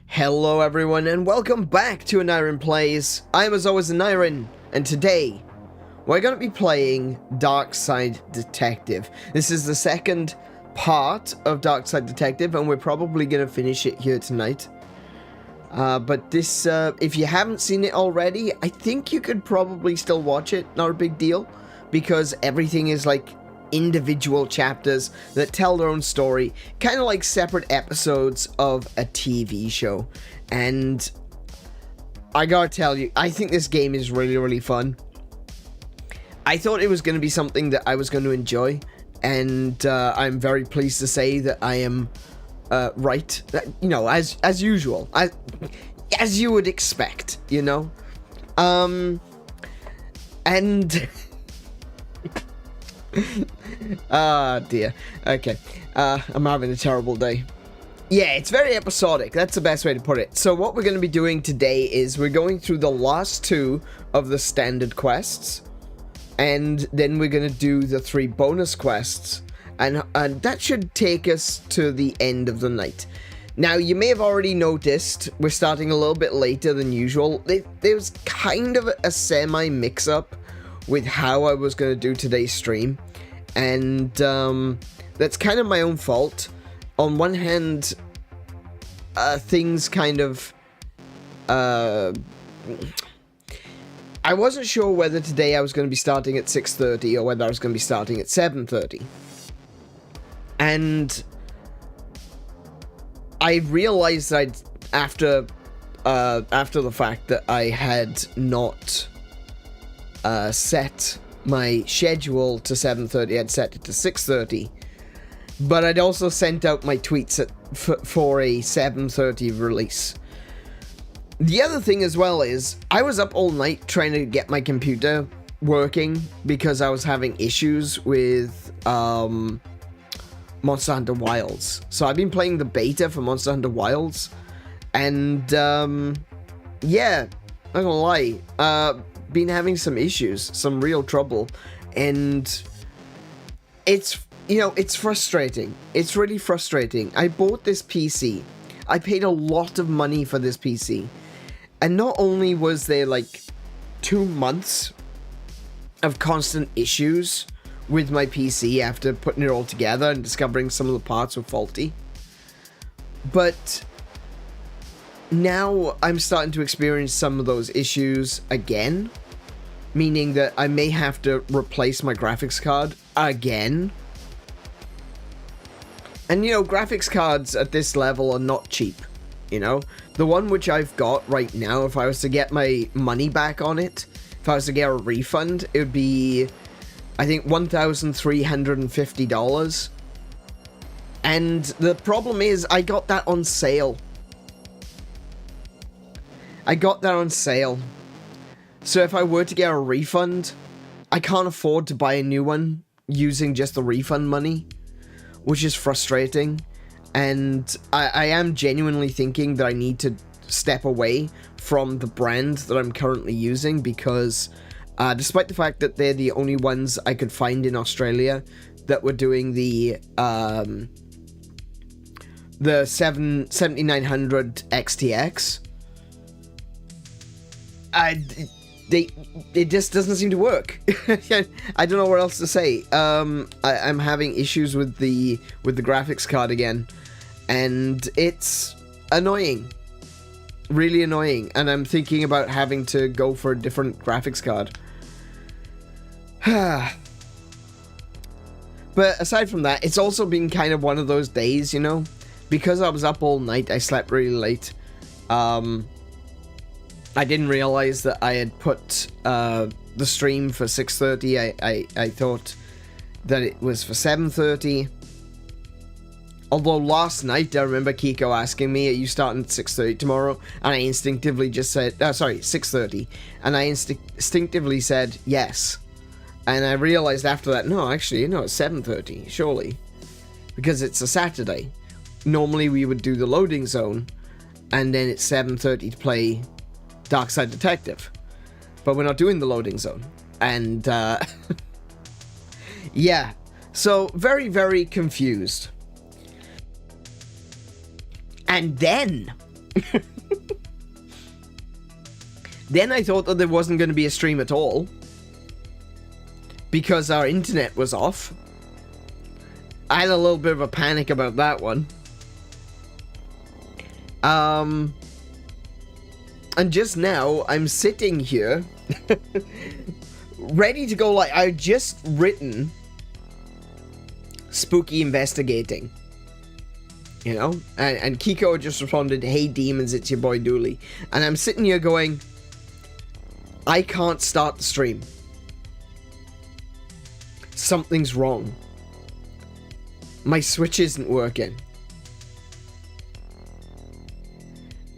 Hello everyone and welcome back to AneurynPlays. I am as always Aneurin, and today we're going to be playing Darkside Detective. This is the second part of Darkside Detective and we're probably going to finish it here tonight. But this, if you haven't seen it already, I think you could probably still watch it, not a big deal, because everything is like individual chapters that tell their own story, kind of like separate episodes of a TV show. And I gotta tell you, I think this game is really fun. I thought it was going to be something that I was going to enjoy, and I'm very pleased to say that I am right. You know, as usual, as you would expect, you know. And ah, dear. Okay. I'm having a terrible day. Yeah, it's very episodic. That's the best way to put it. So what we're going to be doing today is we're going through the last two of the standard quests, and then we're going to do the 3 bonus quests, and that should take us to the end of the night. Now, you may have already noticed we're starting a little bit later than usual. There was kind of a semi-mix-up with how I was going to do today's stream, and that's kind of my own fault. On one hand, things kind of I wasn't sure whether today I was going to be starting at 6:30 or whether I was going to be starting at 7:30, and I realized that after the fact that I had not set my schedule to 7:30, I'd set it to 6:30, but I'd also sent out my tweets for a 7:30 release. The other thing as well is I was up all night trying to get my computer working because I was having issues with Monster Hunter Wilds. So I've been playing the beta for Monster Hunter Wilds, and yeah, not gonna lie, been having some issues, some real trouble, and it's, you know, it's frustrating. It's really frustrating. I bought this PC. I paid a lot of money for this PC, and not only was there like 2 months of constant issues with my PC after putting it all together and discovering some of the parts were faulty, but now I'm starting to experience some of those issues again, meaning that I may have to replace my graphics card again. And you know, graphics cards at this level are not cheap, you know. The one which I've got right now, if I was to get my money back on it, if I was to get a refund, it would be, I think, $1,350. And the problem is, I got that on sale. So if I were to get a refund, I can't afford to buy a new one using just the refund money, which is frustrating. And I am genuinely thinking that I need to step away from the brand that I'm currently using, because despite the fact that they're the only ones I could find in Australia that were doing the 7900 XTX, it just doesn't seem to work. I don't know what else to say. I'm having issues with the graphics card again, and it's annoying, really annoying. And I'm thinking about having to go for a different graphics card. But aside from that, it's also been kind of one of those days, you know, because I was up all night. I slept really late. I didn't realize that I had put the stream for 6:30. I thought that it was for 7:30. Although last night I remember Kiko asking me, "Are you starting at 6:30 tomorrow?" And I instinctively just said, sorry, 6:30. And I instinctively said yes. And I realized after that, no, actually, no, it's 7:30, surely. Because it's a Saturday. Normally we would do the loading zone, and then it's 7:30 to play Darkside Detective, but we're not doing the loading zone, and yeah, so very confused. And then Then I thought that there wasn't going to be a stream at all, because our internet was off. I had a little bit of a panic about that one. And just now, I'm sitting here, ready to go. Like, I've just written spooky investigating, you know? And Kiko just responded, "Hey demons, it's your boy Dooley." And I'm sitting here going, I can't start the stream. Something's wrong. My Switch isn't working.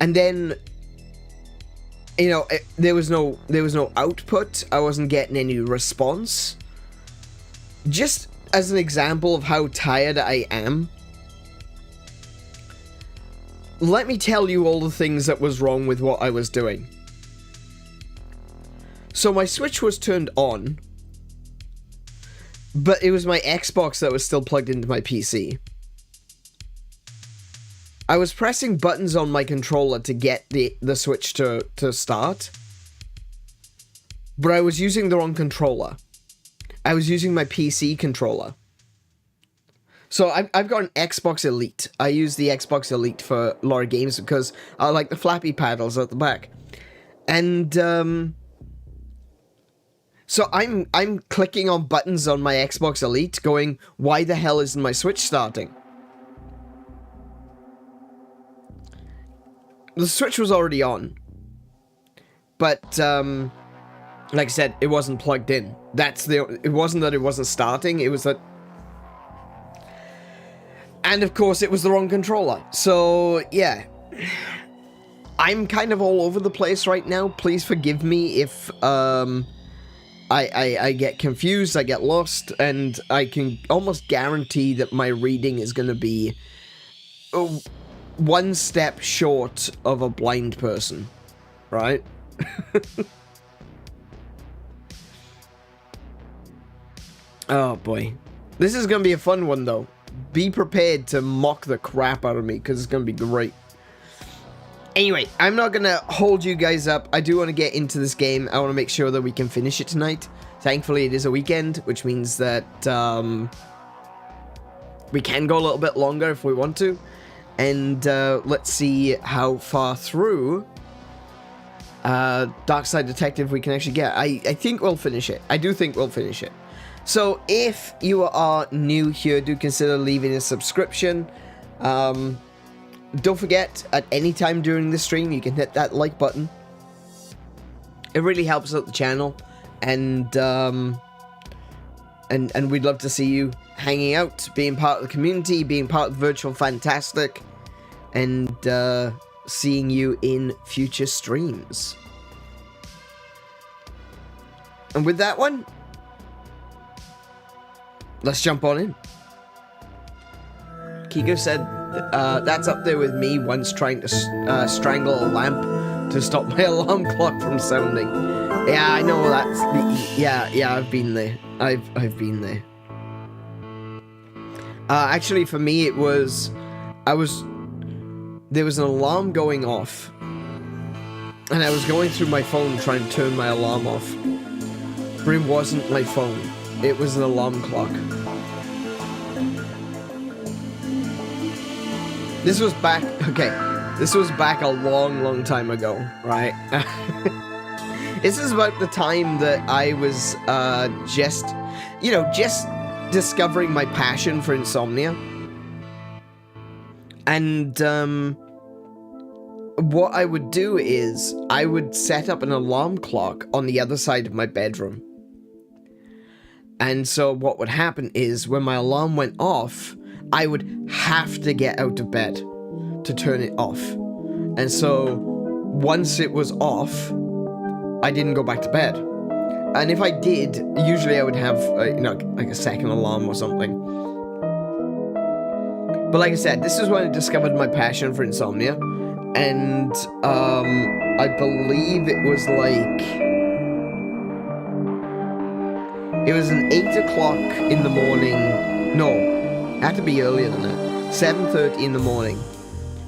And then, you know, there was no output. I wasn't getting any response. Just as an example of how tired I am, let me tell you all the things that was wrong with what I was doing. So my Switch was turned on, but it was my Xbox that was still plugged into my PC. I was pressing buttons on my controller to get the Switch to start, but I was using the wrong controller. I was using my PC controller. So I've got an Xbox Elite. I use the Xbox Elite for a lot of games because I like the flappy paddles at the back. And so I'm clicking on buttons on my Xbox Elite going, why the hell isn't my Switch starting? The Switch was already on. But, like I said, it wasn't plugged in. It wasn't that it wasn't starting, it was that... And of course, it was the wrong controller. So, yeah. I'm kind of all over the place right now. Please forgive me if, I get confused, I get lost, and I can almost guarantee that my reading is going to be one step short of a blind person, right? Oh boy. This is going to be a fun one though. Be prepared to mock the crap out of me, because it's going to be great. Anyway, I'm not going to hold you guys up. I do want to get into this game. I want to make sure that we can finish it tonight. Thankfully, it is a weekend, which means that we can go a little bit longer if we want to. And let's see how far through Darkside Detective we can actually get. I think we'll finish it. I do think we'll finish it. So if you are new here, do consider leaving a subscription. Don't forget, at any time during the stream, you can hit that like button. It really helps out the channel, and we'd love to see you hanging out, being part of the community, being part of Virtual Fantastic, and seeing you in future streams. And with that one, let's jump on in. Kiko said, that's up there with me once trying to strangle a lamp to stop my alarm clock from sounding. Yeah, I know that's... Yeah, I've been there. I've been there. Actually, for me, it was... There was an alarm going off, and I was going through my phone trying to turn my alarm off. But it wasn't my phone. It was an alarm clock. This was back... Okay. This was back a long time ago, right? This is about the time that I was just discovering my passion for insomnia. And what I would do is I would set up an alarm clock on the other side of my bedroom. And so what would happen is when my alarm went off, I would have to get out of bed to turn it off. And so once it was off, I didn't go back to bed. And if I did, usually I would have like a second alarm or something. But like I said, this is when I discovered my passion for insomnia. And I believe it was like... It was an 8 o'clock in the morning. No, it had to be earlier than that. 7:30 in the morning.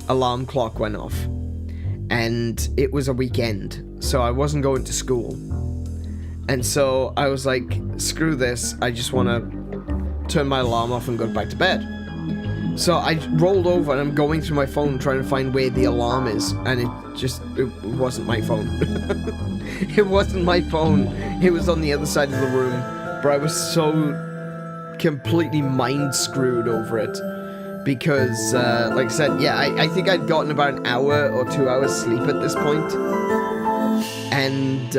Alarm clock went off. and it was a weekend, so I wasn't going to school. And so I was like, screw this, I just want to turn my alarm off and go back to bed. So I rolled over and I'm going through my phone trying to find where the alarm is, and it wasn't my phone. It wasn't my phone. It was on the other side of the room, but I was so completely mind screwed over it because, like I said, yeah, I think I'd gotten about an hour or 2 hours sleep at this point, and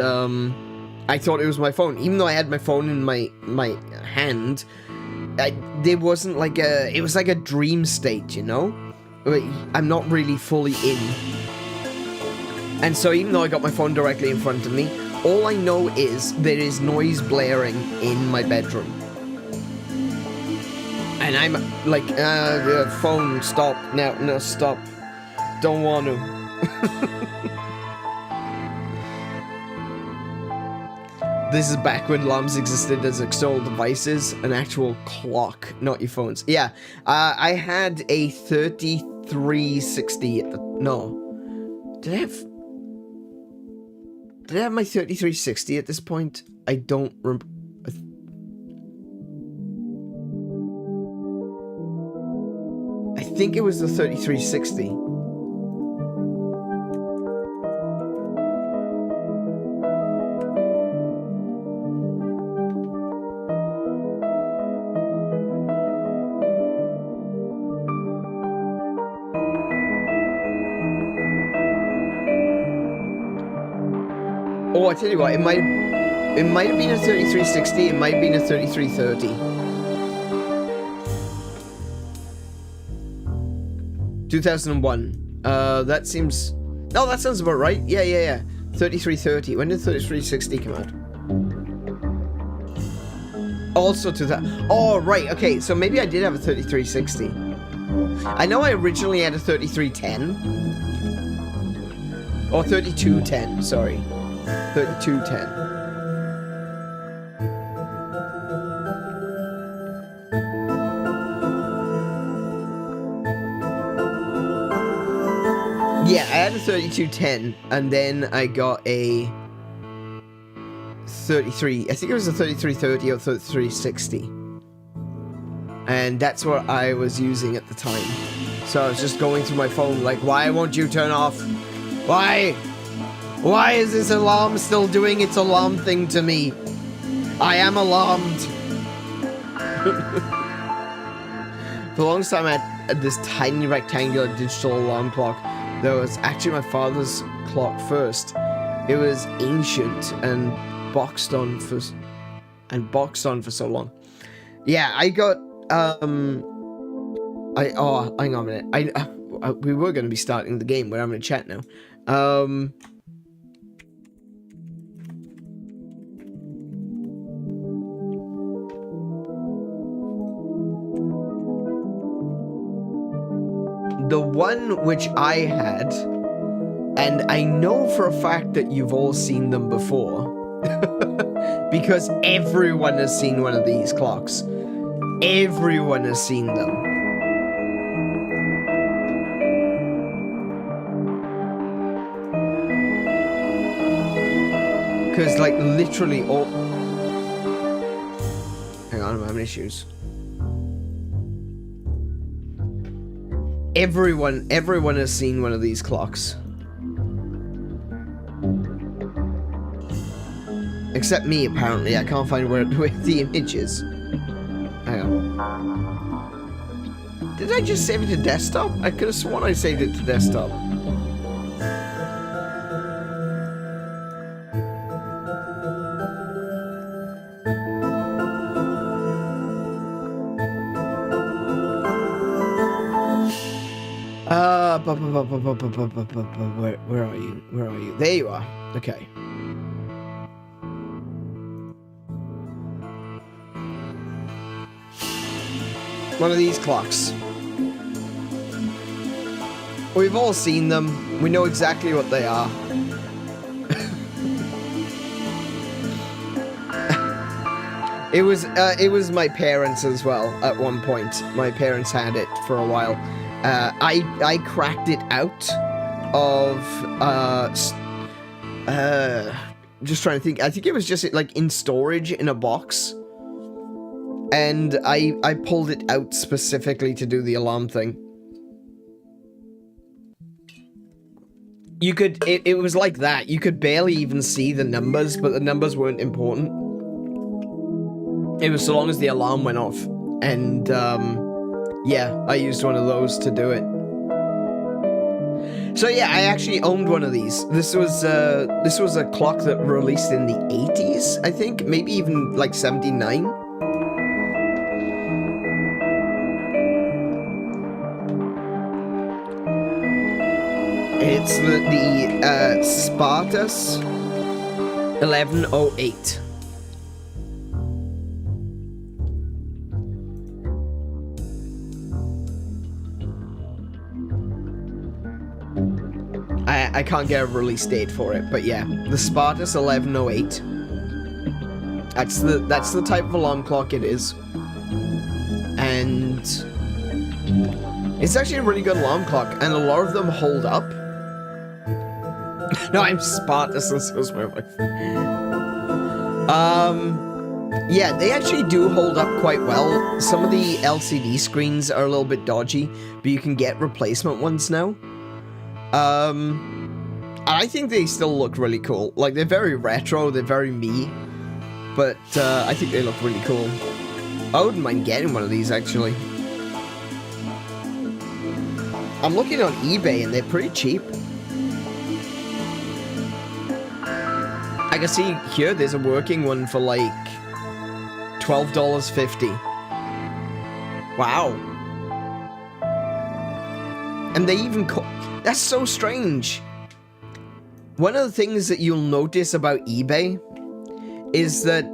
I thought it was my phone, even though I had my phone in my hand. There wasn't like it was like a dream state, you know? I'm not really fully in. And so even though I got my phone directly in front of me, all I know is there is noise blaring in my bedroom. And I'm like, phone, stop, no, stop. Don't want to. This is back when alarms existed as external devices, an actual clock, not your phones. Yeah, I had a 3360 at the... No. Did I have my 3360 at this point? I don't remember. I think it was the 3360. Oh, I tell you what, it might have been a 3360, it might have been a 3330. That seems... No, that sounds about right. Yeah. 3330. When did 3360 come out? Also to that... Oh, right, okay, so maybe I did have a 3360. I know I originally had a 3310. Or 3210, sorry. 3210. Yeah, I had a 3210, and then I got a 33, I think it was a 3330 or 3360. And that's what I was using at the time. So I was just going through my phone like, why won't you turn off? Why? Why is this alarm still doing its alarm thing to me? I am alarmed. For the longest time I had this tiny rectangular digital alarm clock. That was actually my father's clock first. It was ancient and boxed on for so long. Yeah, I got hang on a minute. We were going to be starting the game. We're having a chat now. The one which I had, and I know for a fact that you've all seen them before, because everyone has seen one of these clocks. Everyone has seen them. Because, like, literally all... Hang on, I'm having issues. Everyone has seen one of these clocks. Except me, apparently. I can't find where the image is. Hang on. Did I just save it to desktop? I could have sworn I saved it to desktop. Where are you? Where are you? There you are. Okay. One of these clocks. We've all seen them. We know exactly what they are. It was my parents as well at one point. My parents had it for a while. I cracked it out of just trying to think. I think it was just like in storage in a box, and I pulled it out specifically to do the alarm thing. You could, it was like that. You could barely even see the numbers, but the numbers weren't important. It was so long as the alarm went off. And, yeah, I used one of those to do it. So yeah, I actually owned one of these. This was a clock that released in the 80s, I think. Maybe even, like, 79. It's the Spartus 1108. I can't get a release date for it, but yeah, the Spartus 1108. That's the type of alarm clock it is, and it's actually a really good alarm clock, and a lot of them hold up. No, I'm Spartus, this was my wife. Yeah, they actually do hold up quite well. Some of the LCD screens are a little bit dodgy, but you can get replacement ones now. I think they still look really cool. Like, they're very retro, they're very me, but I think they look really cool. I wouldn't mind getting one of these, actually. I'm looking on eBay, and they're pretty cheap. I can see here there's a working one for like $12.50. Wow. And they even that's so strange. One of the things that you'll notice about eBay is that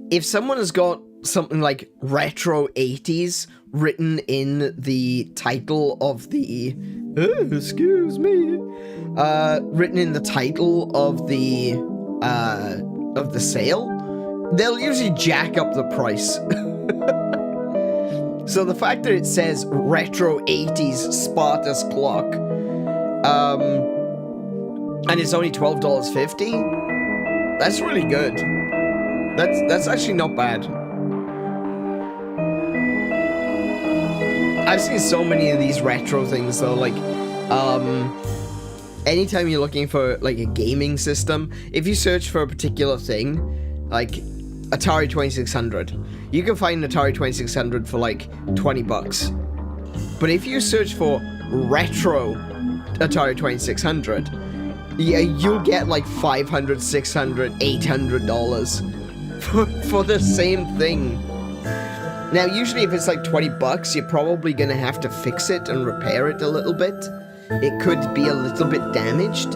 if someone has got something like retro 80s written in the title of the excuse me, written in the title of the sale, they'll usually jack up the price. So the fact that it says retro 80s Spartus clock, and it's only $12.50, that's really good. That's actually not bad. I've seen so many of these retro things though, like, anytime you're looking for, like, a gaming system, if you search for a particular thing, like Atari 2600, you can find an Atari 2600 for, like, 20 bucks. But if you search for retro Atari 2600, yeah, you'll get, like, $500, $600, $800 for the same thing. Now, usually if it's like 20 bucks, you're probably gonna have to fix it and repair it a little bit. It could be a little bit damaged,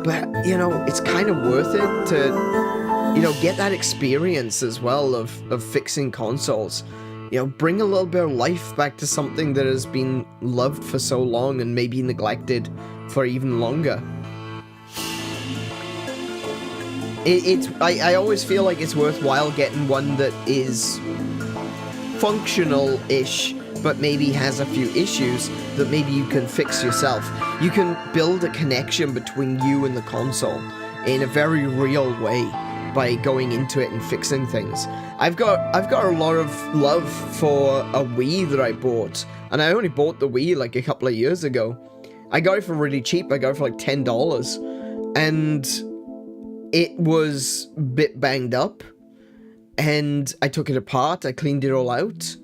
but, you know, it's kind of worth it to, you know, get that experience as well of fixing consoles. You know, bring a little bit of life back to something that has been loved for so long and maybe neglected for even longer. I always feel like it's worthwhile getting one that is functional-ish, but maybe has a few issues that maybe you can fix yourself. You can build a connection between you and the console in a very real way by going into it and fixing things. I've got a lot of love for a Wii that I bought, and I only bought the Wii like a couple of years ago. I got it for really cheap. I got it for like $10, and it was a bit banged up. And I took it apart, I cleaned it all out,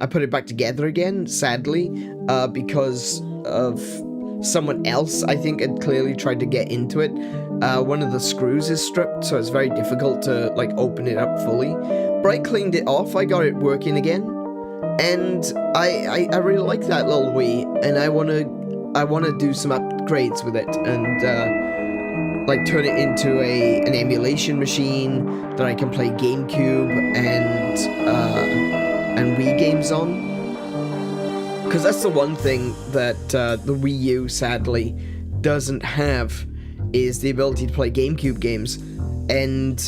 I put it back together again, sadly, because of someone else, I think, had clearly tried to get into it. One of the screws is stripped, so it's very difficult to, like, open it up fully. But I cleaned it off, I got it working again, and I really like that little Wii, and I wanna do some upgrades with it, and, like, turn it into an emulation machine that I can play GameCube and Wii games on. Because that's the one thing that the Wii U, sadly, doesn't have, is the ability to play GameCube games. And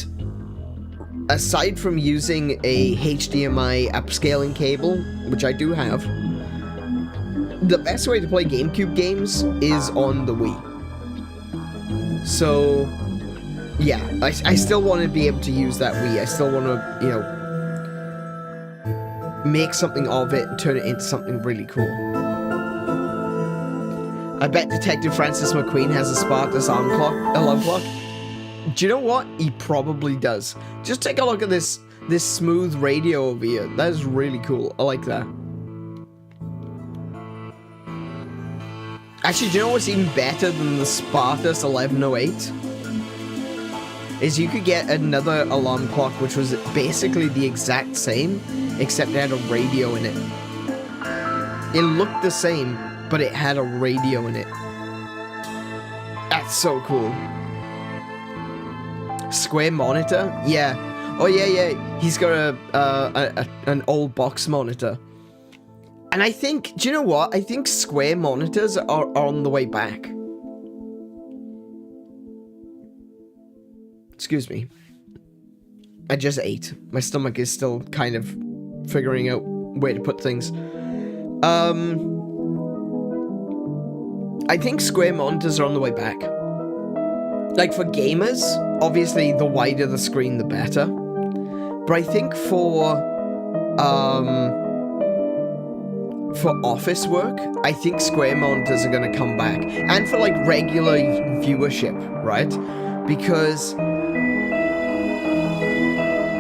aside from using a HDMI upscaling cable, which I do have, the best way to play GameCube games is on the Wii. So, yeah, I still want to be able to use that Wii. I still want to, you know, make something of it and turn it into something really cool. I bet Detective Francis McQueen has a Spartus alarm clock. Do you know what? He probably does. Just take a look at this smooth radio over here. That is really cool. I like that. Actually, do you know what's even better than the Spartus 1108? Is you could get another alarm clock which was basically the exact same, except it had a radio in it. It looked the same, but it had a radio in it. That's so cool. Square monitor? Yeah. Oh yeah. He's got an old box monitor. And I think, do you know what? I think square monitors are on the way back. Excuse me. I just ate. My stomach is still kind of figuring out where to put things. I think square monitors are on the way back. Like for gamers, obviously the wider the screen, the better. But I think for office work, I think square monitors are going to come back. And for like regular viewership, right? Because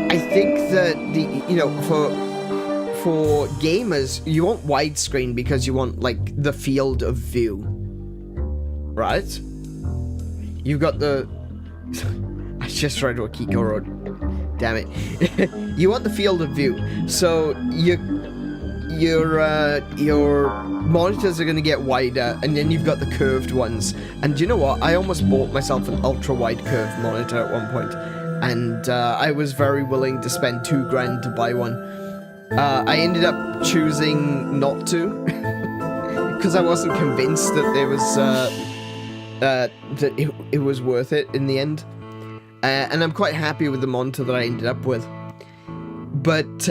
I think that for gamers, you want widescreen because you want like the field of view, right? You've got the I just tried to a Kiko Road. Damn it. You want the field of view. So your monitors are going to get wider, and then you've got the curved ones. And do you know what? I almost bought myself an ultra-wide curved monitor at one point, and I was very willing to spend $2,000 to buy one. I ended up choosing not to, because I wasn't convinced that there was that it was worth it in the end. And I'm quite happy with the monitor that I ended up with. But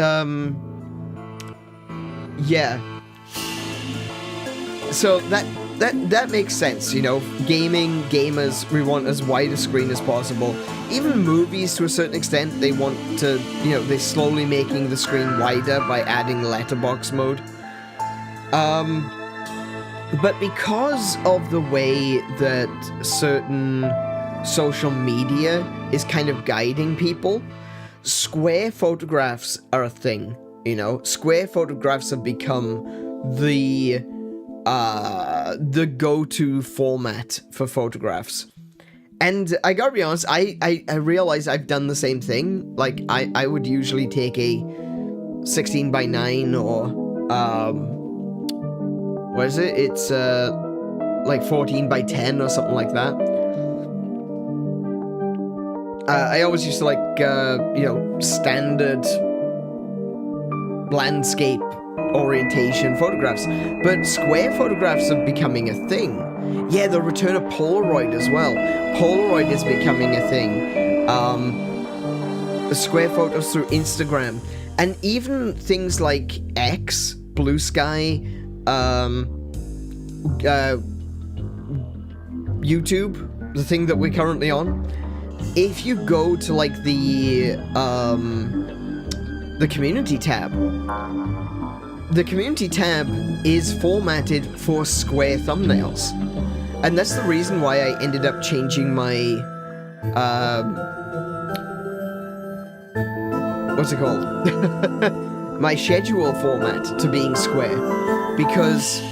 yeah. So that makes sense, you know. Gamers, we want as wide a screen as possible. Even movies, to a certain extent, they want to, you know, they're slowly making the screen wider by adding letterbox mode. But because of the way that certain social media is kind of guiding people, square photographs are a thing, you know? Square photographs have become the go-to format for photographs. And I gotta be honest, I realize I've done the same thing. Like, I would usually take a 16:9 or, what is it? It's, like 14:10 or something like that. I always used to like, you know, standard landscape orientation photographs. But square photographs are becoming a thing. Yeah, the return of Polaroid as well. Polaroid is becoming a thing. Square photos through Instagram. And even things like X, Blue Sky, YouTube, the thing that we're currently on. If you go to like the community tab is formatted for square thumbnails. And that's the reason why I ended up changing my, what's it called? My schedule format to being square. Because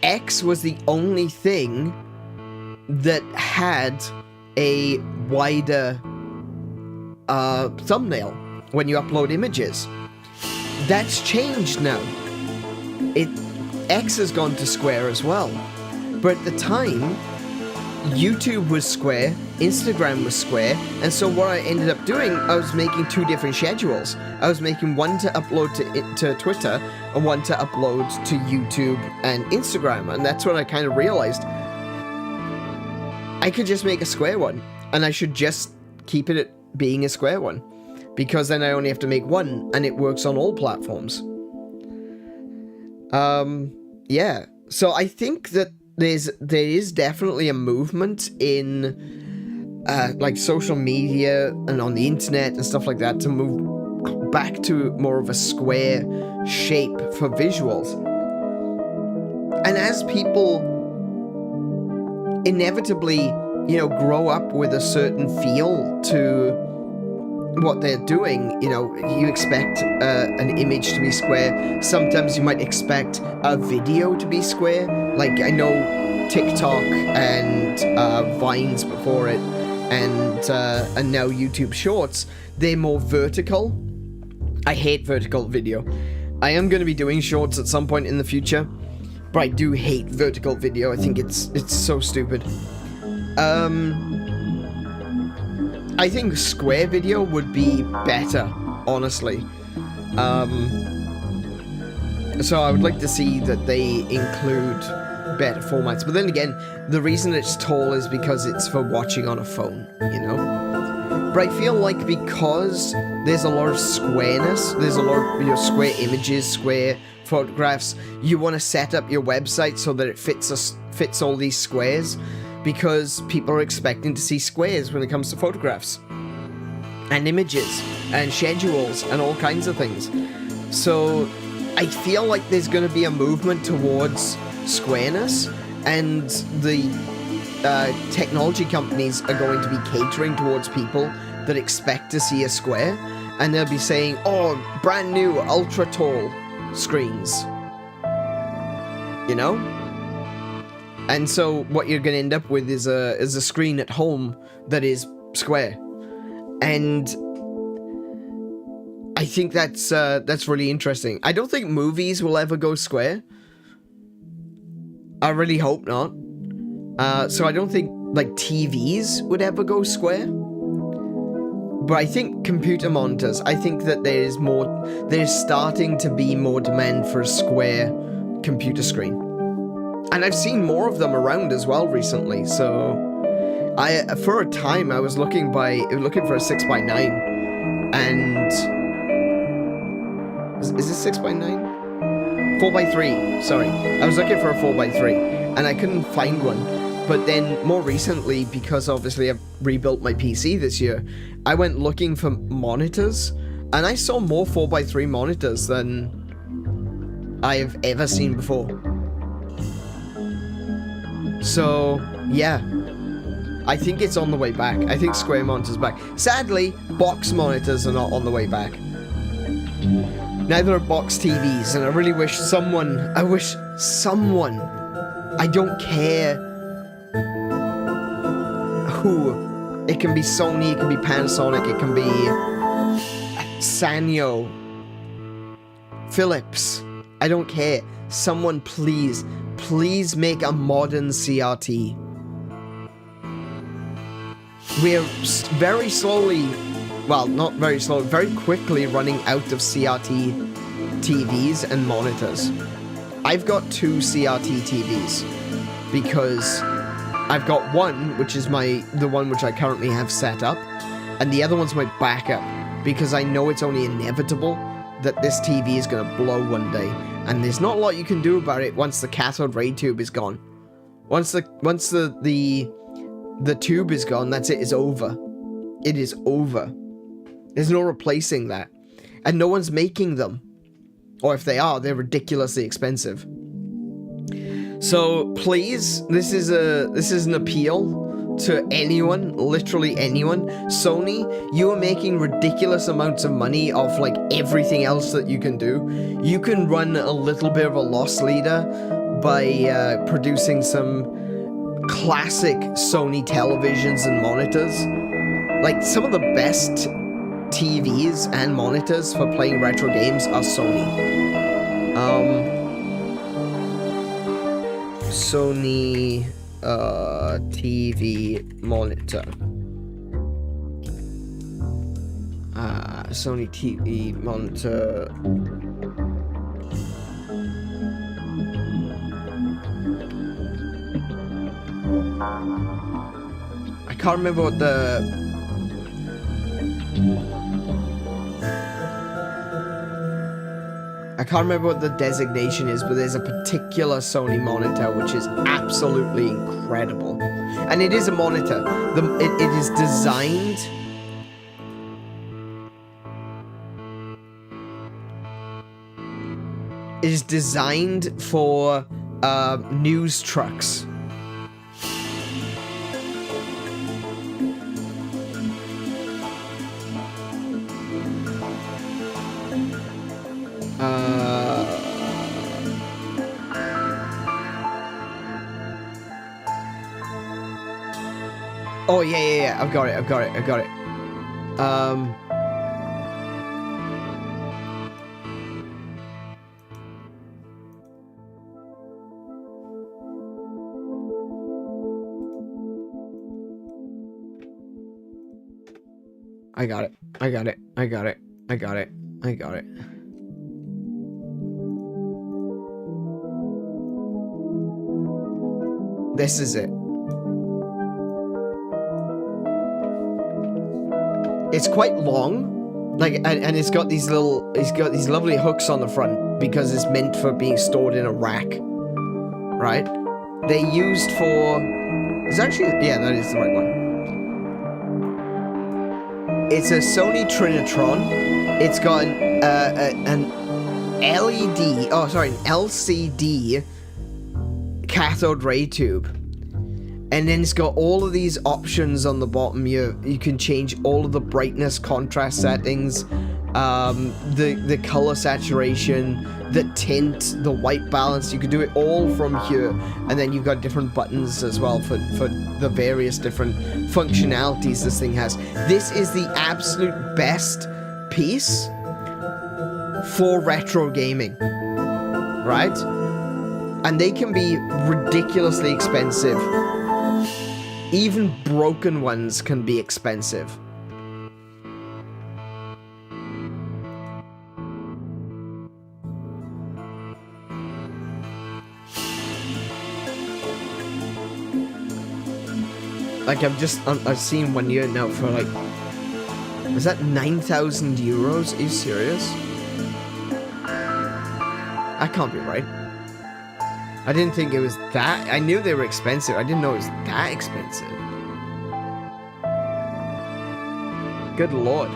X was the only thing that had a wider thumbnail when you upload images. That's changed now. X has gone to square as well. But at the time, YouTube was square, Instagram was square, and so what I ended up doing, I was making two different schedules. I was making one to upload to Twitter, and one to upload to YouTube and Instagram, and that's when I kind of realized I could just make a square one, and I should just keep it being a square one, because then I only have to make one, and it works on all platforms. yeah. So I think that there is definitely a movement in like social media and on the internet and stuff like that to move back to more of a square shape for visuals. And as people inevitably, you know, grow up with a certain feel to what they're doing, you know, you expect an image to be square. Sometimes you might expect a video to be square. Like, I know TikTok and Vines before it, and now YouTube Shorts, they're more vertical. I hate vertical video. I am going to be doing shorts at some point in the future, but I do hate vertical video. I think it's so stupid. I think square video would be better, honestly. So I would like to see that they include better formats. But then again, the reason it's tall is because it's for watching on a phone, you know? But I feel like because there's a lot of squareness, there's a lot of, you know, square images, square photographs, you want to set up your website so that it fits all these squares, because people are expecting to see squares when it comes to photographs and images and schedules and all kinds of things. So I feel like there's going to be a movement towards squareness, and the technology companies are going to be catering towards people that expect to see a square, and they'll be saying, oh, brand new ultra tall screens, you know? And so what you're going to end up with is a screen at home that is square. And I think that's really interesting. I don't think movies will ever go square. I really hope not. So I don't think, like, TVs would ever go square. But I think computer monitors, I think that there's starting to be more demand for a square computer screen. And I've seen more of them around as well recently, so for a time I was looking for a 6x9, and is this 6x9? 4x3, sorry. I was looking for a 4x3, and I couldn't find one. But then more recently, because obviously I've rebuilt my PC this year, I went looking for monitors, and I saw more 4x3 monitors than I have ever seen before. So, yeah, I think it's on the way back. I think square monitors back. Sadly, box monitors are not on the way back. Neither are box TVs, and I really wish someone, I don't care who. It can be Sony, it can be Panasonic, it can be Sanyo, Philips. I don't care. Someone please make a modern CRT. We're very slowly, well, not very slowly, very quickly running out of CRT TVs and monitors. I've got 2 CRT TVs because I've got one, which is the one which I currently have set up, and the other one's my backup, because I know it's only inevitable that this TV is going to blow one day, and there's not a lot you can do about it once the cathode ray tube is gone. Once the tube is gone, that's it, it's over. It is over. There's no replacing that, and no one's making them, or if they are, they're ridiculously expensive. So please, this is an appeal to anyone, literally anyone. Sony, you are making ridiculous amounts of money off, like, everything else that you can do. You can run a little bit of a loss leader by producing some classic Sony televisions and monitors. Like, some of the best TVs and monitors for playing retro games are Sony. Sony TV monitor. Sony TV monitor. I can't remember what I can't remember what the designation is, but there's a particular Sony monitor which is absolutely incredible. And it is a monitor. It is designed... It is designed for news trucks. Oh, yeah. I've got it. I got it. This is it. It's quite long, like, and it's got these lovely hooks on the front because it's meant for being stored in a rack, right? They're used for. It's actually, yeah, that is the right one. It's a Sony Trinitron. It's got an LED. Oh, sorry, an LCD cathode ray tube. And then it's got all of these options on the bottom. You can change all of the brightness, contrast settings, the color saturation, the tint, the white balance. You can do it all from here. And then you've got different buttons as well for the various different functionalities this thing has. This is the absolute best piece for retro gaming, right? And they can be ridiculously expensive. Even broken ones can be expensive. Like, I've seen one year now for like, was that 9,000 euros? Are you serious? That can't be right. I didn't think it was that. I knew they were expensive. I didn't know it was that expensive. Good lord.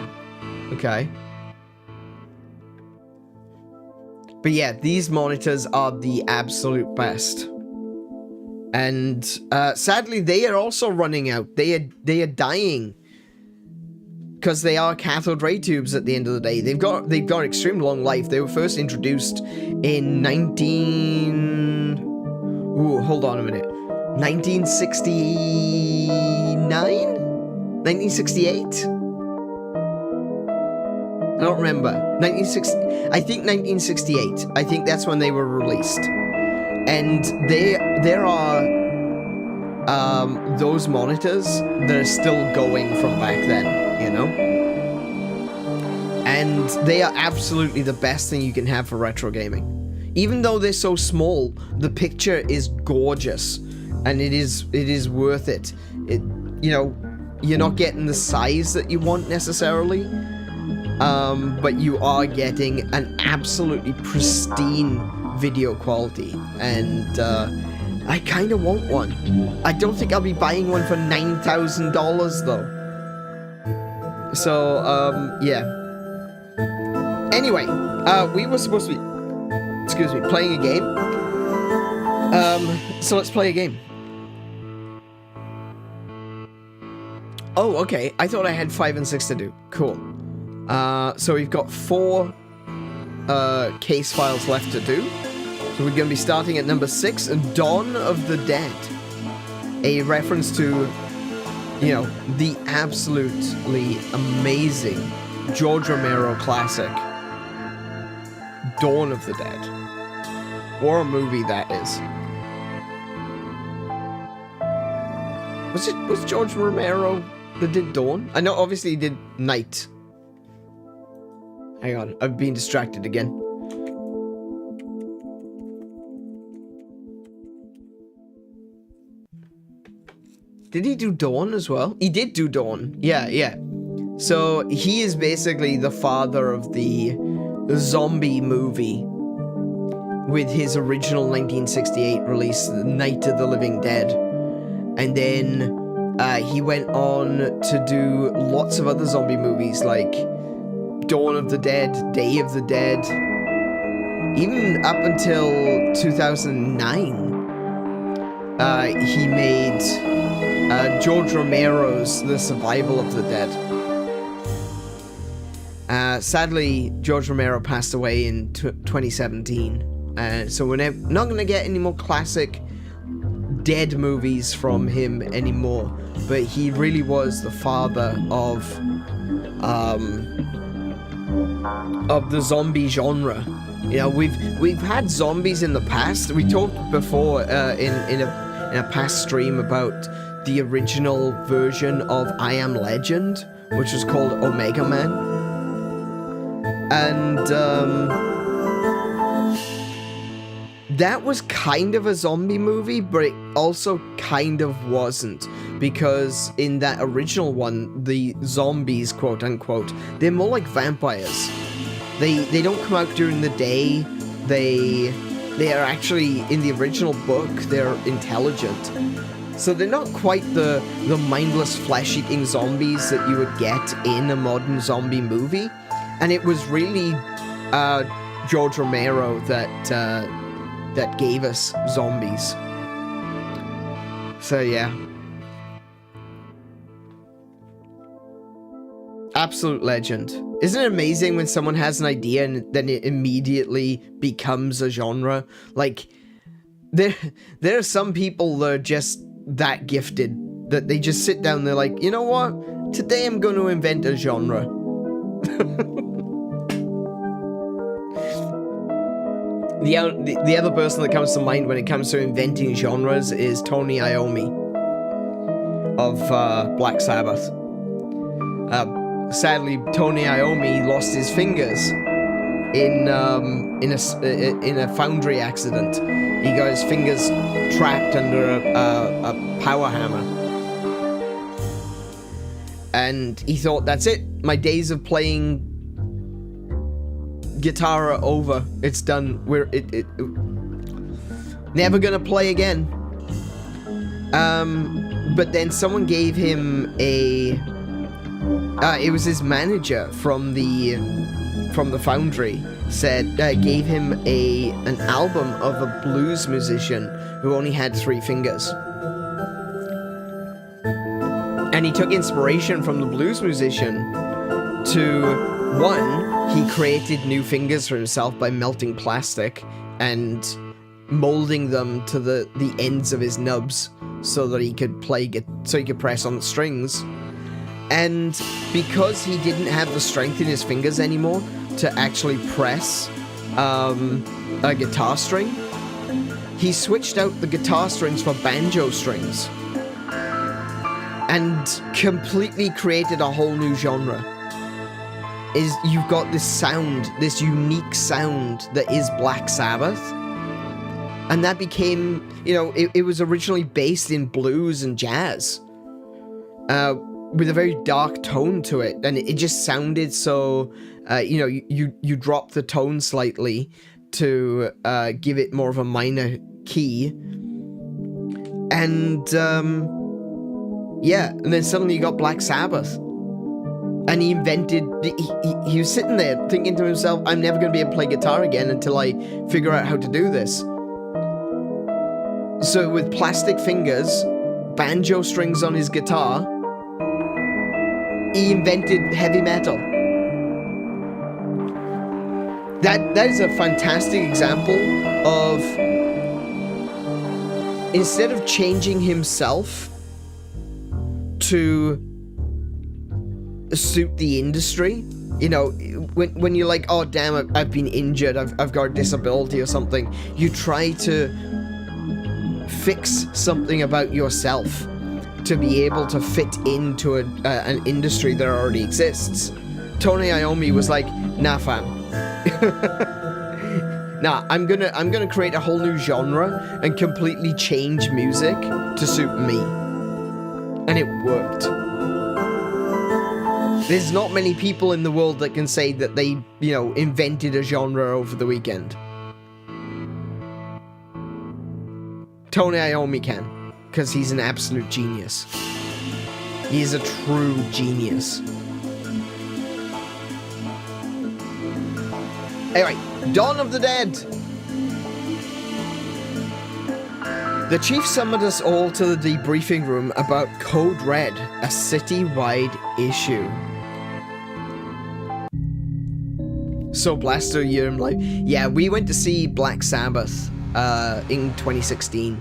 Okay. But yeah, these monitors are the absolute best. And sadly, they are also running out. They are dying. Because they are cathode ray tubes at the end of the day. They've got extreme long life. They were first introduced in 1969? 1968? I don't remember. I think 1968. I think that's when they were released. And there are those monitors that are still going from back then, you know? And they are absolutely the best thing you can have for retro gaming. Even though they're so small, the picture is gorgeous, and it is worth it. You know, you're not getting the size that you want necessarily, but you are getting an absolutely pristine video quality, and I kind of want one. I don't think I'll be buying one for $9,000 though. So, yeah. Anyway, we were supposed to be, playing a game. So let's play a game. Oh, okay. I thought I had 5 and 6 to do. Cool. So we've got 4 case files left to do. So we're going to be starting at number 6, Dawn of the Dead. A reference to, you know, the absolutely amazing George Romero classic, Dawn of the Dead. What a movie that is. Was George Romero that did Dawn? I know obviously he did Night. Hang on, I've been distracted again. Did he do Dawn as well? He did do Dawn. Yeah. So he is basically the father of the zombie movie with his original 1968 release, Night of the Living Dead. And then he went on to do lots of other zombie movies like Dawn of the Dead, Day of the Dead. Even up until 2009, he made George Romero's The Survival of the Dead. Sadly, George Romero passed away in 2017, so we're not going to get any more classic Dead movies from him anymore, but he really was the father of the zombie genre. You know, we've had zombies in the past. We talked before in a past stream about the original version of I Am Legend, which was called Omega Man. And that was kind of a zombie movie, but it also kind of wasn't, because in that original one, the zombies, quote unquote, they're more like vampires. They don't come out during the day. They are actually, in the original book, they're intelligent. So they're not quite the mindless flesh-eating zombies that you would get in a modern zombie movie. And it was really George Romero that gave us zombies. So yeah. Absolute legend. Isn't it amazing when someone has an idea and then it immediately becomes a genre? Like, there are some people that are just that gifted, that they just sit down and they're like, you know what? Today I'm going to invent a genre. The other person that comes to mind when it comes to inventing genres is Tony Iommi of Black Sabbath. Sadly, Tony Iommi lost his fingers in a foundry accident. He got his fingers trapped under a power hammer, and he thought, "That's it. My days of playing guitar are over. It's done. Never gonna play again." But then someone gave him it was his manager from the foundry gave him an album of a blues musician who only had 3 fingers. And he took inspiration from the blues musician to, one, he created new fingers for himself by melting plastic and molding them to the ends of his nubs so that he could press on the strings. And because he didn't have the strength in his fingers anymore to actually press a guitar string, he switched out the guitar strings for banjo strings and completely created a whole new genre. You've got this sound, this unique sound that is Black Sabbath, and that became, it was originally based in blues and jazz, with a very dark tone to it, and it just sounded so, you drop the tone slightly to give it more of a minor key, and and then suddenly you got Black Sabbath, and he was sitting there thinking to himself, I'm never going to be able to play guitar again until I figure out how to do this. So with plastic fingers, banjo strings on his guitar, he invented heavy metal. That is a fantastic example of, instead of changing himself to suit the industry, when you're like, oh damn, I've been injured, I've got a disability or something, you try to fix something about yourself to be able to fit into an industry that already exists. Tony Iommi was like, nah fam. Nah, I'm gonna create a whole new genre and completely change music to suit me. And it worked. There's not many people in the world that can say that they, invented a genre over the weekend. Tony Iommi can, because he's an absolute genius. He is a true genius. Anyway, Dawn of the Dead. The chief summoned us all to the debriefing room about Code Red, a city-wide issue. So blessed are you in life. Yeah, we went to see Black Sabbath in 2016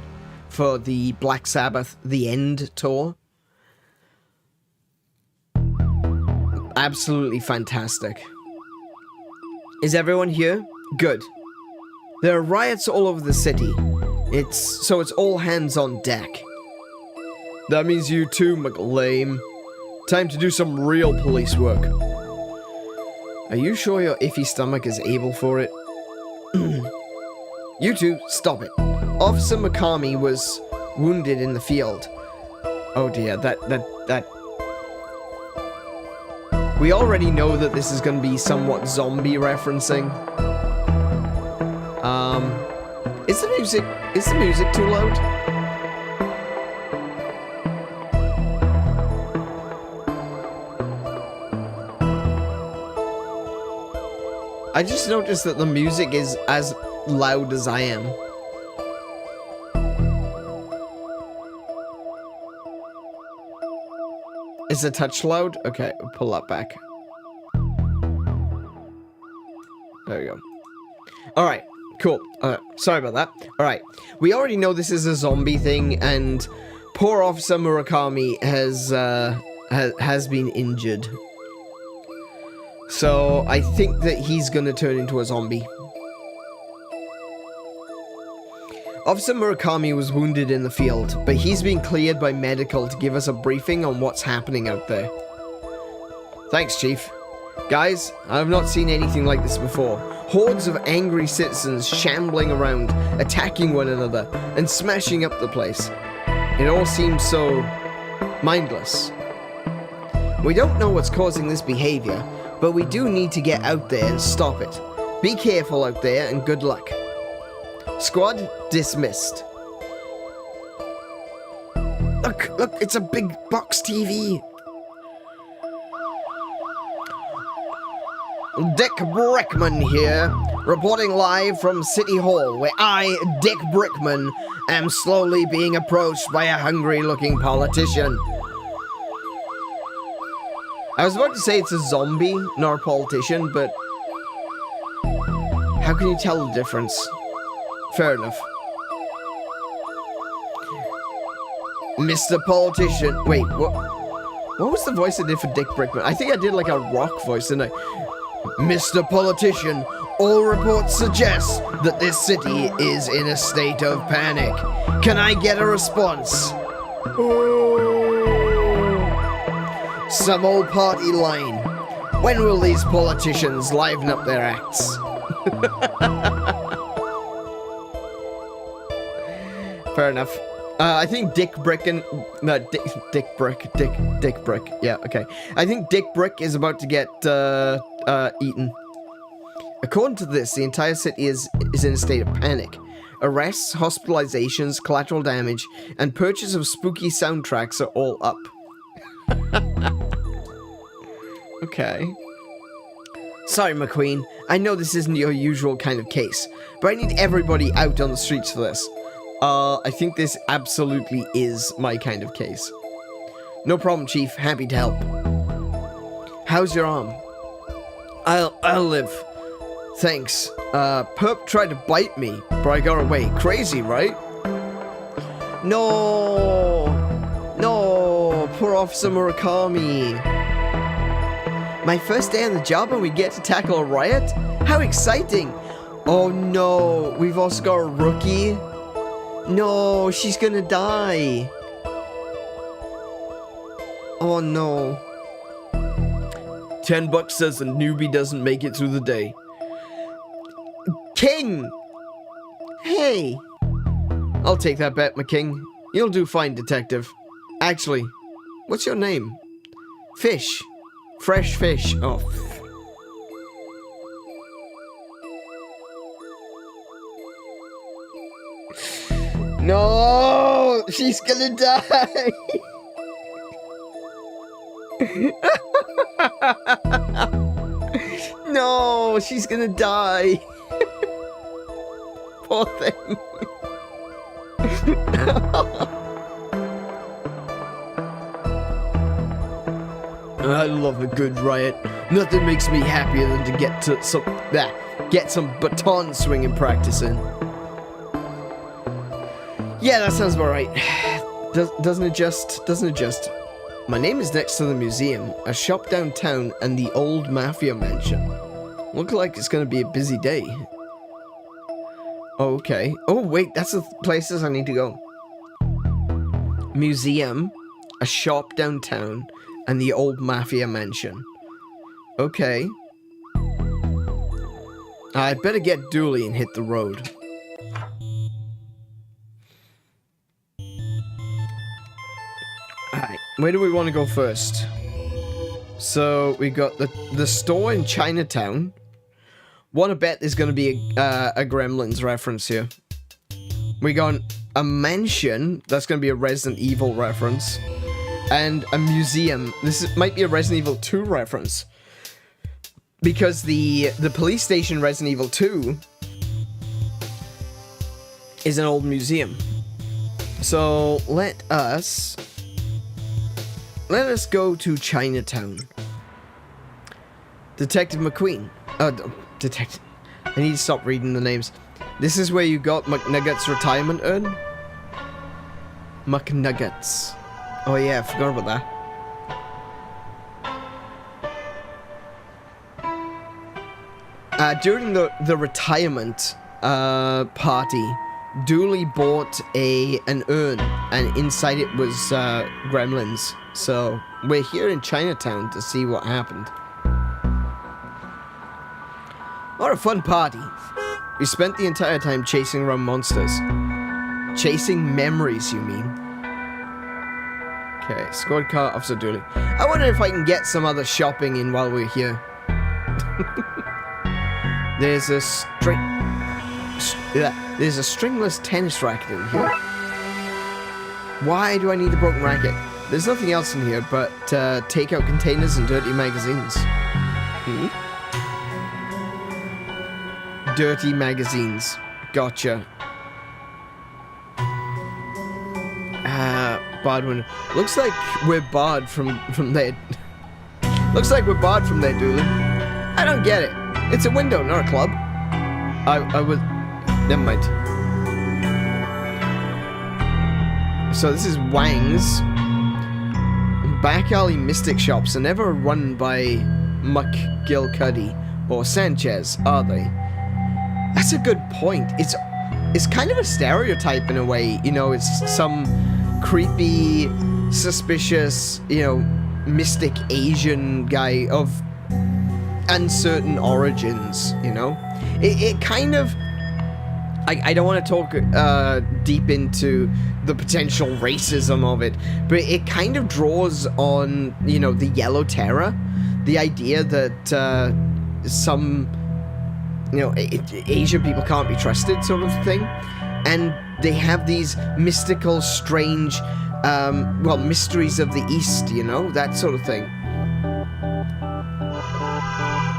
for the Black Sabbath The End tour. Absolutely fantastic. Is everyone here? Good. There are riots all over the city. It's all hands on deck. That means you too, McLame. Time to do some real police work. Are you sure your iffy stomach is able for it? You two, stop it. Officer McCarmy was wounded in the field. Oh dear, that... We already know that this is going to be somewhat zombie referencing. Is the music too loud? I just noticed that the music is as loud as I am. Is the touch loud? Okay, we'll pull that back. There we go. Alright, cool. Sorry about that. Alright, we already know this is a zombie thing, and poor Officer Murakami has been injured. So, I think that he's gonna turn into a zombie. Officer Murakami was wounded in the field, but he's been cleared by medical to give us a briefing on what's happening out there. Thanks, Chief. Guys, I have not seen anything like this before. Hordes of angry citizens shambling around, attacking one another, and smashing up the place. It all seems so mindless. We don't know what's causing this behavior, but we do need to get out there and stop it. Be careful out there, and good luck. Squad dismissed. Look, it's a big box TV. Dick Brickman here, reporting live from City Hall, where I, Dick Brickman, am slowly being approached by a hungry-looking politician. I was about to say it's a zombie, not a politician, but how can you tell the difference? Fair enough. Mr. Politician. Wait, what was the voice I did for Dick Brickman? I think I did like a rock voice, didn't I? Mr. Politician, all reports suggest that this city is in a state of panic. Can I get a response? Some old party line. When will these politicians liven up their acts? Fair enough. I think Dick Brick. Yeah, okay. I think Dick Brick is about to get eaten. According to this, the entire city is in a state of panic. Arrests, hospitalizations, collateral damage, and purchase of spooky soundtracks are all up. Okay. Sorry, McQueen. I know this isn't your usual kind of case, but I need everybody out on the streets for this. I think this absolutely is my kind of case. No problem, Chief. Happy to help. How's your arm? I'll live. Thanks. Perp tried to bite me, but I got away. Crazy, right? No! No! Poor Officer Murakami. My first day on the job and we get to tackle a riot? How exciting! Oh no, we've also got a rookie. No, she's gonna die. Oh no. $10 says the newbie doesn't make it through the day. King! Hey! I'll take that bet, McKing. You'll do fine, detective. Actually, what's your name? Fish. Fresh fish. Oh. No, she's gonna die. No, she's gonna die. Poor thing. I love a good riot. Nothing makes me happier than to get some baton swinging practice in. Yeah, that sounds about right. Doesn't it just? My name is next to the museum, a shop downtown, and the old mafia mansion. Look like it's gonna be a busy day. Oh, okay. Oh, wait, that's the places I need to go. Museum, a shop downtown, and the old mafia mansion. Okay. I'd better get Dooley and hit the road. Alright, where do we want to go first? So, we got the store in Chinatown. Wanna bet there's gonna be a Gremlins reference here. We got a mansion, that's gonna be a Resident Evil reference. And a museum. Might be a Resident Evil 2 reference. Because the police station Resident Evil 2 is an old museum. So let us go to Chinatown. Detective McQueen. Detective. I need to stop reading the names. This is where you got McNugget's retirement urn? McNuggets. Oh yeah, I forgot about that. During the retirement party, Dooley bought an urn, and inside it was gremlins. So we're here in Chinatown to see what happened. What a fun party. We spent the entire time chasing around monsters. Chasing memories, you mean? Okay, squad car, Officer Dooley. I wonder if I can get some other shopping in while we're here. There's a stringless tennis racket in here. Why do I need a broken racket? There's nothing else in here but takeout containers and dirty magazines. Dirty magazines. Gotcha. Barred window. Looks like we're barred from there. Looks like we're barred from there, Dooley. I don't get it. It's a window, not a club. I was... Never mind. So this is Wang's. Back alley mystic shops are never run by McGilcuddy or Sanchez, are they? That's a good point. It's kind of a stereotype in a way, you know, it's some creepy, suspicious, you know, mystic Asian guy of uncertain origins, you know? It kind of... I don't want to talk deep into the potential racism of it, but it kind of draws on, you know, the Yellow Terror. The idea that some... you know, Asian people can't be trusted sort of thing. And they have these mystical, strange, well, mysteries of the East, you know, that sort of thing.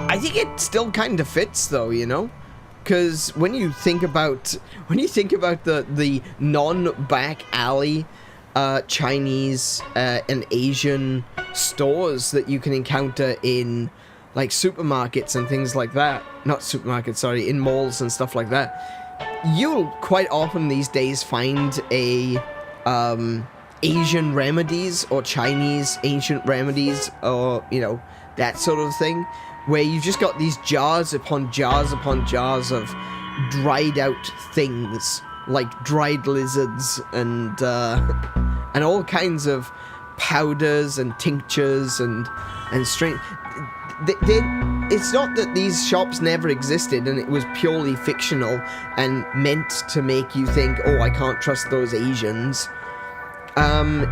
I think it still kind of fits, though, you know? Because when you think about the non-back alley Chinese and Asian stores that you can encounter in, like, supermarkets and things like that. Not supermarkets, sorry, in malls and stuff like that. You'll quite often these days find a Asian remedies or Chinese ancient remedies or, you know, that sort of thing, where you've just got these jars upon jars upon jars of dried out things, like dried lizards and all kinds of powders and tinctures and strange... It's not that these shops never existed and it was purely fictional and meant to make you think, oh, I can't trust those Asians.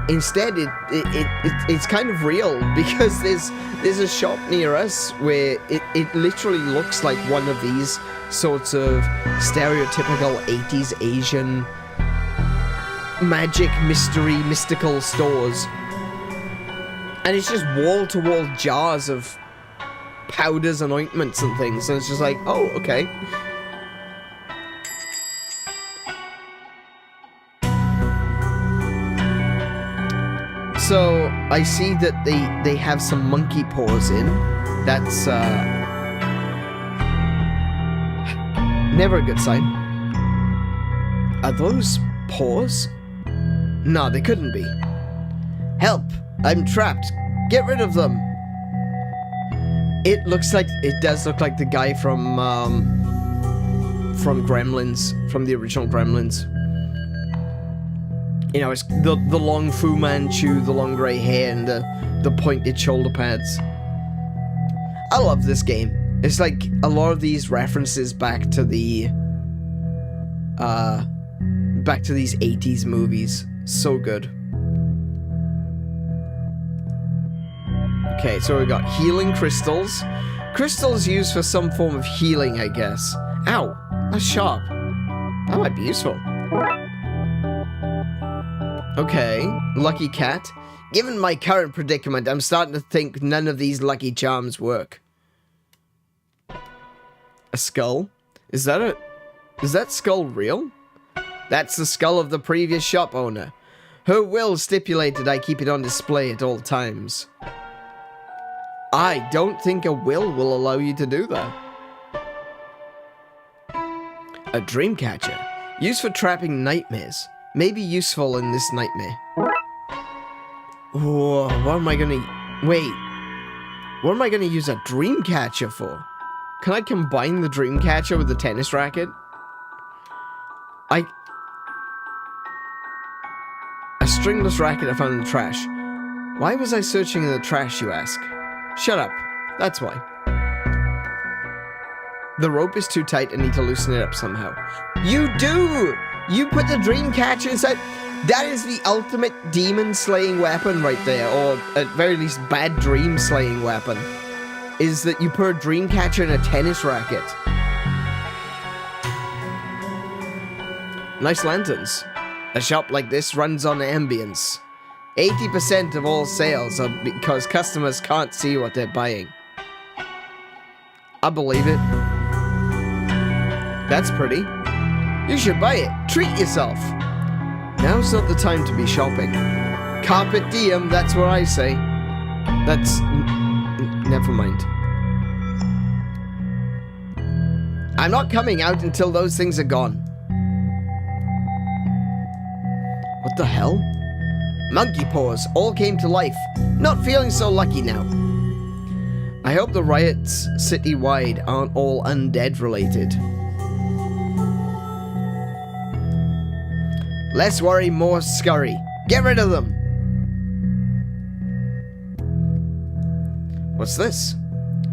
Instead, it's kind of real, because there's a shop near us where it literally looks like one of these sorts of stereotypical 80s Asian magic, mystery, mystical stores. And it's just wall-to-wall jars of powders and ointments and things. And it's just like, oh, okay. So, I see that they have some monkey paws in. That's, never a good sign. Are those paws? No, they couldn't be. Help! I'm trapped. Get rid of them. It does look like the guy from Gremlins, from the original Gremlins. You know, it's the long Fu Manchu, the long grey hair, and the pointed shoulder pads. I love this game. It's like a lot of these references back to the these 80s movies. So good. Okay, so we got healing crystals. Crystals used for some form of healing, I guess. Ow, that's sharp. That might be useful. Okay, lucky cat. Given my current predicament, I'm starting to think none of these lucky charms work. A skull? Is that skull real? That's the skull of the previous shop owner. Her will stipulated I keep it on display at all times. I don't think a will allow you to do that. A dream catcher. Used for trapping nightmares. May be useful in this nightmare. Whoa, what am I gonna... Wait. What am I gonna use a dream catcher for? Can I combine the dream catcher with the tennis racket? A stringless racket I found in the trash. Why was I searching in the trash, you ask? Shut up. That's why. The rope is too tight. I need to loosen it up somehow. You do! You put the dream catcher inside. That is the ultimate demon slaying weapon right there. Or at very least bad dream slaying weapon. Is that you put a dream catcher in a tennis racket. Nice lanterns. A shop like this runs on ambience. 80% of all sales are because customers can't see what they're buying. I believe it. That's pretty. You should buy it. Treat yourself. Now's not the time to be shopping. Carpet diem, that's what I say. That's... never mind. I'm not coming out until those things are gone. What the hell? Monkey paws all came to life. Not feeling so lucky now. I hope the riots city-wide aren't all undead related. Less worry, more scurry. Get rid of them. What's this?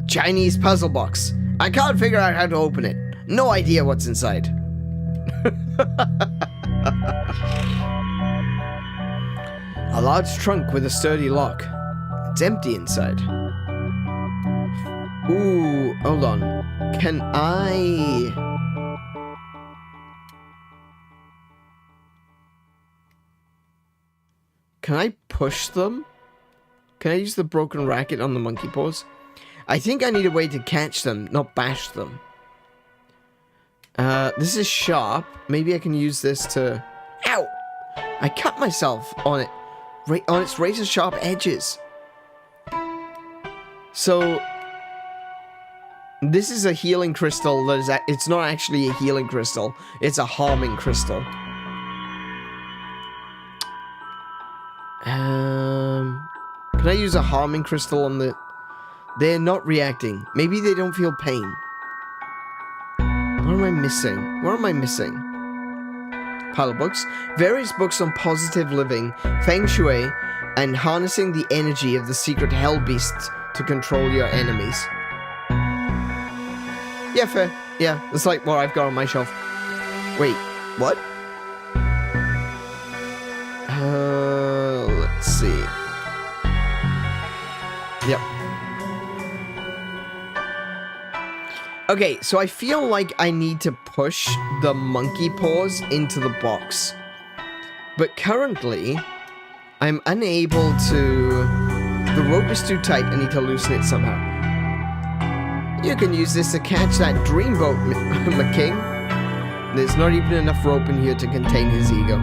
Chinese puzzle box. I can't figure out how to open it. No idea what's inside. A large trunk with a sturdy lock. It's empty inside. Ooh, hold on. Can I push them? Can I use the broken racket on the monkey paws? I think I need a way to catch them, not bash them. This is sharp. Maybe I can use this to... Ow! I cut myself on it. Right on its razor sharp edges. So... this is a healing crystal that is... it's not actually a healing crystal. It's a harming crystal. Can I use a harming crystal on the... They're not reacting. Maybe they don't feel pain. What am I missing? What am I missing? Pile of books. Various books on positive living, feng shui, and harnessing the energy of the secret hell beasts to control your enemies. Yeah, fair. Yeah, that's like what I've got on my shelf. Wait, what? Let's see. Yep. Okay, so I feel like I need to push the monkey paws into the box. But currently, I'm unable to... The rope is too tight. I need to loosen it somehow. You can use this to catch that dreamboat, McKing. There's not even enough rope in here to contain his ego.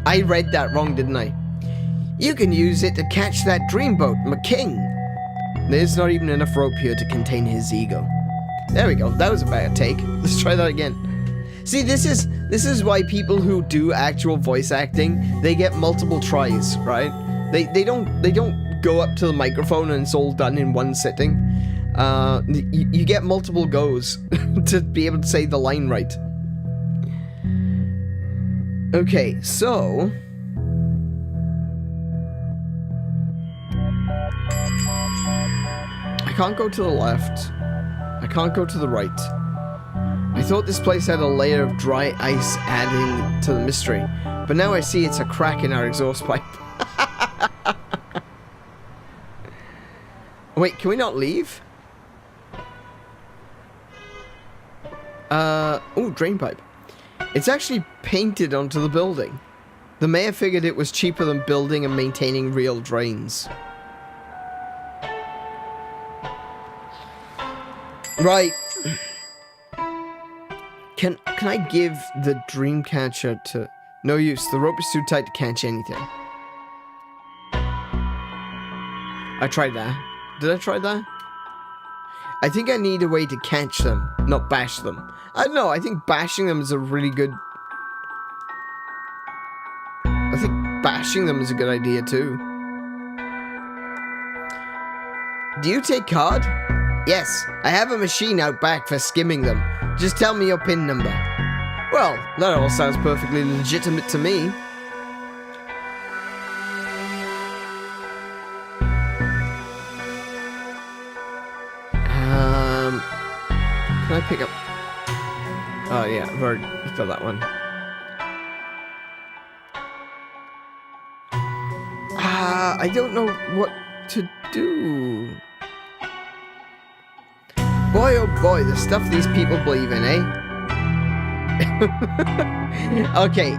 I read that wrong, didn't I? You can use it to catch that dreamboat, McKing. There's not even enough rope here to contain his ego. There we go. That was a better take. Let's try that again. See, this is why people who do actual voice acting, they get multiple tries, right? They don't go up to the microphone and it's all done in one sitting. You get multiple goes to be able to say the line right. Okay, so... I can't go to the left. I can't go to the right. I thought this place had a layer of dry ice adding to the mystery, but now I see it's a crack in our exhaust pipe. Wait, can we not leave? Oh, drain pipe. It's actually painted onto the building. The mayor figured it was cheaper than building and maintaining real drains. Right. Can I give the dream catcher to... No use. The rope is too tight to catch anything. I tried that. Did I try that? I think I need a way to catch them, not bash them. I don't know. I think bashing them is a really good... I think bashing them is a good idea too. Do you take card? Yes, I have a machine out back for skimming them. Just tell me your PIN number. Well, that all sounds perfectly legitimate to me. Can I pick up... Oh yeah, I've already got that one. I don't know what to do. Boy, oh boy, the stuff these people believe in, eh? Okay,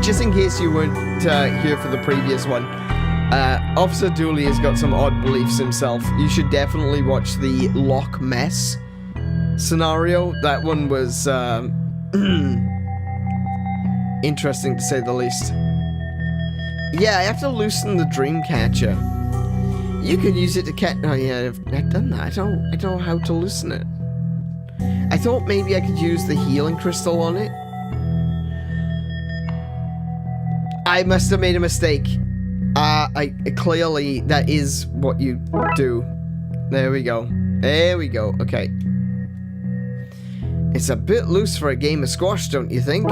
just in case you weren't here for the previous one, Officer Dooley has got some odd beliefs himself. You should definitely watch the Loch Mess scenario. That one was interesting to say the least. Yeah, I have to loosen the dream catcher. You can use it to catch... Oh yeah, I've done that. I don't know how to loosen it. I thought maybe I could use the healing crystal on it. I must have made a mistake. Clearly that is what you do. There we go. There we go. Okay. It's a bit loose for a game of squash, don't you think?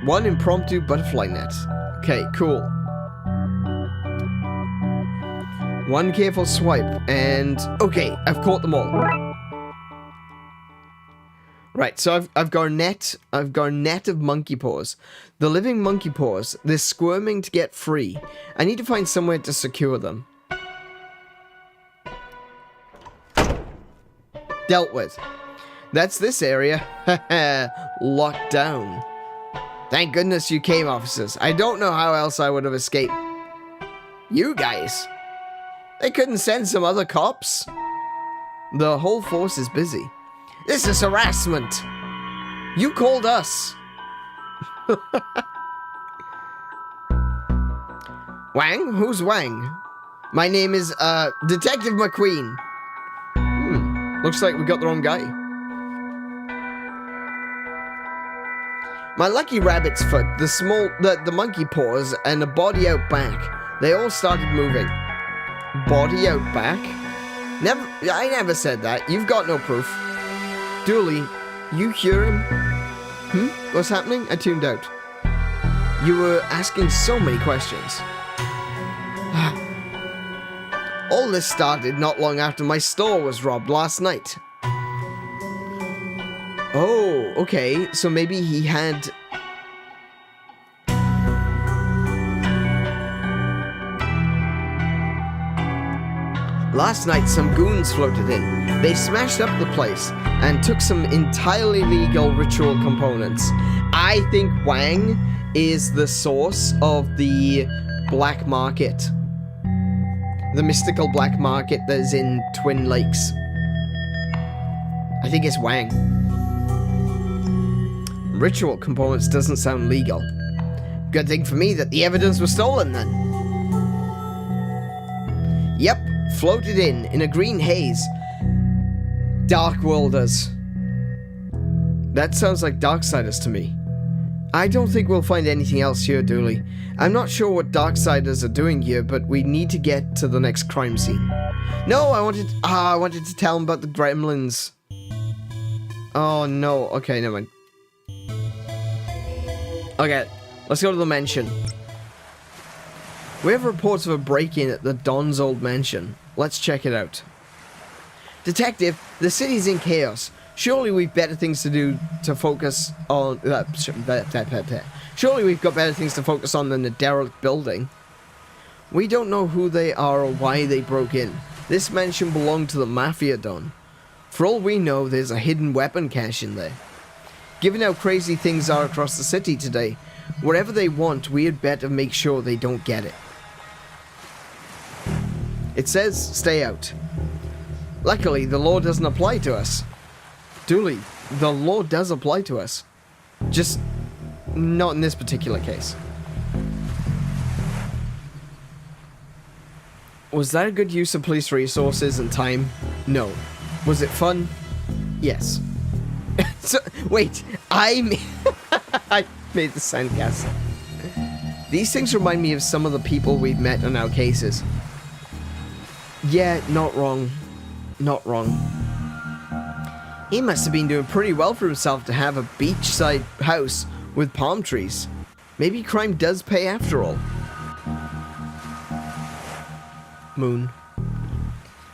One impromptu butterfly net. Okay, cool. One careful swipe, and... Okay, I've caught them all. Right, so I've got a net of monkey paws. The living monkey paws, they're squirming to get free. I need to find somewhere to secure them. Dealt with. That's this area. Locked down. Thank goodness you came, officers. I don't know how else I would have escaped. You guys. They couldn't send some other cops? The whole force is busy. This is harassment. You called us. Wang? Who's Wang? My name is, Detective McQueen. Looks like we got the wrong guy. My lucky rabbit's foot, the monkey paws, and the body out back. They all started moving. Body out back? I never said that. You've got no proof. Dooley, you hear him? What's happening? I tuned out. You were asking so many questions. All this started not long after my store was robbed last night. Oh, okay. So maybe he had... Last night, some goons floated in. They smashed up the place and took some entirely legal ritual components. I think Wang is the source of the black market. The mystical black market that is in Twin Lakes. I think it's Wang. Ritual components doesn't sound legal. Good thing for me that the evidence was stolen then. Yep, floated in a green haze. Dark Worlders. That sounds like Darksiders to me. I don't think we'll find anything else here, Dooley. I'm not sure what Darksiders are doing here, but we need to get to the next crime scene. No, I wanted to tell him about the gremlins. Oh no, okay, never mind. Okay, let's go to the mansion. We have reports of a break-in at the Don's old mansion. Let's check it out. Detective, the city's in chaos. Surely we've better things to do to focus on... Surely we've got better things to focus on than the derelict building. We don't know who they are or why they broke in. This mansion belonged to the Mafia Don. For all we know, there's a hidden weapon cache in there. Given how crazy things are across the city today, whatever they want, we had better make sure they don't get it. It says, stay out. Luckily, the law doesn't apply to us. Dooley, the law does apply to us. Just not in this particular case. Was that a good use of police resources and time? No. Was it fun? Yes. So, wait, I made the sandcastle. These things remind me of some of the people we've met in our cases. Yeah, not wrong. Not wrong. He must have been doing pretty well for himself to have a beachside house with palm trees. Maybe crime does pay after all. Moon.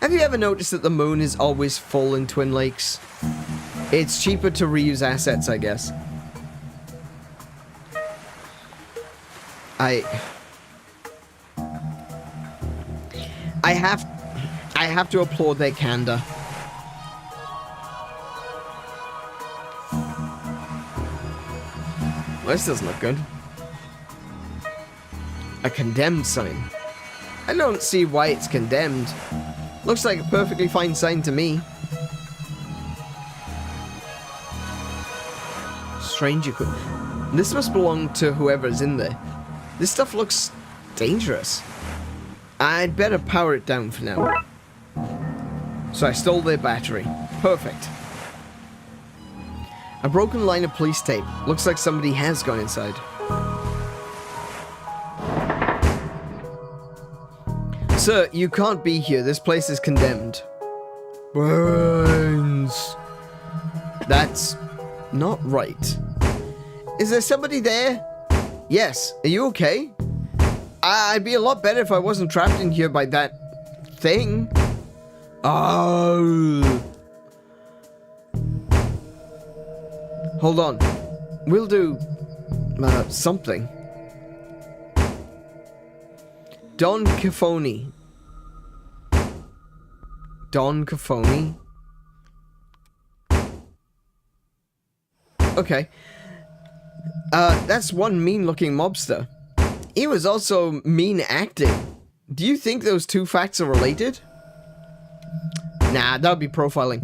Have you ever noticed that the moon is always full in Twin Lakes? It's cheaper to reuse assets, I guess. I have to applaud their candor. Well, this doesn't look good. A condemned sign. I don't see why it's condemned. Looks like a perfectly fine sign to me. Strange equipment. This must belong to whoever's in there. This stuff looks dangerous. I'd better power it down for now. So I stole their battery. Perfect. A broken line of police tape. Looks like somebody has gone inside. Sir, you can't be here. This place is condemned. Burns. That's not right. Is there somebody there? Yes. Are you okay? I'd be a lot better if I wasn't trapped in here by that thing. Oh. Hold on. We'll do something. Don Cafoni. Don Cafoni? Okay. That's one mean-looking mobster. He was also mean acting. Do you think those two facts are related? Nah, that would be profiling.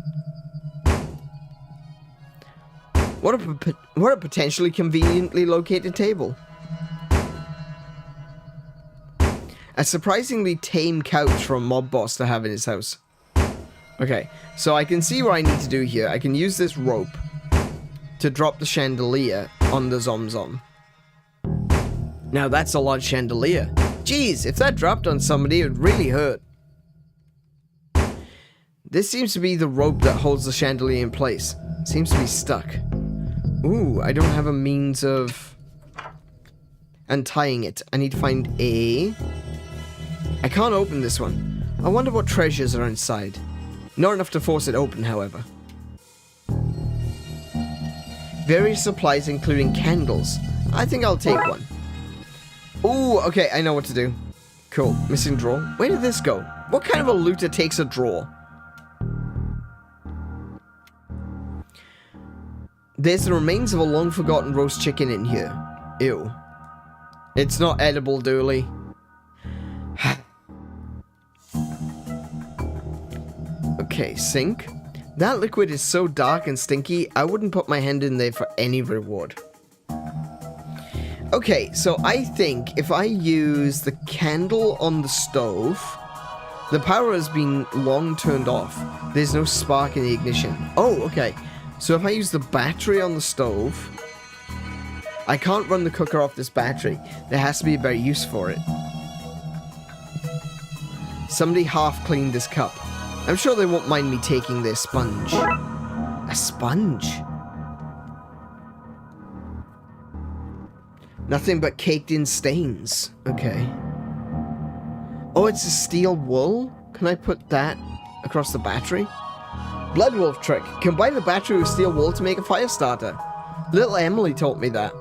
What a potentially conveniently located table. A surprisingly tame couch for a mob boss to have in his house. Okay, so I can see what I need to do here. I can use this rope to drop the chandelier on the Zomzom. Now that's a large chandelier. Jeez, if that dropped on somebody, it would really hurt. This seems to be the rope that holds the chandelier in place. Seems to be stuck. Ooh, I don't have a means of untying it. I need to find a... I can't open this one. I wonder what treasures are inside. Not enough to force it open, however. Various supplies including candles. I think I'll take one. Ooh, okay, I know what to do. cool. Missing drawer. Where did this go? What kind of a looter takes a drawer? There's the remains of a long-forgotten roast chicken in here. Ew. It's not edible, Dooley. Okay, sink. That liquid is so dark and stinky, I wouldn't put my hand in there for any reward. Okay, so I think if I use the candle on the stove, the power has been long turned off. There's no spark in the ignition. Oh, okay. So if I use the battery on the stove, I can't run the cooker off this battery. There has to be a better use for it. Somebody half cleaned this cup. I'm sure they won't mind me taking their sponge. A sponge? Nothing but caked in stains. Okay. Oh, it's a steel wool? Can I put that across the battery? Blood wolf trick. Combine the battery with steel wool to make a fire starter. Little Emily taught me that.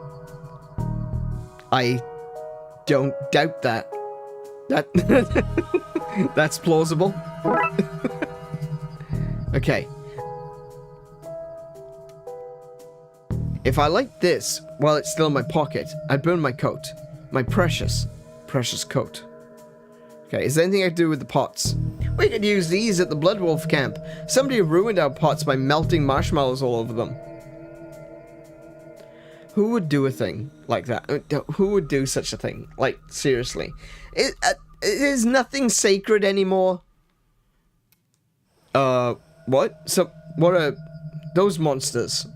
I don't doubt that. That's plausible. Okay. If I like this while it's still in my pocket, I'd burn my coat. My precious, precious coat. Okay, is there anything I can do with the pots? We could use these at the Blood Wolf camp. Somebody ruined our pots by melting marshmallows all over them. Who would do a thing like that? Who would do such a thing? Like, seriously. Is nothing sacred anymore? What? So, what are those monsters?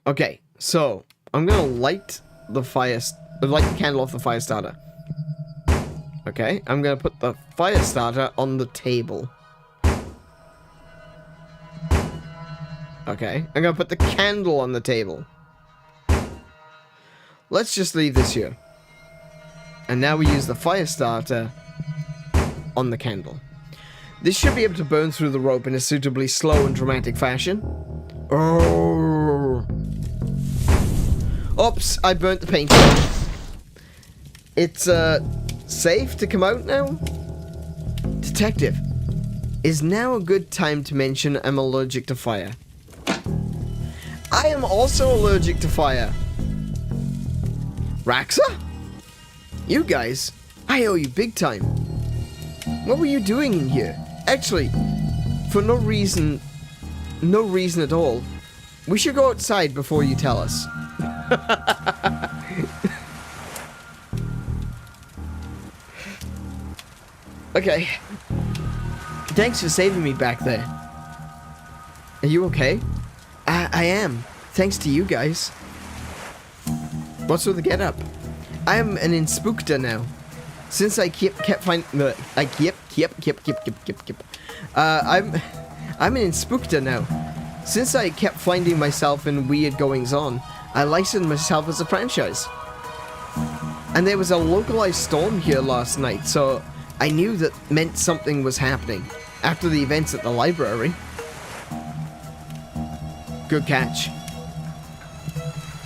Okay, so, I'm gonna light the candle off the fire starter. Okay, I'm gonna put the fire starter on the table. Okay, I'm gonna put the candle on the table. Let's just leave this here. And now we use the fire starter on the candle. This should be able to burn through the rope in a suitably slow and dramatic fashion. Oh. Oops, I burnt the paint. It's, safe to come out now? Detective, is now a good time to mention I'm allergic to fire? I am also allergic to fire. Raxa? You guys, I owe you big time. What were you doing in here? Actually, for no reason at all. We should go outside before you tell us. Okay. Thanks for saving me back there. Are you okay? I am. Thanks to you guys. What's with the get up? I am an inspookter now. Since I kept finding I'm an inspookter now. Since I kept finding myself in weird goings on, I licensed myself as a franchise. And there was a localized storm here last night, so I knew that meant something was happening after the events at the library. Good catch.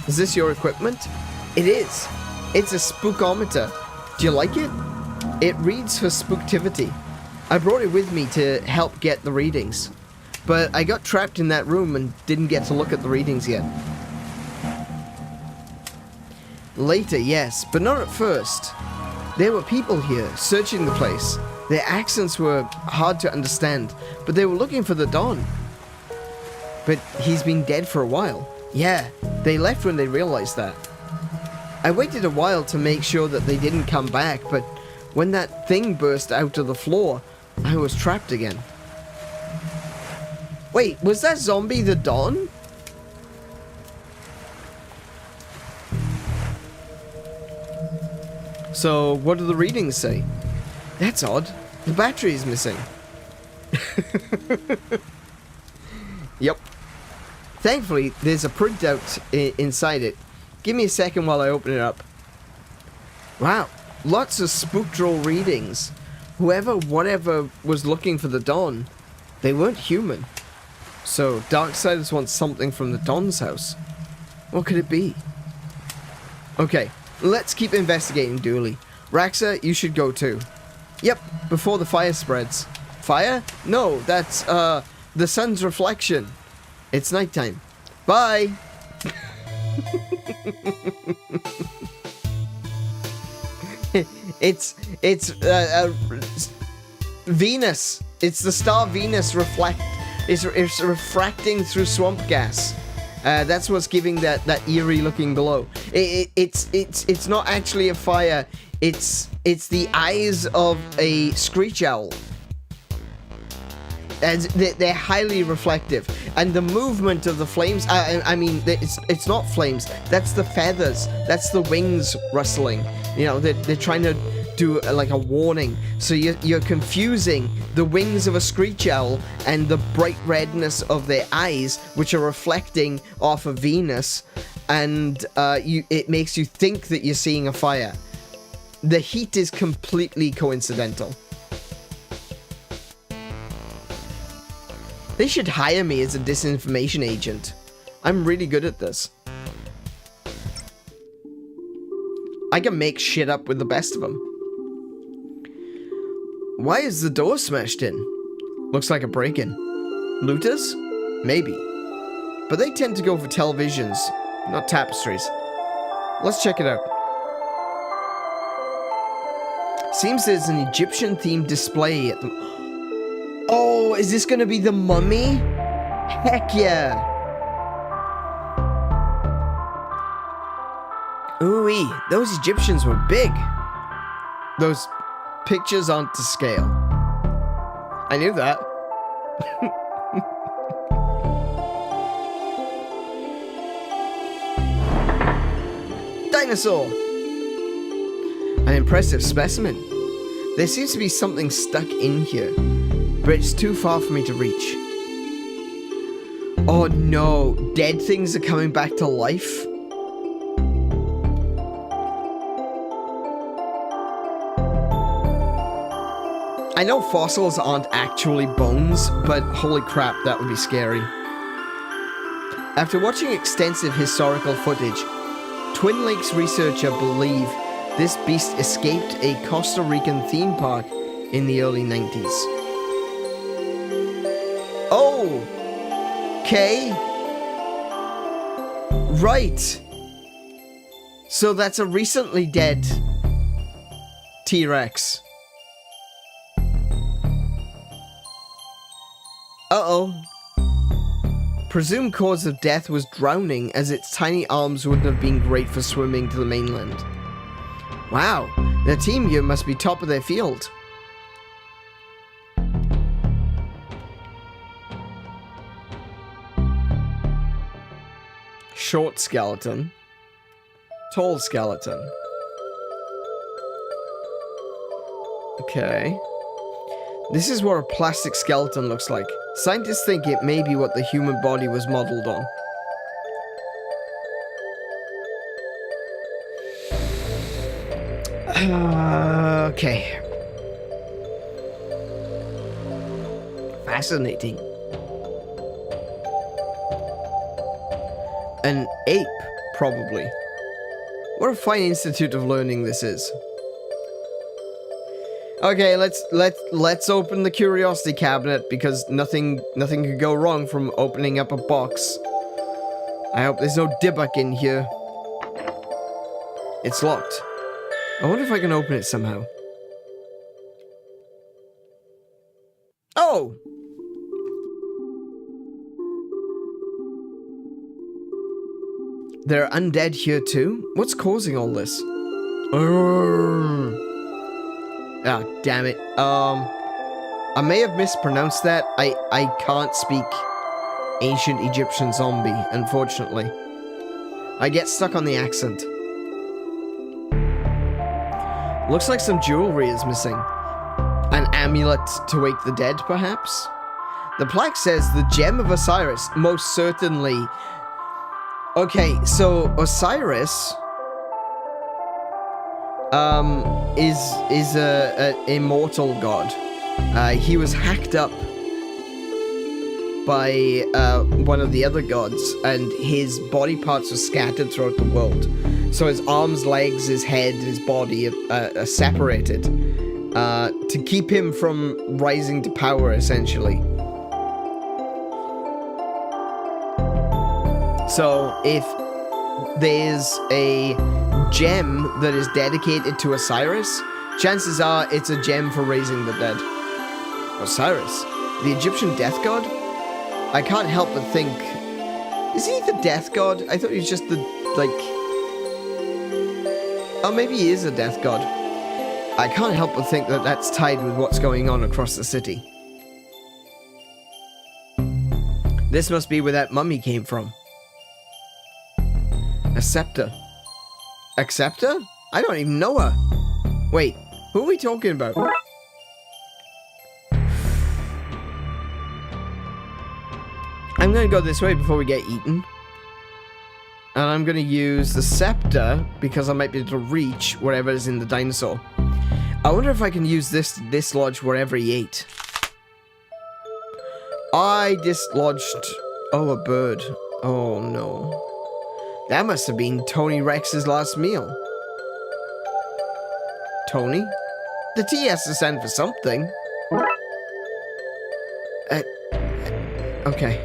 Is this your equipment? It is. It's a spookometer. Do you like it? It reads for spooktivity. I brought it with me to help get the readings. But I got trapped in that room and didn't get to look at the readings yet. Later, yes, but not at first. There were people here, searching the place. Their accents were hard to understand, but they were looking for the Don. But he's been dead for a while. Yeah, they left when they realized that. I waited a while to make sure that they didn't come back, but when that thing burst out of the floor, I was trapped again. Wait, was that zombie the Don? So, what do the readings say? That's odd. The battery is missing. Yep. Thankfully, there's a printout inside it. Give me a second while I open it up. Wow, lots of spectral readings. Whatever was looking for the Don, they weren't human. So, Darksiders want something from the Don's house. What could it be? Okay, let's keep investigating Dooley. Raxa, you should go too. Yep, before the fire spreads. Fire? No, that's, the sun's reflection. It's nighttime. Bye! It's Venus. It's the star Venus it's refracting through swamp gas. That's what's giving that eerie looking glow. It's not actually a fire. It's the eyes of a screech owl. And they're highly reflective, and the movement of the flames. I mean, it's not flames. That's the feathers. That's the wings rustling. You know, they're trying to do like a warning. So you're confusing the wings of a screech owl and the bright redness of their eyes, which are reflecting off of Venus, and it makes you think that you're seeing a fire. The heat is completely coincidental. They should hire me as a disinformation agent. I'm really good at this. I can make shit up with the best of them. Why is the door smashed in? Looks like a break-in. Looters? Maybe. But they tend to go for televisions, not tapestries. Let's check it out. Seems there's an Egyptian-themed display at the... Oh, is this gonna be the mummy? Heck yeah! Ooh-wee, those Egyptians were big. Those pictures aren't to scale. I knew that. Dinosaur! An impressive specimen. There seems to be something stuck in here, but it's too far for me to reach. Oh no, dead things are coming back to life? I know fossils aren't actually bones, but holy crap, that would be scary. After watching extensive historical footage, Twin Lakes researchers believe this beast escaped a Costa Rican theme park in the early 90s. Oh! Okay. Right. So that's a recently dead T-Rex. Uh-oh. Presumed cause of death was drowning, as its tiny arms wouldn't have been great for swimming to the mainland. Wow, their team here must be top of their field. Short skeleton. Tall skeleton. Okay. This is what a plastic skeleton looks like. Scientists think it may be what the human body was modeled on. Okay. Fascinating. An ape, probably. What a fine institute of learning this is. Okay, let's open the curiosity cabinet, because nothing could go wrong from opening up a box. I hope there's no Dybbuk in here. It's locked. I wonder if I can open it somehow. Oh! There are undead here too? What's causing all this? Ah, damn it. I may have mispronounced that. I can't speak ancient Egyptian zombie, unfortunately. I get stuck on the accent. Looks like some jewelry is missing. An amulet to wake the dead, perhaps? The plaque says the Gem of Osiris, most certainly. Okay, so Osiris is a immortal god. He was hacked up by one of the other gods, and his body parts were scattered throughout the world. So his arms, legs, his head, his body are separated to keep him from rising to power, essentially. So if there's a gem that is dedicated to Osiris, chances are it's a gem for raising the dead. Osiris? The Egyptian death god? I can't help but think... Is he the death god? I thought he was just the, like... Oh, maybe he is a death god. I can't help but think that that's tied with what's going on across the city. This must be where that mummy came from. A scepter. A scepter? I don't even know her. Wait, who are we talking about? I'm gonna go this way before we get eaten. And I'm gonna use the scepter because I might be able to reach whatever is in the dinosaur. I wonder if I can use this to dislodge wherever he ate. I dislodged... Oh, a bird. Oh, no. That must have been Tony Rex's last meal. Tony? The T has to stand for something. Okay.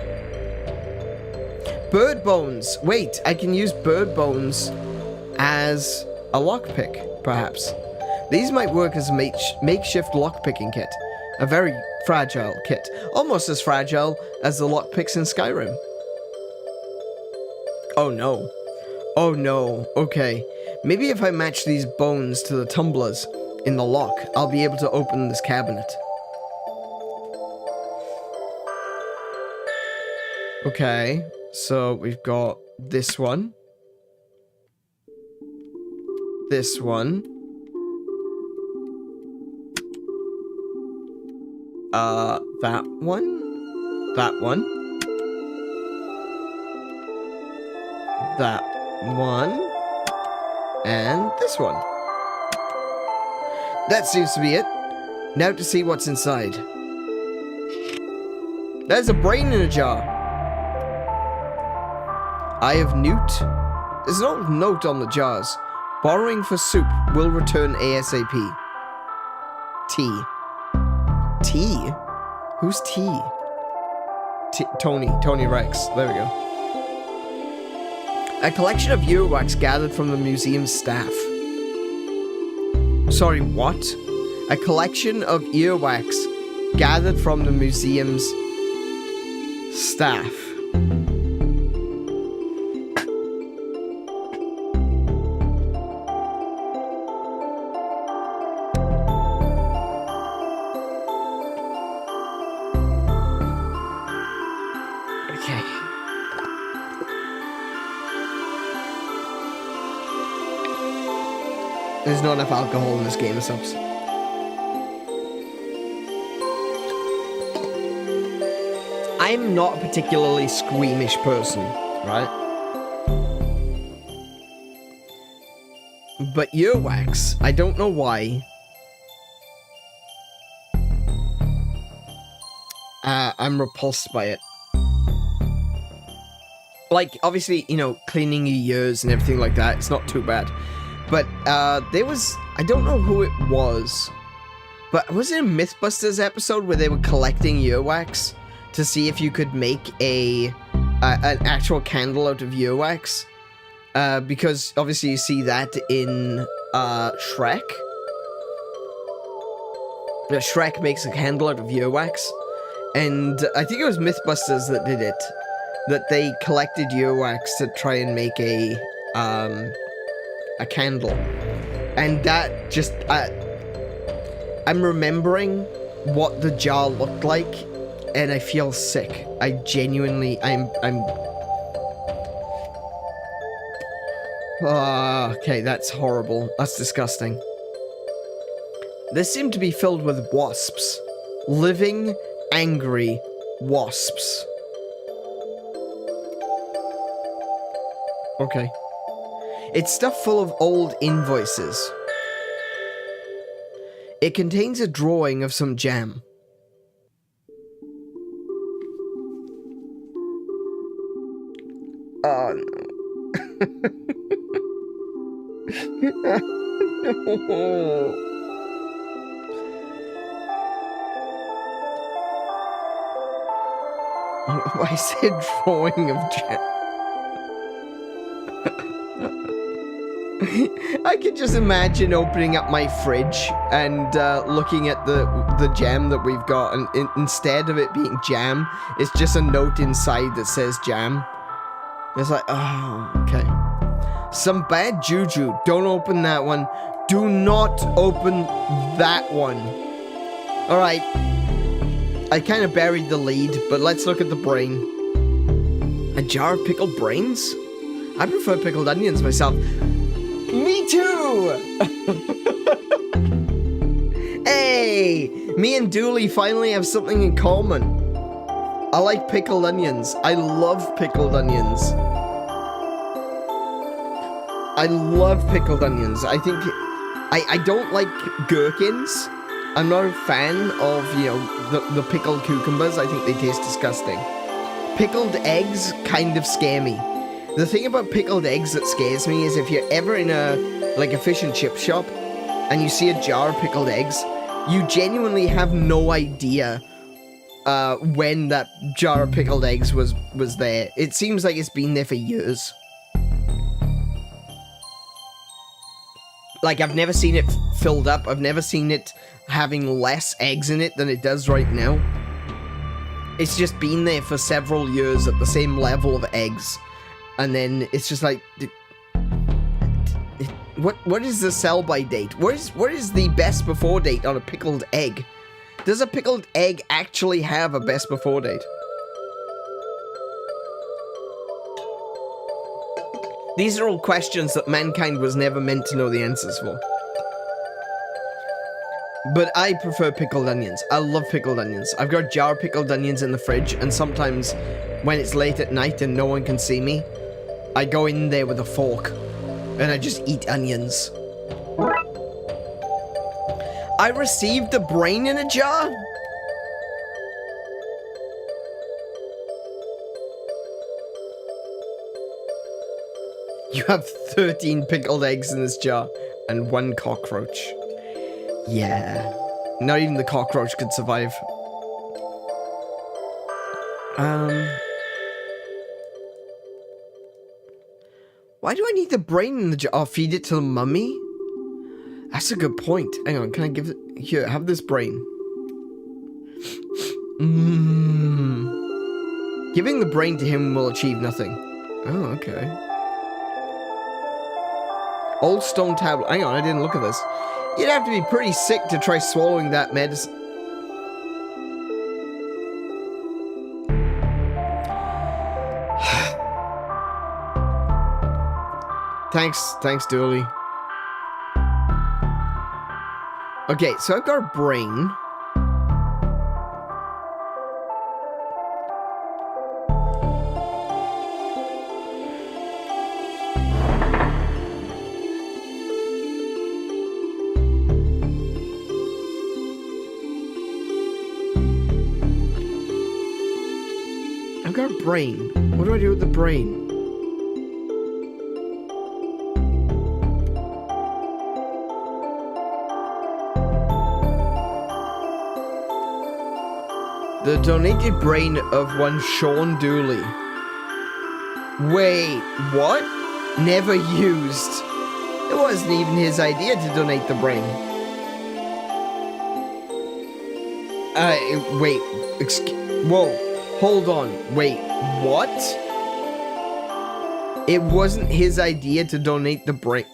Bird bones. Wait, I can use bird bones as a lockpick, perhaps. These might work as a makeshift lockpicking kit. A very fragile kit. Almost as fragile as the lockpicks in Skyrim. Oh no. Oh no. Okay. Maybe if I match these bones to the tumblers in the lock, I'll be able to open this cabinet. Okay. So we've got this one. This one. That one. That one. That one. And this one. That seems to be it. Now to see what's inside. There's a brain in a jar. Eye of Newt. There's no note on the jars. Borrowing for soup will return ASAP. Tea. Tea? Who's T? Tony Rex. There we go. A collection of earwax gathered from the museum's staff. Sorry, what? A collection of earwax gathered from the museum's staff. There's not enough alcohol in this game, subs. I'm not a particularly squeamish person, right? But earwax, I don't know why. I'm repulsed by it. Like, obviously, you know, cleaning your ears and everything like that, it's not too bad. But, there was... I don't know who it was. But was it a Mythbusters episode where they were collecting earwax to see if you could make an actual candle out of earwax? Because, obviously, you see that in, Shrek. Shrek makes a candle out of earwax. And I think it was Mythbusters that did it. That they collected earwax to try and make a candle. And that just, I'm remembering what the jar looked like, and I feel sick. I genuinely, okay, that's horrible. That's disgusting. They seem to be filled with wasps. Living, angry wasps. Okay. It's stuffed full of old invoices. It contains a drawing of some jam. Oh no. I said drawing of jam. I could just imagine opening up my fridge and looking at the jam that we've got, and instead of it being jam, it's just a note inside that says jam. It's like, oh, okay. Some bad juju. Don't open that one. Do not open that one. Alright. I kind of buried the lead, but let's look at the brain. A jar of pickled brains? I prefer pickled onions myself. Me too! Hey! Me and Dooley finally have something in common. I like pickled onions. I love pickled onions. I love pickled onions. I think... I don't like gherkins. I'm not a fan of, you know, the pickled cucumbers. I think they taste disgusting. Pickled eggs kind of scare me. The thing about pickled eggs that scares me is if you're ever in a fish and chip shop and you see a jar of pickled eggs, you genuinely have no idea when that jar of pickled eggs was there. It seems like it's been there for years. Like, I've never seen it filled up. I've never seen it having less eggs in it than it does right now. It's just been there for several years at the same level of eggs. And then it's just like... What is the sell-by date? What is the best before date on a pickled egg? Does a pickled egg actually have a best before date? These are all questions that mankind was never meant to know the answers for. But I prefer pickled onions. I love pickled onions. I've got a jar of pickled onions in the fridge, and sometimes when it's late at night and no one can see me, I go in there with a fork, and I just eat onions. I received a brain in a jar? You have 13 pickled eggs in this jar, and 1 cockroach. Yeah. Not even the cockroach could survive. Why do I need the brain in the jar? Oh, feed it to the mummy? That's a good point. Hang on, can I give it... Here, have this brain. Giving the brain to him will achieve nothing. Oh, okay. Old stone tablet. Hang on, I didn't look at this. You'd have to be pretty sick to try swallowing that medicine. Thanks, Dooley. Okay, so I've got a brain. I've got a brain. What do I do with the brain? The donated brain of one Sean Dooley. Wait, what? Never used. It wasn't even his idea to donate the brain. Wait, whoa, hold on, wait, what? It wasn't his idea to donate the brain.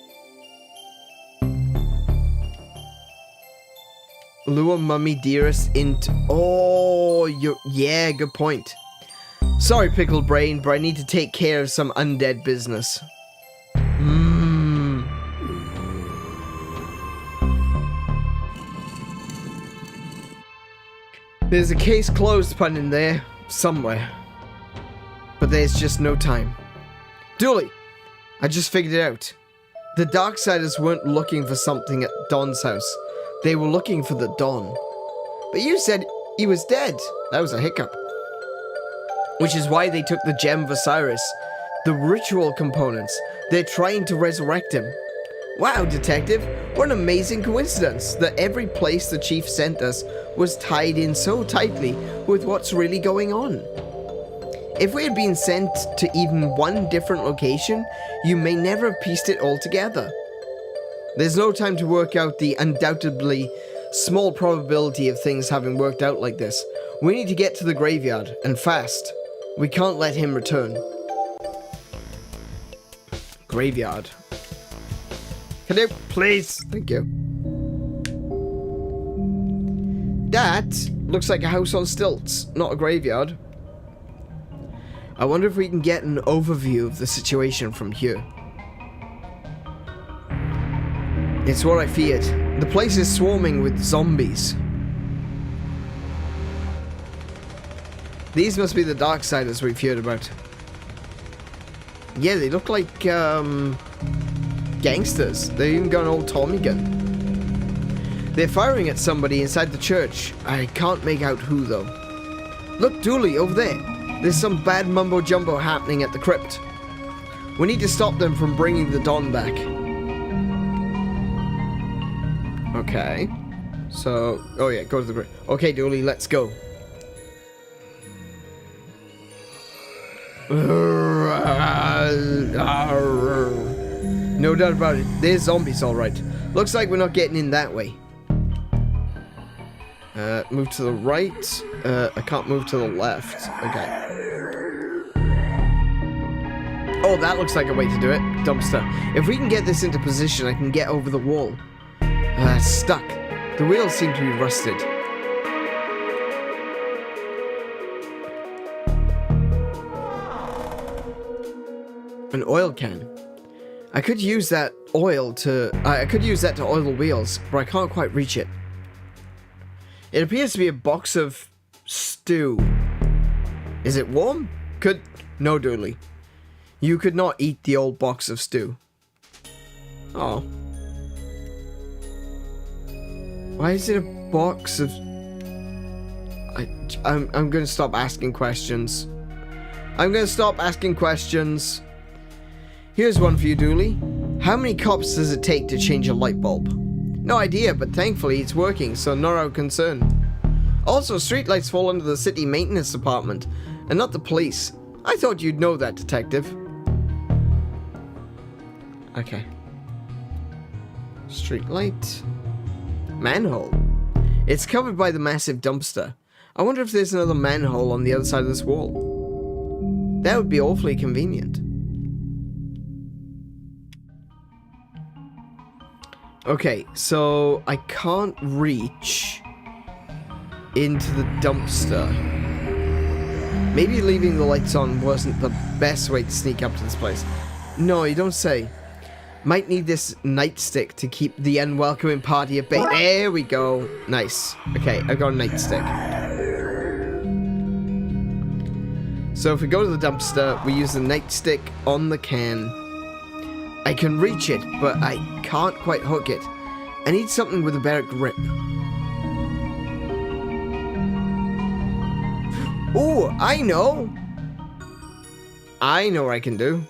Lure mummy dearest into... Oh, yeah, good point. Sorry, pickled brain, but I need to take care of some undead business. There's a case closed pun in there, somewhere. But there's just no time. Dooley, I just figured it out. The Darksiders weren't looking for something at Don's house. They were looking for the Don. But you said he was dead. That was a hiccup. Which is why they took the Gem of Osiris. The ritual components. They're trying to resurrect him. Wow, Detective, what an amazing coincidence that every place the Chief sent us was tied in so tightly with what's really going on. If we had been sent to even one different location, you may never have pieced it all together. There's no time to work out the undoubtedly small probability of things having worked out like this. We need to get to the graveyard, and fast. We can't let him return. Graveyard. Can you please? Thank you. That looks like a house on stilts, not a graveyard. I wonder if we can get an overview of the situation from here. It's what I feared. The place is swarming with zombies. These must be the Darksiders we've heard about. Yeah, they look like gangsters. They even got an old Tommy gun. They're firing at somebody inside the church. I can't make out who though. Look, Dooley, over there. There's some bad mumbo-jumbo happening at the crypt. We need to stop them from bringing the Dawn back. Okay. So, oh yeah, go to the crypt. Okay, Dooley, let's go. No doubt about it. There's zombies, alright. Looks like we're not getting in that way. Move to the right. I can't move to the left. Okay. Oh, that looks like a way to do it. Dumpster. If we can get this into position, I can get over the wall. Stuck. The wheels seem to be rusted. An oil can. I could use that oil to... I could use that to oil the wheels, but I can't quite reach it. It appears to be a box of stew. Is it warm? No, Dooley. You could not eat the old box of stew. Oh. Why is it a box of... I'm gonna stop asking questions. I'm gonna stop asking questions. Here's one for you, Dooley. How many cops does it take to change a light bulb? No idea, but thankfully it's working, so not our concern. Also, streetlights fall under the city maintenance department, and not the police. I thought you'd know that, Detective. Okay. Streetlight. Manhole. It's covered by the massive dumpster. I wonder if there's another manhole on the other side of this wall. That would be awfully convenient. Okay, so I can't reach into the dumpster. Maybe leaving the lights on wasn't the best way to sneak up to this place. No, you don't say. Might need this nightstick to keep the unwelcoming party at bay. There we go. Nice. Okay, I got a nightstick. So if we go to the dumpster, we use the nightstick on the can. I can reach it, but I can't quite hook it. I need something with a better grip. Ooh, I know! I know what I can do.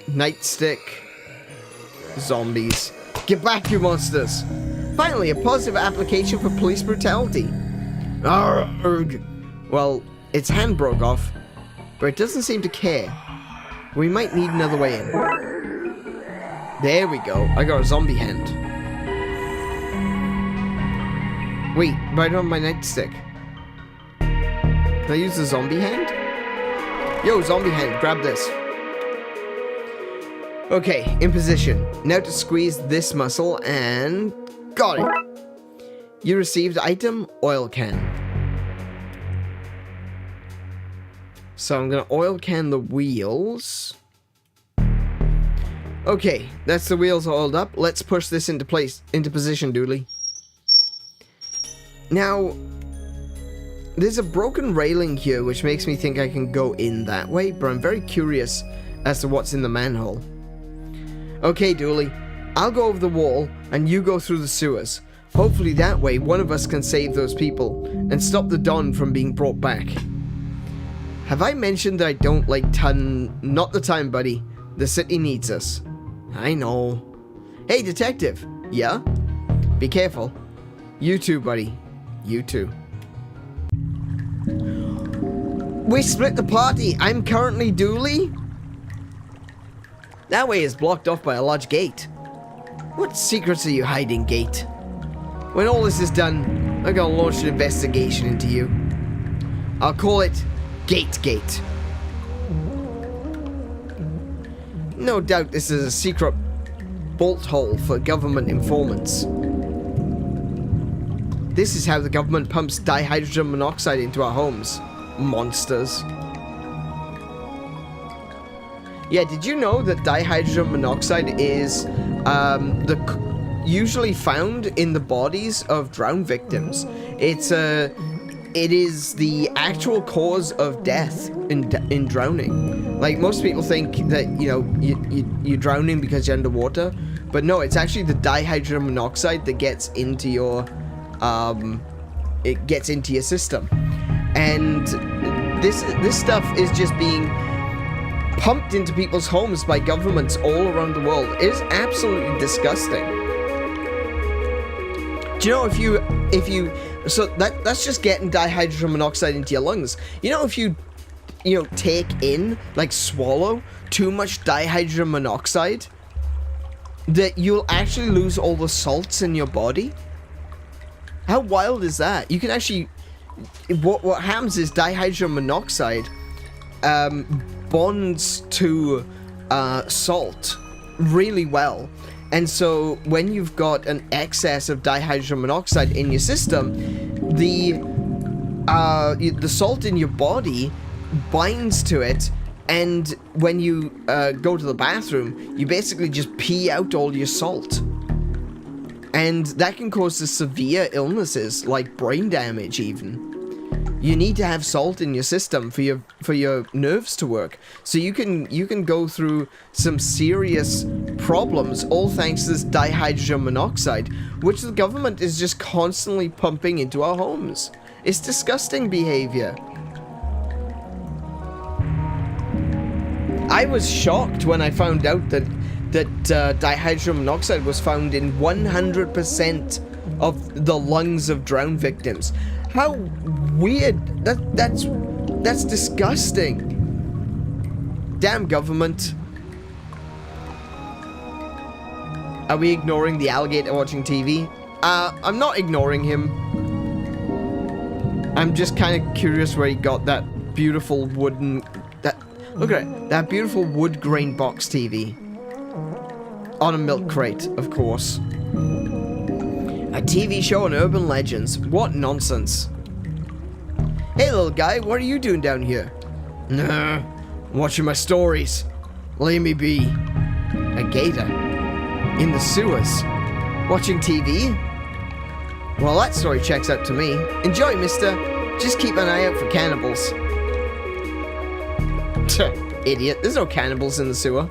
Nightstick. Zombies. Get back, you monsters! Finally, a positive application for police brutality. Arrgh. Well, its hand broke off, but it doesn't seem to care. We might need another way in. There we go. I got a zombie hand. Wait, but I don't have my nightstick. Can I use the zombie hand? Yo, zombie hand, grab this. Okay, in position. Now to squeeze this muscle and... Got it. You received item, oil can. So I'm gonna oil can the wheels. Okay, that's the wheels oiled up. Let's push this into position, Dooley. Now, there's a broken railing here, which makes me think I can go in that way, but I'm very curious as to what's in the manhole. Okay, Dooley, I'll go over the wall, and you go through the sewers. Hopefully that way, one of us can save those people, and stop the Dawn from being brought back. Have I mentioned that I don't like not the time, buddy. The city needs us. I know. Hey, detective. Yeah? Be careful. You too, buddy. You too. We split the party. I'm currently Dooley. That way is blocked off by a large gate. What secrets are you hiding, gate? When all this is done, I'm gonna launch an investigation into you. I'll call it Gate. No doubt this is a secret bolt hole for government informants. This is how the government pumps dihydrogen monoxide into our homes. Monsters. Yeah, did you know that dihydrogen monoxide is usually found in the bodies of drowned victims? It is the actual cause of death in drowning. Like, most people think that, you know, you're drowning because you're underwater, but no, it's actually the dihydrogen monoxide that gets into your system. And this stuff is just being pumped into people's homes by governments all around the world. It is absolutely disgusting. Do you know if you so that's just getting dihydrogen monoxide into your lungs. You know, if you take in, like, swallow too much dihydrogen monoxide, that you'll actually lose all the salts in your body? How wild is that? You can actually, what happens is dihydrogen monoxide bonds to salt really well. And so when you've got an excess of dihydrogen monoxide in your system, the salt in your body binds to it, and when you go to the bathroom, you basically just pee out all your salt. And that can cause severe illnesses like brain damage even. You need to have salt in your system for your nerves to work. So you can go through some serious problems, all thanks to this dihydrogen monoxide, which the government is just constantly pumping into our homes. It's disgusting behavior. I was shocked when I found out that dihydrogen monoxide was found in 100% of the lungs of drowned victims. How weird. That's disgusting. Damn government. Are we ignoring the alligator watching TV? I'm not ignoring him. I'm just kind of curious where he got that beautiful wooden... Look at it. That beautiful wood grain box TV. On a milk crate, of course. A TV show on urban legends. What nonsense. Hey, little guy, what are you doing down here? Nah, watching my stories. Leave me be. A gator? In the sewers? Watching TV? Well, that story checks out to me. Enjoy, mister. Just keep an eye out for cannibals. Idiot, there's no cannibals in the sewer.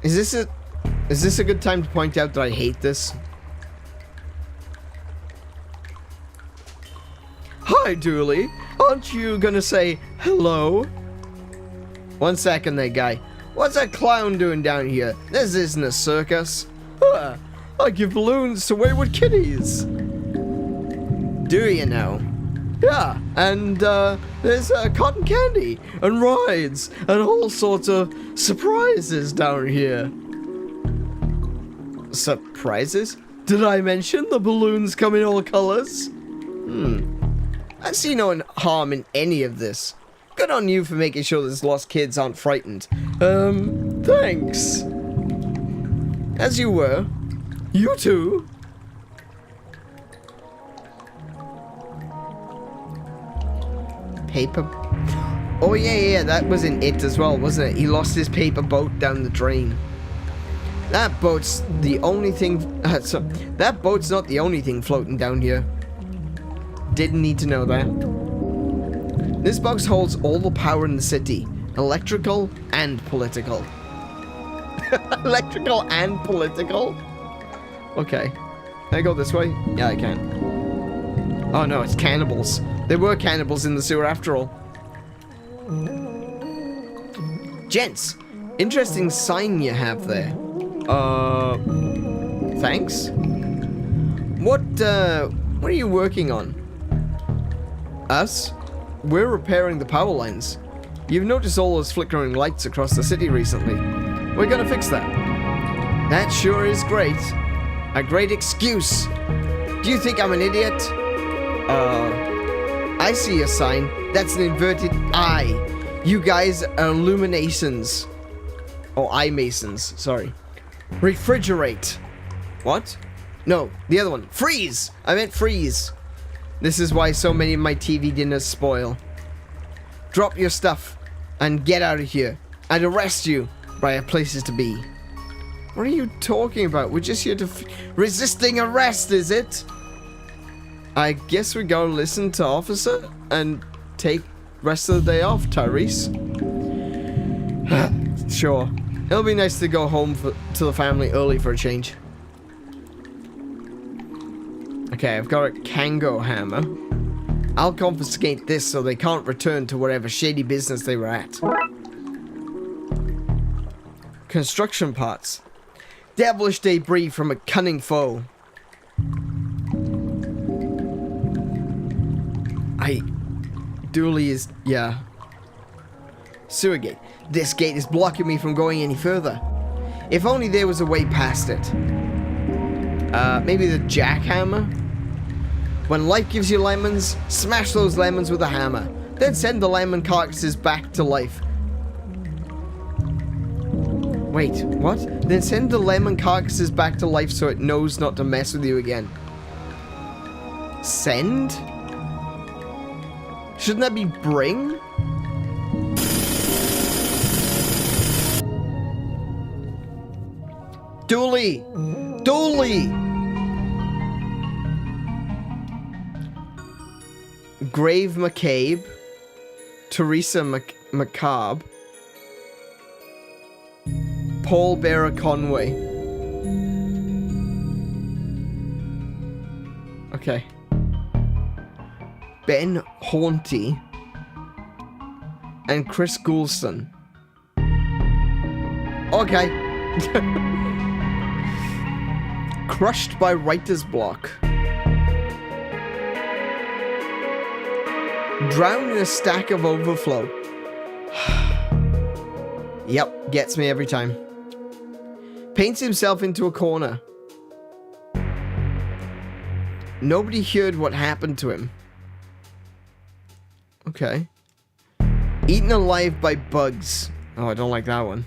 Is this a good time to point out that I hate this? Hi, Dooley. Aren't you gonna say hello? 1 second there, guy. What's that clown doing down here? This isn't a circus. I give balloons to wayward kitties. Do you know? Yeah, and there's cotton candy and rides and all sorts of surprises down here. Surprises? Did I mention the balloons come in all colors? I see no harm in any of this. Good on you for making sure these lost kids aren't frightened. Thanks. As you were. You too. Paper... Oh, yeah, that was in it as well, wasn't it? He lost his paper boat down the drain. That boat's the only thing... that boat's not the only thing floating down here. Didn't need to know that. This box holds all the power in the city. Electrical and political. Electrical and political? Okay. Can I go this way? Yeah, I can. Oh no, it's cannibals. There were cannibals in the sewer after all. Gents, interesting sign you have there. Thanks? What are you working on? Us? We're repairing the power lines. You've noticed all those flickering lights across the city recently. We're gonna fix that. That sure is great. A great excuse. Do you think I'm an idiot? I see a sign. That's an inverted eye. You guys are illuminations. Oh, eye masons. Sorry. Refrigerate. What? No, the other one. Freeze! I meant freeze. This is why so many of my TV dinners spoil. Drop your stuff and get out of here. I'd arrest you, but I have places to be. What are you talking about? We're just here to resisting arrest, is it? I guess we go listen to Officer and take rest of the day off, Tyrese. Sure. It'll be nice to go home to the family early for a change. Okay, I've got a Kango hammer. I'll confiscate this so they can't return to whatever shady business they were at. Construction parts. Devilish debris from a cunning foe. Dooley is, yeah. Sewer gate. This gate is blocking me from going any further. If only there was a way past it. Maybe the jackhammer? When life gives you lemons, smash those lemons with a hammer. Then send the lemon carcasses back to life. Wait, what? Then send the lemon carcasses back to life so it knows not to mess with you again. Send? Shouldn't that be bring? Dooley! Dooley! Grave McCabe. Teresa Macabre. Paul Bearer Conway. Okay. Ben Haunty. And Chris Goulston. Okay. Crushed by writer's block. Drowned in a stack of overflow. Yep, gets me every time. Paints himself into a corner. Nobody heard what happened to him. Okay. Eaten alive by bugs. Oh, I don't like that one.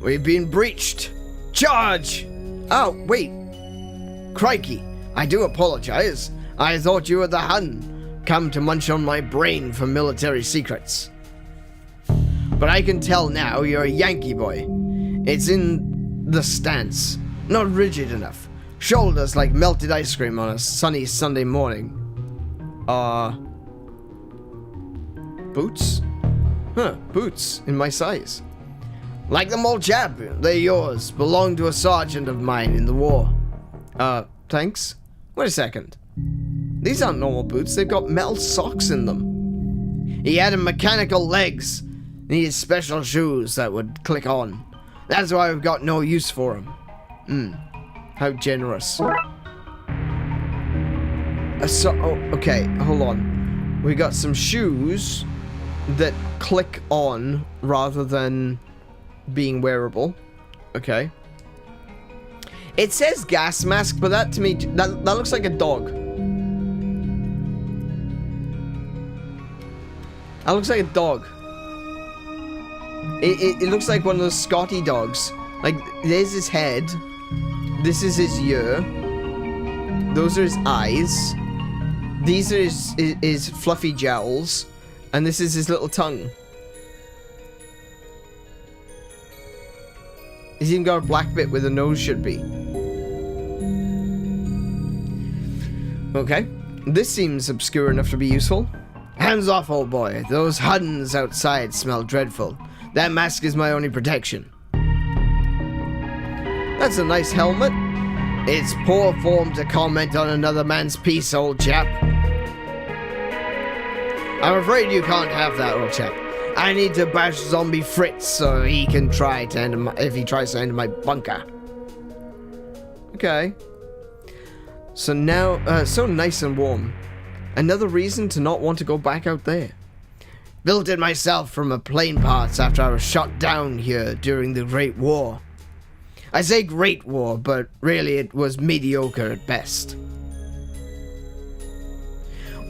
We've been breached. Charge! Oh, wait. Crikey, I do apologize. I thought you were the Hun, come to munch on my brain for military secrets. But I can tell now you're a Yankee boy. It's in the stance. Not rigid enough. Shoulders like melted ice cream on a sunny Sunday morning. Boots? Huh, boots in my size. Like them old chap, they're yours. Belonged to a sergeant of mine in the war. Thanks? Wait a second. These aren't normal boots, they've got metal socks in them. He had mechanical legs. Needed special shoes that would click on. That's why we've got no use for them. How generous. Okay, hold on. We got some shoes that click on rather than being wearable. Okay. It says gas mask, but that to me, that looks like a dog. That looks like a dog. It looks like one of those Scotty dogs. Like, there's his head. This is his ear. Those are his eyes. These are his fluffy jowls. And this is his little tongue. He's even got a black bit where the nose should be. Okay. This seems obscure enough to be useful. Hands off, old boy. Those Huns outside smell dreadful. That mask is my only protection. That's a nice helmet. It's poor form to comment on another man's piece, old chap. I'm afraid you can't have that, old chap. I need to bash zombie Fritz so he can try to enter if he tries to enter my bunker. Okay. So now, so nice and warm. Another reason to not want to go back out there. Built it myself from plane parts after I was shot down here during the Great War. I say Great War, but really it was mediocre at best.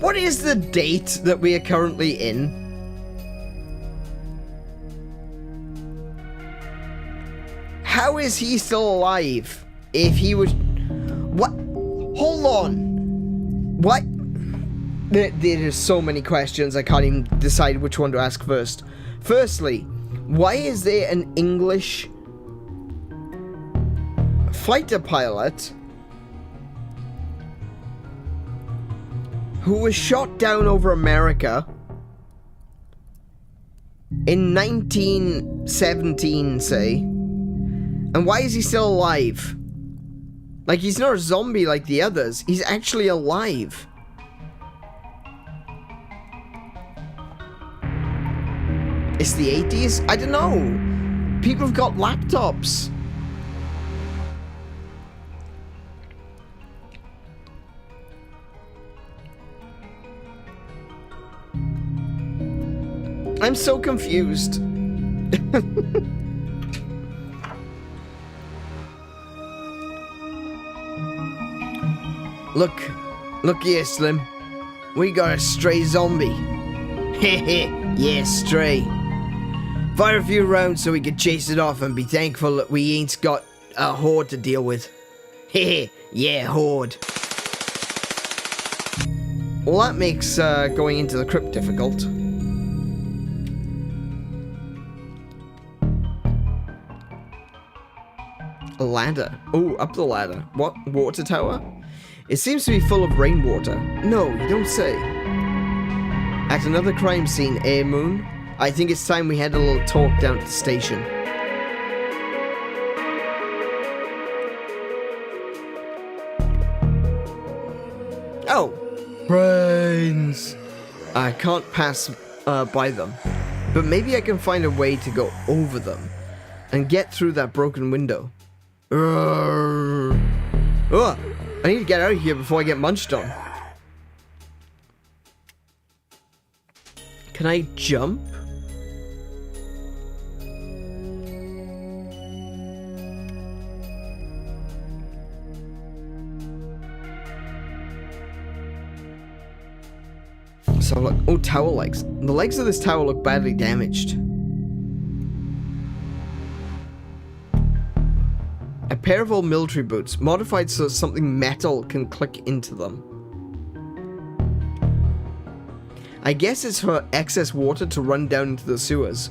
What is the date that we are currently in? How is he still alive? If he was... What? Hold on. What? There's so many questions, I can't even decide which one to ask first. Firstly, why is there an English fighter pilot who was shot down over America in 1917, say? And why is he still alive? Like, he's not a zombie like the others. He's actually alive. It's the 80s? I don't know. People have got laptops. I'm so confused. Look here, Slim. We got a stray zombie. Heh, yeah, stray. Fire a few rounds so we can chase it off and be thankful that we ain't got a horde to deal with. Heh, yeah, horde. Well, that makes going into the crypt difficult. A ladder. Oh, up the ladder. What? Water tower? It seems to be full of rainwater. No, you don't say. At another crime scene, Moon. I think it's time we had a little talk down at the station. Oh! Brains! I can't pass by them. But maybe I can find a way to go over them. And get through that broken window. Oh! I need to get out of here before I get munched on. Can I jump? So look, oh, tower legs. The legs of this tower look badly damaged. A pair of old military boots, modified so something metal can click into them. I guess it's for excess water to run down into the sewers.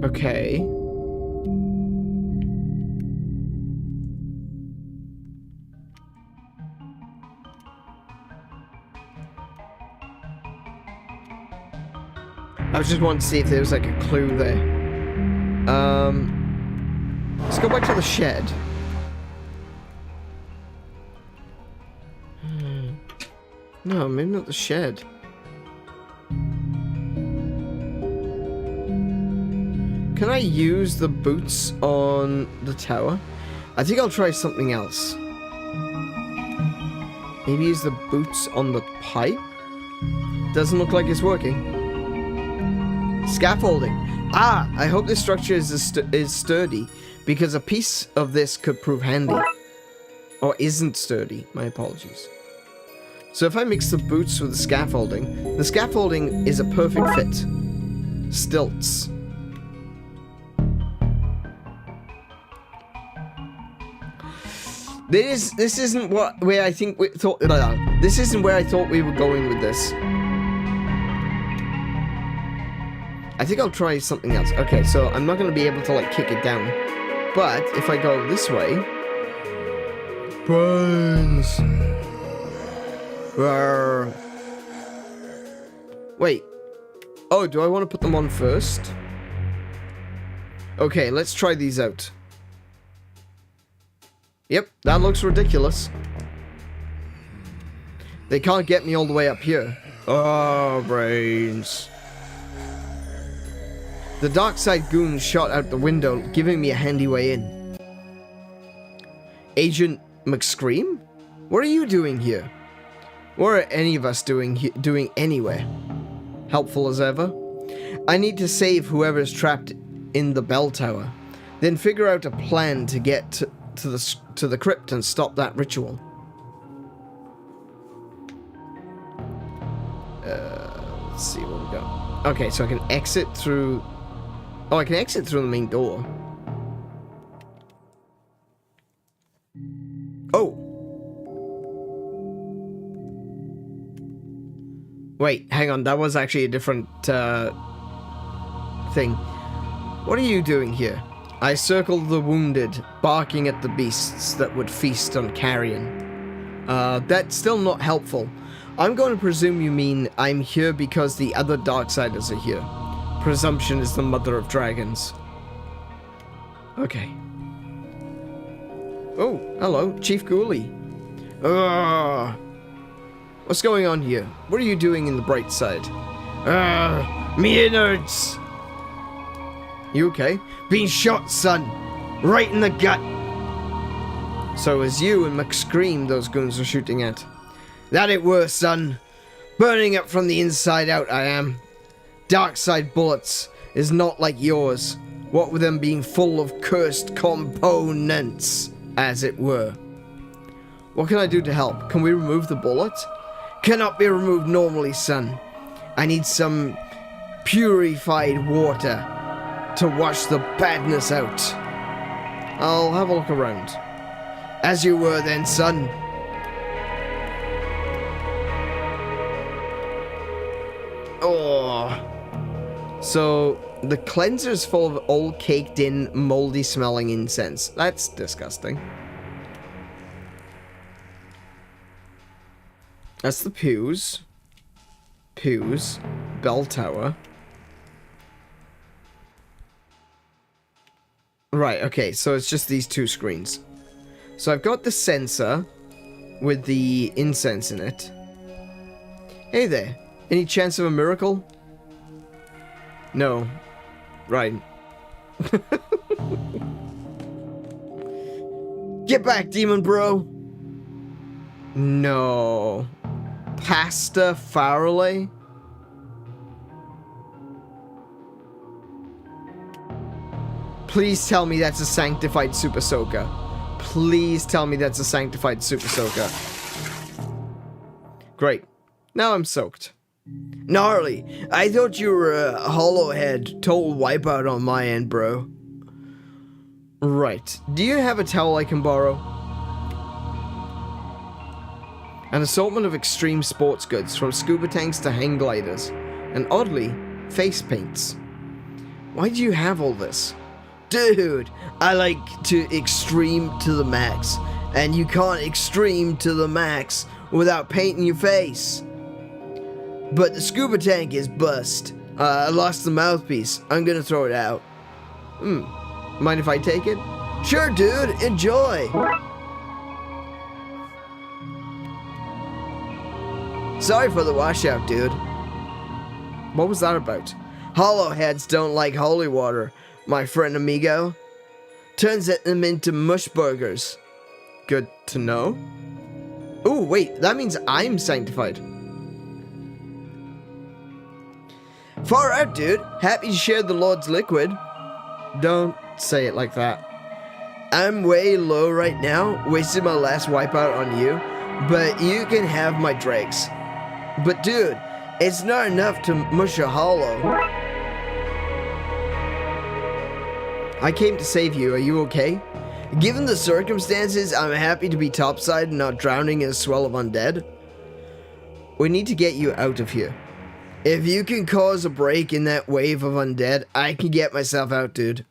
Okay. I just wanted to see if there was like a clue there. Let's go back to the shed. No, maybe not the shed. Can I use the boots on the tower? I think I'll try something else. Maybe use the boots on the pipe? Doesn't look like it's working. Scaffolding. Ah, I hope this structure is sturdy, because a piece of this could prove handy. Or isn't sturdy, my apologies. So if I mix the boots with the scaffolding is a perfect fit. Stilts. This isn't where I think we thought. This isn't where I thought we were going with this. I think I'll try something else. Okay, so I'm not going to be able to like kick it down, but if I go this way, burns. Wait. Oh, do I want to put them on first? Okay, let's try these out. Yep, that looks ridiculous. They can't get me all the way up here. Oh, brains. The Darkside goons shot out the window, giving me a handy way in. Agent McScream? What are you doing here? What are any of us doing anywhere? Helpful as ever? I need to save whoever's trapped in the bell tower, then figure out a plan to get to the crypt and stop that ritual. Let's see what we got. Okay, so I can exit through... Oh, I can exit through the main door. Oh! Wait, hang on, that was actually a different thing. What are you doing here? I circled the wounded, barking at the beasts that would feast on carrion. That's still not helpful. I'm going to presume you mean I'm here because the other Darksiders are here. Presumption is the mother of dragons. Okay. Oh, hello, Chief Dooley. What's going on here? What are you doing in the bright side? Me innards! You okay? Being shot, son! Right in the gut! So it was you and McScream those goons were shooting at. That it were, son. Burning up from the inside out, I am. Darkside bullets is not like yours. What with them being full of cursed components, as it were. What can I do to help? Can we remove the bullet? Cannot be removed normally, son. I need some purified water to wash the badness out. I'll have a look around. As you were then, son. Oh. So, the cleanser's full of old caked in, moldy smelling incense. That's disgusting. That's the pews. Pews. Bell tower. Right, okay, so it's just these two screens. So I've got the sensor with the incense in it. Hey there. Any chance of a miracle? No. Right. Get back, demon bro! No. Pastor Farrelly? Please tell me that's a sanctified super soaker. Please tell me that's a sanctified super soaker. Great. Now I'm soaked. Gnarly. I thought you were a hollowhead. Total wipeout on my end, bro. Right. Do you have a towel I can borrow? An assortment of extreme sports goods, from scuba tanks to hang gliders. And oddly, face paints. Why do you have all this? Dude, I like to extreme to the max. And you can't extreme to the max without painting your face. But the scuba tank is bust. I lost the mouthpiece. I'm gonna throw it out. Mind if I take it? Sure, dude. Enjoy. Sorry for the washout, dude. What was that about? Hollowheads don't like holy water, my friend amigo. Turns them into mush burgers. Good to know. Oh, wait. That means I'm sanctified. Far out, dude. Happy to share the Lord's liquid. Don't say it like that. I'm way low right now, wasted my last wipeout on you, but you can have my dregs. But dude, it's not enough to mush a hollow. I came to save you, are you okay? Given the circumstances, I'm happy to be topside and not drowning in a swell of undead. We need to get you out of here. If you can cause a break in that wave of undead, I can get myself out, dude.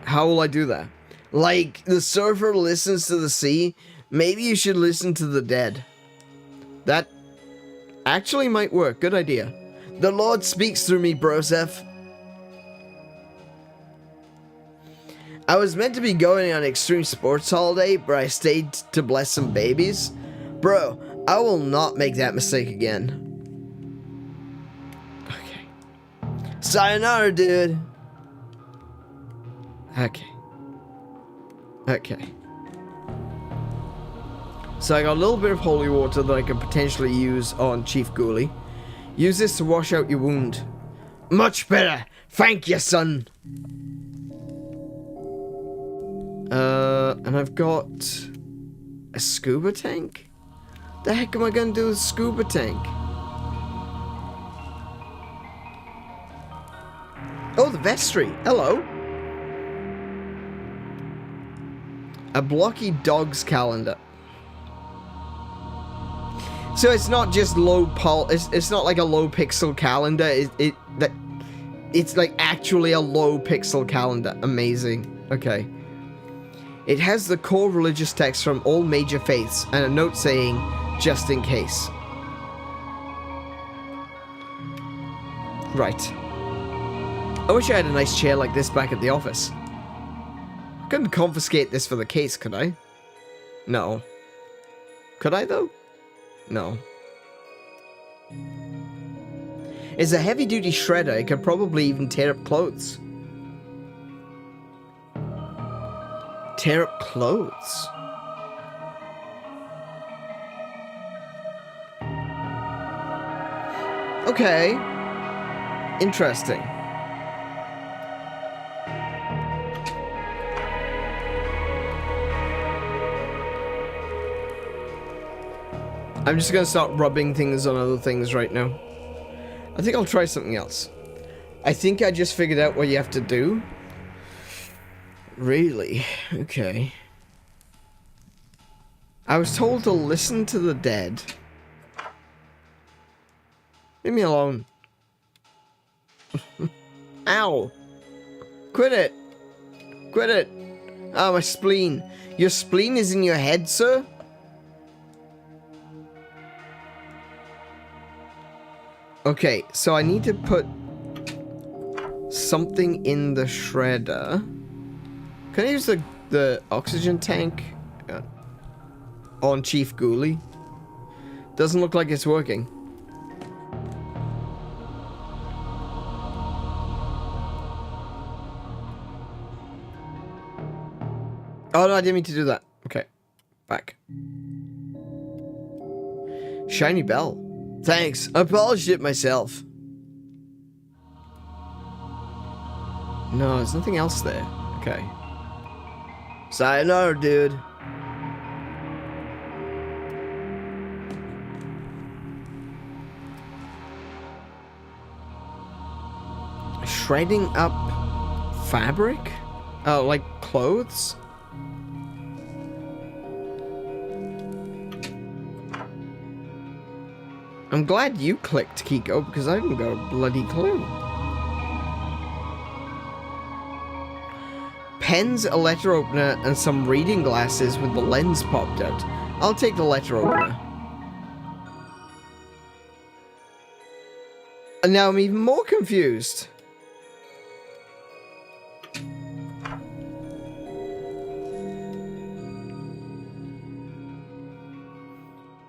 How will I do that? Like, the surfer listens to the sea, maybe you should listen to the dead. That actually might work. Good idea. The Lord speaks through me, Broseph. I was meant to be going on extreme sports holiday, but I stayed to bless some babies. Bro, I will not make that mistake again. Okay. Sayonara, dude. Okay. Okay. So I got a little bit of holy water that I could potentially use on Chief Dooley. Use this to wash out your wound. Much better. Thank you, son. And I've got a scuba tank? The heck am I gonna do with a scuba tank? Oh, the vestry. Hello. A blocky dog's calendar. So it's not just it's not like a low pixel calendar. It's like actually a low pixel calendar. Amazing. Okay. It has the core religious text from all major faiths and a note saying, just in case. Right. I wish I had a nice chair like this back at the office. I couldn't confiscate this for the case, could I? No. Could I, though? No. It's a heavy-duty shredder. It could probably even tear up clothes. Tear up clothes? Okay. Interesting. I'm just gonna start rubbing things on other things right now. I think I'll try something else. I think I just figured out what you have to do. Really? Okay. I was told to listen to the dead. Leave me alone. Ow! Quit it! Quit it! Ah, my spleen. Your spleen is in your head, sir? Okay, so I need to put something in the shredder. Can I use the oxygen tank on Chief Dooley? Doesn't look like it's working. Oh no, I didn't mean to do that. Okay, back. Shiny bell. Thanks, I polished it myself. No, there's nothing else there. Okay. Sayonara, dude. Shredding up fabric? Oh, like clothes? I'm glad you clicked, Kiko, because I haven't got a bloody clue. Pens, a letter opener, and some reading glasses with the lens popped out. I'll take the letter opener. And now I'm even more confused.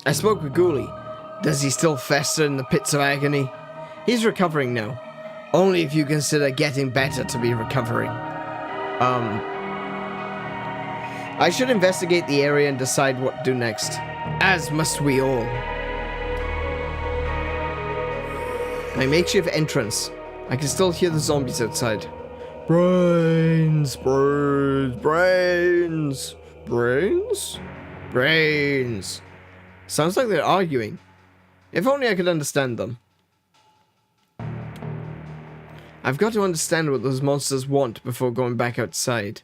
I spoke with Dooley. Does he still fester in the pits of agony? He's recovering now. Only if you consider getting better to be recovering. I should investigate the area and decide what to do next. As must we all. My makeshift entrance. I can still hear the zombies outside. Brains, brains, brains, brains, brains. Sounds like they're arguing. If only I could understand them. I've got to understand what those monsters want before going back outside.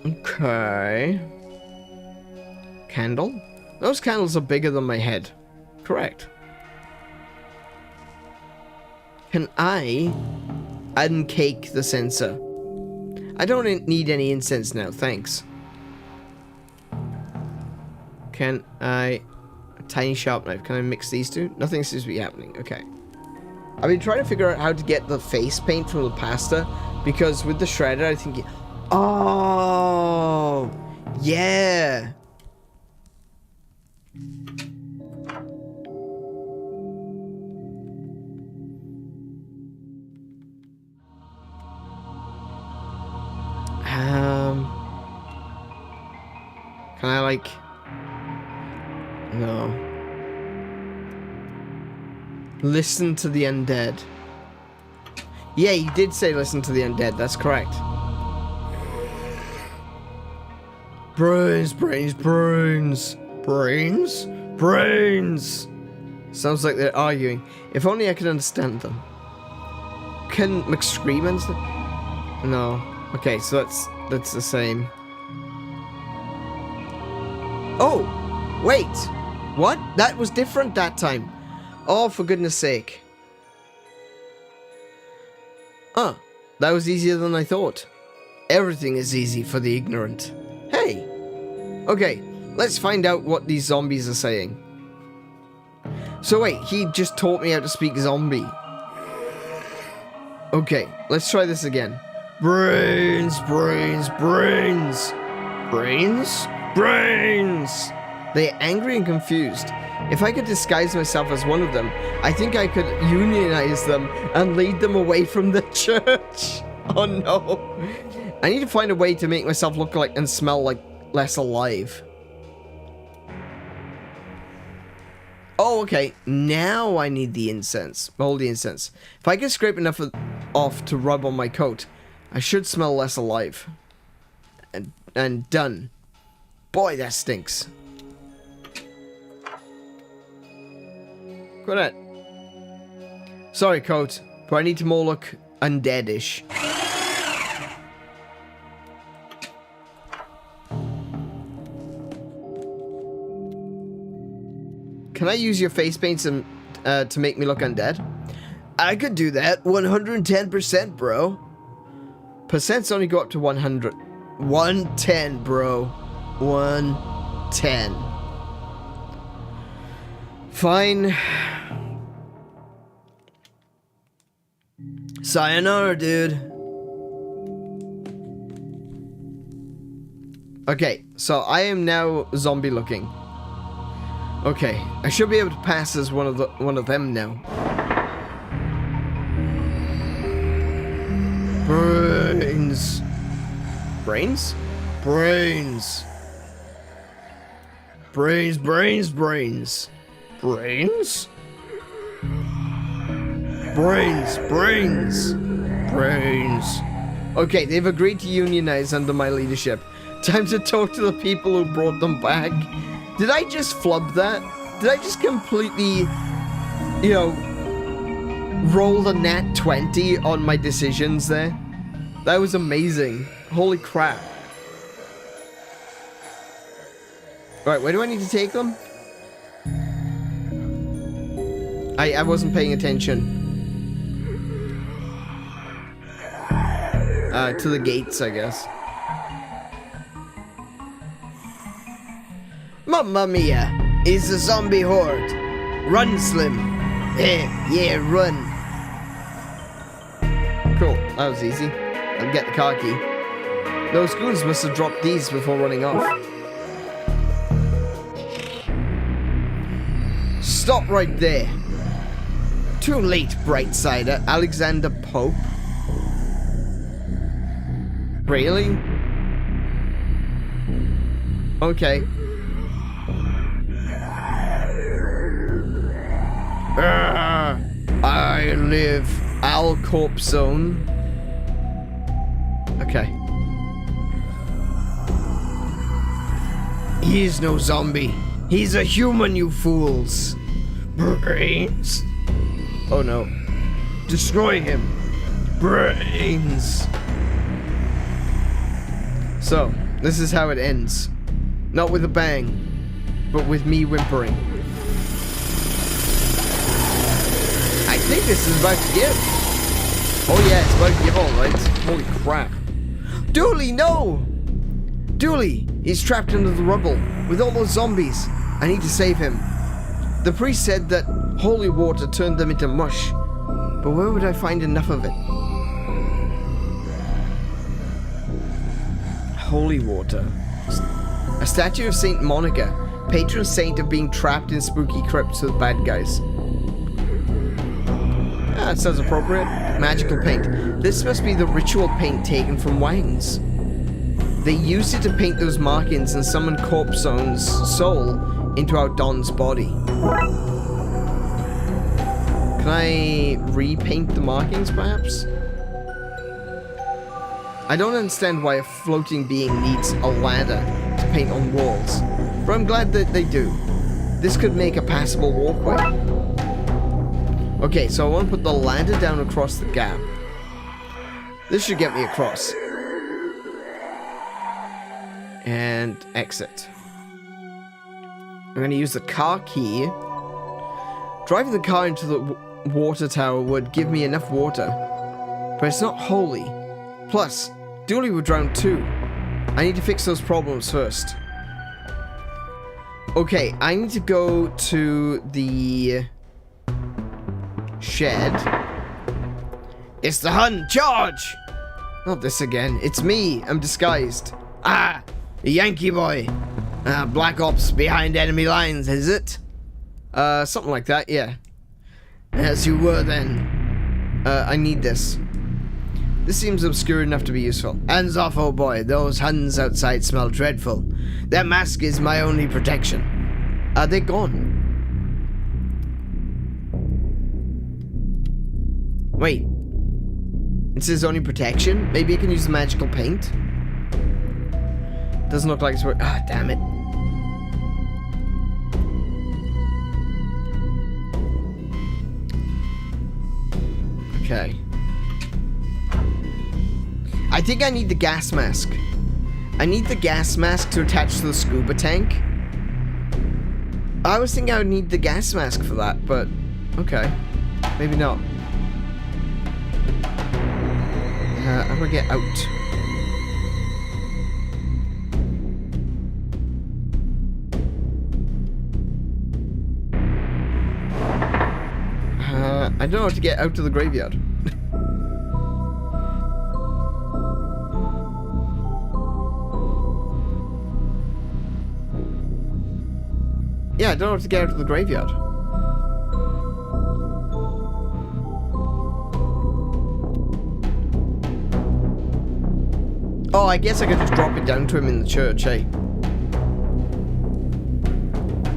Okay. Candle? Those candles are bigger than my head. Correct. Can I uncake the sensor? I don't need any incense now, thanks. Can I... A tiny sharp knife. Can I mix these two? Nothing seems to be happening. Okay. I've been trying to figure out how to get the face paint from the pasta, because with the shredder, I think... Oh! Yeah! Can I, like... No. Listen to the undead. Yeah, you did say listen to the undead, that's correct. Brains, brains, brains. Brains? Brains! Sounds like they're arguing. If only I could understand them. Can McScream understand? No. Okay, so that's the same. Oh! Wait! What? That was different that time. Oh, for goodness sake. Huh. That was easier than I thought. Everything is easy for the ignorant. Hey! Okay, let's find out what these zombies are saying. So wait, he just taught me how to speak zombie. Okay, let's try this again. Brains, brains, brains. Brains? Brains! They're angry and confused. If I could disguise myself as one of them, I think I could unionize them and lead them away from the church. Oh no. I need to find a way to make myself look like and smell like less alive. Oh, okay. Now I need the incense. Hold the incense. If I can scrape enough off to rub on my coat, I should smell less alive. And done. Boy, that stinks. Go ahead. Sorry, coat, but I need to more look undeadish. Can I use your face paints to make me look undead? I could do that. 110%, bro. Percents only go up to 100. 110, bro. 110. Fine. Sayonara, dude. Okay, so I am now zombie looking. Okay, I should be able to pass as one of them now. Brains. Brains? Brains. Brains, brains, brains. Brains? Brains, brains, brains. Okay, they've agreed to unionize under my leadership. Time to talk to the people who brought them back. Did I just flub that? Did I just completely, you know, roll the nat 20 on my decisions there? That was amazing. Holy crap. Alright, where do I need to take them? I wasn't paying attention. To the gates, I guess. Mamma mia! It's a zombie horde! Run, Slim! Yeah, run! Cool, that was easy. I'll get the car key. Those goons must have dropped these before running off. Stop right there! Too late, Brightsider. Alexander Pope? Really? Okay. I live Alcorp Zone. Okay. He's no zombie. He's a human, you fools. Brains. Oh no. Destroy him. Brains. So, this is how it ends. Not with a bang, but with me whimpering. I think this is about to give. Oh yeah, it's about to give alright. Holy crap. Dooley, no! Dooley, he's trapped under the rubble with all those zombies. I need to save him. The priest said that holy water turned them into mush. But where would I find enough of it? Holy water. A statue of Saint Monica, patron saint of being trapped in spooky crypts with bad guys. Ah, that sounds appropriate. Magical paint. This must be the ritual paint taken from Wang's. They used it to paint those markings and summon Corpzone's soul into our Don's body. Can I repaint the markings, perhaps? I don't understand why a floating being needs a ladder to paint on walls, but I'm glad that they do. This could make a passable walkway. Okay, so I want to put the ladder down across the gap. This should get me across. And exit. I'm going to use the car key. Driving the car into the water tower would give me enough water, but it's not holy. Plus, Dooley would drown too. I need to fix those problems first. Okay, I need to go to the shed. It's the Hun! Charge! Not this again. It's me. I'm disguised. Ah! A Yankee boy. Black Ops behind enemy lines, is it? Something like that, yeah. As you were then. I need this. This seems obscure enough to be useful. Hands off, oh boy. Those Huns outside smell dreadful. That mask is my only protection. Are they gone? Wait. It's his only protection? Maybe I can use the magical paint? Doesn't look like it's working. Ah, damn it. Okay. I think I need the gas mask. I need the gas mask to attach to the scuba tank. I was thinking I would need the gas mask for that, but okay. Maybe not. How do I get out? I don't know how to get out to the graveyard. Yeah, I don't know how to get out to the graveyard. Oh, I guess I could just drop it down to him in the church, eh?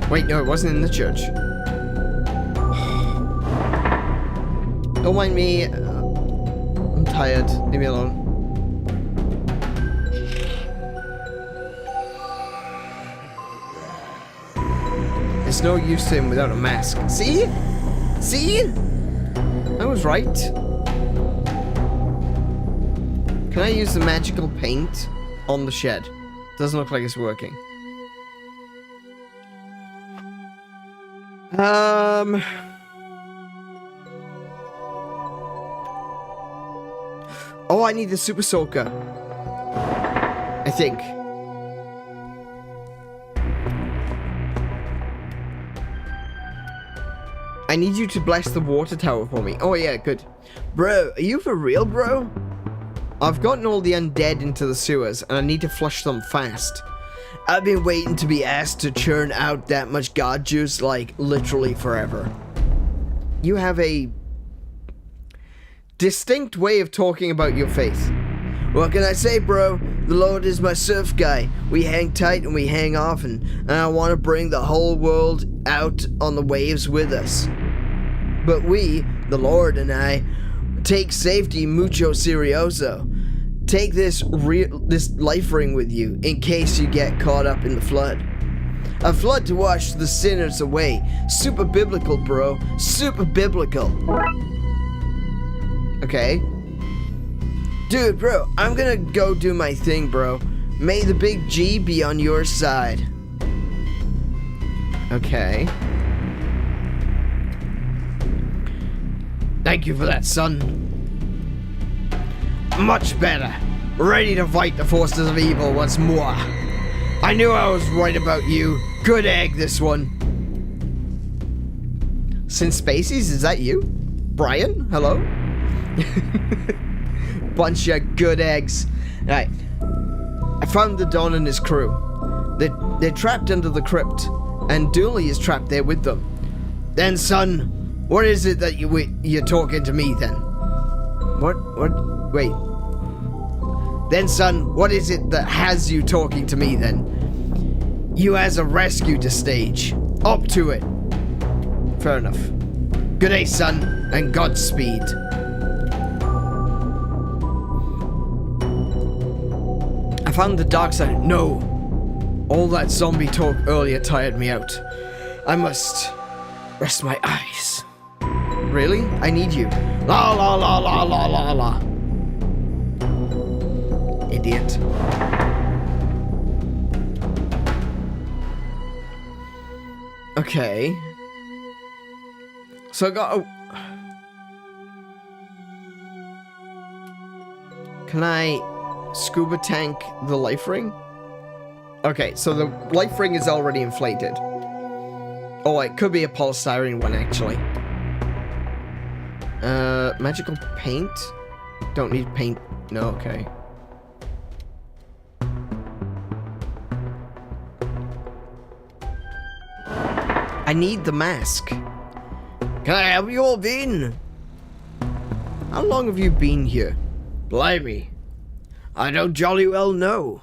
Wait, no, it wasn't in the church. Don't mind me. I'm tired. Leave me alone. There's no use to him without a mask. See? See? I was right. Can I use the magical paint on the shed? Doesn't look like it's working. Oh, I need the super soaker. I think. I need you to bless the water tower for me. Oh yeah, good. Bro, are you for real, bro? I've gotten all the undead into the sewers, and I need to flush them fast. I've been waiting to be asked to churn out that much god juice, like, literally forever. You have a distinct way of talking about your faith. What can I say, bro? The Lord is my surf guy. We hang tight and we hang often, and I want to bring the whole world out on the waves with us. But we, the Lord and I, take safety mucho serioso. Take this life ring with you in case you get caught up in the flood. A flood to wash the sinners away. Super biblical, bro. Super biblical. Okay. Dude, bro, I'm gonna go do my thing, bro. May the big G be on your side. Okay. Thank you for that, son. Much better. Ready to fight the forces of evil once more. I knew I was right about you. Good egg, this one. Sin Spacies, is that you? Brian, hello? Bunch of good eggs. Alright. I found the Don and his crew. They're trapped under the crypt, and Dooley is trapped there with them. Then, son, what is it that you're talking to me, then? Wait. Then, son, what is it that has you talking to me, then? You has a rescue to stage. Up to it. Fair enough. Good day, son, and Godspeed. I found the dark side. No. All that zombie talk earlier tired me out. I must rest my eyes. Really? I need you. La la la la la la la. Idiot. Okay. So I got Can I scuba tank the life ring? Okay, so the life ring is already inflated. Oh, it could be a polystyrene one, actually. Magical paint? Don't need paint. No, okay. I need the mask. Can I help you all been? How long have you been here? Blimey. I don't jolly well know.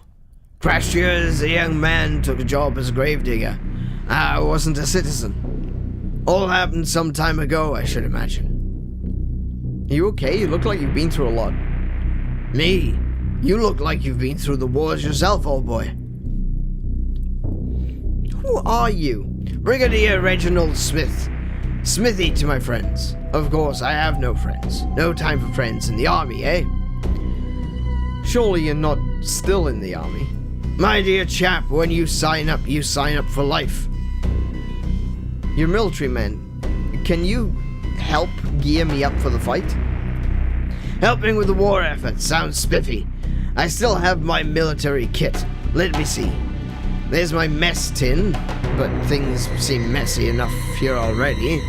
Crashed here as a young man, took a job as a gravedigger. I wasn't a citizen. All happened some time ago, I should imagine. Are you okay? You look like you've been through a lot. Me? You look like you've been through the wars yourself, old boy. Who are you? Brigadier Reginald Smith. Smithy to my friends. Of course, I have no friends. No time for friends in the army, eh? Surely you're not still in the army. My dear chap, when you sign up for life. You're military man. Can you help gear me up for the fight? Helping with the war effort sounds spiffy. I still have my military kit. Let me see. There's my mess tin, but things seem messy enough here already.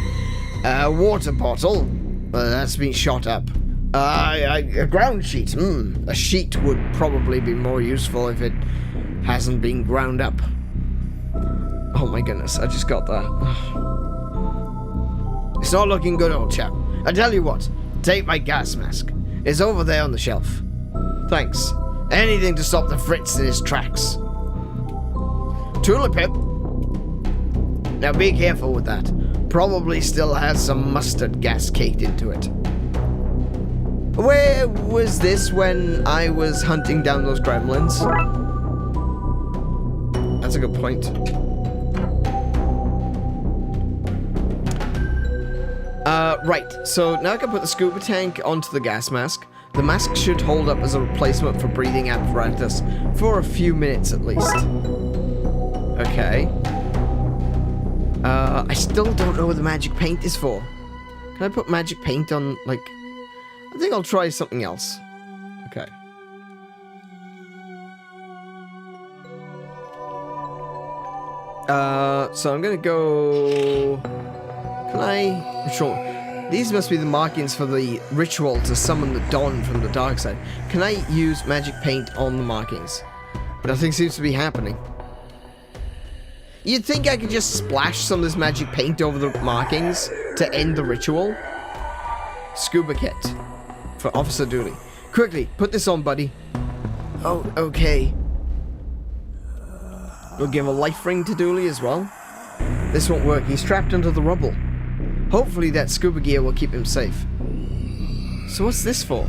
A water bottle. That's been shot up. A ground sheet. A sheet would probably be more useful if it hasn't been ground up. Oh my goodness, I just got that. It's not looking good, old chap. I tell you what, take my gas mask. It's over there on the shelf. Thanks. Anything to stop the Fritz in his tracks. Tulipip. Now be careful with that. Probably still has some mustard gas caked into it. Where was this when I was hunting down those gremlins? That's a good point. Right, so now I can put the scuba tank onto the gas mask. The mask should hold up as a replacement for breathing apparatus for a few minutes at least. Okay. I still don't know what the magic paint is for. Can I put magic paint on, like... I think I'll try something else. Okay. So I'm gonna go... Can I... Sure. These must be the markings for the ritual to summon the Dawn from the dark side. Can I use magic paint on the markings? But nothing seems to be happening. You'd think I could just splash some of this magic paint over the markings to end the ritual. Scuba kit. For Officer Dooley. Quickly, put this on, buddy. Oh, okay. We'll give a life ring to Dooley as well. This won't work. He's trapped under the rubble. Hopefully that scuba gear will keep him safe. So what's this for?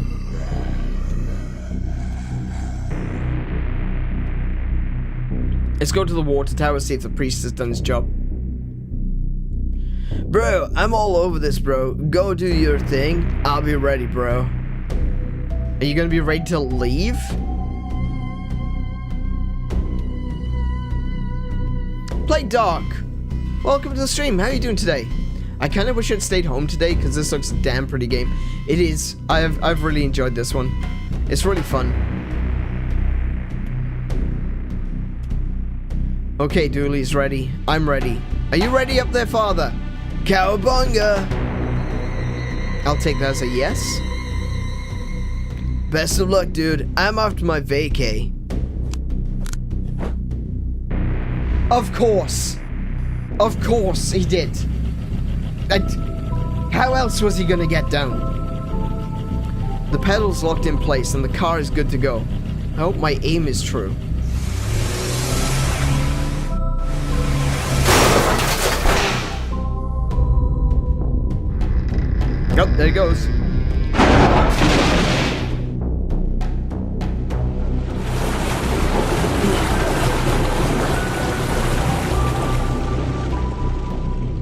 Let's go to the water tower, see if the priest has done his job. Bro, I'm all over this, bro. Go do your thing. I'll be ready, bro. Are you gonna be ready to leave? Play Dark. Welcome to the stream. How are you doing today? I kind of wish I'd stayed home today because this looks a damn pretty game. It is. I've really enjoyed this one. It's really fun. Okay, Dooley's ready. I'm ready. Are you ready up there, father? Cowabunga! I'll take that as a yes. Best of luck, dude. I'm after my vacay. Of course. Of course he did. How else was he gonna get down? The pedal's locked in place and the car is good to go. I hope my aim is true. Oh, there he goes.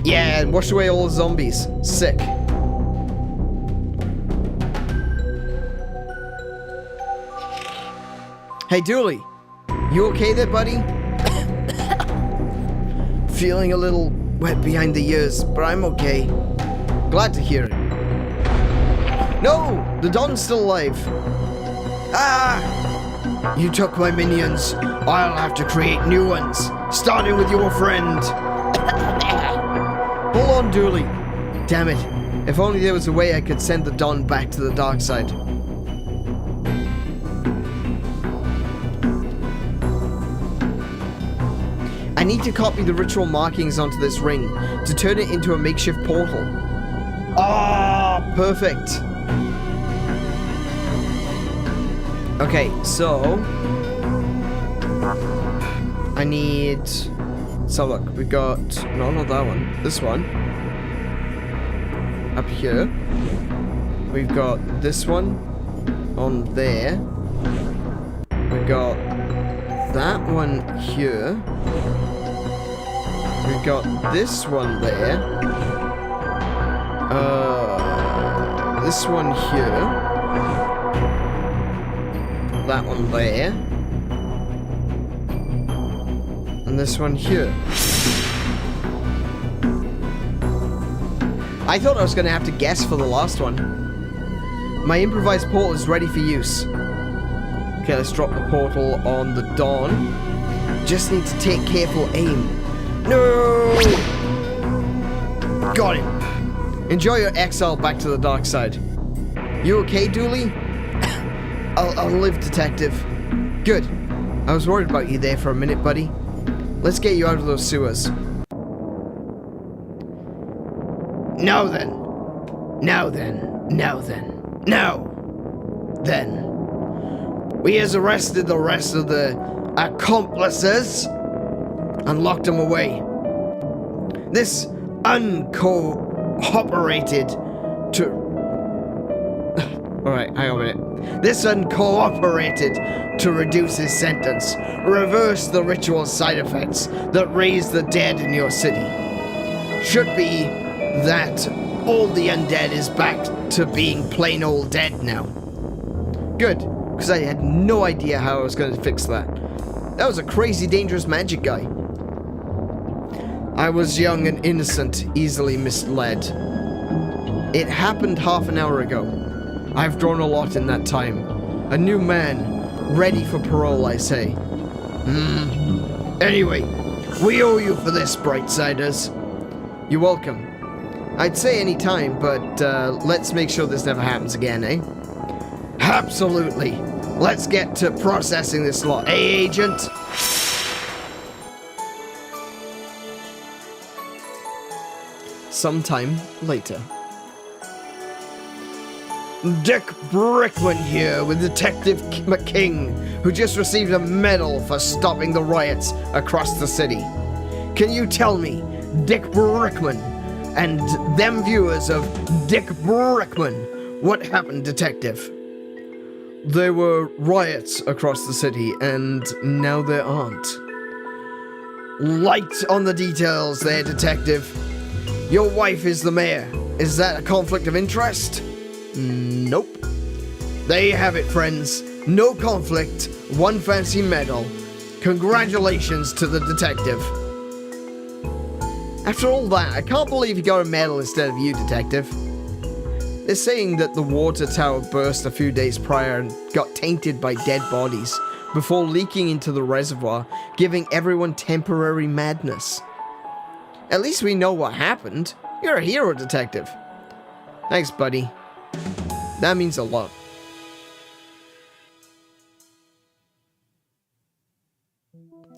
Yeah, and wash away all the zombies. Sick. Hey, Dooley. You okay there, buddy? Feeling a little wet behind the ears, but I'm okay. Glad to hear it. No! The Don's still alive. Ah! You took my minions. I'll have to create new ones, starting with your friend. Hold on, Dooley. Damn it. If only there was a way I could send the Don back to the dark side. I need to copy the ritual markings onto this ring to turn it into a makeshift portal. Ah, perfect. Okay, so I need. So look, we got no, not that one. This one up here. We've got this one on there. We got that one here. We've got this one there. This one here. That one there. And this one here. I thought I was going to have to guess for the last one. My improvised portal is ready for use. Okay, let's drop the portal on the Dawn. Just need to take careful aim. No! Got him. Enjoy your exile back to the dark side. You okay, Dooley? I'll live, Detective. Good. I was worried about you there for a minute, buddy. Let's get you out of those sewers. Now then. Now then. Now then. Now then. We has arrested the rest of the accomplices and locked them away. This uncooperated to... Alright, hang on a minute. This uncooperated to reduce his sentence, reverse the ritual side effects that raise the dead in your city. Should be that all the undead is back to being plain old dead now. Good, because I had no idea how I was going to fix that. That was a crazy dangerous magic guy. I was young and innocent, easily misled. It happened half an hour ago. I've grown a lot in that time. A new man, ready for parole, I say. Anyway, we owe you for this, Brightsiders. You're welcome. I'd say any time, but let's make sure this never happens again, eh? Absolutely. Let's get to processing this lot, eh, Agent? Sometime later. Dick Brickman here with Detective McKing, who just received a medal for stopping the riots across the city. Can you tell me, Dick Brickman, and them viewers of Dick Brickman, what happened, Detective? There were riots across the city, and now there aren't. Light on the details there, Detective. Your wife is the mayor. Is that a conflict of interest? Nope. There you have it, friends. No conflict, one fancy medal. Congratulations to the detective. After all that, I can't believe he got a medal instead of you, Detective. They're saying that the water tower burst a few days prior and got tainted by dead bodies before leaking into the reservoir, giving everyone temporary madness. At least we know what happened. You're a hero, Detective. Thanks, buddy. That means a lot.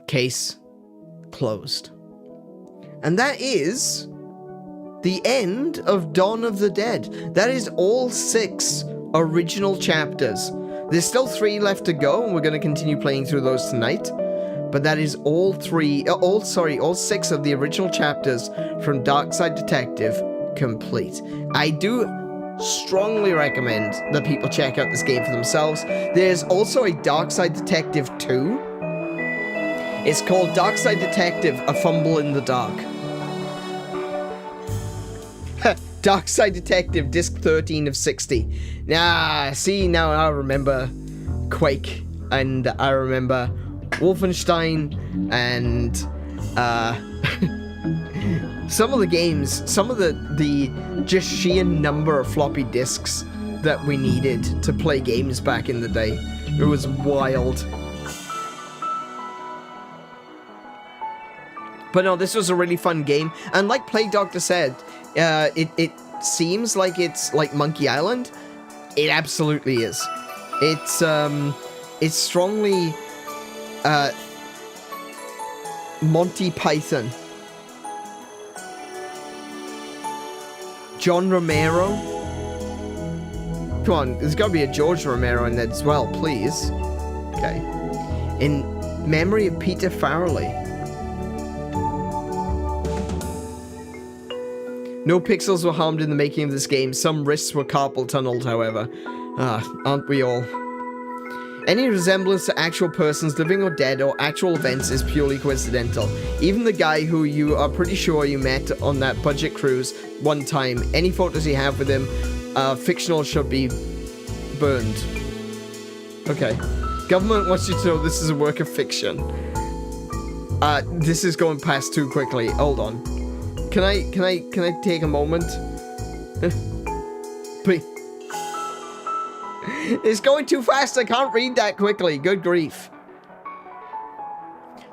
Case closed. And that is the end of Dawn of the Dead. That is all 6 original chapters. There's still 3 left to go, and we're going to continue playing through those tonight. But that is all 6 of the original chapters from Darkside Detective complete. I do strongly recommend that people check out this game for themselves. There's also a Darkside Detective 2. It's called Darkside Detective, A Fumble in the Dark. Darkside Detective, disc 13 of 60. Now I remember Quake, and I remember Wolfenstein, and some of the games, some of the just sheer number of floppy disks that we needed to play games back in the day. It was wild. But no, this was a really fun game, and like Plague Doctor said, it seems like it's like Monkey Island. It absolutely is. It's strongly Monty Python. John Romero. Come on, there's got to be a George Romero in there as well, please. Okay. In memory of Peter Farrelly. No pixels were harmed in the making of this game. Some wrists were carpal tunneled, however. Aren't we all? Any resemblance to actual persons, living or dead, or actual events is purely coincidental. Even the guy who you are pretty sure you met on that budget cruise one time, any photos you have with him, fictional, should be burned. Okay. Government wants you to know this is a work of fiction. This is going past too quickly. Hold on. Can I take a moment? Please. It's going too fast. I can't read that quickly. Good grief.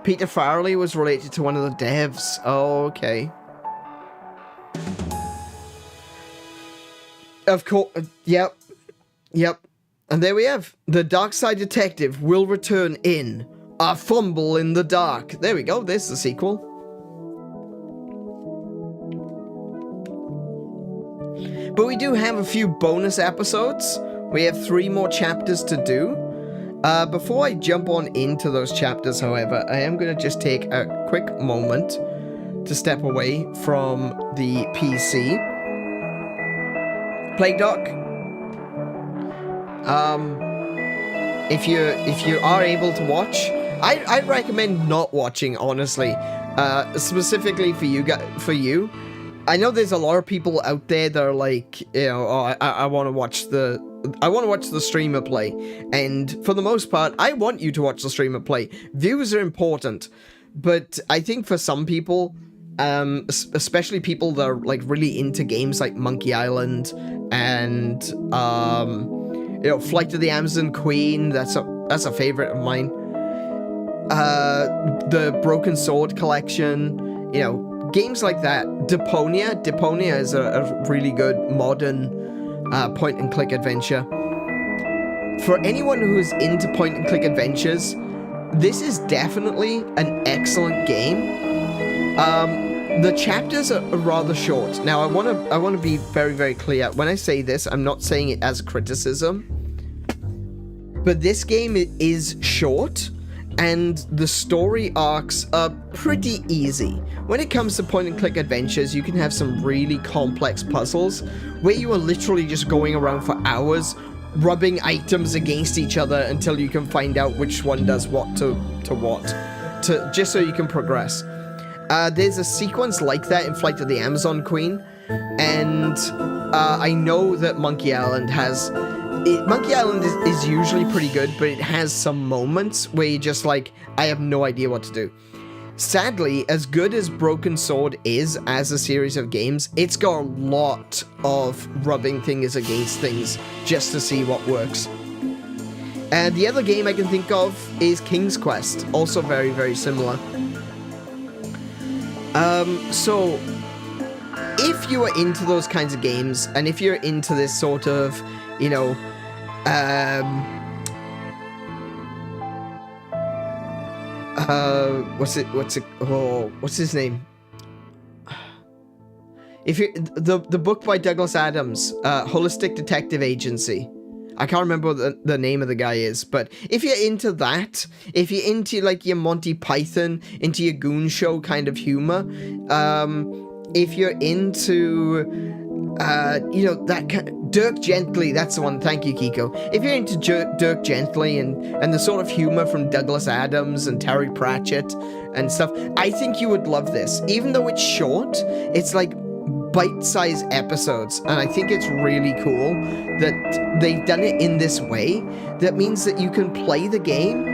Peter Farrelly was related to one of the devs. Oh, okay. Of course. Yep. And there we have. The Darkside Detective will return in A Fumble in the Dark. There we go. There's the sequel. But we do have a few bonus episodes. We have 3 more chapters to do. Before I jump on into those chapters, however, I am going to just take a quick moment to step away from the PC. Plague Doc, if you are able to watch, I recommend not watching, honestly. Specifically for you. I know there's a lot of people out there that are like, you know, oh, I want to watch the streamer play, and for the most part, I want you to watch the streamer play. Views are important, but I think for some people, especially people that are like really into games like Monkey Island and you know, Flight of the Amazon Queen, that's a favorite of mine. The Broken Sword collection, you know. Games like that. Deponia is a really good modern point-and-click adventure. For anyone who's into point-and-click adventures, this is definitely an excellent game. The chapters are rather short. Now, I want to be very, very clear. When I say this, I'm not saying it as a criticism, but this game is short, and the story arcs are pretty easy. When it comes to point-and-click adventures, you can have some really complex puzzles where you are literally just going around for hours, rubbing items against each other until you can find out which one does what to just so you can progress. There's a sequence like that in Flight of the Amazon Queen, and I know that Monkey Island has... Monkey Island is usually pretty good, but it has some moments where you're just like, I have no idea what to do. Sadly, as good as Broken Sword is as a series of games, it's got a lot of rubbing things against things just to see what works. And the other game I can think of is King's Quest, also very, very similar. So, if you are into those kinds of games, and if you're into this sort of, you know, what's his name? If you the book by Douglas Adams, Holistic Detective Agency. I can't remember what the name of the guy is, but if you're into that, if you're into like your Monty Python, into your Goon Show kind of humor, if you're into, you know, that kind of, Dirk Gently, that's the one, thank you, Kiko. If you're into Dirk Gently and the sort of humor from Douglas Adams and Terry Pratchett and stuff, I think you would love this. Even though it's short, it's like bite-sized episodes, and I think it's really cool that they've done it in this way. That means that you can play the game,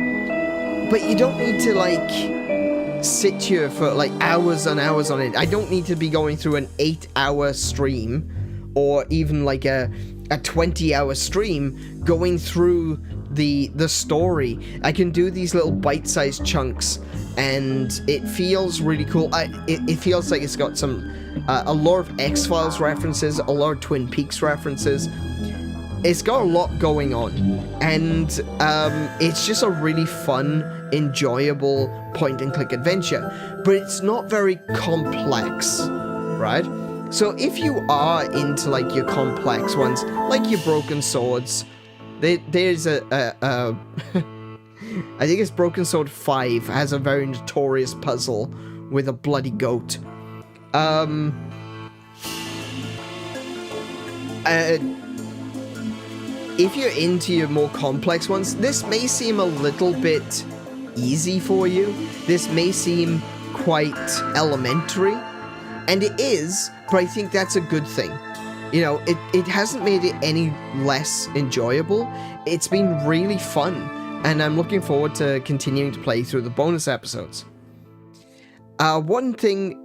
but you don't need to like sit here for like hours and hours on it. I don't need to be going through an 8-hour stream or even like a 20-hour stream going through the story. I can do these little bite-sized chunks, and it feels really cool. It feels like it's got some a lot of X-Files references, a lot of Twin Peaks references. It's got a lot going on, and it's just a really fun, enjoyable point-and-click adventure, but it's not very complex, right? So if you are into like your complex ones, like your Broken Swords, there's a I think it's Broken Sword 5 has a very notorious puzzle with a bloody goat. If you're into your more complex ones, this may seem a little bit easy for you. This may seem quite elementary, and it is, but I think that's a good thing. You know, it hasn't made it any less enjoyable. It's been really fun, and I'm looking forward to continuing to play through the bonus episodes. One thing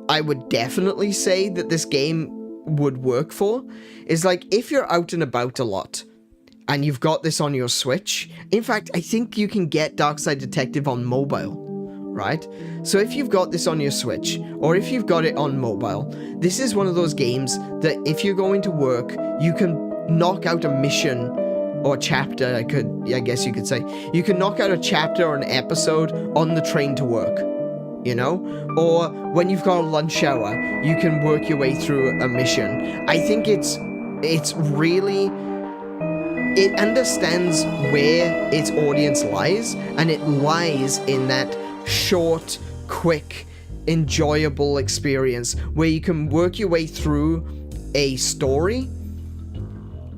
I would definitely say that this game would work for is like if you're out and about a lot and you've got this on your Switch. In fact, I think you can get Darkside Detective on mobile, right? So if you've got this on your Switch, or if you've got it on mobile, this is one of those games that if you're going to work, you can knock out a mission or chapter, I guess you could say. You can knock out a chapter or an episode on the train to work, you know? Or when you've got a lunch hour, you can work your way through a mission. I think it's really... It understands where its audience lies, and it lies in that short, quick, enjoyable experience where you can work your way through a story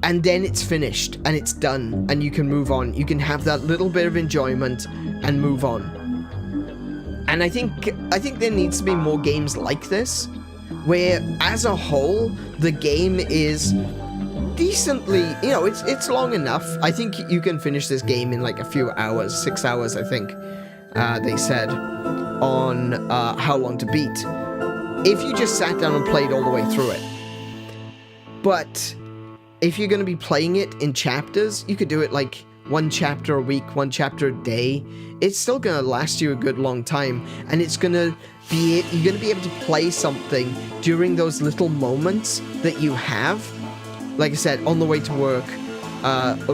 and then it's finished and it's done and you can move on. You can have that little bit of enjoyment and move on. And I think there needs to be more games like this, where as a whole the game is decently, you know, it's long enough. I think you can finish this game in like a few hours, 6 hours I think they said on How Long to Beat, if you just sat down and played all the way through it. But if you're going to be playing it in chapters, you could do it like one chapter a week, one chapter a day. It's still going to last you a good long time, and it's going to be, you're going to be able to play something during those little moments that you have. Like I said, on the way to work,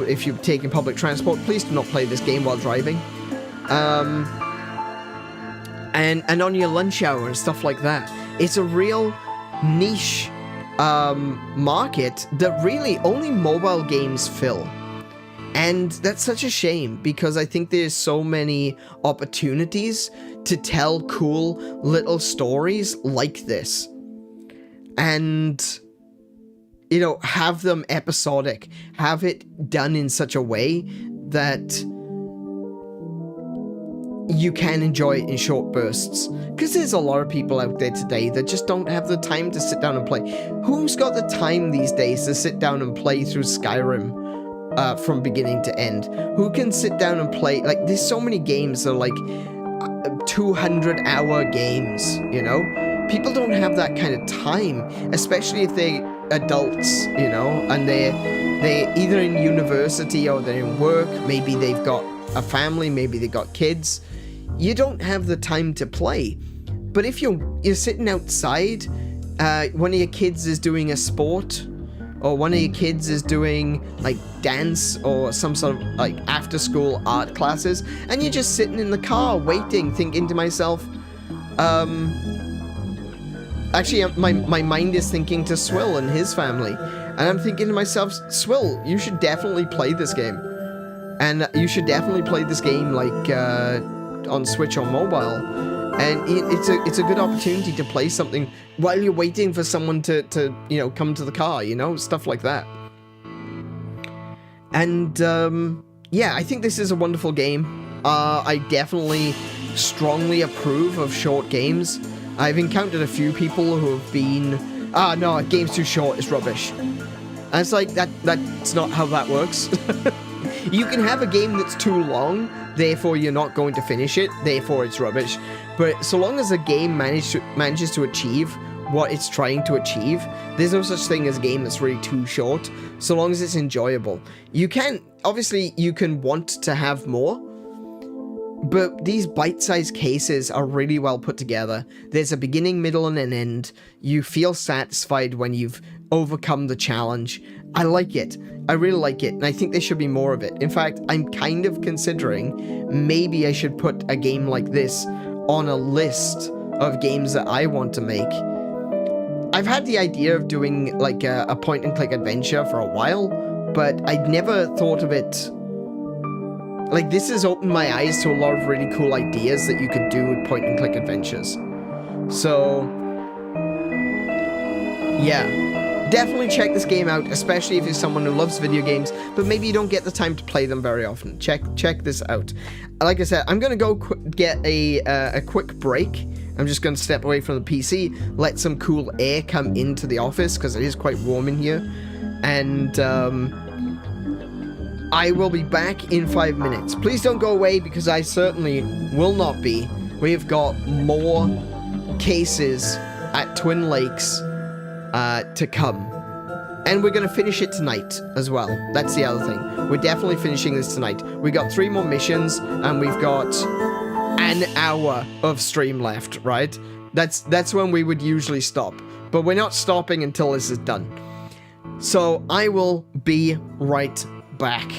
if you're taking public transport, please do not play this game while driving. And on your lunch hour and stuff like that. It's a real niche market that really only mobile games fill. And that's such a shame, because I think there's so many opportunities to tell cool little stories like this. And, you know, have them episodic. Have it done in such a way that you can enjoy it in short bursts. Because there's a lot of people out there today that just don't have the time to sit down and play. Who's got the time these days to sit down and play through Skyrim from beginning to end? Who can sit down and play? Like, there's so many games that are like 200-hour games, you know? People don't have that kind of time, especially if they're adults, you know, and they're either in university or they're in work. Maybe they've got a family, maybe they've got kids. You don't have the time to play. But if you're sitting outside one of your kids is doing a sport, or one of your kids is doing like dance or some sort of like after school art classes, and you're just sitting in the car waiting, thinking to myself, actually my mind is thinking to Swill and his family, and I'm thinking to myself, Swill, you should definitely play this game, and you should definitely play this game like on Switch or mobile. And it's a good opportunity to play something while you're waiting for someone to you know, come to the car, you know, stuff like that. And yeah, I think this is a wonderful game. I definitely strongly approve of short games. I've encountered a few people who have been, no, a game's too short, it's rubbish. And it's like, that's not how that works. You can have a game that's too long, therefore you're not going to finish it, therefore it's rubbish. But so long as a game manages to achieve what it's trying to achieve, there's no such thing as a game that's really too short, so long as it's enjoyable. You can, obviously, you can want to have more, but these bite-sized cases are really well put together. There's a beginning, middle, and an end. You feel satisfied when you've overcome the challenge. I like it. I really like it, and I think there should be more of it. In fact, I'm kind of considering maybe I should put a game like this on a list of games that I want to make. I've had the idea of doing like a point-and-click adventure for a while, but I'd never thought of it. Like, this has opened my eyes to a lot of really cool ideas that you could do with point-and-click adventures. So, yeah. Definitely check this game out, especially if you're someone who loves video games, but maybe you don't get the time to play them very often. Check this out. Like I said, I'm going to go get a quick break. I'm just going to step away from the PC, let some cool air come into the office, because it is quite warm in here. And, I will be back in 5 minutes. Please don't go away, because I certainly will not be. We've got more cases at Twin Lakes to come. And we're going to finish it tonight as well. That's the other thing. We're definitely finishing this tonight. We got 3 more missions, and we've got an hour of stream left, right? That's when we would usually stop. But we're not stopping until this is done. So I will be right back.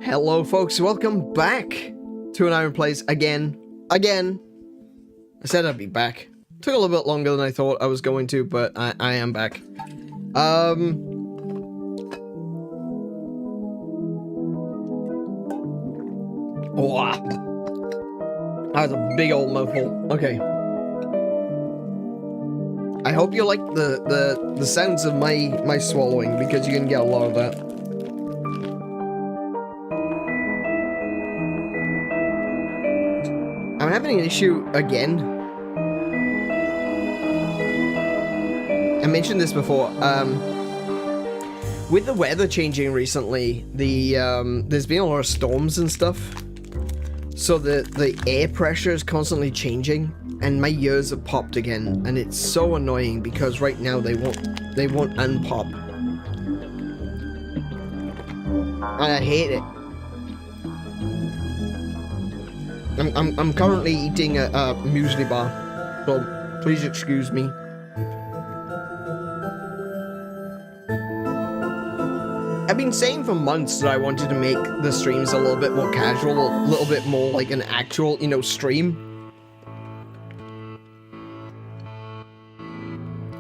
Hello folks, welcome back to AneurynPlays again. I said I'd be back. Took a little bit longer than I thought I was going to, but I am back. Oh, that was a big old mouthful. Okay. I hope you like the sounds of my swallowing, because you can get a lot of that. I'm having an issue again. I mentioned this before. With the weather changing recently, there's been a lot of storms and stuff. So the air pressure is constantly changing, and my ears have popped again, and it's so annoying because right now they won't unpop, and I hate it. I'm currently eating a muesli bar, so please excuse me. I've been saying for months that I wanted to make the streams a little bit more casual, a little bit more like an actual, you know, stream.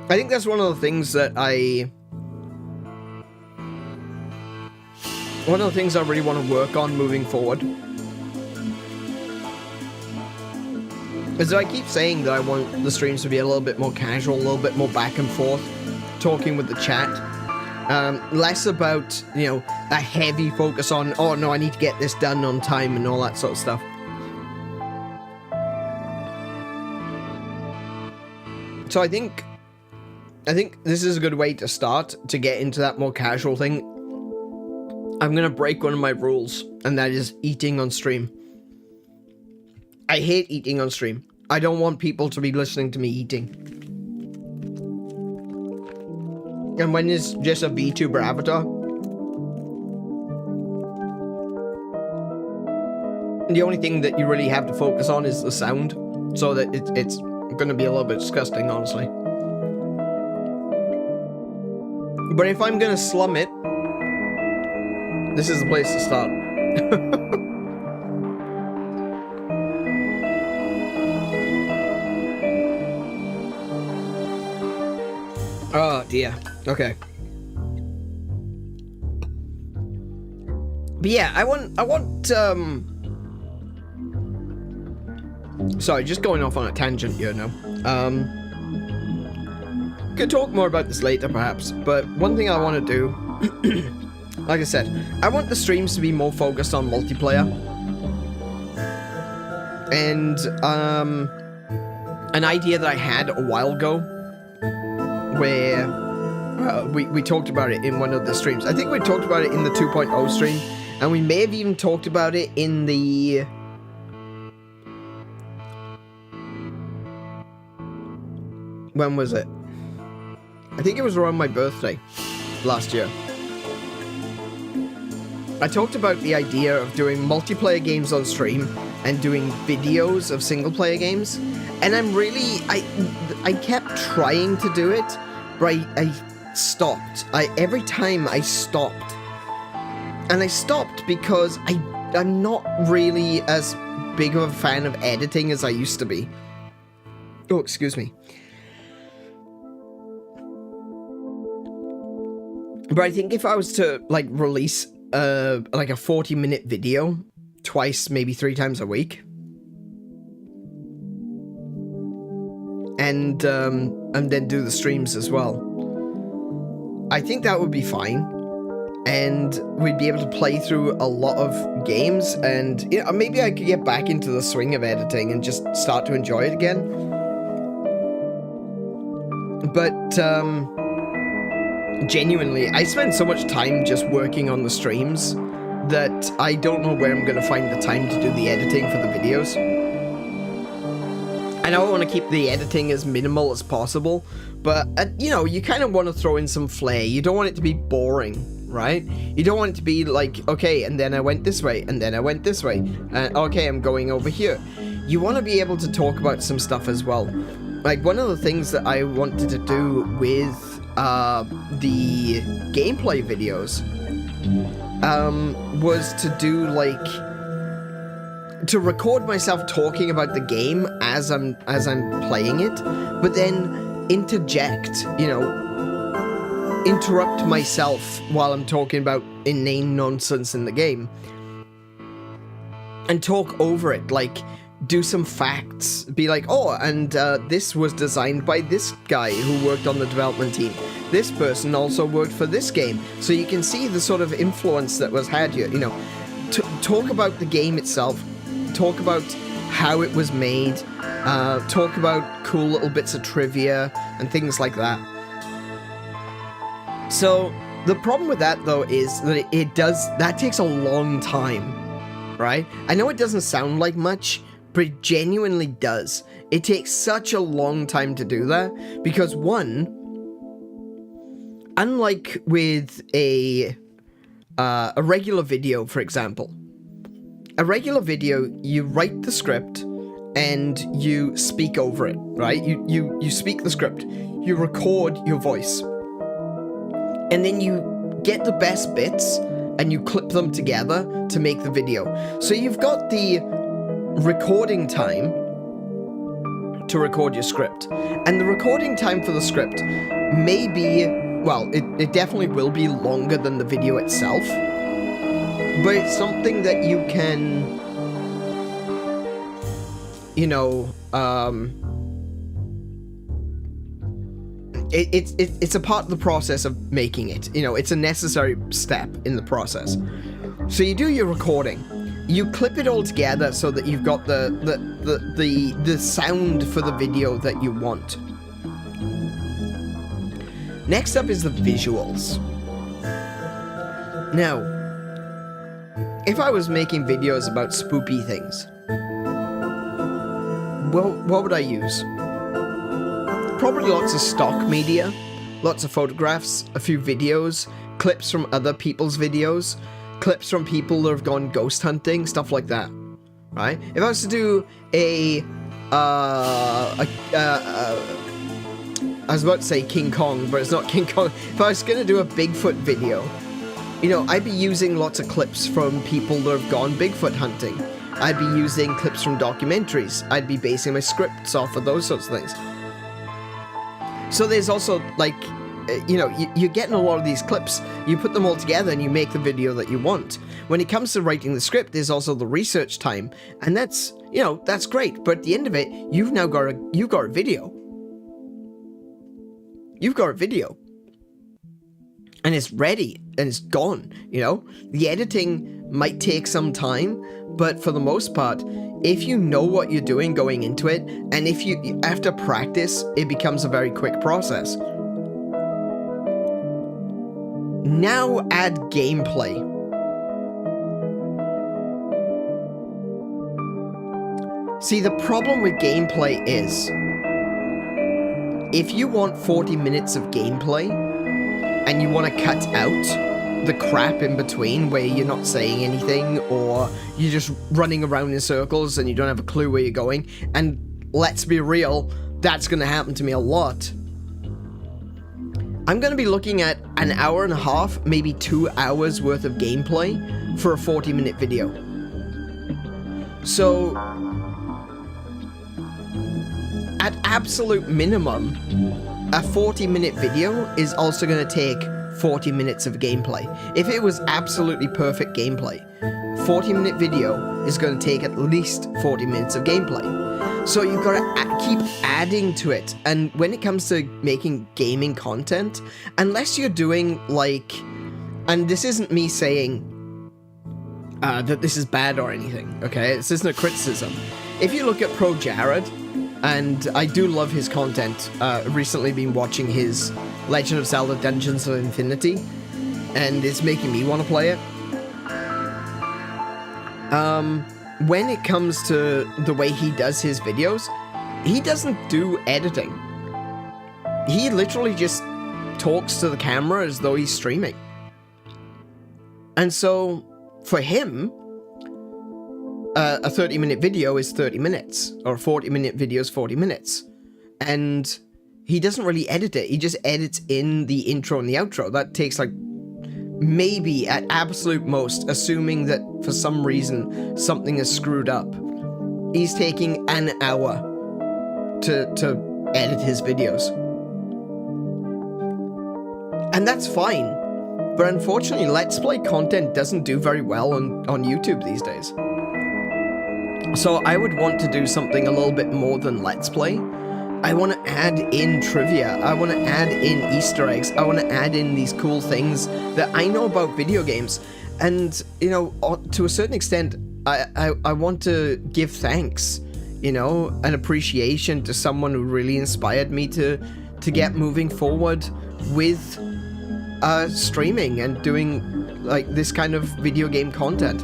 I think that's one of the things that I really want to work on moving forward. As I keep saying that I want the streams to be a little bit more casual, a little bit more back and forth, talking with the chat. Less about, you know, a heavy focus on, oh no, I need to get this done on time and all that sort of stuff. So I think this is a good way to start, to get into that more casual thing. I'm gonna break one of my rules, and that is eating on stream. I hate eating on stream. I don't want people to be listening to me eating. And when it's just a VTuber avatar, the only thing that you really have to focus on is the sound, so that it's gonna be a little bit disgusting, honestly. But if I'm gonna slum it, this is the place to start. Oh dear. Okay. But yeah, I want sorry, just going off on a tangent here now. Could talk more about this later perhaps, but one thing I want to do, like I said, I want the streams to be more focused on multiplayer. And an idea that I had a while ago, where we talked about it in one of the streams. I think we talked about it in the 2.0 stream, and we may have even talked about it in the... When was it? I think it was around my birthday last year. I talked about the idea of doing multiplayer games on stream and doing videos of single player games, and I'm really... I kept trying to do it, but I stopped. Every time I stopped. And I stopped because I'm not really as big of a fan of editing as I used to be. Oh, excuse me. But I think if I was to, like, release, like a 40-minute video twice, maybe 3 times a week, and then do the streams as well, I think that would be fine, and we'd be able to play through a lot of games, and you know, maybe I could get back into the swing of editing and just start to enjoy it again. But genuinely, I spend so much time just working on the streams that I don't know where I'm going to find the time to do the editing for the videos. I know I want to keep the editing as minimal as possible, but, you know, you kind of want to throw in some flair. You don't want it to be boring, right? You don't want it to be like, okay, and then I went this way, and then I went this way, and okay, I'm going over here. You want to be able to talk about some stuff as well. Like, one of the things that I wanted to do with the gameplay videos was to do, like, to record myself talking about the game as I'm playing it, but then interject, you know, interrupt myself while I'm talking about inane nonsense in the game, and talk over it, like, do some facts, be like, oh, and this was designed by this guy who worked on the development team. This person also worked for this game. So you can see the sort of influence that was had here, you know. Talk about the game itself, talk about how it was made, talk about cool little bits of trivia and things like that. So the problem with that, though, is that that takes a long time, right? I know it doesn't sound like much, but it genuinely does. It takes such a long time to do that, because one, unlike with a regular video, for example, a regular video, you write the script and you speak over it, right? You speak the script, you record your voice, and then you get the best bits and you clip them together to make the video. So you've got the recording time to record your script, and the recording time for the script may be, well, it definitely will be longer than the video itself, but it's something that you can, you know, it's a part of the process of making it. You know, it's a necessary step in the process. So you do your recording, you clip it all together so that you've got the sound for the video that you want. Next up is the visuals. Now, if I was making videos about spoopy things, well, what would I use? Probably lots of stock media, lots of photographs, a few videos, clips from other people's videos, clips from people that have gone ghost hunting, stuff like that, right? If I was to do I was about to say King Kong, but it's not King Kong. If I was going to do a Bigfoot video, you know, I'd be using lots of clips from people that have gone Bigfoot hunting. I'd be using clips from documentaries. I'd be basing my scripts off of those sorts of things. So there's also, like, you know, you're getting a lot of these clips, you put them all together and you make the video that you want. When it comes to writing the script, there's also the research time, and that's, you know, that's great, but at the end of it, you've got a video. You've got a video. And it's ready, and it's gone, you know? The editing might take some time, but for the most part, if you know what you're doing going into it, and if you, after practice, it becomes a very quick process. Now add gameplay. See, the problem with gameplay is, if you want 40 minutes of gameplay, and you want to cut out the crap in between where you're not saying anything, or you're just running around in circles and you don't have a clue where you're going, and let's be real, that's going to happen to me a lot. I'm going to be looking at an hour and a half, maybe 2 hours worth of gameplay for a 40-minute video. So, at absolute minimum, a 40-minute video is also going to take 40 minutes of gameplay. If it was absolutely perfect gameplay, 40-minute video is going to take at least 40 minutes of gameplay. So you've got to keep adding to it. And when it comes to making gaming content, unless you're doing, like, and this isn't me saying that this is bad or anything, okay? This isn't a criticism. If you look at Pro Jared, and I do love his content, recently been watching his Legend of Zelda Dungeons of Infinity, and it's making me want to play it. When it comes to the way he does his videos, he doesn't do editing. He literally just talks to the camera as though he's streaming. And so, for him, a 30-minute video is 30 minutes, or a 40-minute video is 40 minutes. And he doesn't really edit it, he just edits in the intro and the outro. That takes like maybe at absolute most, assuming that for some reason something is screwed up, he's taking an hour to edit his videos. And that's fine. But unfortunately, Let's Play content doesn't do very well on YouTube these days. So I would want to do something a little bit more than Let's Play. I want to add in trivia. I want to add in Easter eggs. I want to add in these cool things that I know about video games. And, you know, to a certain extent, I want to give thanks, you know, an appreciation to someone who really inspired me to get moving forward with streaming and doing like this kind of video game content.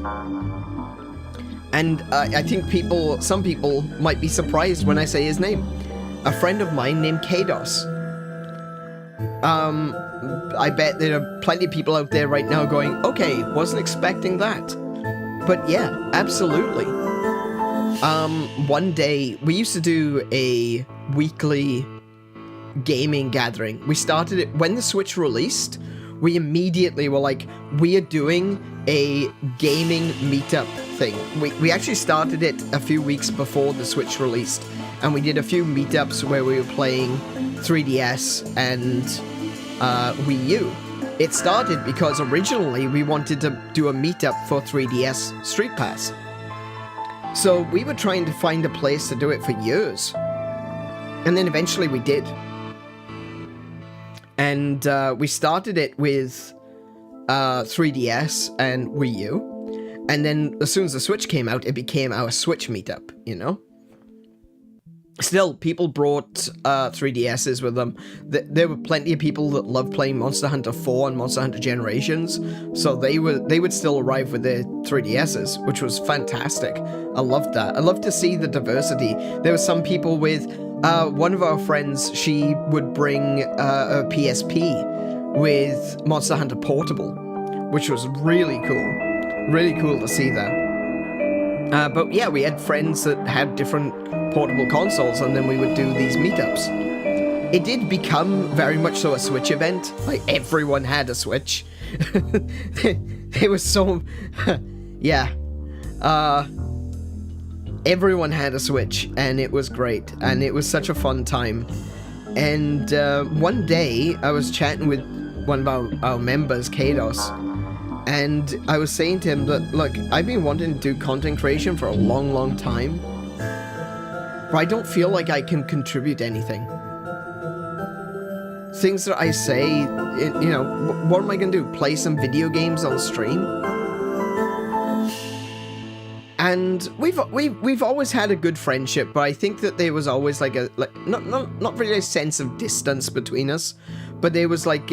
And I think some people might be surprised when I say his name. A friend of mine named Kados. I bet there are plenty of people out there right now going, okay, wasn't expecting that. But yeah, absolutely. One day, we used to do a weekly gaming gathering. We started it when the Switch released. We immediately were like, we are doing a gaming meetup thing. We actually started it a few weeks before the Switch released, and we did a few meetups where we were playing 3DS and Wii U. It started because originally we wanted to do a meetup for 3DS Street Pass. So we were trying to find a place to do it for years. And then eventually we did. And we started it with 3DS and Wii U. And then as soon as the Switch came out, it became our Switch meetup, you know? Still, people brought 3DSs with them. There were plenty of people that loved playing Monster Hunter 4 and Monster Hunter Generations, so they would still arrive with their 3DSs, which was fantastic. I loved that. I loved to see the diversity. There were some people with... one of our friends, she would bring a PSP with Monster Hunter Portable, which was really cool. Really cool to see that. But yeah, we had friends that had different portable consoles, and then we would do these meetups. It did become very much so a Switch event. Like, everyone had a Switch. It was so... yeah. Everyone had a Switch, and it was great, and it was such a fun time. And one day, I was chatting with one of our members, Kados, and I was saying to him that, look, I've been wanting to do content creation for a long, long time, but I don't feel like I can contribute anything. Things that I say, you know, what am I going to do? Play some video games on stream? And we've always had a good friendship, but I think that there was always like not really a sense of distance between us, but there was like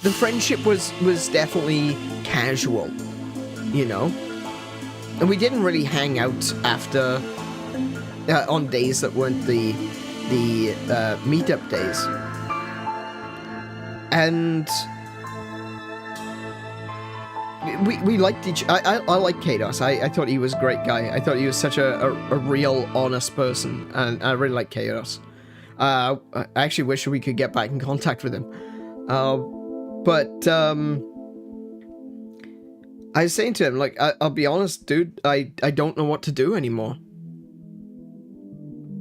the friendship was definitely casual, you know, and we didn't really hang out after on days that weren't the meetup days, and. We liked each... I like Kados. I thought he was a great guy. I thought he was such a real, honest person, and I really like Kados. I actually wish we could get back in contact with him. But I was saying to him, like, I'll be honest, dude, I don't know what to do anymore.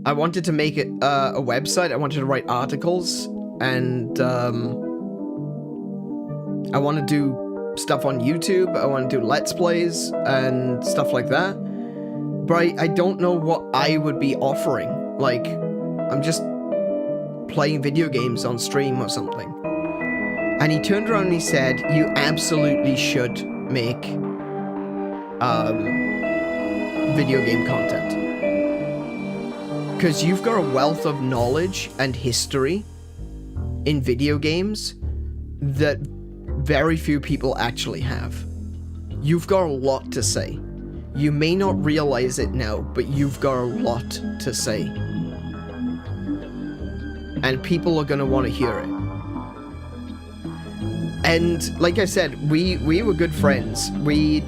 I wanted to make it a website. I wanted to write articles, and I want to do stuff on YouTube. I want to do Let's Plays and stuff like that. But I don't know what I would be offering. Like, I'm just playing video games on stream or something. And he turned around and he said, you absolutely should make video game content. Because you've got a wealth of knowledge and history in video games that very few people actually have. You've got a lot to say. You may not realize it now, but you've got a lot to say. And people are gonna want to hear it. And like I said, we were good friends. We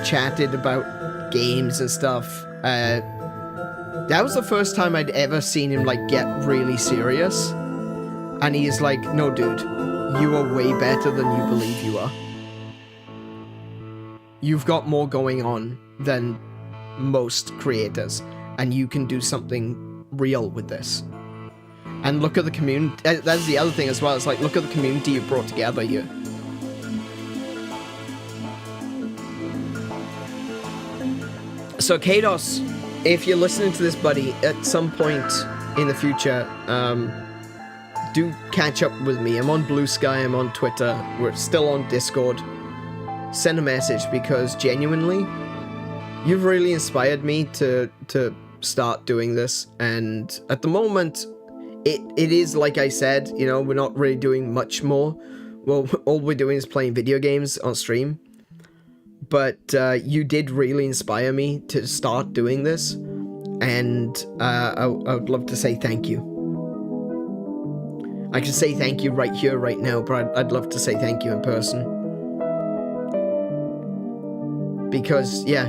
chatted about games and stuff. That was the first time I'd ever seen him like get really serious. And he's like, no dude, you are way better than you believe you are. You've got more going on than most creators, and you can do something real with this. And look at the community. That's the other thing as well. It's like, look at the community you've brought together here. So Kados, if you're listening to this, buddy, at some point in the future, do catch up with me. I'm on Blue Sky, I'm on Twitter, we're still on Discord. Send a message, because genuinely, you've really inspired me to start doing this. And at the moment, it is, like I said, you know, we're not really doing much more. Well, all we're doing is playing video games on stream. But you did really inspire me to start doing this, and I would love to say thank you. I can say thank you right here, right now, but I'd love to say thank you in person. Because, yeah,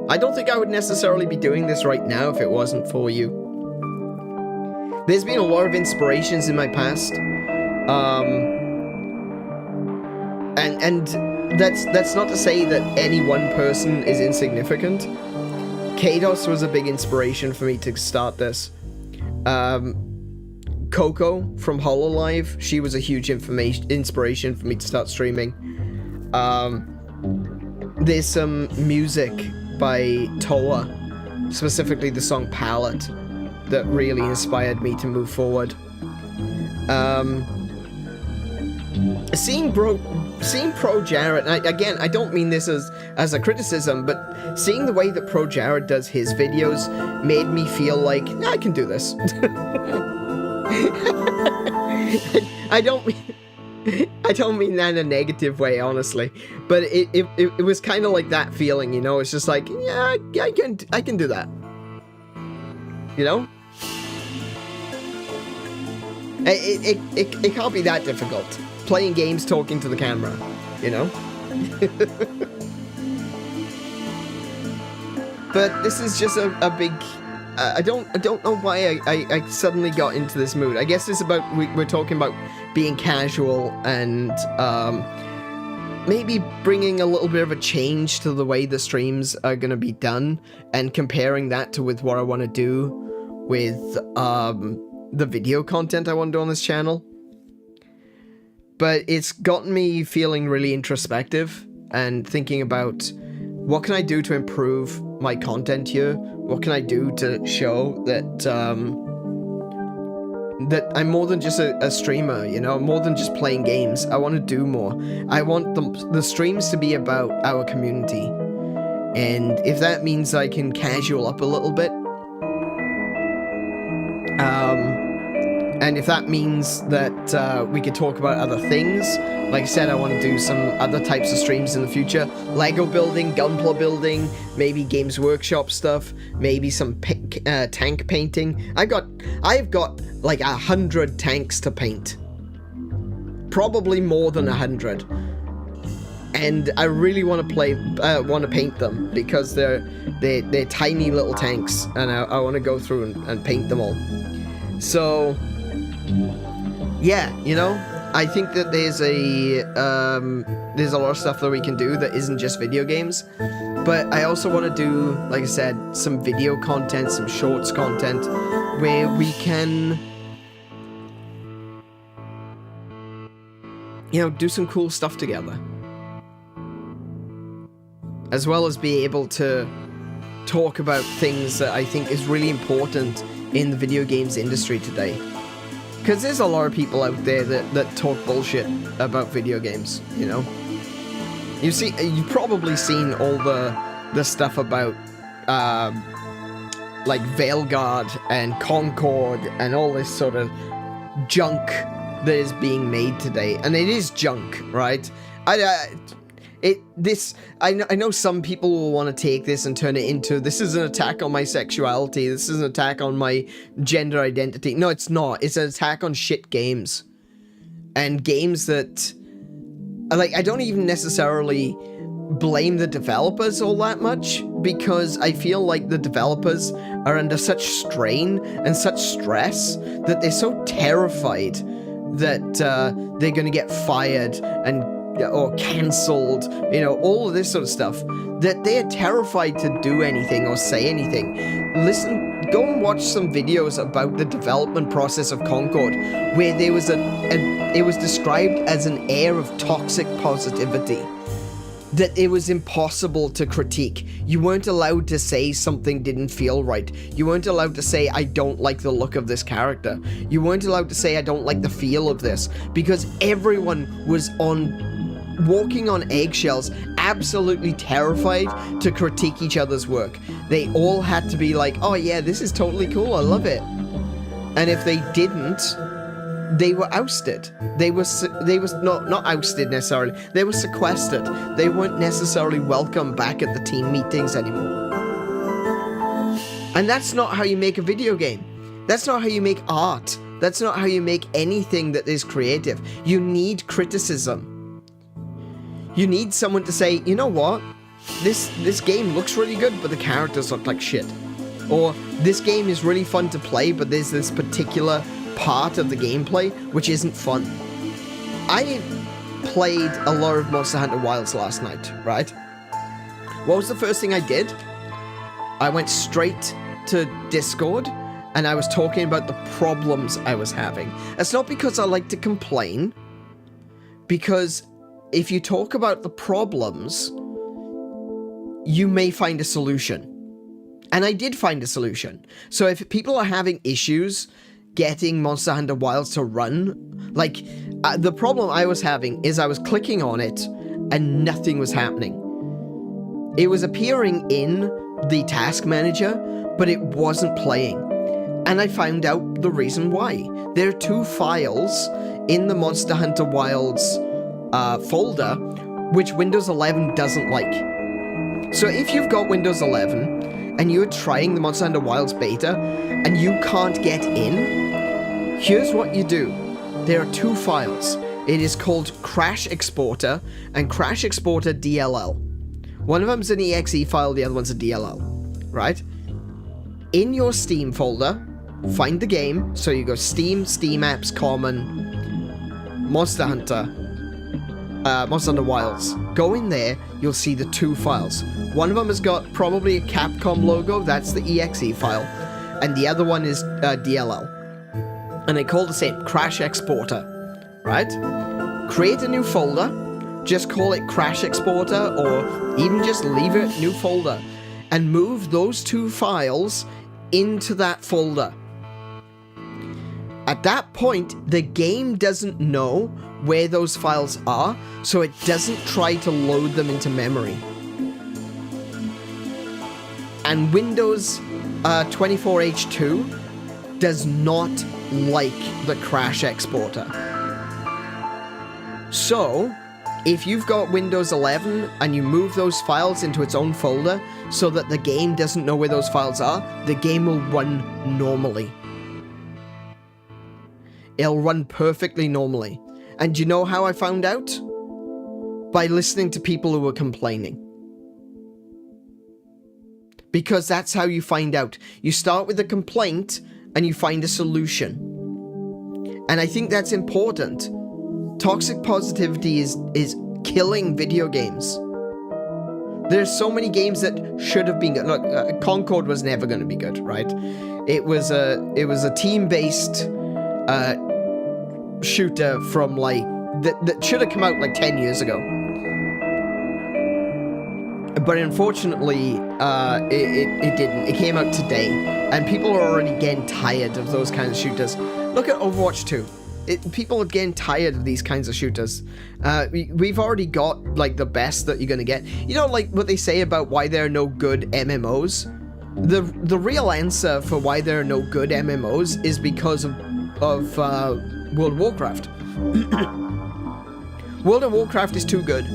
I don't think I would necessarily be doing this right now if it wasn't for you. There's been a lot of inspirations in my past, and that's not to say that any one person is insignificant. Kados was a big inspiration for me to start this. Coco from Hololive, she was a huge inspiration for me to start streaming. There's some music by Toa, specifically the song Palette, that really inspired me to move forward. Seeing Pro Jared, again, I don't mean this as a criticism, but seeing the way that Pro Jared does his videos made me feel like, I can do this. I don't mean that in a negative way, honestly, but it was kind of like that feeling, you know. It's just like, yeah, I can do that, you know. It can't be that difficult. Playing games, talking to the camera, you know. But this is just a big. I don't know why I suddenly got into this mood. I guess it's about we're talking about being casual and maybe bringing a little bit of a change to the way the streams are gonna be done, and comparing that with what I want to do with the video content I want to do on this channel. But it's gotten me feeling really introspective and thinking about what can I do to improve my content here? What can I do to show that that I'm more than just a streamer, you know, more than just playing games. I want to do more. I want the streams to be about our community. And if that means I can casual up a little bit, and if that means that we could talk about other things, like I said, I want to do some other types of streams in the future. Lego building, Gunpla building, maybe Games Workshop stuff, maybe some tank painting. I've got like 100 tanks to paint. Probably more than 100. And I really want to paint them, because they're tiny little tanks, and I want to go through and paint them all. So yeah, you know, I think that there's a lot of stuff that we can do that isn't just video games, but I also want to do, like I said, some video content, some shorts content, where we can, you know, do some cool stuff together, as well as be able to talk about things that I think is really important in the video games industry today. Because there's a lot of people out there that talk bullshit about video games, you know? You've probably seen all the stuff about, like, Veilguard and Concord and all this sort of junk that is being made today. And it is junk, right? I know some people will want to take this and turn it into, this is an attack on my sexuality, this is an attack on my gender identity. No, it's not. It's an attack on shit games. And games that, like, I don't even necessarily blame the developers all that much, because I feel like the developers are under such strain and such stress that they're so terrified that they're going to get fired or cancelled, you know, all of this sort of stuff, that they're terrified to do anything or say anything. Go and watch some videos about the development process of Concord, where there was it was described as an air of toxic positivity, that it was impossible to critique. You weren't allowed to say something didn't feel right. You weren't allowed to say, I don't like the look of this character. You weren't allowed to say, I don't like the feel of this, because everyone was walking on eggshells, absolutely terrified to critique each other's work. They all had to be like, oh yeah, this is totally cool, I love it. And if they didn't, they were ousted. They were not ousted necessarily. They were sequestered. They weren't necessarily welcome back at the team meetings anymore. And that's not how you make a video game. That's not how you make art. That's not how you make anything that is creative. You need criticism. You need someone to say, you know what? This game looks really good, but the characters look like shit. Or this game is really fun to play, but there's this particular part of the gameplay which isn't fun. I played a lot of Monster Hunter Wilds last night, right? What was the first thing I did? I went straight to Discord and I was talking about the problems I was having. It's not because I like to complain, because if you talk about the problems, you may find a solution. And I did find a solution. So if people are having issues getting Monster Hunter Wilds to run, like, the problem I was having is I was clicking on it and nothing was happening. It was appearing in the task manager, but it wasn't playing. And I found out the reason why. There are 2 files in the Monster Hunter Wilds folder which Windows 11 doesn't like. So if you've got Windows 11 and you're trying the Monster Hunter Wilds beta and you can't get in, here's what you do. There are 2 files. It is called Crash Exporter and Crash Exporter DLL. One of them's an exe file, the other one's a DLL, right? In your Steam folder, find the game. So you go Steam, Steam Apps, Common, Monster Hunter Wilds. Go in there, you'll see the 2 files. One of them has got probably a Capcom logo, that's the exe file, and the other one is DLL. And they call the same, Crash Exporter, right? Create a new folder, just call it Crash Exporter, or even just leave it new folder, and move those 2 files into that folder. At that point, the game doesn't know where those files are, so it doesn't try to load them into memory. And Windows 24H2 does not like the Crash Exporter. So, if you've got Windows 11 and you move those files into its own folder so that the game doesn't know where those files are, the game will run normally. It'll run perfectly normally. And do you know how I found out? By listening to people who were complaining. Because that's how you find out. You start with a complaint and you find a solution. And I think that's important. Toxic positivity is killing video games. There's so many games that should have been good. Look, Concord was never going to be good, right? It was a team-based shooter from like that should have come out like 10 years ago. But unfortunately, it didn't. It came out today, and people are already getting tired of those kinds of shooters. Look at Overwatch 2. People are getting tired of these kinds of shooters. We've already got like the best that you're gonna get. You know, like what they say about why there are no good MMOs. The real answer for why there are no good MMOs is because of World of Warcraft. World of Warcraft is too good.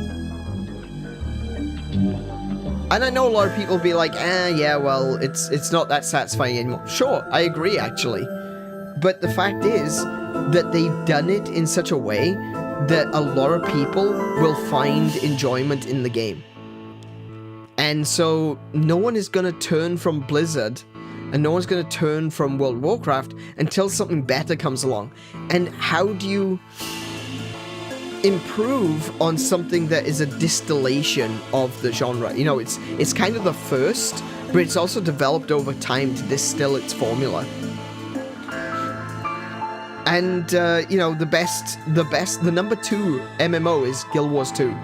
And I know a lot of people will be like, yeah, well, it's not that satisfying anymore. Sure, I agree, actually. But the fact is that they've done it in such a way that a lot of people will find enjoyment in the game. And so no one is going to turn from Blizzard and no one's going to turn from World of Warcraft until something better comes along. And how do you improve on something that is a distillation of the genre? You know, it's kind of the first, but it's also developed over time to distill its formula. And, you know, the number 2 MMO is Guild Wars 2.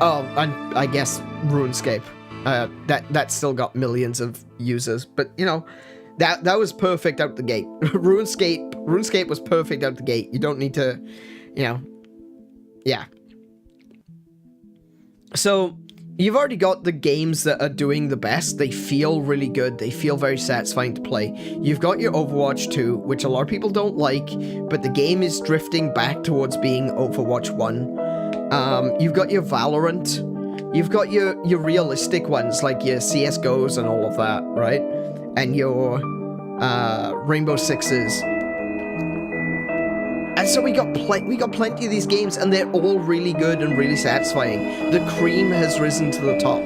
Oh, and I guess RuneScape. That's still got millions of users, but, you know, that was perfect out the gate. RuneScape was perfect out the gate. You don't need to, you know, yeah. So, you've already got the games that are doing the best. They feel really good. They feel very satisfying to play. You've got your Overwatch 2, which a lot of people don't like, but the game is drifting back towards being Overwatch 1. You've got your Valorant. You've got your realistic ones, like your CSGOs and all of that, right? And your Rainbow Sixes. And so we got plenty of these games, and they're all really good and really satisfying. The cream has risen to the top.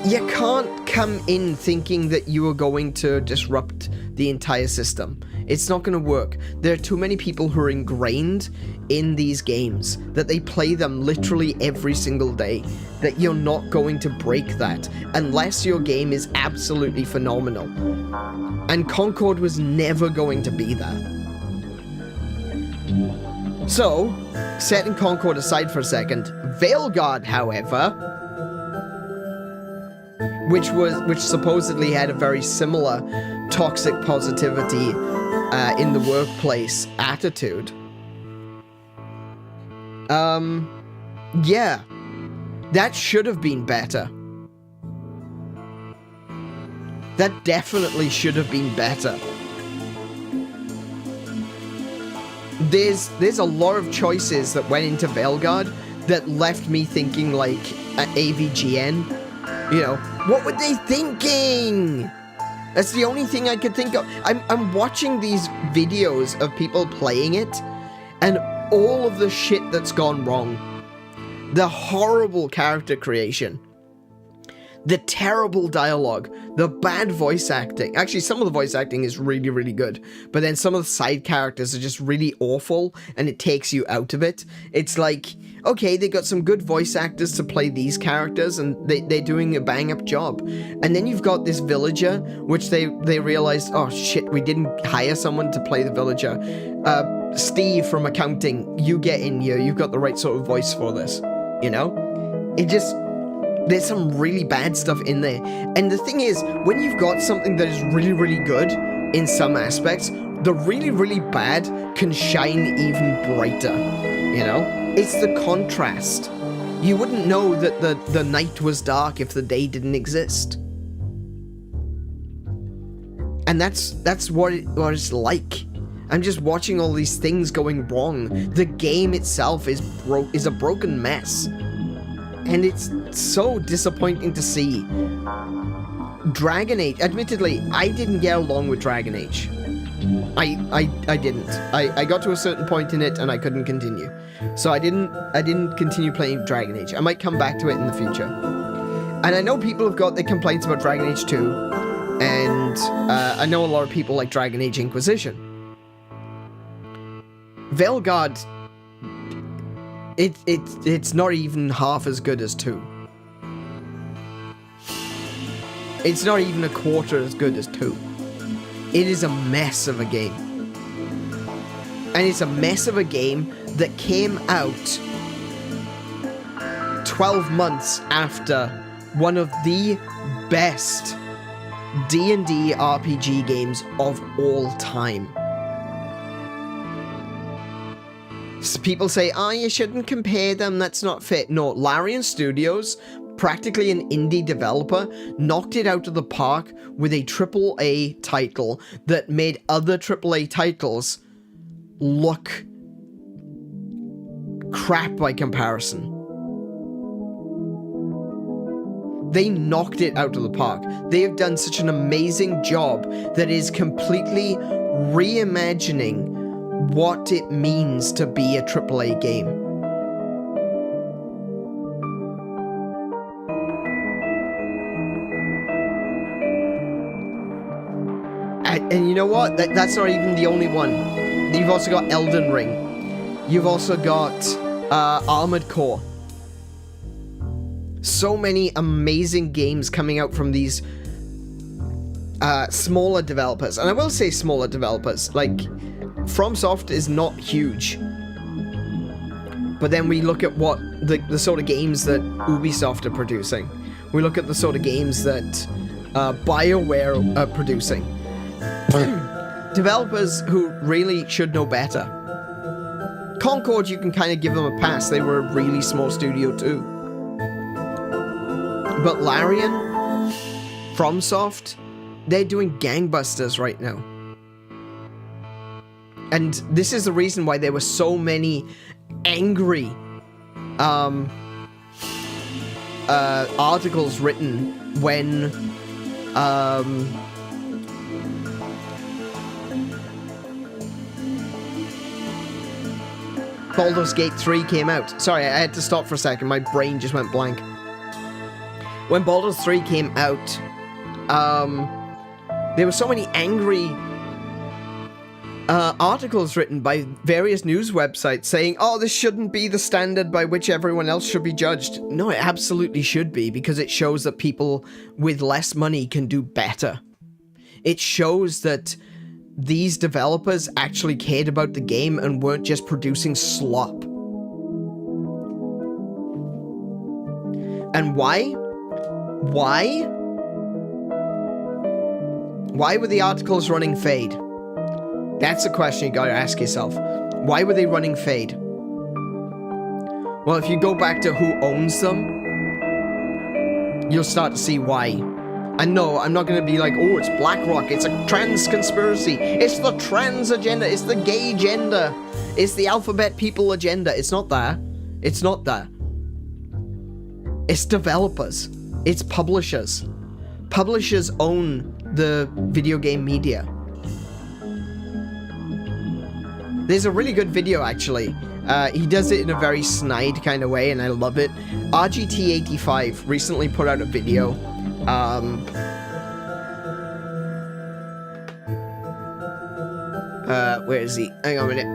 You can't come in thinking that you are going to disrupt the entire system. It's not going to work. There are too many people who are ingrained in these games that they play them literally every single day, that you're not going to break that unless your game is absolutely phenomenal. And Concord was never going to be that. So, setting Concord aside for a second, Veilguard, however, which supposedly had a very similar toxic positivity in the workplace attitude. Yeah, that should have been better. That definitely should have been better. There's a lot of choices that went into Veilguard that left me thinking like AVGN. You know, what were they thinking? That's the only thing I could think of. I'm watching these videos of people playing it, and all of the shit that's gone wrong. The horrible character creation. The terrible dialogue. The bad voice acting. Actually, some of the voice acting is really, really good. But then some of the side characters are just really awful, and it takes you out of it. It's like, okay, they got some good voice actors to play these characters, and they're doing a bang-up job. And then you've got this villager, which they realized, oh shit, we didn't hire someone to play the villager. Steve from accounting, you get in here, you've got the right sort of voice for this. You know? It just... There's some really bad stuff in there. And the thing is, when you've got something that is really, really good in some aspects, the really, really bad can shine even brighter. You know? It's the contrast. You wouldn't know that the night was dark if the day didn't exist. And that's what it's like. I'm just watching all these things going wrong. The game itself is a broken mess. And it's so disappointing to see. Dragon Age, admittedly, I didn't get along with Dragon Age. I didn't. I got to a certain point in it and I couldn't continue. So I didn't continue playing Dragon Age. I might come back to it in the future. And I know people have got their complaints about Dragon Age 2. And I know a lot of people like Dragon Age Inquisition. Veilguard... It's not even half as good as 2. It's not even a quarter as good as 2. It is a mess of a game. And it's a mess of a game that came out 12 months after one of the best D&D RPG games of all time. People say, oh, you shouldn't compare them, that's not fit. No, Larian Studios, practically an indie developer, knocked it out of the park with a AAA title that made other AAA titles look crap by comparison. They knocked it out of the park. They have done such an amazing job that is completely reimagining what it means to be a AAA game. And you know what? That's not even the only one. You've also got Elden Ring. You've also got Armored Core. So many amazing games coming out from these smaller developers. And I will say smaller developers. Like, FromSoft is not huge. But then we look at what the sort of games that Ubisoft are producing. We look at the sort of games that BioWare are producing. Developers who really should know better. Concord, you can kind of give them a pass. They were a really small studio too. But Larian, FromSoft, they're doing gangbusters right now. And this is the reason why there were so many angry articles written when Baldur's Gate 3 came out. Sorry, I had to stop for a second. My brain just went blank. When Baldur's 3 came out, there were so many angry articles written by various news websites saying, oh, this shouldn't be the standard by which everyone else should be judged. No, it absolutely should be, because it shows that people with less money can do better. It shows that these developers actually cared about the game and weren't just producing slop. And why? Why were the articles running Fade? That's a question you gotta ask yourself. Why were they running Fade? Well, if you go back to who owns them, you'll start to see why. And no, I'm not gonna be like, oh, it's BlackRock, it's a trans conspiracy, it's the trans agenda, it's the gay agenda, it's the alphabet people agenda. It's not that. It's not that. It's developers. It's publishers. Publishers own the video game media. There's a really good video, actually. He does it in a very snide kind of way, and I love it. RGT85 recently put out a video. Where is he? Hang on a minute.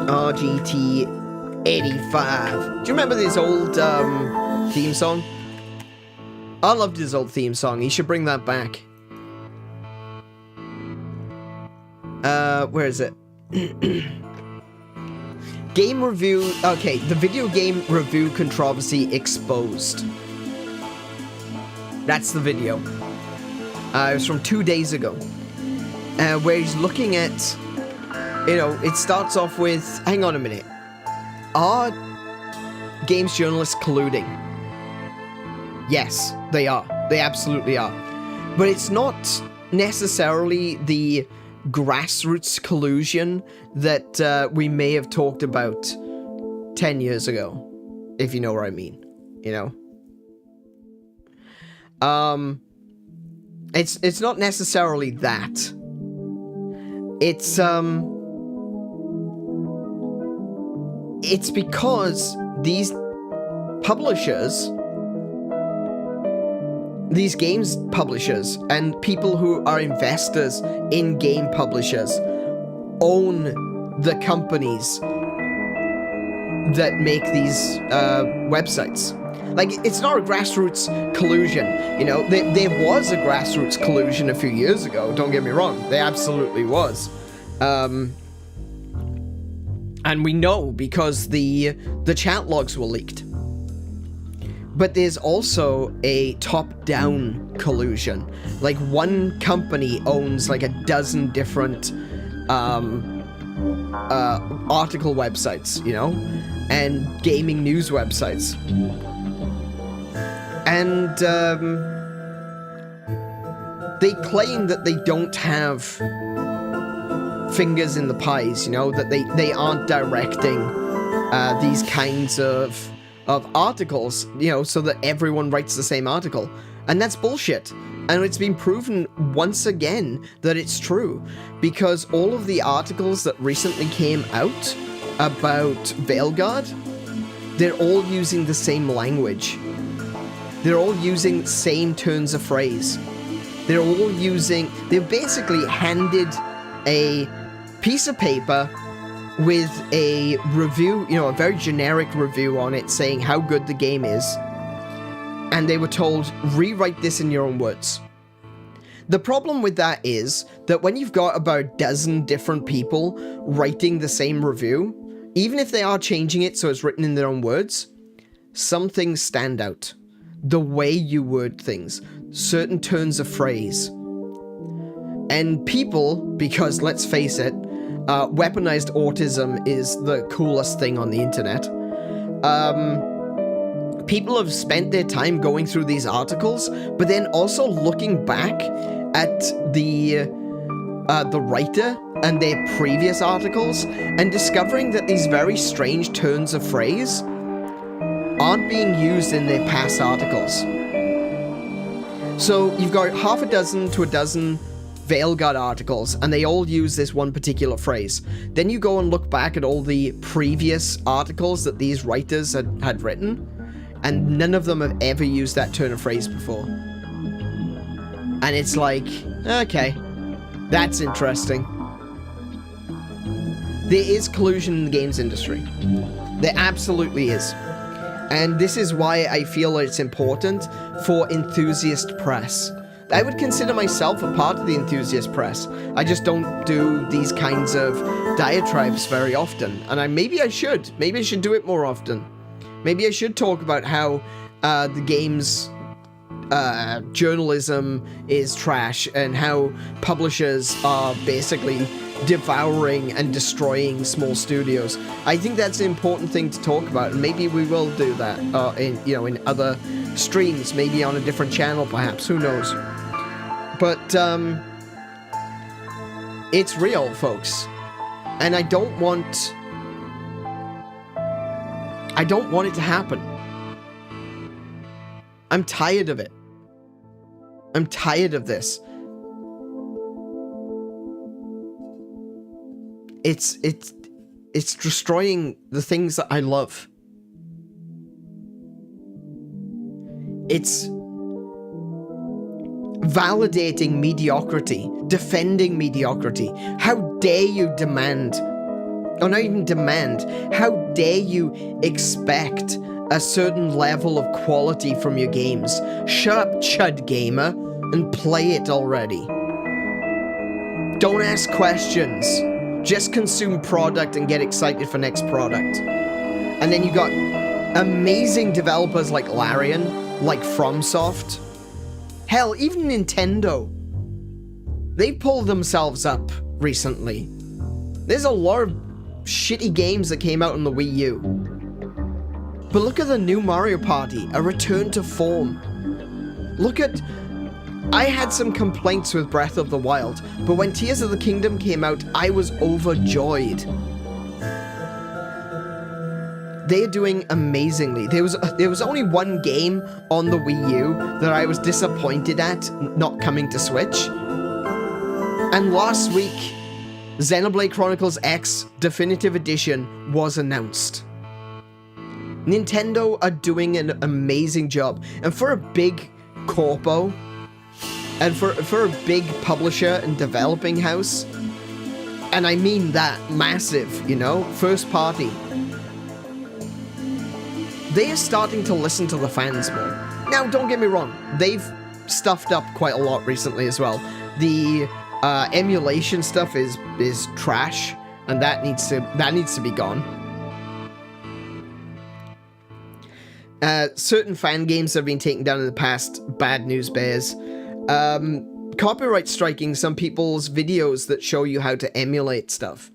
RGT85. Do you remember this old, theme song? I loved his old theme song. He should bring that back. Where is it? Game review. Okay, the video game review controversy exposed. That's the video. It was from 2 days ago. Where he's looking at, you know, it starts off with, hang on a minute. Are games journalists colluding? Yes, they are. They absolutely are. But it's not necessarily the grassroots collusion that we may have talked about 10 years ago, if you know what I mean, you know? It's not necessarily that. It's because these publishers, these games publishers, and people who are investors in game publishers own the companies that make these websites. Like, it's not a grassroots collusion, you know. There was a grassroots collusion a few years ago, don't get me wrong. There absolutely was. And we know because the chat logs were leaked. But there's also a top-down collusion. Like, one company owns like a dozen different article websites, you know, and gaming news websites. And they claim that they don't have fingers in the pies, you know, that they aren't directing these kinds of articles, you know, so that everyone writes the same article. And that's bullshit. And it's been proven once again that it's true. Because all of the articles that recently came out about Veilguard, they're all using the same language. They're all using same turns of phrase. they're all using, they're basically handed a piece of paper with a review, you know, a very generic review on it saying how good the game is. And they were told, rewrite this in your own words. The problem with that is that when you've got about a dozen different people writing the same review, even if they are changing it so it's written in their own words, some things stand out. The way you word things, certain turns of phrase. And people, because let's face it, weaponized autism is the coolest thing on the internet. People have spent their time going through these articles, but then also looking back at the writer and their previous articles and discovering that these very strange turns of phrase aren't being used in their past articles. So you've got half a dozen to a dozen Veilguard articles, and they all use this one particular phrase. Then you go and look back at all the previous articles that these writers had written, and none of them have ever used that turn of phrase before. And it's like, okay, that's interesting. There is collusion in the games industry. There absolutely is. And this is why I feel that it's important for enthusiast press. I would consider myself a part of the enthusiast press. I just don't do these kinds of diatribes very often. And maybe I should. Maybe I should do it more often. Maybe I should talk about how the game's journalism is trash and how publishers are basically devouring and destroying small studios. I think that's an important thing to talk about, and maybe we will do that in other streams, maybe on a different channel perhaps, who knows. But it's real, folks, and I don't want it to happen. I'm tired of it. I'm tired of this. It's destroying the things that I love. It's validating mediocrity, defending mediocrity. How dare you demand, or not even demand, how dare you expect a certain level of quality from your games? Shut up, chud gamer, and play it already. Don't ask questions. Just consume product and get excited for next product. And then you got amazing developers like Larian, like FromSoft. Hell, even Nintendo. They pulled themselves up recently. There's a lot of shitty games that came out on the Wii U. But look at the new Mario Party, a return to form. Look at... I had some complaints with Breath of the Wild, but when Tears of the Kingdom came out, I was overjoyed. They're doing amazingly. There was only one game on the Wii U that I was disappointed at not coming to Switch. And last week, Xenoblade Chronicles X Definitive Edition was announced. Nintendo are doing an amazing job. And for a big corpo, and for a big publisher and developing house, and I mean that, massive, you know, first party, they are starting to listen to the fans more. Now, don't get me wrong, they've stuffed up quite a lot recently as well. The emulation stuff is trash, and that needs to be gone. Certain fan games have been taken down in the past. Bad news bears. Copyright striking some people's videos that show you how to emulate stuff.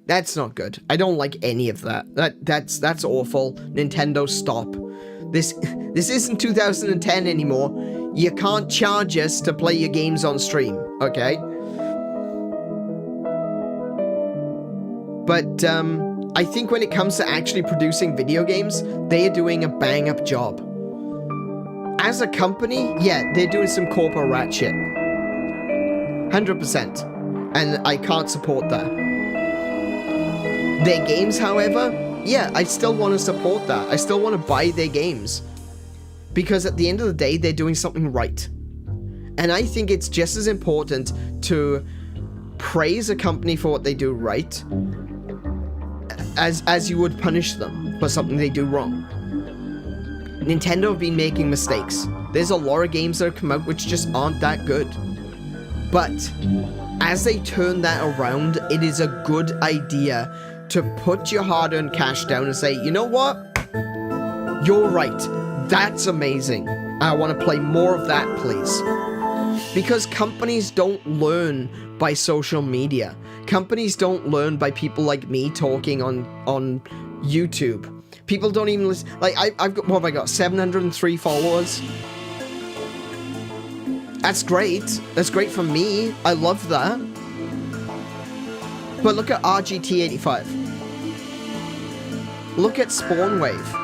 That's not good. I don't like any of that. That's awful. Nintendo, stop. This isn't 2010 anymore. You can't charge us to play your games on stream, okay? But I think when it comes to actually producing video games, they are doing a bang-up job. As a company, yeah, they're doing some corporate rat shit. 100%. And I can't support that. Their games, however, yeah, I still want to support that. I still want to buy their games. Because at the end of the day, they're doing something right. And I think it's just as important to praise a company for what they do right as you would punish them for something they do wrong. Nintendo have been making mistakes. There's a lot of games that have come out which just aren't that good. But as they turn that around, it is a good idea to put your hard-earned cash down and say, you know what? You're right. That's amazing. I want to play more of that, please. Because companies don't learn by social media. Companies don't learn by people like me talking on YouTube. People don't even listen. Like, I've got, what have I got? 703 followers. That's great. That's great for me. I love that. But look at RGT85. Look at Spawnwave.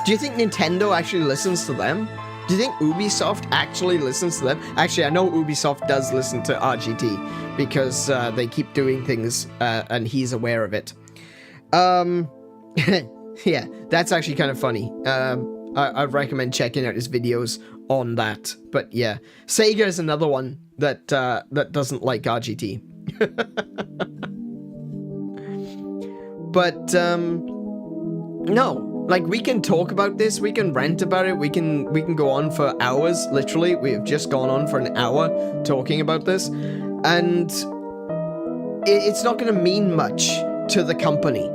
Do you think Nintendo actually listens to them? Do you think Ubisoft actually listens to them? Actually, I know Ubisoft does listen to RGT because they keep doing things and he's aware of it. Yeah, that's actually kind of funny. I recommend checking out his videos on that. But yeah, Sega is another one that doesn't like RGT. But no. Like, we can talk about this, we can rant about it, we can go on for hours, literally. We have just gone on for an hour talking about this, and it's not going to mean much to the company.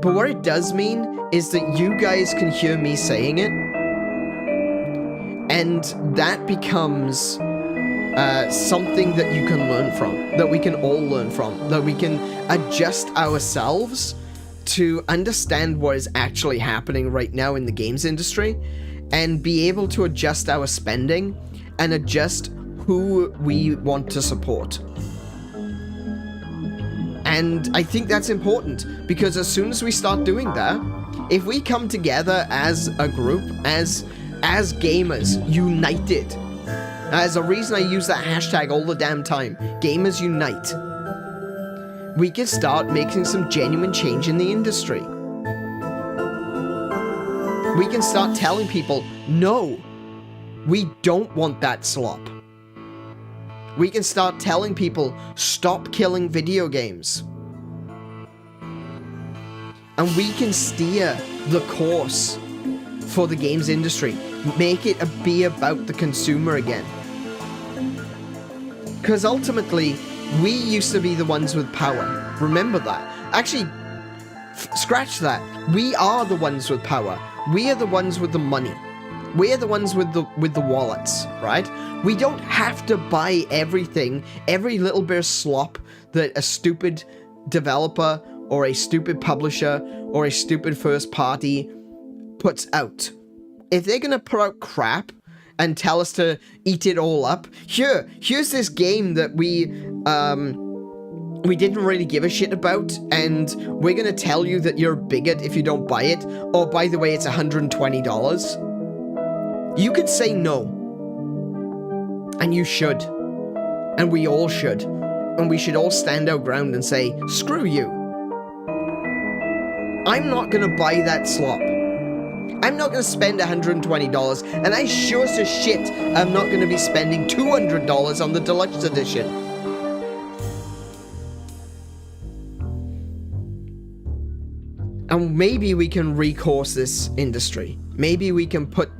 But what it does mean is that you guys can hear me saying it, and that becomes something that you can learn from, that we can all learn from, that we can adjust ourselves to understand what is actually happening right now in the games industry and be able to adjust our spending and adjust who we want to support. And I think that's important because as soon as we start doing that, if we come together as a group, as gamers, united, as a reason I use that hashtag all the damn time, Gamers Unite, we can start making some genuine change in the industry. We can start telling people, no, we don't want that slop. We can start telling people, stop killing video games. And we can steer the course for the games industry. Make it be about the consumer again. Because ultimately, we used to be the ones with power. Remember that. Actually, scratch that. We are the ones with power. We are the ones with the money. We are the ones with the wallets, right? We don't have to buy everything, every little bit of slop that a stupid developer or a stupid publisher or a stupid first party puts out. If they're gonna put out crap and tell us to eat it all up, here's this game that we didn't really give a shit about, and we're gonna tell you that you're a bigot if you don't buy it. Oh, by the way, it's $120. You could say no. And you should. And we all should. And we should all stand our ground and say, screw you. I'm not gonna buy that slop. I'm not gonna spend $120, and I sure as shit I'm not gonna be spending $200 on the deluxe edition. And maybe we can recourse this industry. Maybe we can put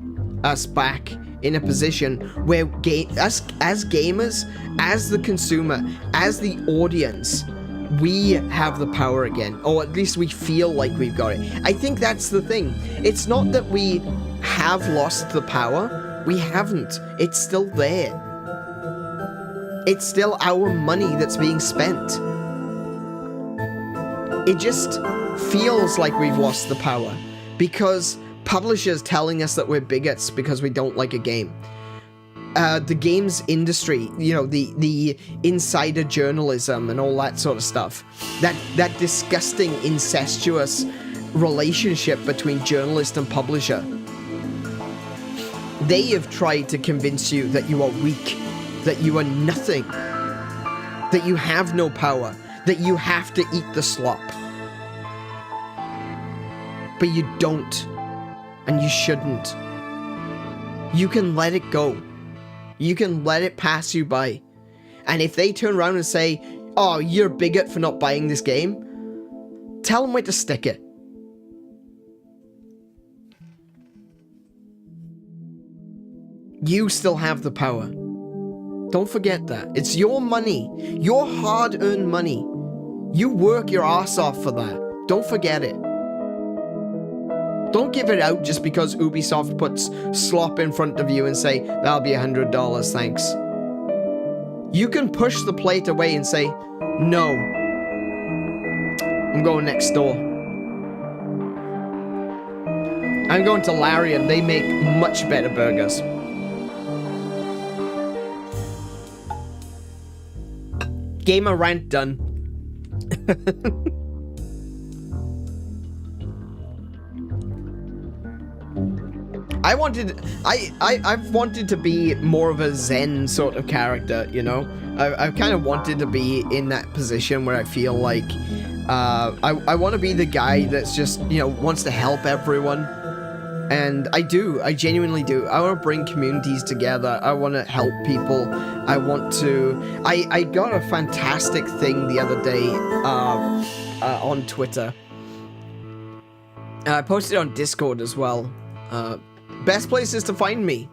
us back in a position where us as gamers, as the consumer, as the audience, we have the power again, or at least we feel like we've got it. I think that's the thing. It's not that we have lost the power. We haven't. It's still there. It's still our money that's being spent. It just feels like we've lost the power because publishers telling us that we're bigots because we don't like a game. The games industry, you know, the insider journalism and all that sort of stuff. That disgusting, incestuous relationship between journalist and publisher. They have tried to convince you that you are weak, that you are nothing, that you have no power, that you have to eat the slop. But you don't, and you shouldn't. you can let it go. You can let it pass you by. And if they turn around and say, oh, you're a bigot for not buying this game, tell them where to stick it. You still have the power. Don't forget that. It's your money. Your hard-earned money. You work your ass off for that. Don't forget it. Don't give it out just because Ubisoft puts slop in front of you and say, that'll be $100, thanks. You can push the plate away and say, no. I'm going next door. I'm going to Larian. They make much better burgers. Gamer rant done. I've wanted to be more of a Zen sort of character, you know? I've kind of wanted to be in that position where I feel like I want to be the guy that's just, you know, wants to help everyone. And I genuinely do. I want to bring communities together. I want to help people. I want to... I got a fantastic thing the other day on Twitter. I posted it on Discord as well. Best places to find me.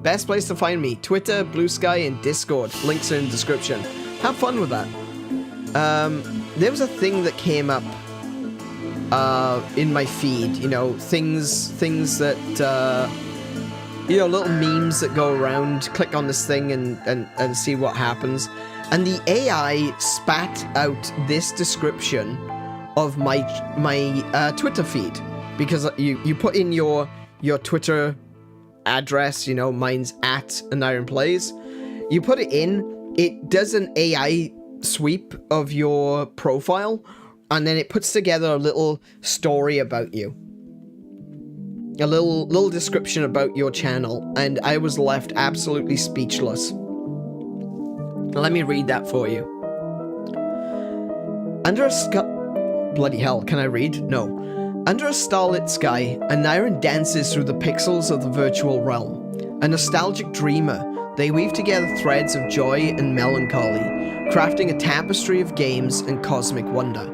Best place to find me. Twitter, Blue Sky, and Discord. Links are in the description. Have fun with that. There was a thing that came up in my feed, you know, things that, you know, little memes that go around, click on this thing and see what happens. And the AI spat out this description of my Twitter feed. Because you put in your Twitter address, you know, mine's at AneurynPlays. You put it in, it does an AI sweep of your profile, and then it puts together a little story about you. A little description about your channel, and I was left absolutely speechless. Let me read that for you. Under a bloody hell, can I read? No. Under a starlit sky, Aneurin dances through the pixels of the virtual realm. A nostalgic dreamer, they weave together threads of joy and melancholy, crafting a tapestry of games and cosmic wonder.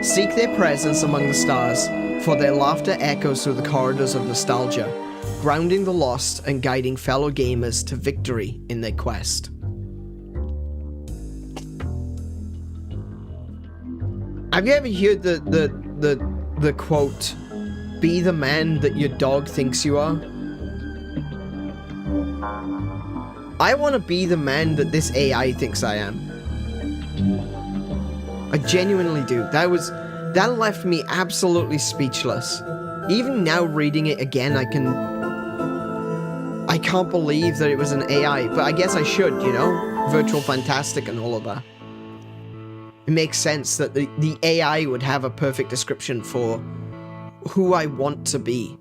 Seek their presence among the stars, for their laughter echoes through the corridors of nostalgia, grounding the lost and guiding fellow gamers to victory in their quest. Have you ever heard the quote, "Be the man that your dog thinks you are"? I want to be the man that this AI thinks I am. I genuinely do. That left me absolutely speechless. Even now reading it again, I can't believe that it was an AI, but I guess I should, you know? Virtual Fantastic and all of that. It makes sense that the AI would have a perfect description for who I want to be.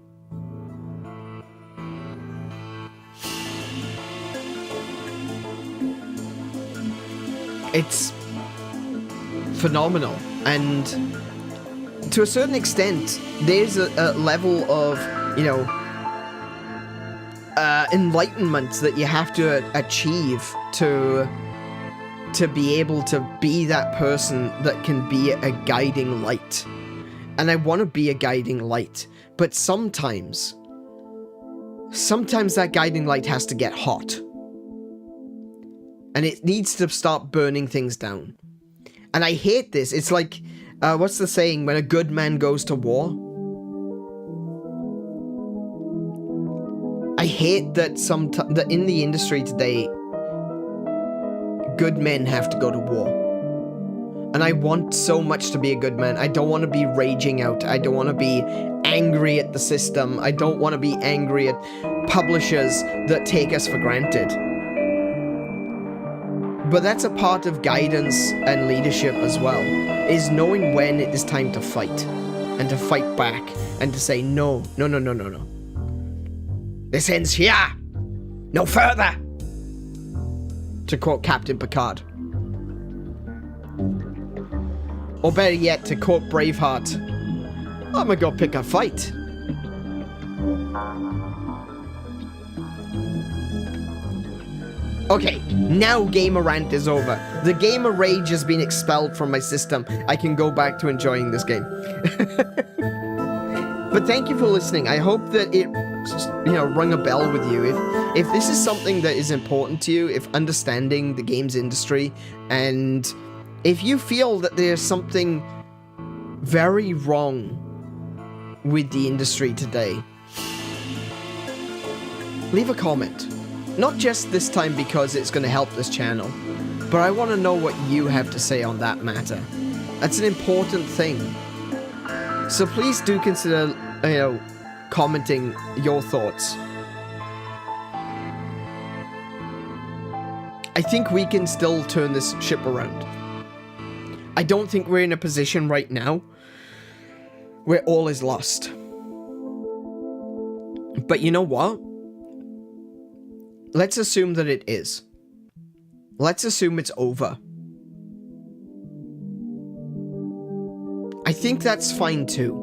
It's phenomenal, and to a certain extent, there's a level of, you know, enlightenment that you have to achieve to be able to be that person that can be a guiding light. And I want to be a guiding light, but sometimes that guiding light has to get hot. And it needs to start burning things down. And I hate this. It's like, what's the saying, when a good man goes to war? I hate that that in the industry today, good men have to go to war. And I want so much to be a good man. I don't want to be raging out. I don't want to be angry at the system. I don't want to be angry at publishers that take us for granted. But that's a part of guidance and leadership as well, is knowing when it is time to fight, and to fight back, and to say, no. This ends here! No further! To quote Captain Picard. Or better yet, to quote Braveheart, I'm gonna go pick a fight. Okay, now Gamer Rant is over. The Gamer Rage has been expelled from my system. I can go back to enjoying this game. But thank you for listening. I hope that it, rung a bell with you. If this is something that is important to you, if understanding the games industry, and if you feel that there's something very wrong with the industry today, leave a comment. Not just this time because it's going to help this channel, but I want to know what you have to say on that matter. That's an important thing. So please do consider, commenting your thoughts. I think we can still turn this ship around. I don't think we're in a position right now where all is lost. But you know what? Let's assume that it is. Let's assume it's over. I think that's fine too.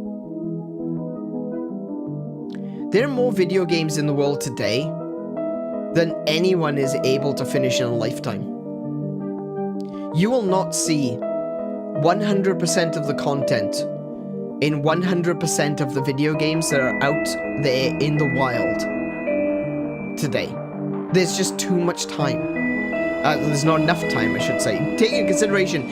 There are more video games in the world today than anyone is able to finish in a lifetime. You will not see 100% of the content in 100% of the video games that are out there in the wild today. There's just too much time. There's not enough time, I should say. Take into consideration,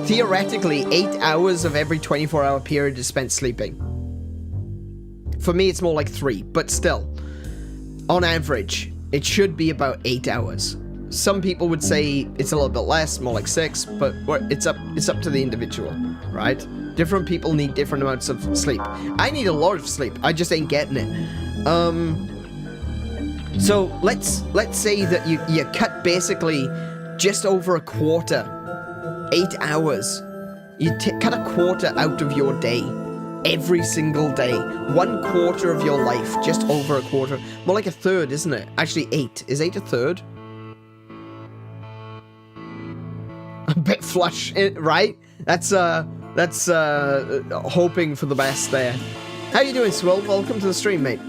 theoretically, 8 hours of every 24-hour period is spent sleeping. For me, it's more like 3, but still, on average, it should be about 8 hours. Some people would say it's a little bit less, more like 6, but it's up to the individual, right? Different people need different amounts of sleep. I need a lot of sleep. I just ain't getting it. So let's say that you cut basically just over a quarter, 8 hours. You cut a quarter out of your day, every single day. 1/4 of your life, just over a quarter. More like a third, isn't it? Actually, 8. Is 8 a third? A bit flush, right? That's hoping for the best there. How you doing, Swill? Welcome to the stream, mate.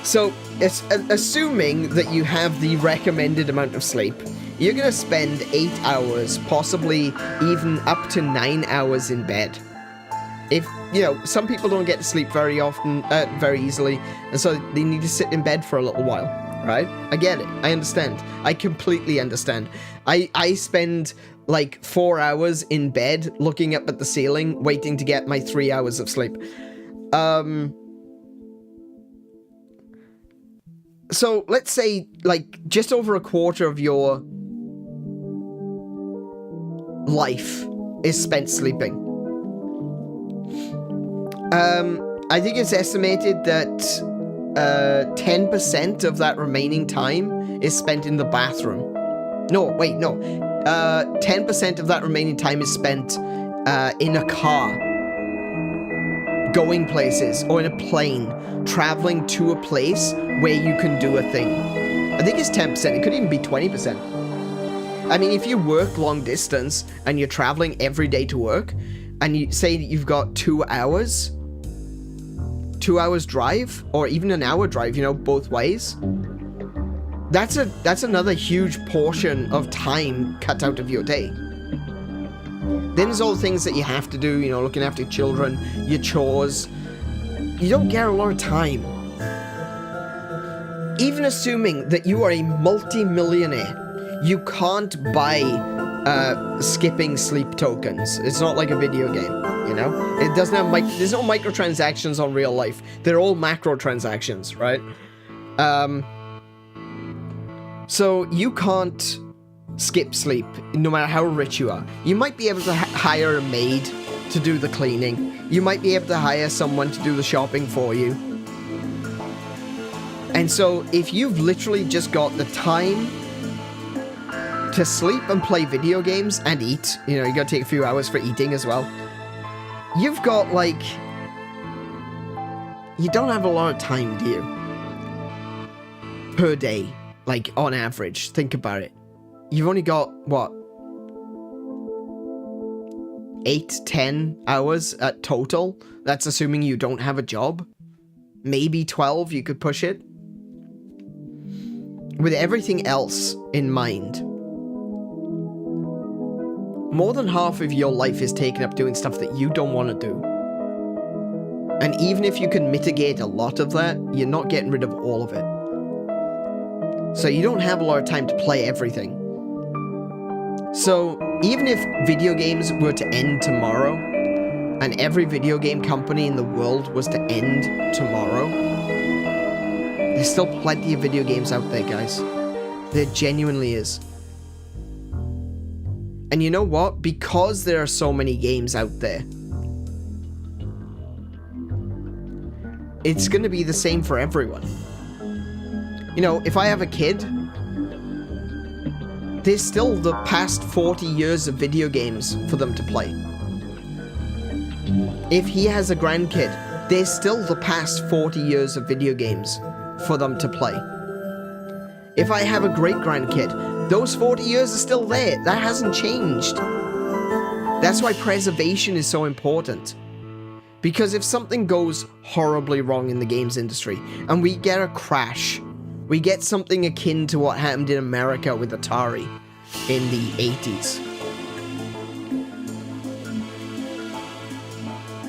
So, it's assuming that you have the recommended amount of sleep, you're going to spend 8 hours, possibly even up to 9 hours in bed. If, some people don't get to sleep very often, very easily, and so they need to sit in bed for a little while, right? I get it. I understand. I completely understand. I spend like 4 hours in bed looking up at the ceiling, waiting to get my 3 hours of sleep. So let's say like just over a quarter of your life is spent sleeping. I think it's estimated that 10% of that remaining time is spent in the bathroom. No, wait, no. 10% of that remaining time is spent in a car, going places, or in a plane, traveling to a place where you can do a thing. I think it's 10%. It could even be 20%. I mean, if you work long distance and you're traveling every day to work, and you say that you've got 2 hours, 2 hours drive, or even an hour drive, both ways, that's another huge portion of time cut out of your day. Then there's all the things that you have to do, looking after children, your chores. You don't get a lot of time. Even assuming that you are a multi-millionaire, you can't buy skipping sleep tokens. It's not like a video game, It doesn't have there's no microtransactions on real life. They're all macro transactions, right? So you can't skip sleep, no matter how rich you are. You might be able to hire a maid to do the cleaning. You might be able to hire someone to do the shopping for you. And so if you've literally just got the time to sleep and play video games and eat, you gotta take a few hours for eating as well. You've got, you don't have a lot of time, do you? Per day, on average. Think about it. You've only got, what? 8, 10 hours at total? That's assuming you don't have a job? Maybe 12, you could push it? with everything else in mind. More than half of your life is taken up doing stuff that you don't want to do. And even if you can mitigate a lot of that, you're not getting rid of all of it. So you don't have a lot of time to play everything. So even if video games were to end tomorrow, and every video game company in the world was to end tomorrow, there's still plenty of video games out there, guys. There genuinely is. And you know what? Because there are so many games out there, it's going to be the same for everyone. You know, if I have a kid, there's still the past 40 years of video games for them to play. If he has a grandkid, there's still the past 40 years of video games for them to play. If I have a great-grandkid, those 40 years are still there. That hasn't changed. That's why preservation is so important. Because if something goes horribly wrong in the games industry, and we get a crash, we get something akin to what happened in America with Atari in the 80s.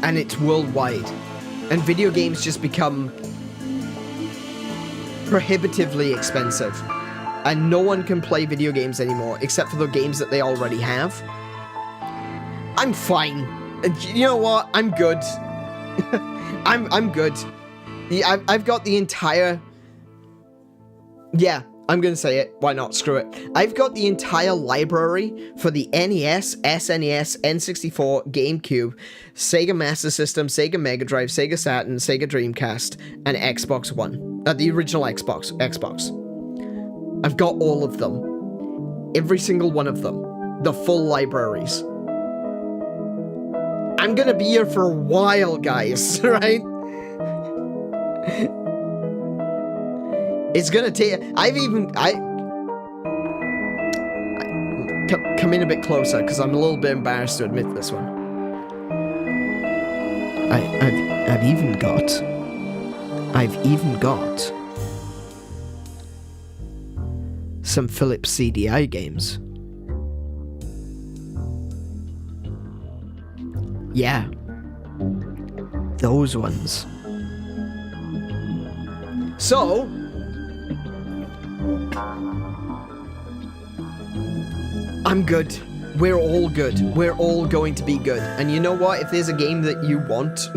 And it's worldwide. And video games just become prohibitively expensive. And no one can play video games anymore, except for the games that they already have. I'm fine. You know what? I'm good. I'm good. Yeah, I've got the entire... Yeah, I'm gonna say it. Why not? Screw it. I've got the entire library for the NES, SNES, N64, GameCube, Sega Master System, Sega Mega Drive, Sega Saturn, Sega Dreamcast, and Xbox One. The original Xbox. I've got all of them. Every single one of them. The full libraries. I'm gonna be here for a while, guys, right? It's gonna take... Come in a bit closer, because I'm a little bit embarrassed to admit this one. I've even got some Philips CDI games. Yeah. Those ones. So... I'm good. We're all good. We're all going to be good. And you know what? If there's a game that you want...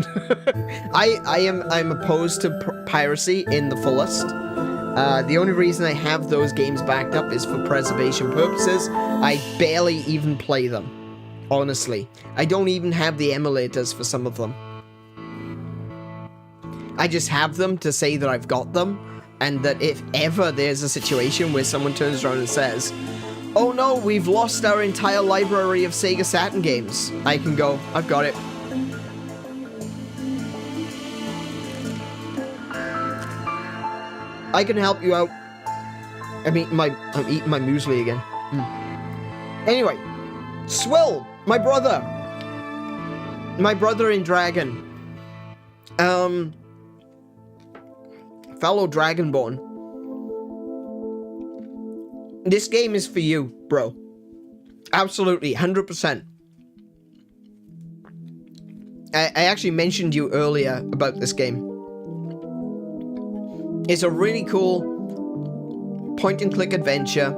I'm opposed to piracy in the fullest. The only reason I have those games backed up is for preservation purposes. I barely even play them. Honestly. I don't even have the emulators for some of them. I just have them to say that I've got them, and that if ever there's a situation where someone turns around and says, "Oh no, we've lost our entire library of Sega Saturn games," I can go, "I've got it." I can help you out. I'm eating my muesli again. Anyway, Swill, my brother in Dragon, fellow Dragonborn. This game is for you, bro. Absolutely, 100%. I actually mentioned you earlier about this game. It's a really cool point-and-click adventure.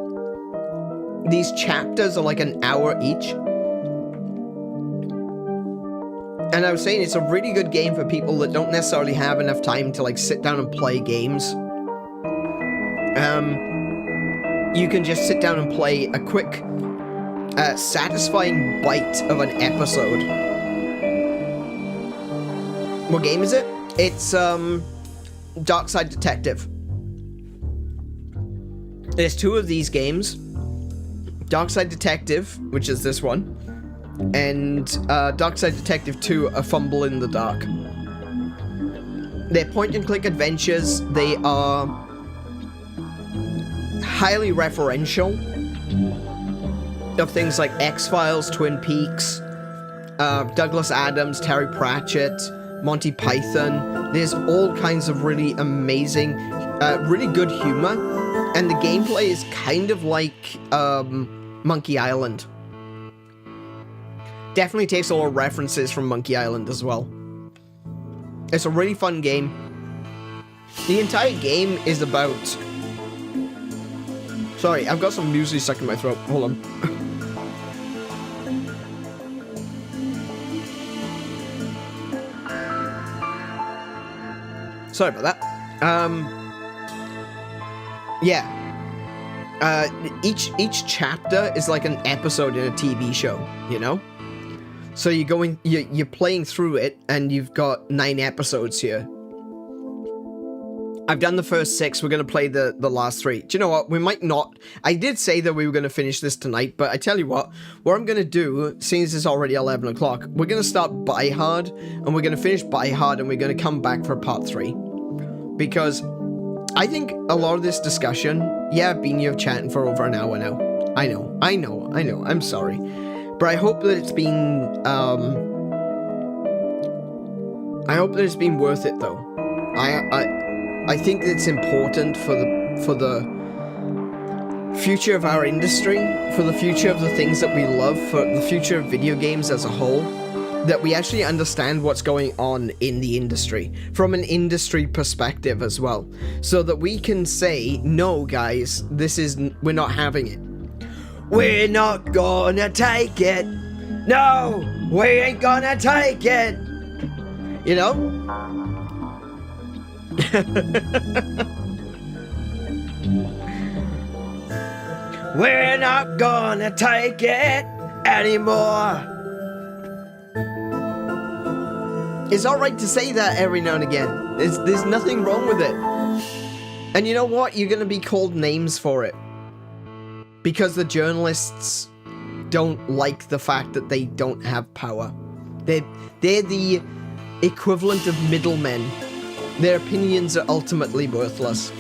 These chapters are like an hour each. And I was saying it's a really good game for people that don't necessarily have enough time to like sit down and play games. You can just sit down and play a quick, satisfying bite of an episode. What game is it? It's, Darkside Detective. There's two of these games. Darkside Detective, which is this one, and Darkside Detective 2, A Fumble in the Dark. They're point-and-click adventures. They are highly referential of things like X-Files, Twin Peaks, Douglas Adams, Terry Pratchett, Monty Python. There's all kinds of really amazing, really good humor, And the gameplay is kind of like Monkey Island. Definitely takes a lot of references from Monkey Island as well. It's a really fun game. The entire game is about... Sorry, I've got some music stuck in my throat. Hold on. Sorry about that. Yeah. Each chapter is like an episode in a TV show, you know? So you're playing through it, and you've got 9 episodes here. I've done the first 6, we're going to play the last 3. Do you know what? We might not. I did say that we were going to finish this tonight, but I tell you what I'm going to do, since it's already 11 o'clock, we're going to start Buy Hard, and we're going to finish Buy Hard, and we're going to come back for part 3. Because I think a lot of this discussion, yeah, I've been here chatting for over an hour now. I know, I'm sorry. But I hope that it's been, I hope that it's been worth it, though. I think that it's important for the future of our industry, for the future of the things that we love, for the future of video games as a whole, that we actually understand what's going on in the industry, from an industry perspective as well, so that we can say, no, guys, we're not having it. We're not gonna take it. No, we ain't gonna take it. You know? We're not gonna take it anymore. It's alright to say that every now and again. There's nothing wrong with it. And you know what? You're gonna be called names for it. Because the journalists don't like the fact that they don't have power. They're the equivalent of middlemen. Their opinions are ultimately worthless.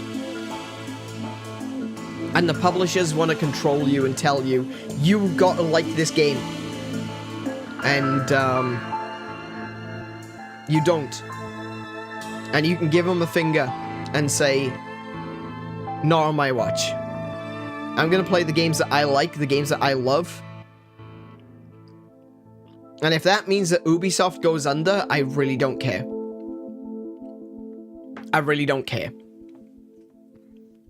And the publishers want to control you and tell you, you've got to like this game. And, you don't. And you can give them a finger and say, not on my watch. I'm gonna play the games that I like, the games that I love. And if that means that Ubisoft goes under, I really don't care. I really don't care.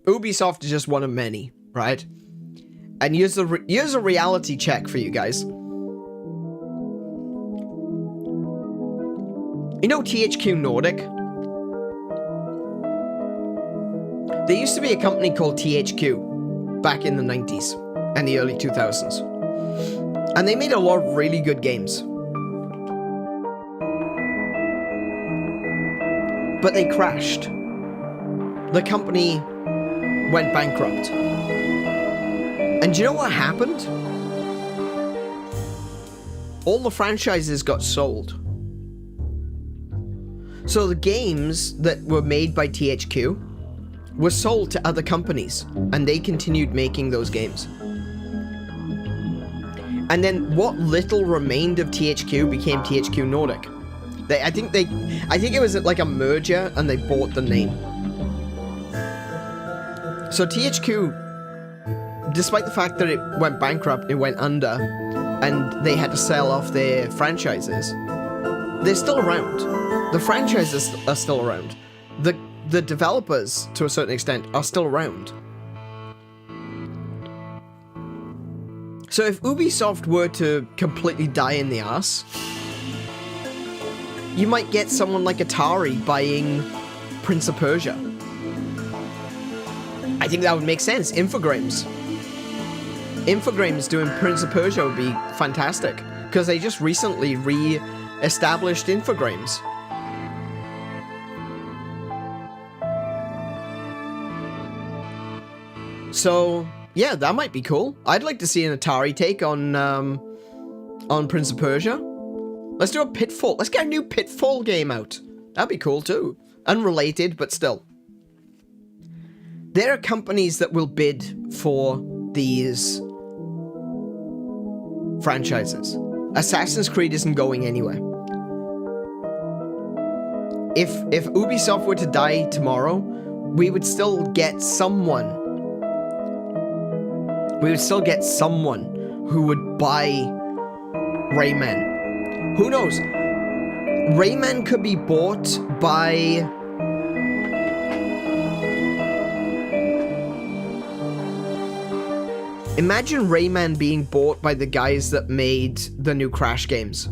Ubisoft is just one of many, right? And here's a reality check for you guys. You know THQ Nordic? There used to be a company called THQ back in the 90s and the early 2000s. And they made a lot of really good games. But they crashed. The company went bankrupt. And do you know what happened? All the franchises got sold. So the games that were made by THQ were sold to other companies, and they continued making those games. And then what little remained of THQ became THQ Nordic. I think it was like a merger, and they bought the name. So THQ, despite the fact that it went bankrupt, it went under, and they had to sell off their franchises, they're still around. The franchises are still around. The developers, to a certain extent, are still around. So if Ubisoft were to completely die in the ass, you might get someone like Atari buying Prince of Persia. I think that would make sense. Infogrames doing Prince of Persia would be fantastic, because they just recently re-established Infogrames. So, yeah, that might be cool. I'd like to see an Atari take on Prince of Persia. Let's do a Pitfall. Let's get a new Pitfall game out. That'd be cool too. Unrelated, but still. There are companies that will bid for these franchises. Assassin's Creed isn't going anywhere. If Ubisoft were to die tomorrow, we would still get someone we would still get someone who would buy Rayman. Who knows? Rayman could be bought by... Imagine Rayman being bought by the guys that made the new Crash games.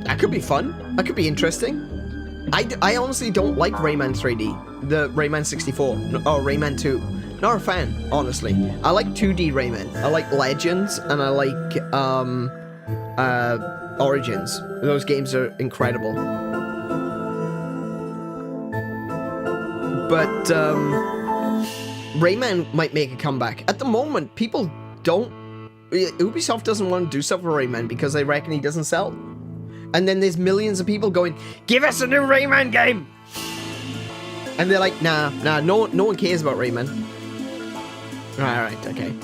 That could be fun. That could be interesting. I honestly don't like Rayman 3D. The Rayman 64. Oh, Rayman 2. Not a fan, honestly. I like 2D Rayman. I like Legends, and I like, Origins. Those games are incredible. But, Rayman might make a comeback. At the moment, people don't... Ubisoft doesn't want to do stuff for Rayman because they reckon he doesn't sell. And then there's millions of people going, give us a new Rayman game! And they're like, nah, no one cares about Rayman. Alright, okay.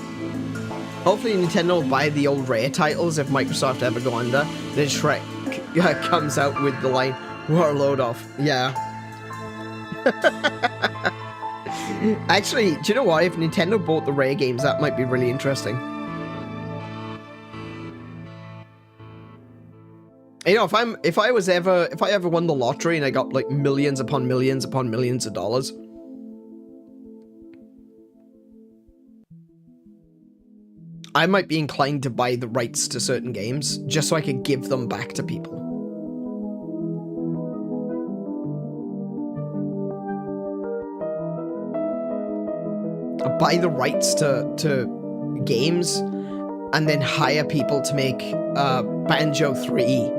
Hopefully Nintendo will buy the old Rare titles if Microsoft ever go under. Then Shrek comes out with the line, what a load off. Yeah. Actually, do you know what? If Nintendo bought the Rare games, that might be really interesting. You know, if I ever won the lottery and I got like millions upon millions upon millions of dollars, I might be inclined to buy the rights to certain games just so I could give them back to people. I'll buy the rights to games and then hire people to make Banjo 3.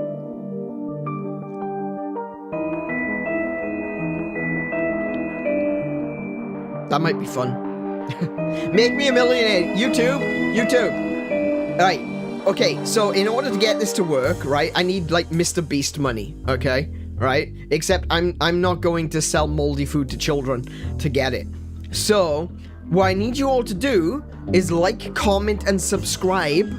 That might be fun. Make me a millionaire. YouTube. Alright. Okay, so in order to get this to work, right, I need, like, Mr. Beast money, okay? Right? Except I'm not going to sell moldy food to children to get it. So, what I need you all to do is like, comment, and subscribe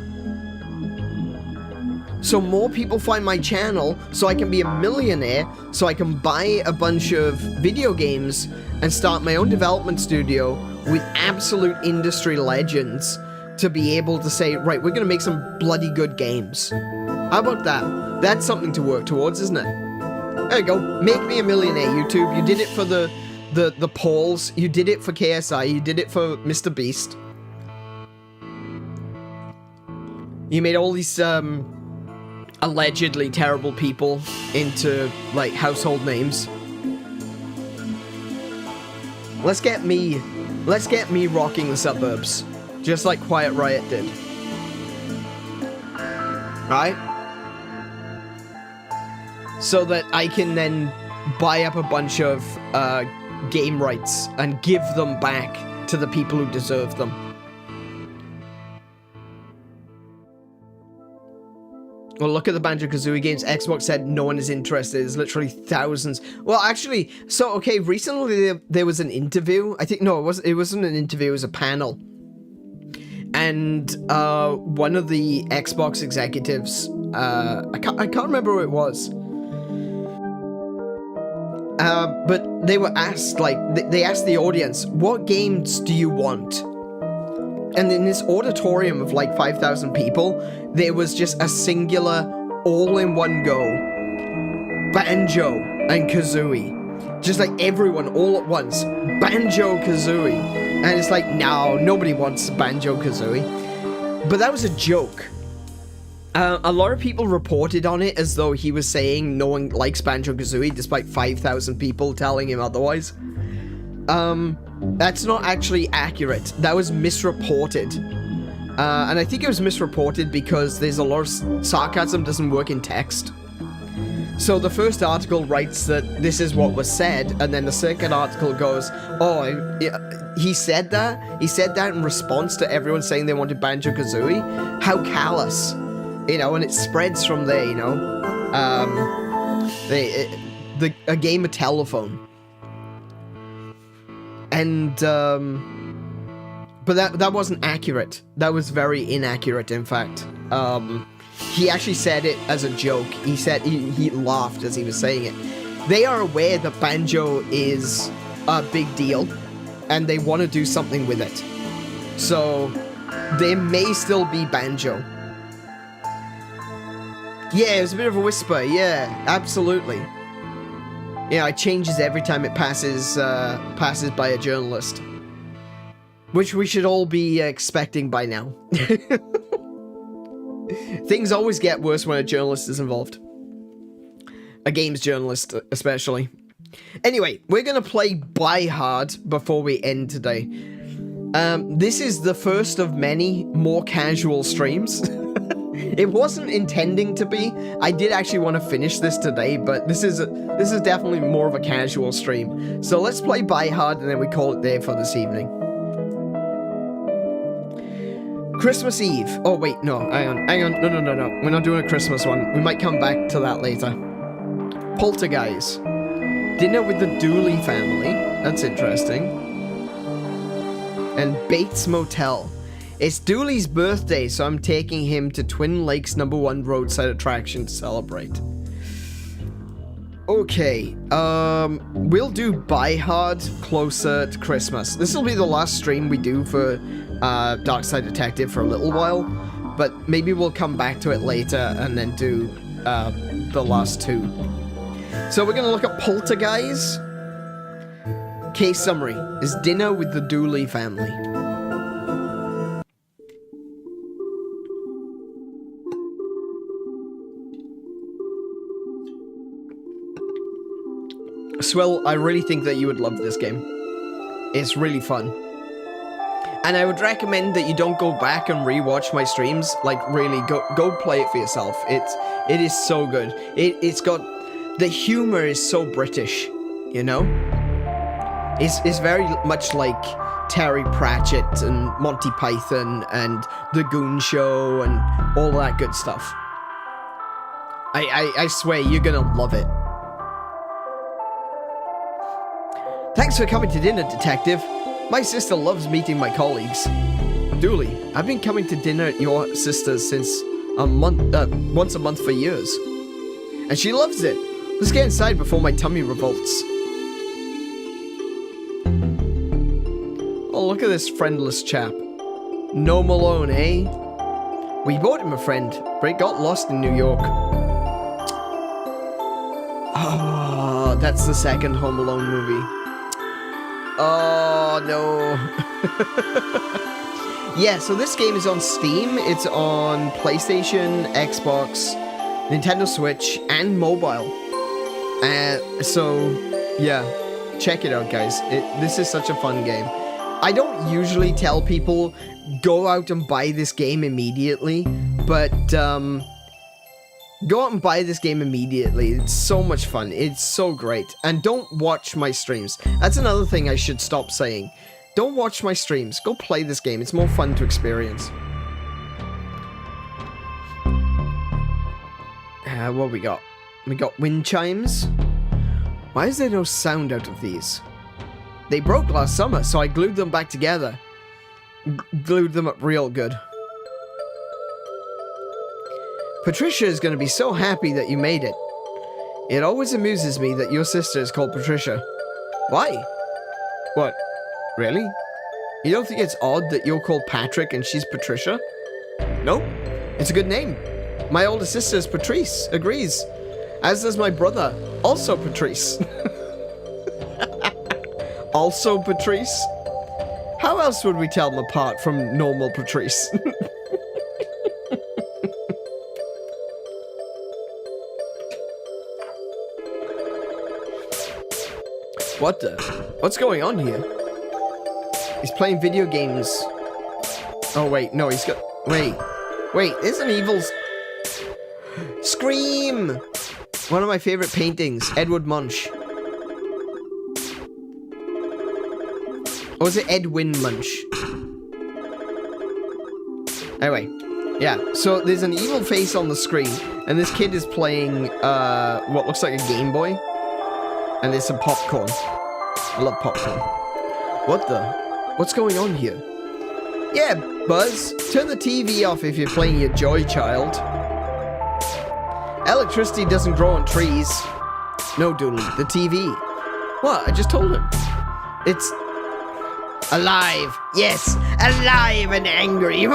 so more people find my channel, so I can be a millionaire, so I can buy a bunch of video games and start my own development studio with absolute industry legends to be able to say, right, we're gonna make some bloody good games. How about that? That's something to work towards, isn't it? There you go. Make me a millionaire, YouTube. You did it for the polls. You did it for KSI. You did it for Mr. Beast. You made all these, allegedly terrible people into, like, household names. Let's get me rocking the suburbs, just like Quiet Riot did. Right? So that I can then buy up a bunch of game rights and give them back to the people who deserve them. Well, look at the Banjo-Kazooie games. Xbox said no one is interested. There's literally thousands. Well, actually, so, okay, recently there was an interview. I think, no, it wasn't an interview, it was a panel. And one of the Xbox executives, I can't remember who it was. But they were asked, like, they asked the audience, what games do you want? And in this auditorium of like 5,000 people, there was just a singular, all-in-one go, Banjo and Kazooie. Just like everyone, all at once, Banjo-Kazooie. And it's like, no, nobody wants Banjo-Kazooie. But that was a joke. A lot of people reported on it as though he was saying no one likes Banjo-Kazooie, despite 5,000 people telling him otherwise. That's not actually accurate. That was misreported. And I think it was misreported because there's a lot of sarcasm doesn't work in text. So the first article writes that this is what was said, and then the second article goes, oh, he said that? He said that in response to everyone saying they wanted Banjo-Kazooie? How callous. You know, and it spreads from there, you know? A game of telephone. And, but that wasn't accurate. That was very inaccurate, in fact. he actually said it as a joke. He said he laughed as he was saying it. They are aware that banjo is a big deal, and they want to do something with it. So there may still be banjo. Yeah, it was a bit of a whisper. Yeah, absolutely. Yeah, it changes every time it passes by a journalist, which we should all be expecting by now. Things always get worse when a journalist is involved. A games journalist, especially. Anyway, we're gonna play Buy Hard before we end today. This is the first of many more casual streams. It wasn't intending to be. I did actually want to finish this today, but this is definitely more of a casual stream. So let's play Buy Hard, and then we call it there for this evening. Christmas Eve. Oh wait, no, hang on. No. We're not doing a Christmas one. We might come back to that later. Poltergeist. Dinner with the Dooley family. That's interesting. And Bates Motel. It's Dooley's birthday, so I'm taking him to Twin Lakes #1 roadside attraction to celebrate. Okay, we'll do Buy Hard closer to Christmas. This will be the last stream we do for Darkside Detective for a little while, but maybe we'll come back to it later and then do the last two. So we're gonna look at Poltergeist. Case summary is Dinner with the Dooley family. Swell, I really think that you would love this game. It's really fun. And I would recommend that you don't go back and rewatch my streams. Like, really, go play it for yourself. It is so good. It's got... The humor is so British, you know? It's very much like Terry Pratchett and Monty Python and The Goon Show and all that good stuff. I swear, you're gonna love it. Thanks for coming to dinner, Detective. My sister loves meeting my colleagues. Dooley, I've been coming to dinner at your sister's since once a month for years. And she loves it. Let's get inside before my tummy revolts. Oh, look at this friendless chap. No Malone, eh? We bought him a friend, but it got lost in New York. Oh, that's the second Home Alone movie. Oh, no. Yeah, so this game is on Steam. It's on PlayStation, Xbox, Nintendo Switch, and mobile. So, yeah, check it out, guys. This is such a fun game. I don't usually tell people, go out and buy this game immediately, but, go out and buy this game immediately. It's so much fun. It's so great. And don't watch my streams. That's another thing I should stop saying. Don't watch my streams. Go play this game. It's more fun to experience. What we got? We got wind chimes. Why is there no sound out of these? They broke last summer, so I glued them back together. Glued them up real good. Patricia is going to be so happy that you made it. It always amuses me that your sister is called Patricia. Why? What? Really? You don't think it's odd that you're called Patrick and she's Patricia? Nope. It's a good name. My older sister is Patrice, agrees. As does my brother, also Patrice. Also Patrice? How else would we tell them apart from normal Patrice? What the? What's going on here? He's playing video games. Oh, wait. No, he's got... Wait. Wait, there's an evil... Scream! One of my favorite paintings. Edward Munch. Or was it Edwin Munch? Anyway. Yeah, so there's an evil face on the screen. And this kid is playing, what looks like a Game Boy. And there's some popcorn. I love popcorn. What the? What's going on here? Yeah, Buzz, turn the TV off if you're playing your Joy Child. Electricity doesn't grow on trees. No, Dooley, the TV. What? I just told him. It's alive. Yes, alive and angry.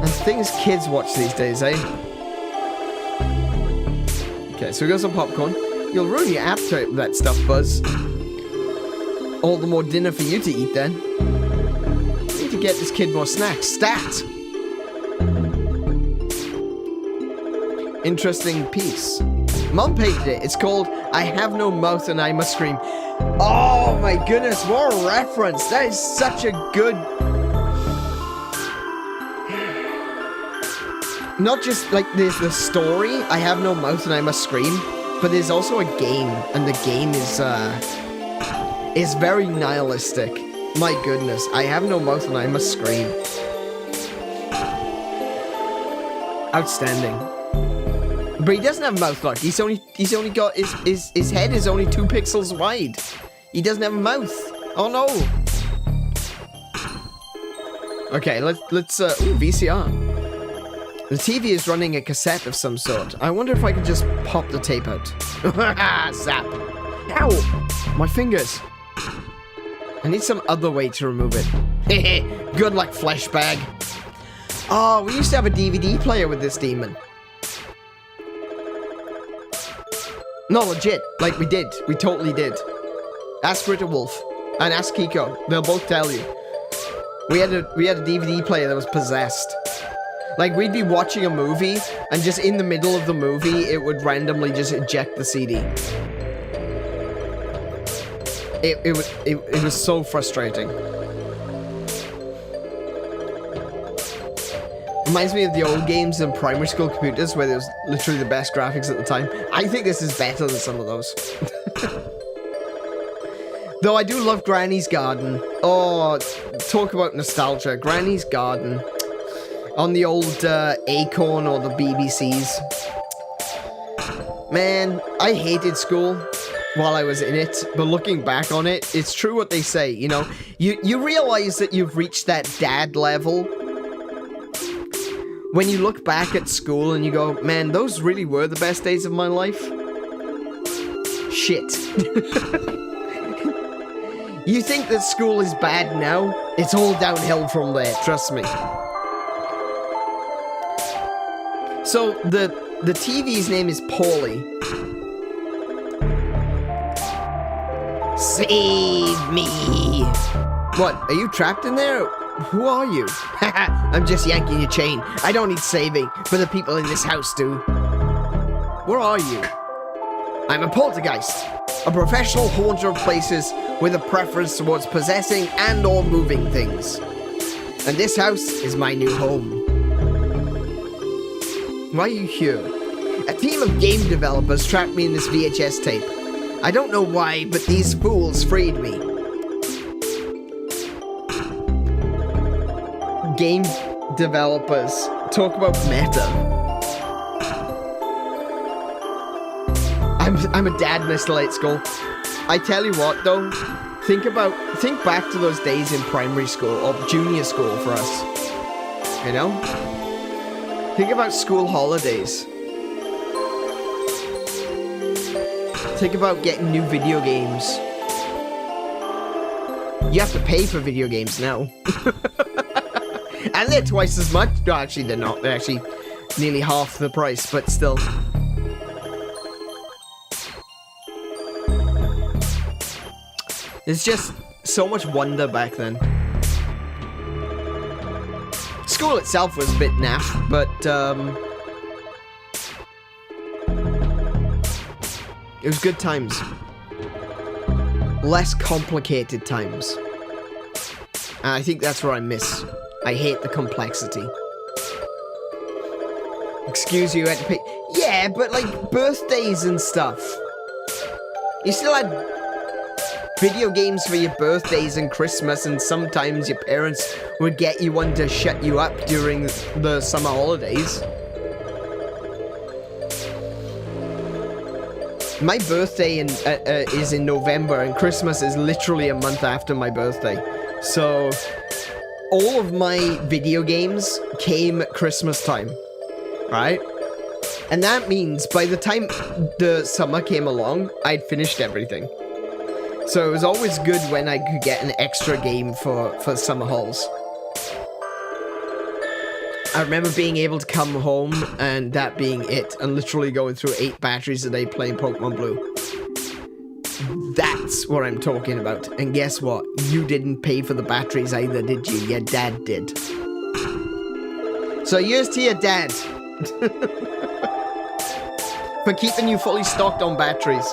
The things kids watch these days, eh? Okay, so we got some popcorn. You'll ruin your appetite with that stuff, Buzz. All the more dinner for you to eat, then. We need to get this kid more snacks. Stat! Interesting piece. Mom painted it. It's called I Have No Mouth and I Must Scream. Oh my goodness, what a reference. That is such a good... Not just, like, there's the story, I have no mouth and I must scream, but there's also a game, and the game is very nihilistic. My goodness, I have no mouth and I must scream. Outstanding. But he doesn't have a mouth, look. He's only got, his head is only 2 pixels wide. He doesn't have a mouth. Oh no. Okay, let's ooh, VCR. The TV is running a cassette of some sort. I wonder if I could just pop the tape out. Zap. Ow! My fingers. I need some other way to remove it. Good luck, flesh bag. Oh, we used to have a DVD player with this demon. No, legit. Like, we did. We totally did. Ask Ritter Wolf. And ask Kiko. They'll both tell you. We had a DVD player that was possessed. Like, we'd be watching a movie, and just in the middle of the movie, it would randomly just eject the CD. It was so frustrating. Reminds me of the old games in primary school computers, where there was literally the best graphics at the time. I think this is better than some of those. Though I do love Granny's Garden. Oh, talk about nostalgia. Granny's Garden. On the old Acorn or the BBCs. Man, I hated school while I was in it, but looking back on it, it's true what they say, you know? You realize that you've reached that dad level when you look back at school and you go, man, those really were the best days of my life. Shit. You think that school is bad now? It's all downhill from there, trust me. So, the TV's name is Paulie. Save me! What, are you trapped in there? Who are you? Haha, I'm just yanking your chain. I don't need saving, but the people in this house do. Where are you? I'm a poltergeist, a professional haunter of places with a preference towards possessing and or moving things. And this house is my new home. Why are you here? A team of game developers trapped me in this VHS tape. I don't know why, but these fools freed me. Game developers. Talk about meta. I'm a dad, Mr. Late School. I tell you what, though. Think back to those days in primary school or junior school for us. You know? Think about school holidays. Think about getting new video games. You have to pay for video games now. And they're twice as much. No, actually, they're not. They're actually nearly half the price, but still. There's just so much wonder back then. School itself was a bit naff, but it was good times. Less complicated times. And I think that's what I miss. I hate the complexity. Excuse you, had to pay. Yeah, but like birthdays and stuff. You still had video games for your birthdays and Christmas, and sometimes your parents would get you one to shut you up during the summer holidays. My birthday is in November, and Christmas is literally a month after my birthday. So, all of my video games came at Christmas time. right? And that means by the time the summer came along, I'd finished everything. So it was always good when I could get an extra game for summer halls. I remember being able to come home and that being it, and literally going through 8 batteries a day playing Pokemon Blue. That's what I'm talking about. And guess what? You didn't pay for the batteries either, did you? Your dad did. So here's to your dad. For keeping you fully stocked on batteries.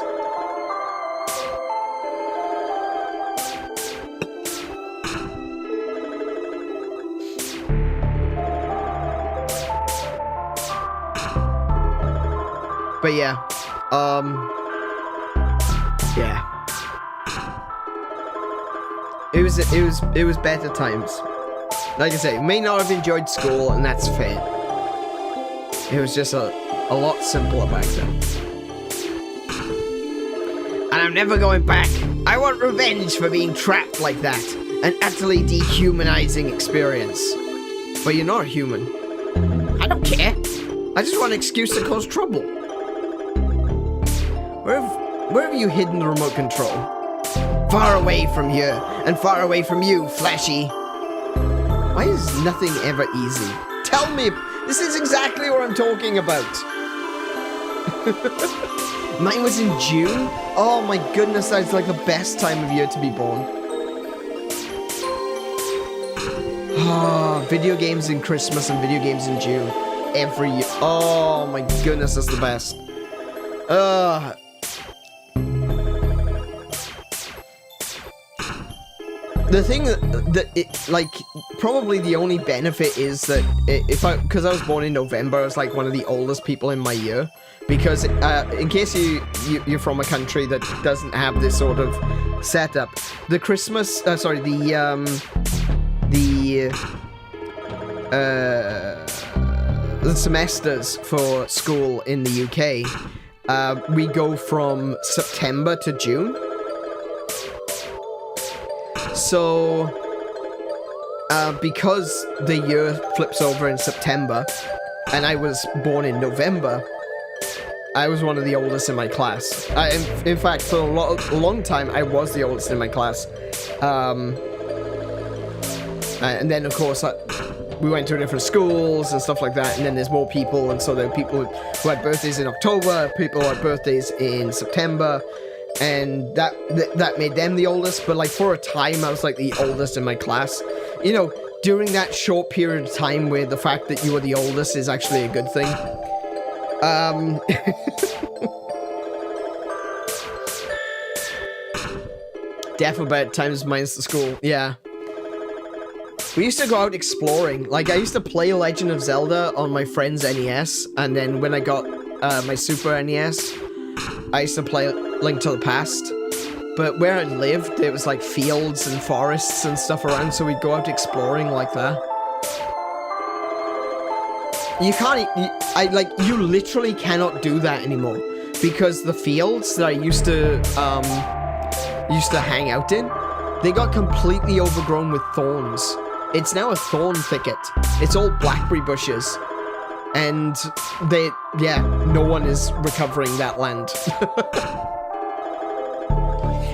But yeah, yeah. It was better times. Like I say, may not have enjoyed school, and that's fair. It was just a lot simpler back then. And I'm never going back. I want revenge for being trapped like that. An utterly dehumanizing experience. But you're not a human. I don't care. I just want an excuse to cause trouble. Where have you hidden the remote control? Far away from here, and far away from you, Flashy. Why is nothing ever easy? Tell me, this is exactly what I'm talking about. Mine was in June? Oh my goodness, that's like the best time of year to be born. Oh, video games in Christmas and video games in June. Every year. Oh my goodness, that's the best. The thing that it, like, probably the only benefit is that because I was born in November, I was like one of the oldest people in my year. Because in case you're from a country that doesn't have this sort of setup, the Christmas, the semesters for school in the UK, we go from September to June. So, because the year flips over in September, and I was born in November, I was one of the oldest in my class. In fact, for a long time, I was the oldest in my class. And then, of course, we went to different schools and stuff like that, and then there's more people, and so there were people who had birthdays in October, people who had birthdays in September, and that made them the oldest. But like for a time, I was like the oldest in my class. You know, during that short period of time where the fact that you were the oldest is actually a good thing. Death about times minus the school, yeah. We used to go out exploring. Like, I used to play Legend of Zelda on my friend's NES, and then when I got my Super NES, I used to play Link to the Past. But where I lived, there was like fields and forests and stuff around, so we'd go out exploring like that. You can't, you literally cannot do that anymore, because the fields that I used to hang out in, they got completely overgrown with thorns. It's now a thorn thicket. It's all blackberry bushes. And no one is recovering that land.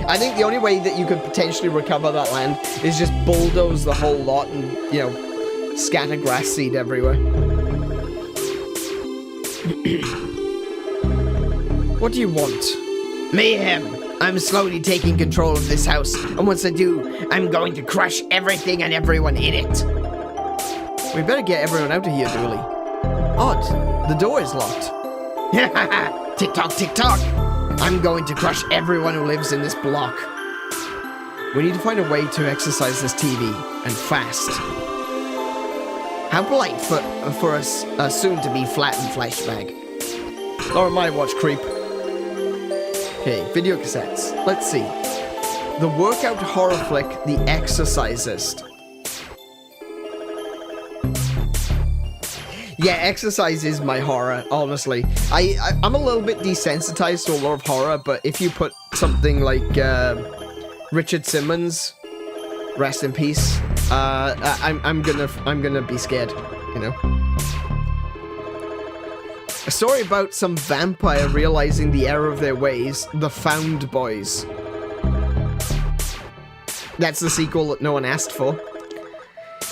I think the only way that you could potentially recover that land is just bulldoze the whole lot and, you know, scatter grass seed everywhere. What do you want? Mayhem! I'm slowly taking control of this house, and once I do, I'm going to crush everything and everyone in it. We better get everyone out of here, Dooley. Odd, the door is locked. Tick-tock, tick-tock! I'm going to crush everyone who lives in this block. We need to find a way to exercise this TV, and fast. How polite for us soon-to-be flattened flashbag. Or my watch, creep. Okay, video cassettes. Let's see. The workout horror flick, The Exorcisist. Yeah, Exercise is my horror, honestly. I'm a little bit desensitized to a lot of horror, but if you put something like Richard Simmons, rest in peace, I'm gonna be scared, you know. A story about some vampire realizing the error of their ways, The Found Boys. That's the sequel that no one asked for.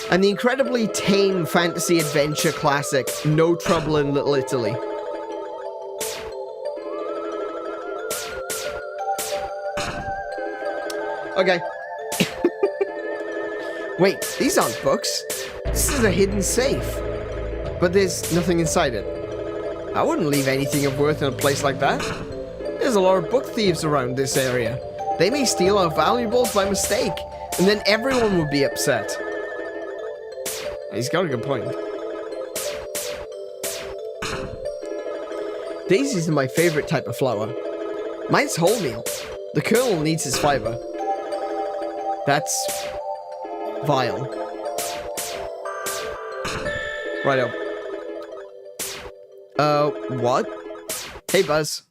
And the incredibly tame fantasy adventure classic, No Trouble in Little Italy. Okay. Wait, these aren't books. This is a hidden safe. But there's nothing inside it. I wouldn't leave anything of worth in a place like that. There's a lot of book thieves around this area. They may steal our valuables by mistake, and then everyone would be upset. He's got a good point. Daisies are my favorite type of flower. Mine's wholemeal. The kernel needs its fiber. That's vile. Righto. What? Hey, Buzz.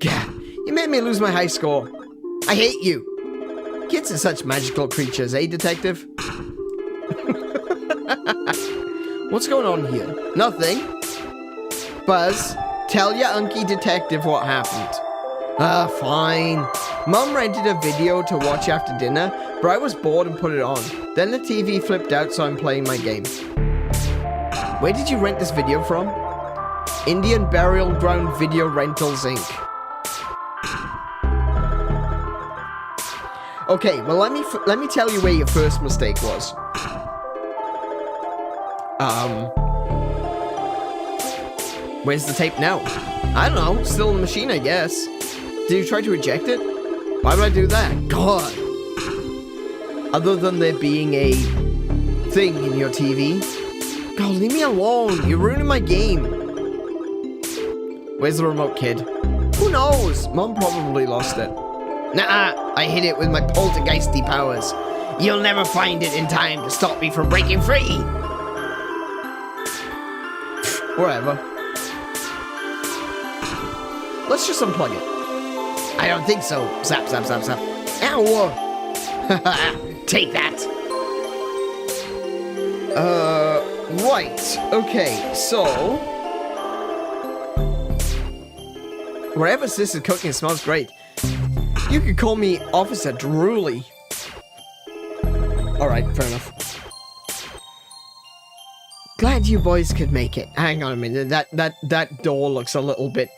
Gah, you made me lose my high score. I hate you. Kids are such magical creatures, eh, Detective? What's going on here? Nothing. Buzz, tell your unky detective what happened. Fine. Mum rented a video to watch after dinner, but I was bored and put it on. Then the TV flipped out, so I'm playing my game. Where did you rent this video from? Indian Burial Ground Video Rentals, Inc. Okay, well let me tell you where your first mistake was. Where's the tape now? I don't know, still in the machine, I guess. Did you try to eject it? Why would I do that? God. Other than there being a thing in your TV. God, leave me alone. You're ruining my game. Where's the remote, kid? Who knows? Mom probably lost it. Nah, I hid it with my poltergeisty powers. You'll never find it in time to stop me from breaking free. Whatever. Let's just unplug it. I don't think so. Zap, zap, zap, zap. Ow! Take that. Right. Okay, so... wherever sis is cooking smells great. You could call me Officer Dooley. Alright, fair enough. Glad you boys could make it. Hang on a minute. That door looks a little bit,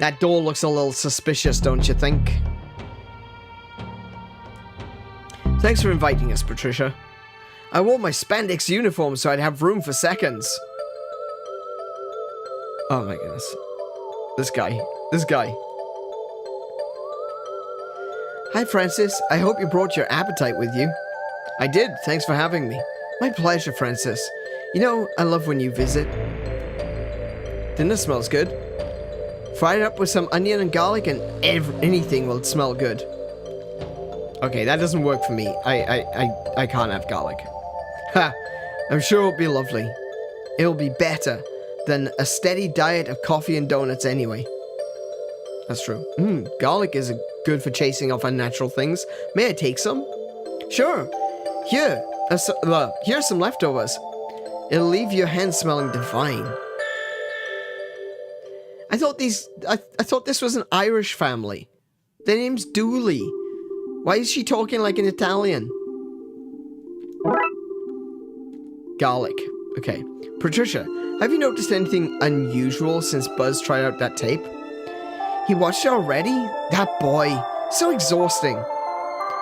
that door looks a little suspicious, don't you think? Thanks for inviting us, Patricia. I wore my spandex uniform so I'd have room for seconds. Oh my goodness. This guy. Hi, Francis. I hope you brought your appetite with you. I did. Thanks for having me. My pleasure, Francis. You know, I love when you visit. Dinner smells good. Fry it up with some onion and garlic and anything will smell good. Okay, that doesn't work for me. I can't have garlic. Ha! I'm sure it'll be lovely. It'll be better than a steady diet of coffee and donuts anyway. That's true. Garlic is good for chasing off unnatural things. May I take some? Sure. Here, here's some leftovers. It'll leave your hands smelling divine. I thought this was an Irish family. Their name's Dooley. Why is she talking like an Italian? Garlic. Okay. Patricia, have you noticed anything unusual since Buzz tried out that tape? He watched it already? That boy. So exhausting.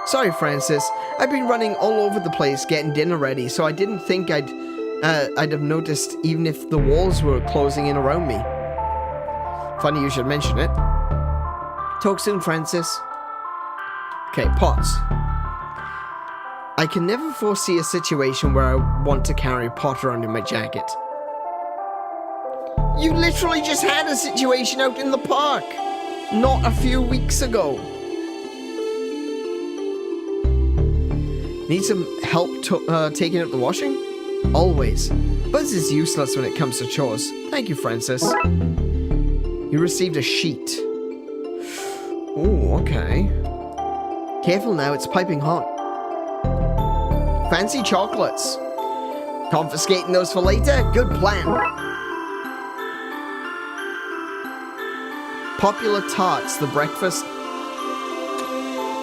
Sorry, Francis. I've been running all over the place getting dinner ready, so I didn't think I'd have noticed even if the walls were closing in around me. Funny you should mention it. Talk soon, Francis. Okay, pots. I can never foresee a situation where I want to carry Potter under my jacket. You literally just had a situation out in the park, not a few weeks ago. Need some help taking out the washing? Always. Buzz is useless when it comes to chores. Thank you, Francis. You received a sheet. Oh, okay. Careful now, it's piping hot. fancy chocolates. Confiscating those for later? Good plan. Popular tarts, the breakfast.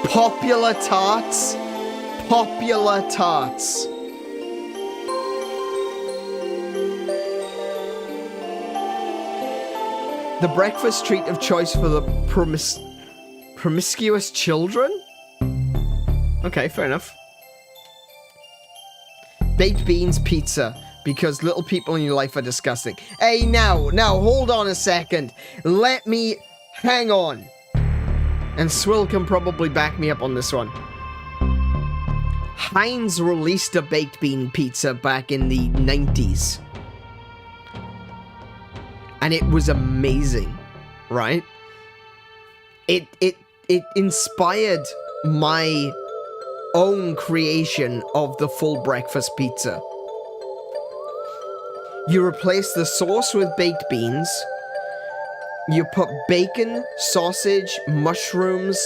Popular tarts. Popular tarts. The breakfast treat of choice for the promiscuous children? Okay, fair enough. Baked beans pizza, because little people in your life are disgusting. Hey, now, hold on a second. Let me hang on. And Swill can probably back me up on this one. Heinz released a baked bean pizza back in the 90s. And it was amazing, right? It inspired my own creation of the full breakfast pizza. You replace the sauce with baked beans. You put bacon, sausage, mushrooms,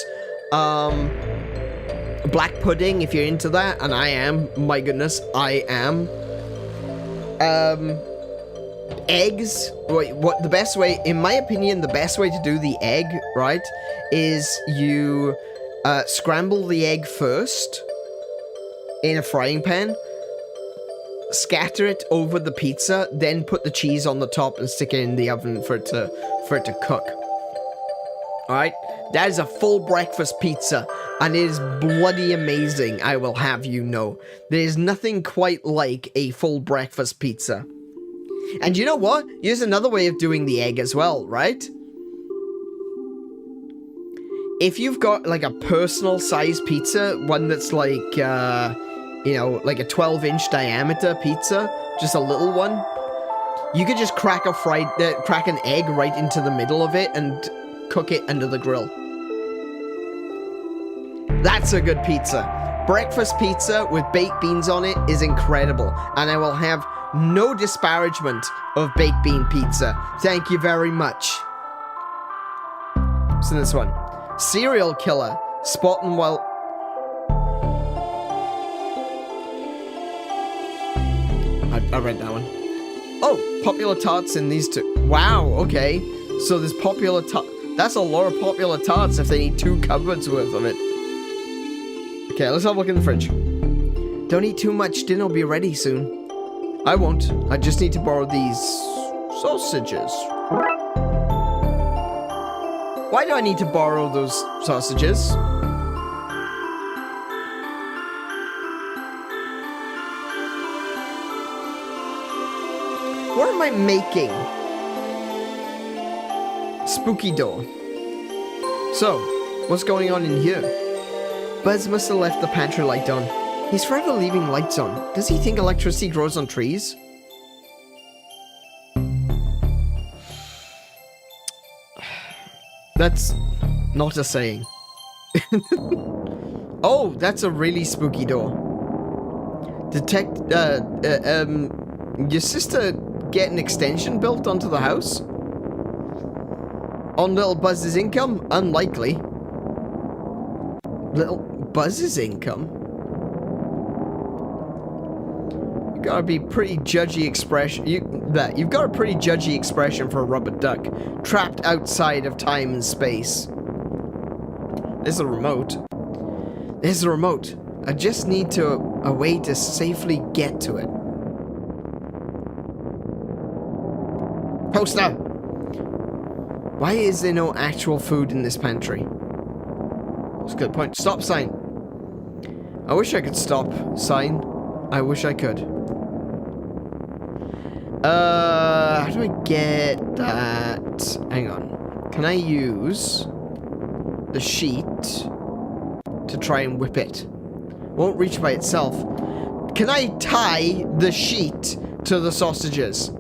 black pudding if you're into that, and I am. My goodness, I am. Eggs. What the best way, in my opinion, the best way to do the egg, right, is you scramble the egg first in a frying pan, scatter it over the pizza, then put the cheese on the top and stick it in the oven for it to cook. Alright? That is a full breakfast pizza, and it is bloody amazing, I will have you know. There is nothing quite like a full breakfast pizza. And you know what? Here's another way of doing the egg as well, right? If you've got like a personal size pizza, one that's like, you know, like a 12-inch diameter pizza, just a little one, you could just crack an egg right into the middle of it and cook it under the grill. That's a good pizza. Breakfast pizza with baked beans on it is incredible, and I will have no disparagement of baked bean pizza. Thank you very much. So this one. Serial killer. Spotting while... I read that one. Oh, popular tarts in these two. Wow, okay. So there's popular tarts. That's a lot of popular tarts if they need 2 cupboards worth of it. Okay, let's have a look in the fridge. Don't eat too much. Dinner will be ready soon. I won't. I just need to borrow these sausages. Why do I need to borrow those sausages? What am I making? Spooky door. So, what's going on in here? Buzz must have left the pantry light on. He's forever leaving lights on. Does he think electricity grows on trees? That's not a saying. Oh, that's a really spooky door. Your sister get an extension built onto the house? On little Buzz's income? Unlikely. Little Buzz's income? You gotta be pretty judgy expression. You've got a pretty judgy expression for a rubber duck trapped outside of time and space. There's a remote. There's a remote. I just need a way to safely get to it. Poster! Why is there no actual food in this pantry? That's a good point. Stop sign. I wish I could stop sign. I wish I could. How do I get that? Hang on. Can I use the sheet to try and whip it? Won't reach by itself. Can I tie the sheet to the sausages?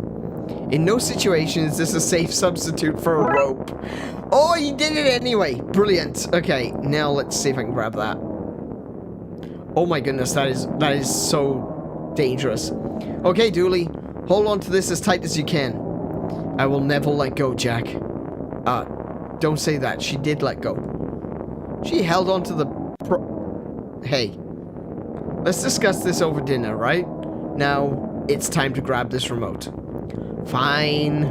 In no situation is this a safe substitute for a rope. Oh, you did it anyway. Brilliant. Okay, now let's see if I can grab that. Oh my goodness, that is so dangerous. Okay, Dooley, hold on to this as tight as you can. I will never let go, Jack. Don't say that. She did let go. She held on to the Hey. Let's discuss this over dinner, right? Now, it's time to grab this remote. Fine.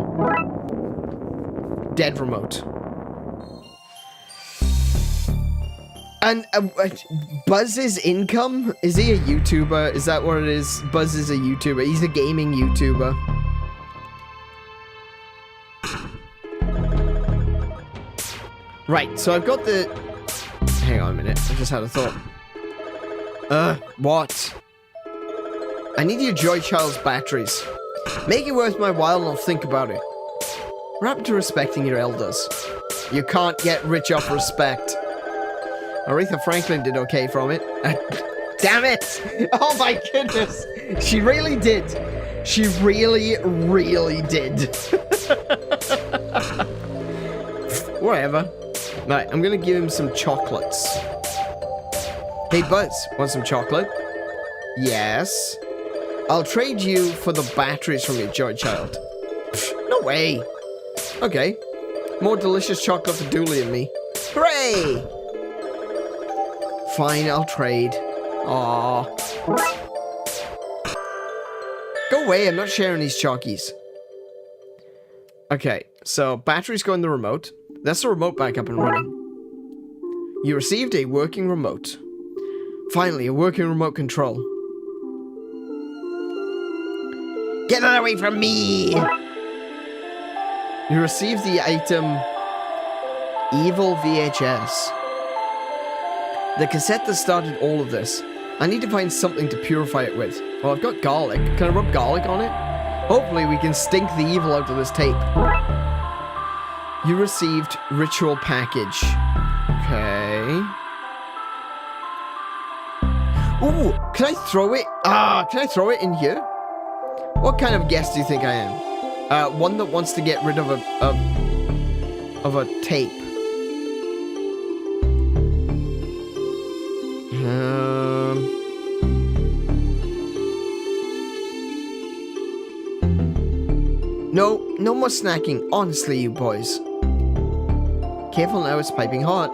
Dead remote. And Buzz's income? Is he a YouTuber? Is that what it is? Buzz is a YouTuber. He's a gaming YouTuber. Right, so I've got the... Hang on a minute. I just had a thought. What? I need your Joy Child's batteries. Make it worth my while and I'll think about it. What happened to respecting your elders? You can't get rich off respect. Aretha Franklin did okay from it. Damn it! Oh my goodness! She really did. She really, really did. Whatever. Right, I'm gonna give him some chocolates. Hey Buzz, want some chocolate? Yes. I'll trade you for the batteries from your Joy Child. No way. Okay. More delicious chocolate for Dooley and me. Hooray! Fine, I'll trade. Aww. Go away, I'm not sharing these chockies. Okay, so batteries go in the remote. That's the remote back up and running. You received a working remote. Finally, a working remote control. Get that away from me! You received the item Evil VHS. The cassette that started all of this. I need to find something to purify it with. Well, I've got garlic. Can I rub garlic on it? Hopefully we can stink the evil out of this tape. You received ritual package. Okay. Ooh, can I throw it? Can I throw it in here? What kind of guest do you think I am? One that wants to get rid of a tape. No more snacking. Honestly, you boys. Careful now, it's piping hot.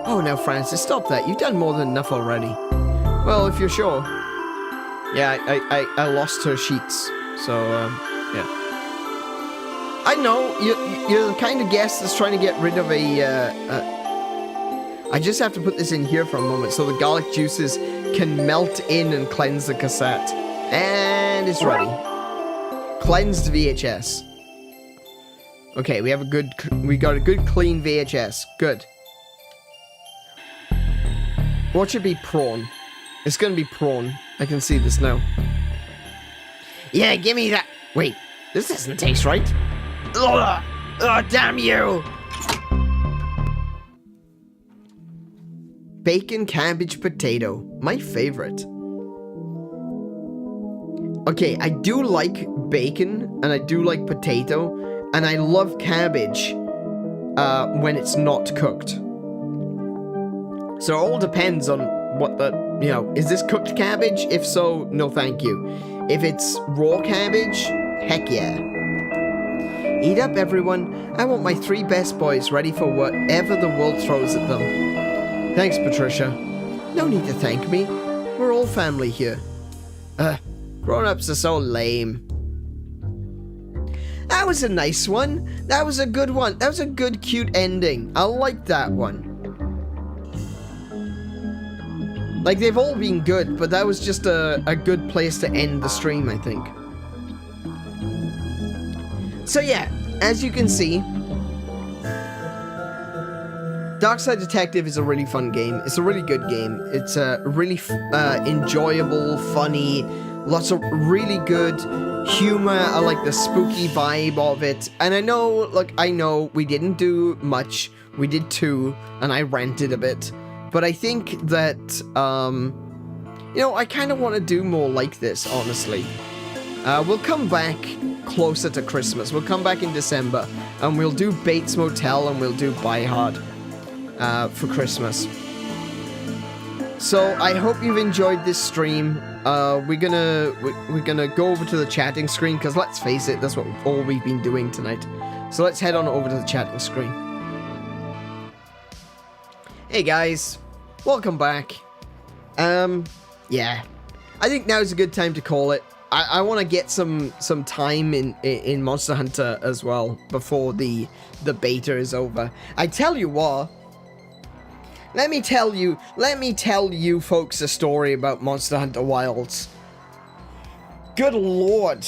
Oh, now Francis, stop that. You've done more than enough already. Well, if you're sure. Yeah, I lost her sheets. So, yeah. I know, you're the kind of guest that's trying to get rid of I just have to put this in here for a moment so the garlic juices can melt in and cleanse the cassette. And it's ready. Cleansed VHS. Okay, we got a good clean VHS. Good. What should be prawn? It's gonna be prawn. I can see this now. Yeah, give me that. Wait, this doesn't taste right. Ugh. Oh, damn you! Bacon, cabbage, potato. My favorite. Okay, I do like bacon, and I do like potato, and I love cabbage when it's not cooked. So it all depends on what the, is this cooked cabbage? If so, no thank you. If it's raw cabbage, heck yeah. Eat up, everyone. I want my 3 best boys ready for whatever the world throws at them. Thanks, Patricia. No need to thank me. We're all family here. Grown-ups are so lame. That was a nice one. That was a good one. That was a good, cute ending. I like that one. Like, they've all been good, but that was just a good place to end the stream, I think. So yeah, as you can see, Darkside Detective is a really fun game. It's a really good game. It's a really enjoyable, funny, lots of really good humor. I like the spooky vibe of it. And I know we didn't do much. We did 2, and I ranted a bit. But I think that, I kind of want to do more like this, honestly. We'll come back closer to Christmas. We'll come back in December, and we'll do Bates Motel, and we'll do Die Hard for Christmas. So I hope you've enjoyed this stream. We're gonna go over to the chatting screen, because let's face it, that's all we've been doing tonight. So let's head on over to the chatting screen. Hey guys, welcome back. Yeah. I think now's a good time to call it. I want to get some time in Monster Hunter as well before the beta is over. I tell you what. Let me tell you folks a story about Monster Hunter Wilds. Good lord.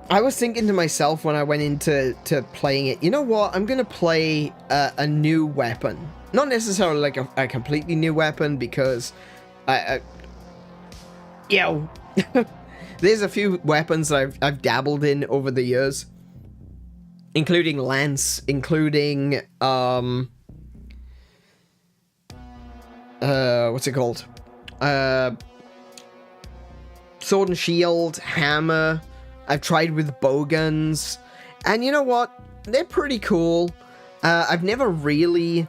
I was thinking to myself when I went into playing it, you know what? I'm going to play a new weapon. Not necessarily like a completely new weapon because yo, there's a few weapons that I've dabbled in over the years, including lance, including what's it called? Sword and shield, hammer. I've tried with bowguns, and you know what? They're pretty cool. I've never really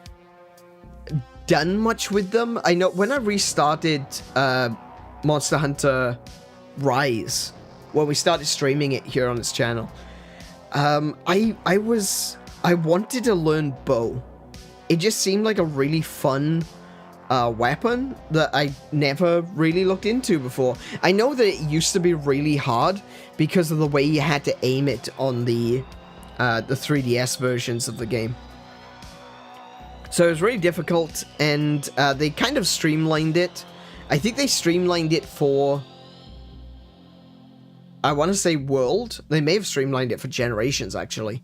done much with them. I know when I restarted Monster Hunter Rise, when we started streaming it here on this channel, I wanted to learn bow. It just seemed like a really fun weapon that I never really looked into before. I know that it used to be really hard because of the way you had to aim it on the 3DS versions of the game. So it was really difficult, and they kind of streamlined it. I think they streamlined it for, I want to say World. They may have streamlined it for Generations, actually.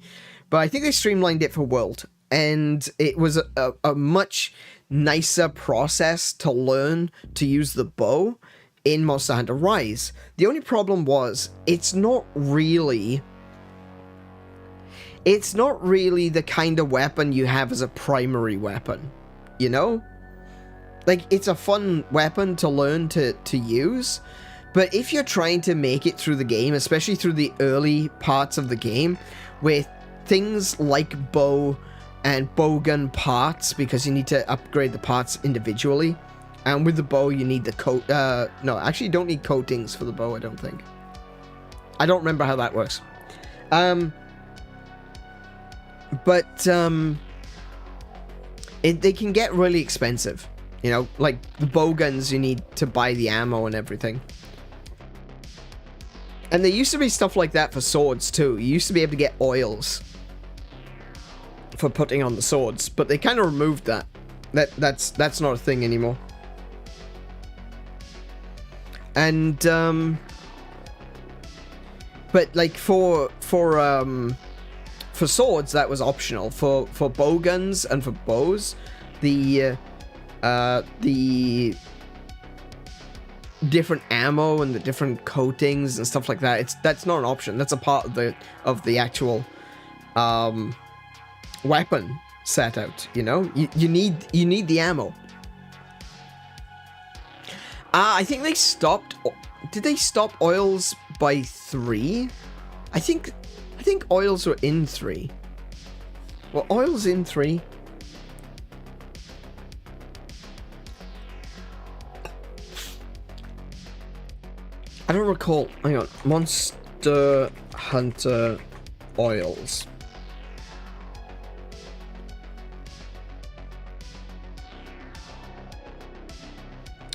But I think they streamlined it for World. And it was a much nicer process to learn to use the bow in Monster Hunter Rise. The only problem was, it's not really the kind of weapon you have as a primary weapon, you know? Like, it's a fun weapon to learn to use, but if you're trying to make it through the game, especially through the early parts of the game, with things like bow and bowgun parts, because you need to upgrade the parts individually, and with the bow you need the coat, no, actually you don't need coatings for the bow, I don't think. I don't remember how that works. They can get really expensive. You know, like the bowguns, you need to buy the ammo and everything. And there used to be stuff like that for swords too. You used to be able to get oils for putting on the swords, but they kind of removed that. That's not a thing anymore. And but like for swords, that was optional. For bowguns and for bows, the different ammo and the different coatings and stuff like that, that's not an option. That's a part of the actual weapon set out, you know? You need the ammo. I think they stopped. Did they stop oils by 3? I think oils were in 3. Well, oils in 3. I don't recall. Hang on. Monster Hunter oils.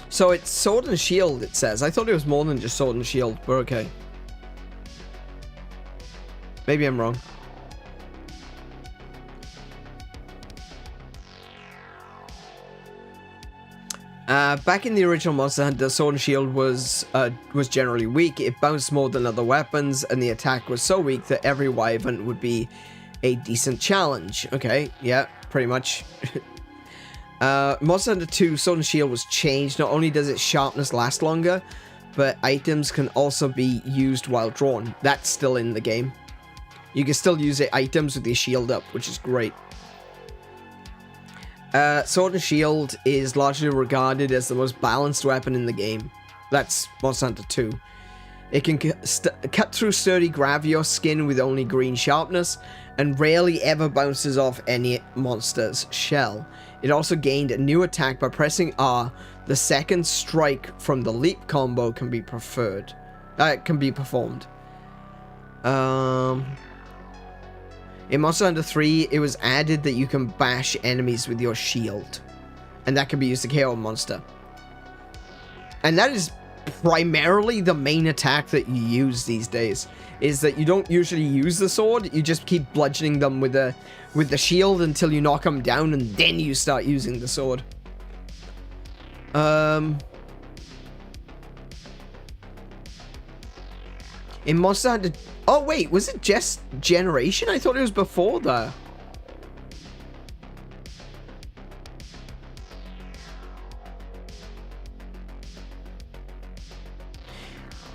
So it's sword and shield, it says. I thought it was more than just sword and shield, but okay. Maybe I'm wrong. Back in the original Monster Hunter, Sword and Shield was generally weak. It bounced more than other weapons, and the attack was so weak that every wyvern would be a decent challenge. Okay, yeah, pretty much. Monster Hunter 2, Sword and Shield was changed. Not only does its sharpness last longer, but items can also be used while drawn. That's still in the game. You can still use items with your shield up, which is great. Sword and Shield is largely regarded as the most balanced weapon in the game. That's Monster Hunter 2. It can cut through sturdy Gravios skin with only green sharpness, and rarely ever bounces off any monster's shell. It also gained a new attack by pressing R. The second strike from the leap combo can be performed. In Monster Hunter 3, it was added that you can bash enemies with your shield. And that can be used to KO a monster. And that is primarily the main attack that you use these days. Is that you don't usually use the sword, you just keep bludgeoning them with the shield until you knock them down, and then you start using the sword. In Monster Hunter... Oh, wait, was it just Generation? I thought it was before that.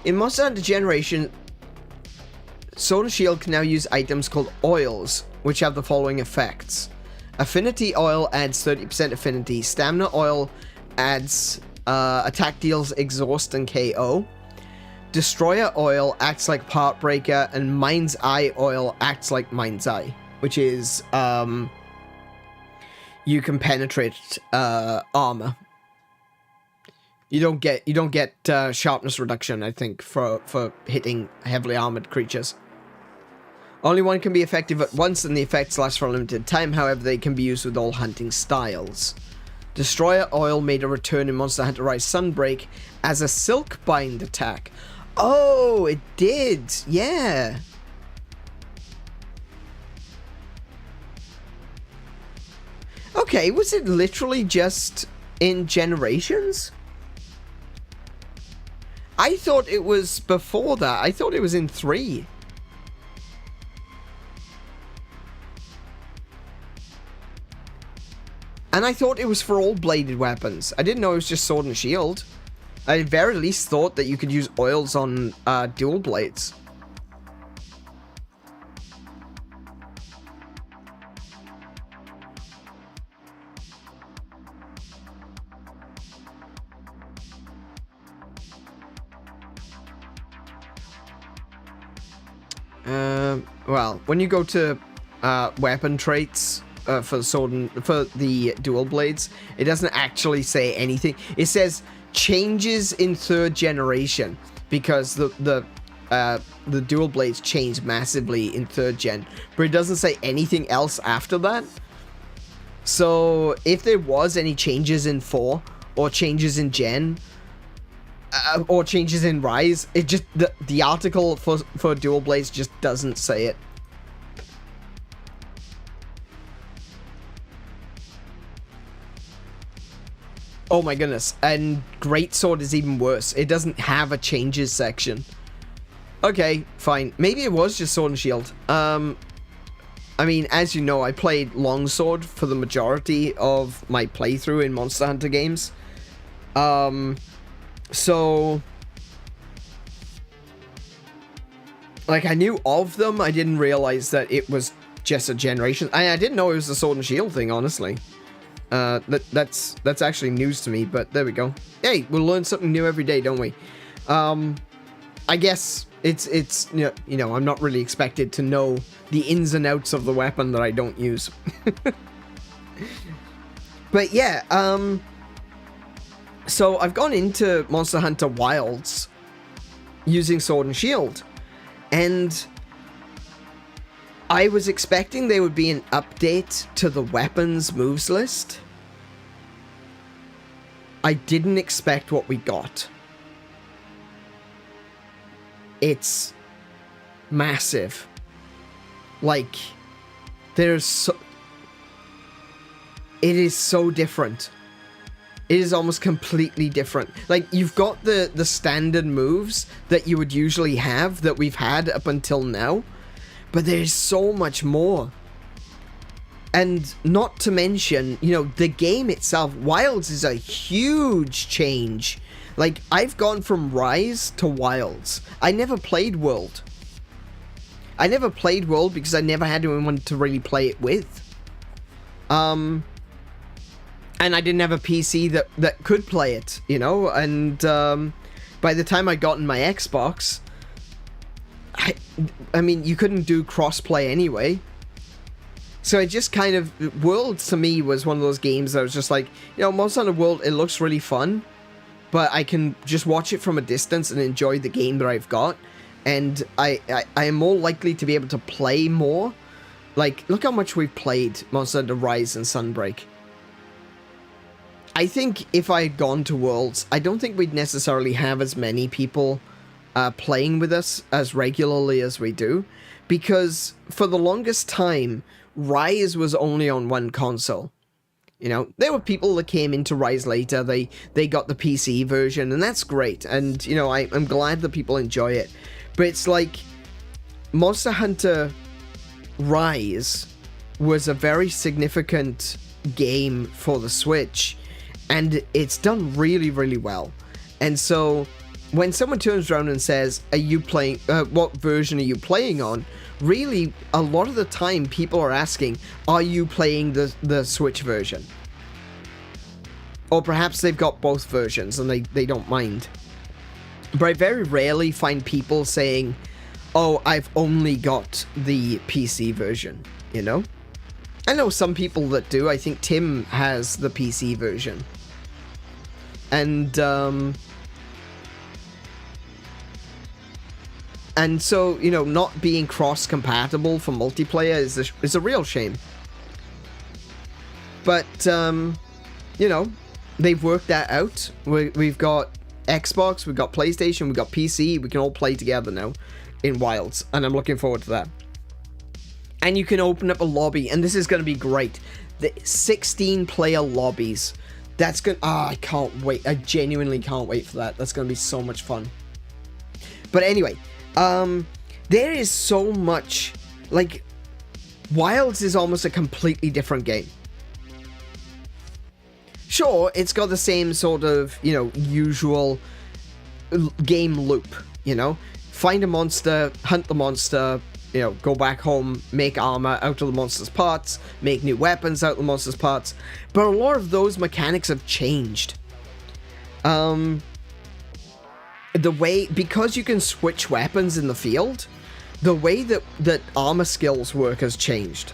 In Monster Hunter Generation, Sword and Shield can now use items called oils, which have the following effects. Affinity Oil adds 30% affinity. Stamina Oil adds attack deals exhaust and KO. Destroyer Oil acts like Part Breaker, and Mind's Eye Oil acts like Mind's Eye, which is you can penetrate armor. You don't get sharpness reduction, I think, for hitting heavily armored creatures. Only one can be effective at once, and the effects last for a limited time. However, they can be used with all hunting styles. Destroyer Oil made a return in Monster Hunter Rise Sunbreak as a Silk Bind attack. Oh, it did. Yeah. Okay, was it literally just in Generations? I thought it was before that. I thought it was in 3. And I thought it was for all bladed weapons. I didn't know it was just sword and shield. I at very least thought that you could use oils on dual blades. Well, when you go to weapon traits for the sword and for the dual blades, it doesn't actually say anything. It says changes in 3rd generation because the dual blades changed massively in 3rd gen, but it doesn't say anything else after that. So if there was any changes in 4 or changes in gen or changes in Rise, it just the article for dual blades just doesn't say it. Oh my goodness, and Greatsword is even worse. It doesn't have a changes section. Okay, fine. Maybe it was just Sword and Shield. I mean, as you know, I played Longsword for the majority of my playthrough in Monster Hunter games. So... like, I knew of them, I didn't realize that it was just a generation. I didn't know it was a Sword and Shield thing, honestly. That's actually news to me, but there we go. Hey, we'll learn something new every day, don't we? I guess it's you know, I'm not really expected to know the ins and outs of the weapon that I don't use. But yeah, so I've gone into Monster Hunter Wilds using Sword and Shield, and I was expecting there would be an update to the weapons moves list. I didn't expect what we got. It's massive. Like, there's so... it is so different. It is almost completely different. Like, you've got the standard moves that you would usually have, that we've had up until now, but there's so much more. And not to mention, you know, the game itself, Wilds is a huge change. Like, I've gone from Rise to Wilds. I never played World. I never played World because I never had anyone to really play it with. And I didn't have a PC that could play it, you know? And by the time I got in my Xbox, I mean, you couldn't do crossplay anyway. So it just kind of... World, to me, was one of those games that was just like, you know, Monster Hunter World, it looks really fun, but I can just watch it from a distance and enjoy the game that I've got. And I am more likely to be able to play more Like, look how much we've played Monster Hunter Rise and Sunbreak. I think if I had gone to Worlds, I don't think we'd necessarily have as many people playing with us as regularly as we do, because for the longest time, Rise was only on one console. You know, there were people that came into Rise later, they got the PC version, and that's great, and, you know, I'm glad that people enjoy it. But it's like, Monster Hunter Rise was a very significant game for the Switch, and it's done really, really well. And so, when someone turns around and says, are you playing, what version are you playing on? Really, a lot of the time, people are asking, are you playing the Switch version? Or perhaps they've got both versions and they don't mind. But I very rarely find people saying, oh, I've only got the PC version, you know? I know some people that do. I think Tim has the PC version. And so, you know, not being cross-compatible for multiplayer is a real shame. But, you know, they've worked that out. We've got Xbox, we've got PlayStation, we've got PC. We can all play together now in Wilds, and I'm looking forward to that. And you can open up a lobby, and this is going to be great. The 16-player lobbies. That's good. I can't wait. I genuinely can't wait for that. That's going to be so much fun. But anyway, there is so much, like, Wilds is almost a completely different game. Sure, it's got the same sort of, you know, usual game loop, you know? Find a monster, hunt the monster, you know, go back home, make armor out of the monster's parts, make new weapons out of the monster's parts. But a lot of those mechanics have changed. The way, because you can switch weapons in the field, the way that armor skills work has changed.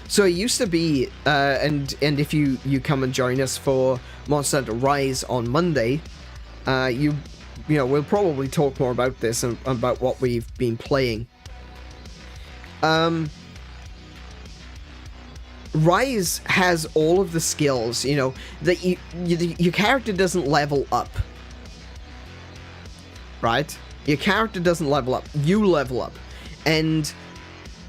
So it used to be, and if you come and join us for Monster Hunter Rise on Monday, you know, we'll probably talk more about this and about what we've been playing. Rise has all of the skills, you know, that your character doesn't level up. Right? Your character doesn't level up. You level up. And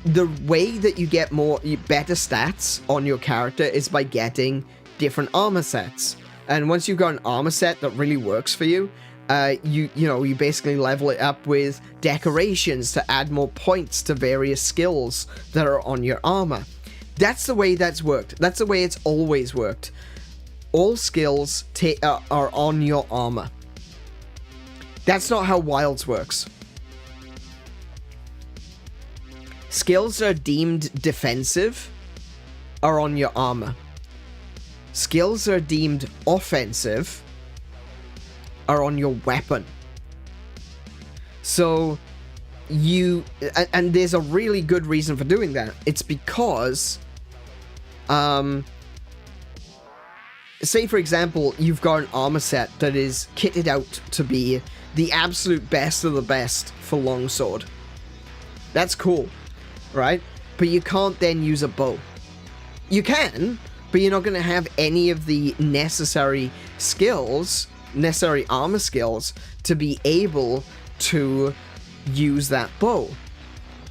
the way that you get better stats on your character is by getting different armor sets. And once you've got an armor set that really works for you, you basically level it up with decorations to add more points to various skills that are on your armor. That's the way that's worked. That's the way it's always worked. All skills are on your armor. That's not how Wilds works. Skills that are deemed defensive are on your armor. Skills that are deemed offensive are on your weapon. So, and there's a really good reason for doing that. It's because, say for example, you've got an armor set that is kitted out to be the absolute best of the best for longsword. That's cool, right? But you can't then use a bow. You can, but you're not going to have any of the necessary skills, necessary armor skills, to be able to use that bow.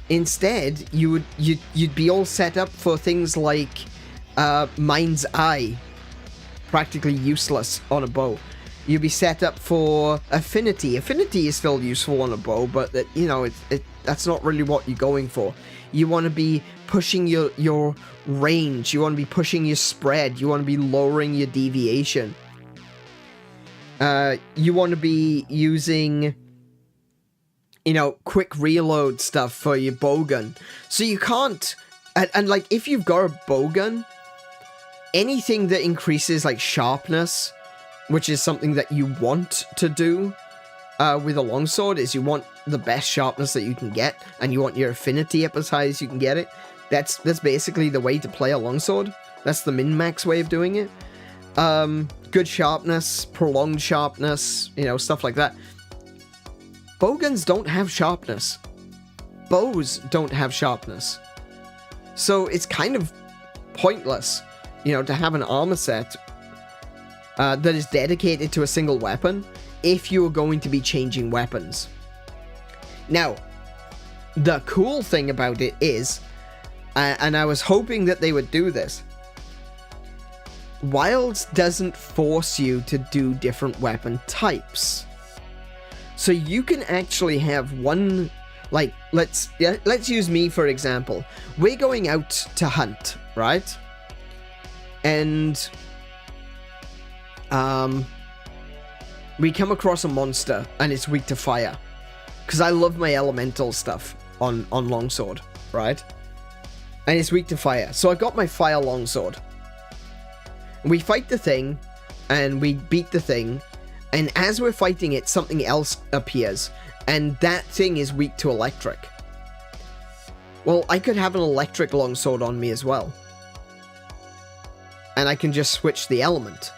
Instead, you'd be all set up for things like Mind's Eye, practically useless on a bow. You'd be set up for Affinity. Affinity is still useful on a bow, but that's not really what you're going for. You want to be pushing your range. You want to be pushing your spread. You want to be lowering your deviation. You want to be using, quick reload stuff for your bowgun. So you can't, and like, if you've got a bowgun, anything that increases, like, sharpness, which is something that you want to do with a longsword, is you want the best sharpness that you can get, and you want your affinity up as high as you can get it. That's basically the way to play a longsword. That's the min-max way of doing it. Good sharpness, prolonged sharpness, stuff like that. Bowguns don't have sharpness, bows don't have sharpness. So it's kind of pointless, you know, to have an armor set that is dedicated to a single weapon if you're going to be changing weapons. Now, the cool thing about it is, and I was hoping that they would do this, Wilds doesn't force you to do different weapon types. So you can actually have one, like, let's use me for example. We're going out to hunt, right? And we come across a monster and it's weak to fire. Because I love my elemental stuff on longsword, right? And it's weak to fire. So I got my fire longsword. We fight the thing, and we beat the thing, and as we're fighting it, something else appears, and that thing is weak to electric. Well, I could have an electric longsword on me as well. And I can just switch the element.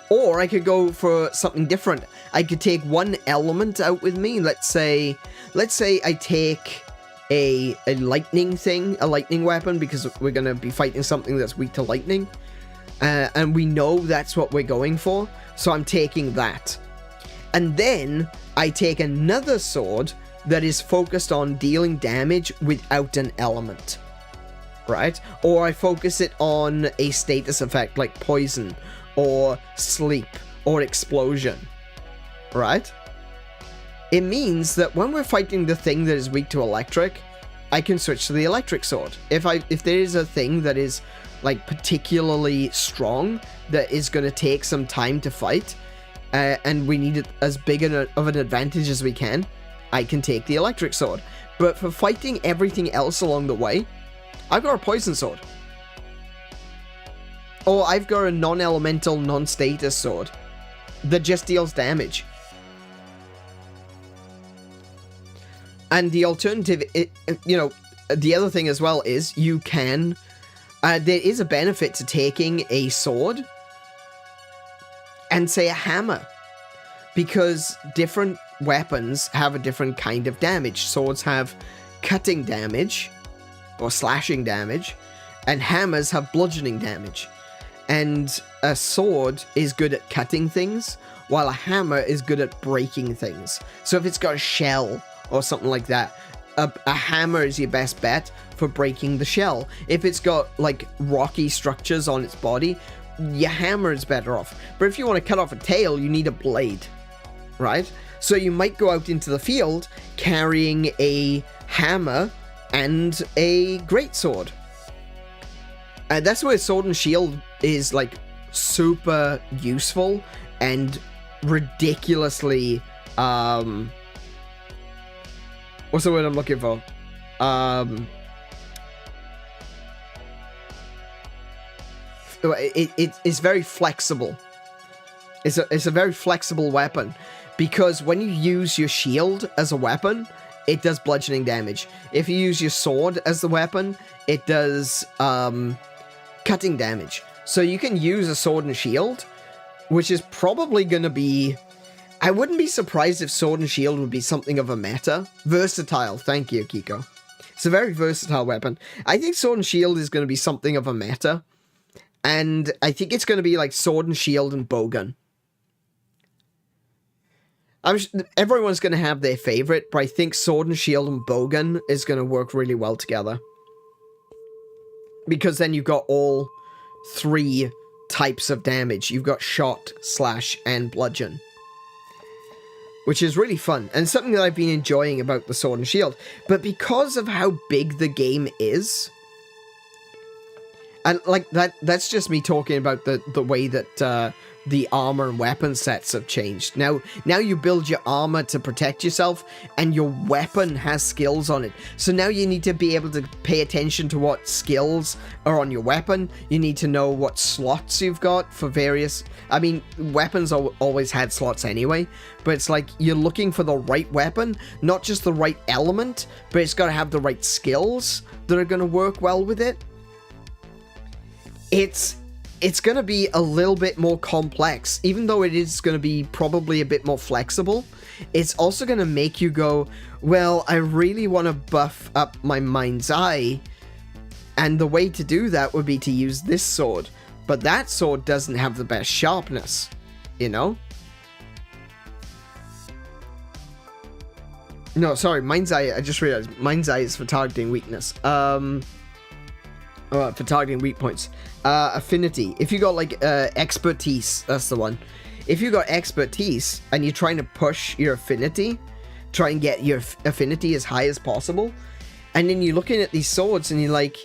Or I could go for something different. I could take one element out with me. Let's say I take a lightning thing, a lightning weapon, because we're going to be fighting something that's weak to lightning. And we know that's what we're going for, so I'm taking that. And then I take another sword that is focused on dealing damage without an element, right? Or I focus it on a status effect like poison, or sleep, or explosion, right? It means that when we're fighting the thing that is weak to electric, I can switch to the electric sword. If there is a thing that is like particularly strong that is going to take some time to fight, and we need it as big of an advantage as we can, I can take the electric sword. But for fighting everything else along the way, I've got a poison sword. Or I've got a non-elemental, non-status sword that just deals damage. And the alternative, the other thing as well is you can... there is a benefit to taking a sword and, say, a hammer. Because different weapons have a different kind of damage. Swords have cutting damage, or slashing damage, and hammers have bludgeoning damage. And a sword is good at cutting things, while a hammer is good at breaking things. So if it's got a shell or something like that, a hammer is your best bet for breaking the shell. If it's got like rocky structures on its body, your hammer is better off. But if you want to cut off a tail, you need a blade, right? So you might go out into the field carrying a hammer and a greatsword. And that's where sword and shield is like super useful and ridiculously what's the word I'm looking for? It's very flexible. It's a very flexible weapon, because when you use your shield as a weapon, it does bludgeoning damage. If you use your sword as the weapon, it does cutting damage. So you can use a sword and shield, which is probably going to be... I wouldn't be surprised if sword and shield would be something of a meta. Versatile, thank you, Kiko. It's a very versatile weapon. I think sword and shield is going to be something of a meta. And I think it's going to be like sword and shield and bowgun. Everyone's going to have their favorite, but I think sword and shield and bowgun is going to work really well together. Because then you've got all three types of damage. You've got shot, slash, and bludgeon. Which is really fun, and something that I've been enjoying about the sword and shield. But because of how big the game is... And like that's just me talking about the way that the armor and weapon sets have changed. Now you build your armor to protect yourself, and your weapon has skills on it. So now you need to be able to pay attention to what skills are on your weapon. You need to know what slots you've got for various... I mean, weapons always had slots anyway, but it's like you're looking for the right weapon, not just the right element, but it's got to have the right skills that are going to work well with it. It's going to be a little bit more complex, even though it is going to be probably a bit more flexible. It's also going to make you go, well, I really want to buff up my mind's eye, and the way to do that would be to use this sword. But that sword doesn't have the best sharpness, you know? No, sorry, mind's eye, I just realized, mind's eye is for targeting weakness. For targeting weak points. Affinity. If you got, like, expertise, that's the one. If you got expertise, and you're trying to push your affinity, try and get your affinity as high as possible, and then you're looking at these swords, and you're like,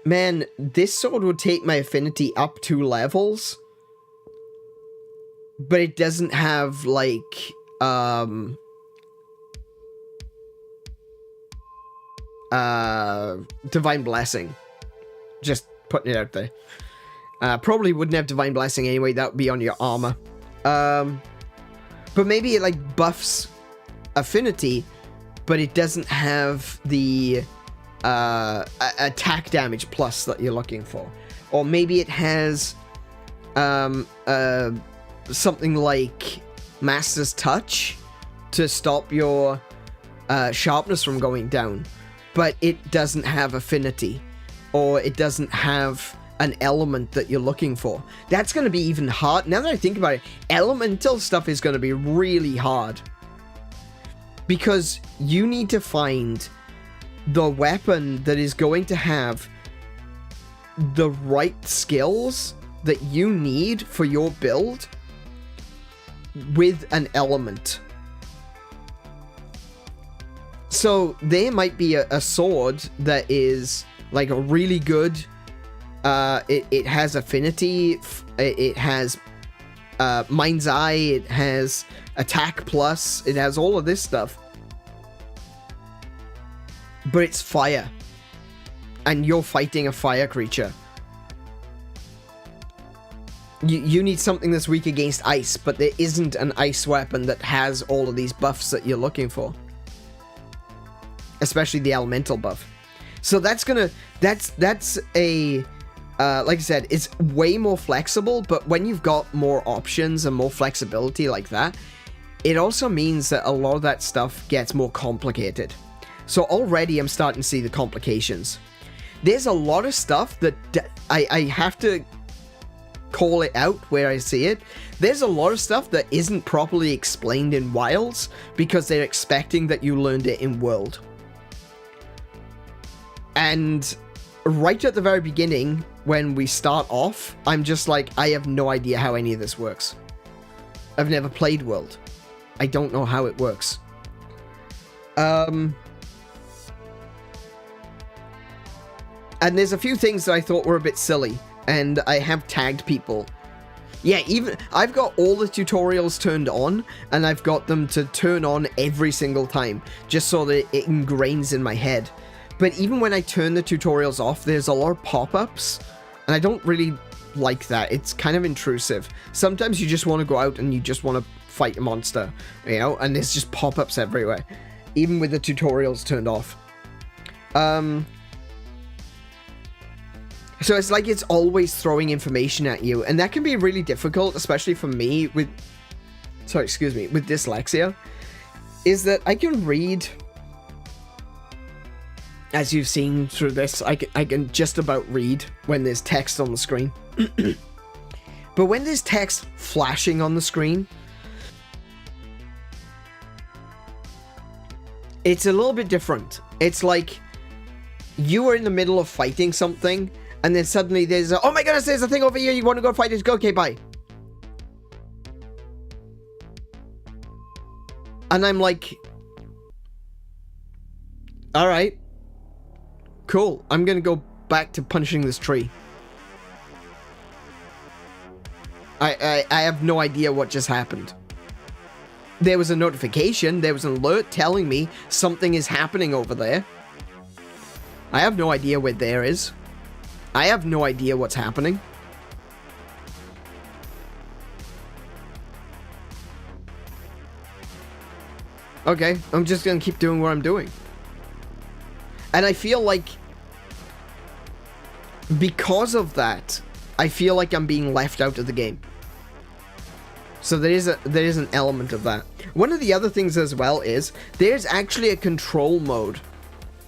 man, this sword would take my affinity up 2 levels, but it doesn't have, like, Divine Blessing. Just putting it out there. Probably wouldn't have Divine Blessing anyway, that would be on your armor. But maybe it, like, buffs affinity, but it doesn't have the attack damage plus that you're looking for. Or maybe it has something like Master's Touch to stop your sharpness from going down, but it doesn't have affinity, or it doesn't have an element that you're looking for. That's going to be even hard. Now that I think about it, elemental stuff is going to be really hard, because you need to find the weapon that is going to have the right skills that you need for your build with an element. So there might be a sword that is like a really good, it has affinity, it has mind's eye, it has attack plus, it has all of this stuff, but it's fire, and you're fighting a fire creature. You need something that's weak against ice, but there isn't an ice weapon that has all of these buffs that you're looking for, especially the elemental buff. So that's a like I said, it's way more flexible, but when you've got more options and more flexibility like that, it also means that a lot of that stuff gets more complicated. So already I'm starting to see the complications. There's a lot of stuff that I have to call it out where I see it. There's a lot of stuff that isn't properly explained in Wilds because they're expecting that you learned it in World. And right at the very beginning, when we start off, I'm just like, I have no idea how any of this works. I've never played World. I don't know how it works. And there's a few things that I thought were a bit silly, and I have tagged people. Yeah, even I've got all the tutorials turned on, and I've got them to turn on every single time, just so that it ingrains in my head. But even when I turn the tutorials off, there's a lot of pop-ups, and I don't really like that. It's kind of intrusive. Sometimes you just want to go out and you just want to fight a monster, you know, and there's just pop-ups everywhere, even with the tutorials turned off. So it's like it's always throwing information at you, and that can be really difficult, especially for me with, with dyslexia, is that I can read, as you've seen through this, I can just about read when there's text on the screen. But when there's text flashing on the screen, it's a little bit different. It's like you are in the middle of fighting something, and then suddenly there's a, oh my goodness, there's a thing over here, you want to go fight it? Go, okay, bye. And I'm like, alright, cool, I'm gonna go back to punching this tree. I have no idea what just happened. There was a notification, there was an alert telling me something is happening over there. I have no idea where there is. I have no idea what's happening. Okay, I'm just gonna keep doing what I'm doing. And I feel like, because of that, I feel like I'm being left out of the game. So there is an element of that. One of the other things as well is there's actually a control mode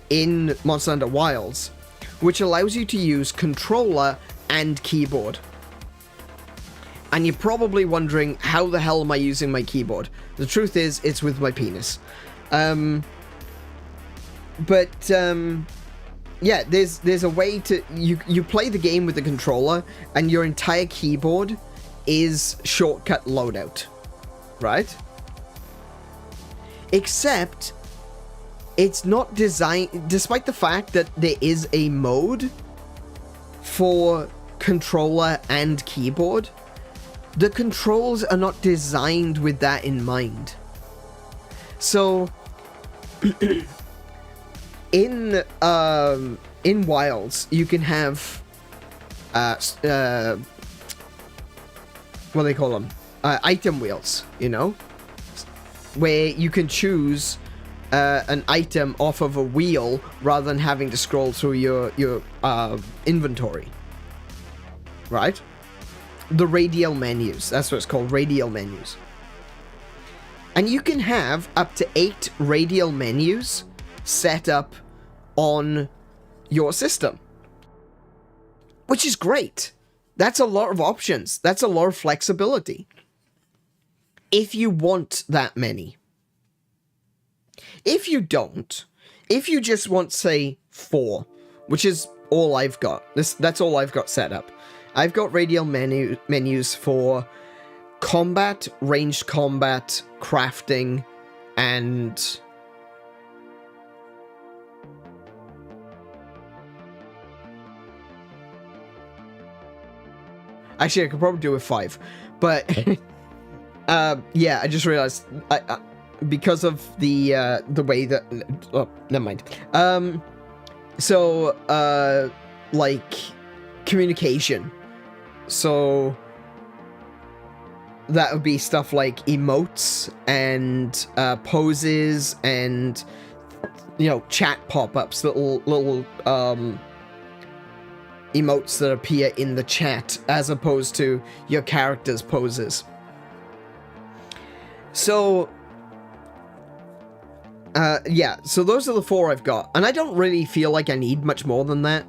in Monster Hunter Wilds, which allows you to use controller and keyboard. And you're probably wondering, how the hell am I using my keyboard? The truth is, it's with my penis. Yeah, there's a way to... You play the game with the controller, and your entire keyboard is shortcut loadout. Right? Except, it's not designed... Despite the fact that there is a mode for controller and keyboard, the controls are not designed with that in mind. So, in Wilds, you can have, what do they call them? Item wheels, you know? Where you can choose an item off of a wheel rather than having to scroll through your inventory. Right? The radial menus. That's what it's called, radial menus. And you can have up to 8 radial menus set up on your system. Which is great. That's a lot of options. That's a lot of flexibility. If you want that many. If you don't, if you just want, say, 4, which is all I've got. That's all I've got set up. I've got radial menus for combat, ranged combat, crafting, and... Actually, I could probably do with 5. But, yeah, I just realized, because of the way that... Oh, never mind. Like, communication. So that would be stuff like emotes and poses and, you know, chat pop-ups, little emotes that appear in the chat as opposed to your character's poses. So yeah, so those are the 4 I've got, and I don't really feel like I need much more than that.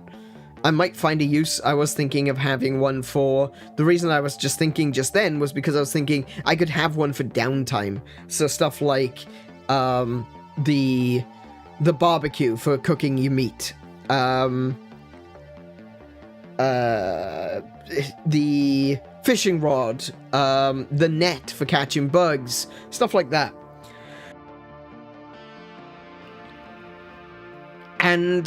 I might find a use. I was thinking of having one for... The reason I was just thinking just then was because I was thinking I could have one for downtime. So stuff like the barbecue for cooking your meat. The fishing rod. The net for catching bugs. Stuff like that. And...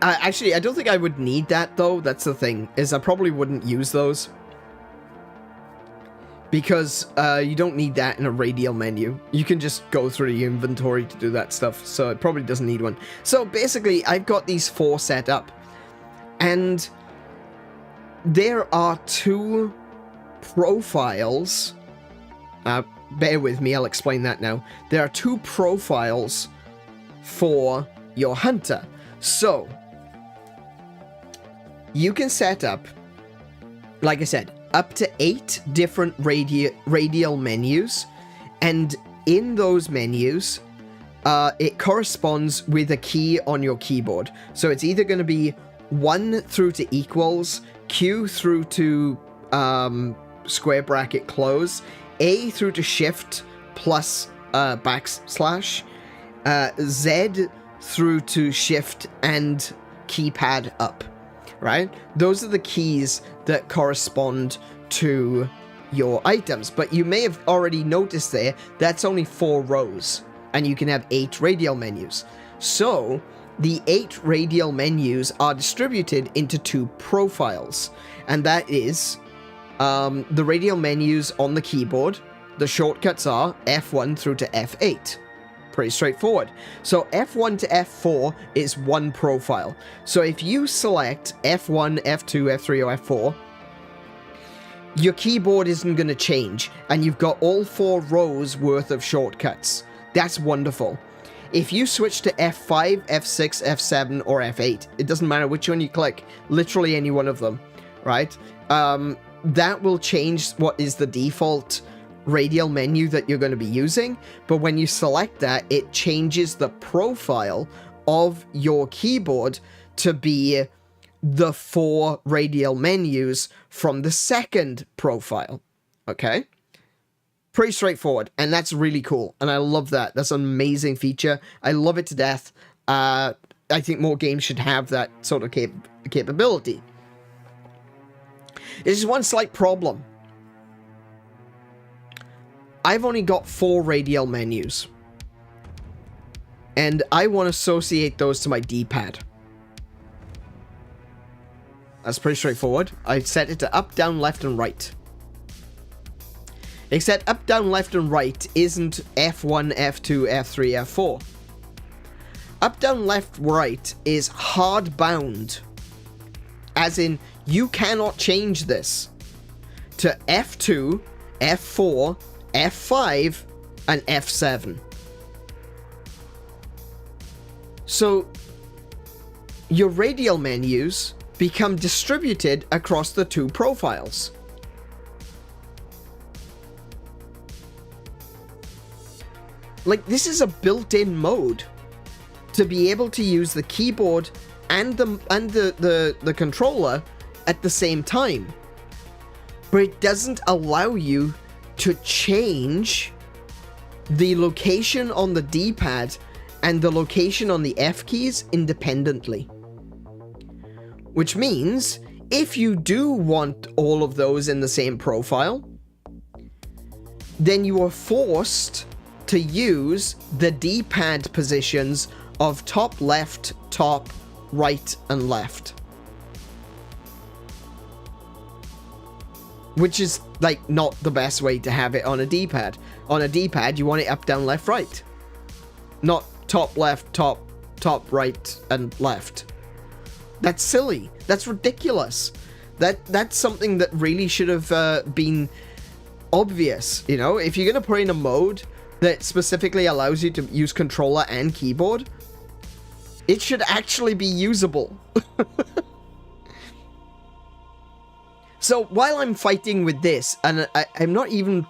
actually, I don't think I would need that, though. That's the thing, is I probably wouldn't use those. Because you don't need that in a radial menu. You can just go through your inventory to do that stuff, so it probably doesn't need one. So basically, I've got these 4 set up. And there are 2 profiles. Bear with me, I'll explain that now. There are 2 profiles for your hunter. So... you can set up, like I said, up to 8 different radial menus, and in those menus, it corresponds with a key on your keyboard. So it's either going to be 1 through to equals, Q through to square bracket close, A through to shift plus backslash, Z through to shift and keypad up. Right? Those are the keys that correspond to your items. But you may have already noticed there, that's only 4 rows. And you can have 8 radial menus. So, the 8 radial menus are distributed into 2 profiles. And that is the radial menus on the keyboard. The shortcuts are F1 through to F8. Pretty straightforward. So F1 to F4 is 1 profile. So if you select F1, F2, F3, or F4, your keyboard isn't going to change, and you've got all 4 rows worth of shortcuts. That's wonderful. If you switch to F5, F6, F7, or F8, it doesn't matter which one you click, literally any one of them, right? that will change what is the default radial menu that you're going to be using, but when you select that, it changes the profile of your keyboard to be the 4 radial menus from the second profile. Okay? Pretty straightforward, and that's really cool, and I love that. That's an amazing feature. I love it to death. I think more games should have that sort of capability. There's just one slight problem. I've only got 4 radial menus, and I want to associate those to my D-pad. That's pretty straightforward. I set it to up, down, left, and right. Except up, down, left, and right isn't F1, F2, F3, F4. Up, down, left, right is hard-bound. As in, you cannot change this to F2, F4, F5, and F7. So, your radial menus become distributed across the 2 profiles. Like, this is a built-in mode to be able to use the keyboard and the controller at the same time. But it doesn't allow you to change the location on the D-pad and the location on the F keys independently. Which means, if you do want all of those in the same profile, then you are forced to use the D-pad positions of top left, top right, and left. Which is, like, not the best way to have it on a D-pad. On a D-pad, you want it up, down, left, right. Not top left, top right, and left. That's silly. That's ridiculous. That's something that really should have been obvious, you know? If you're going to put in a mode that specifically allows you to use controller and keyboard, it should actually be usable. So while I'm fighting with this, and I'm not even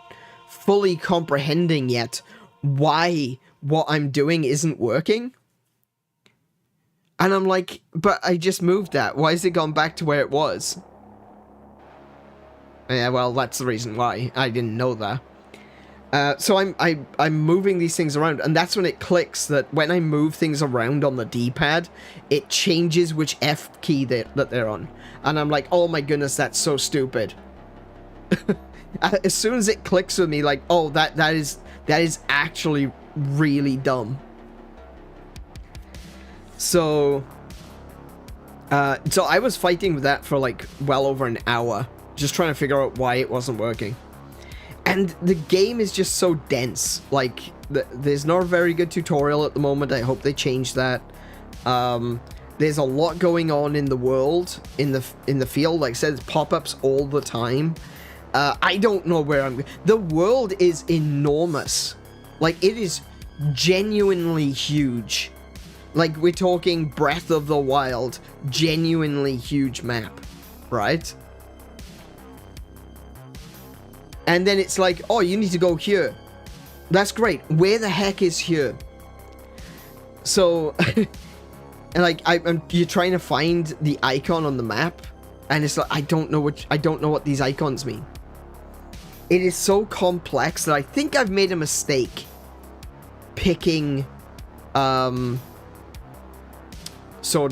fully comprehending yet why what I'm doing isn't working, and I'm like, but I just moved that. Why has it gone back to where it was? Yeah, well, that's the reason why. I didn't know that. So I'm moving these things around, and that's when it clicks that when I move things around on the D-pad, it changes which F key that they're on. And I'm like, oh my goodness, that's so stupid. As soon as it clicks with me, like, oh, that is actually really dumb. So I was fighting with that for like well over an hour, just trying to figure out why it wasn't working. And the game is just so dense. Like, there's not a very good tutorial at the moment. I hope they change that. There's a lot going on in the world, in the field. Like I said, pop-ups all the time. I don't know where I'm... The world is enormous. Like, it is genuinely huge. Like, we're talking Breath of the Wild. Genuinely huge map. Right? And then it's like, oh, you need to go here. That's great. Where the heck is here? So, and like, you're trying to find the icon on the map, and it's like, I don't know what these icons mean. It is so complex that I think I've made a mistake picking Sword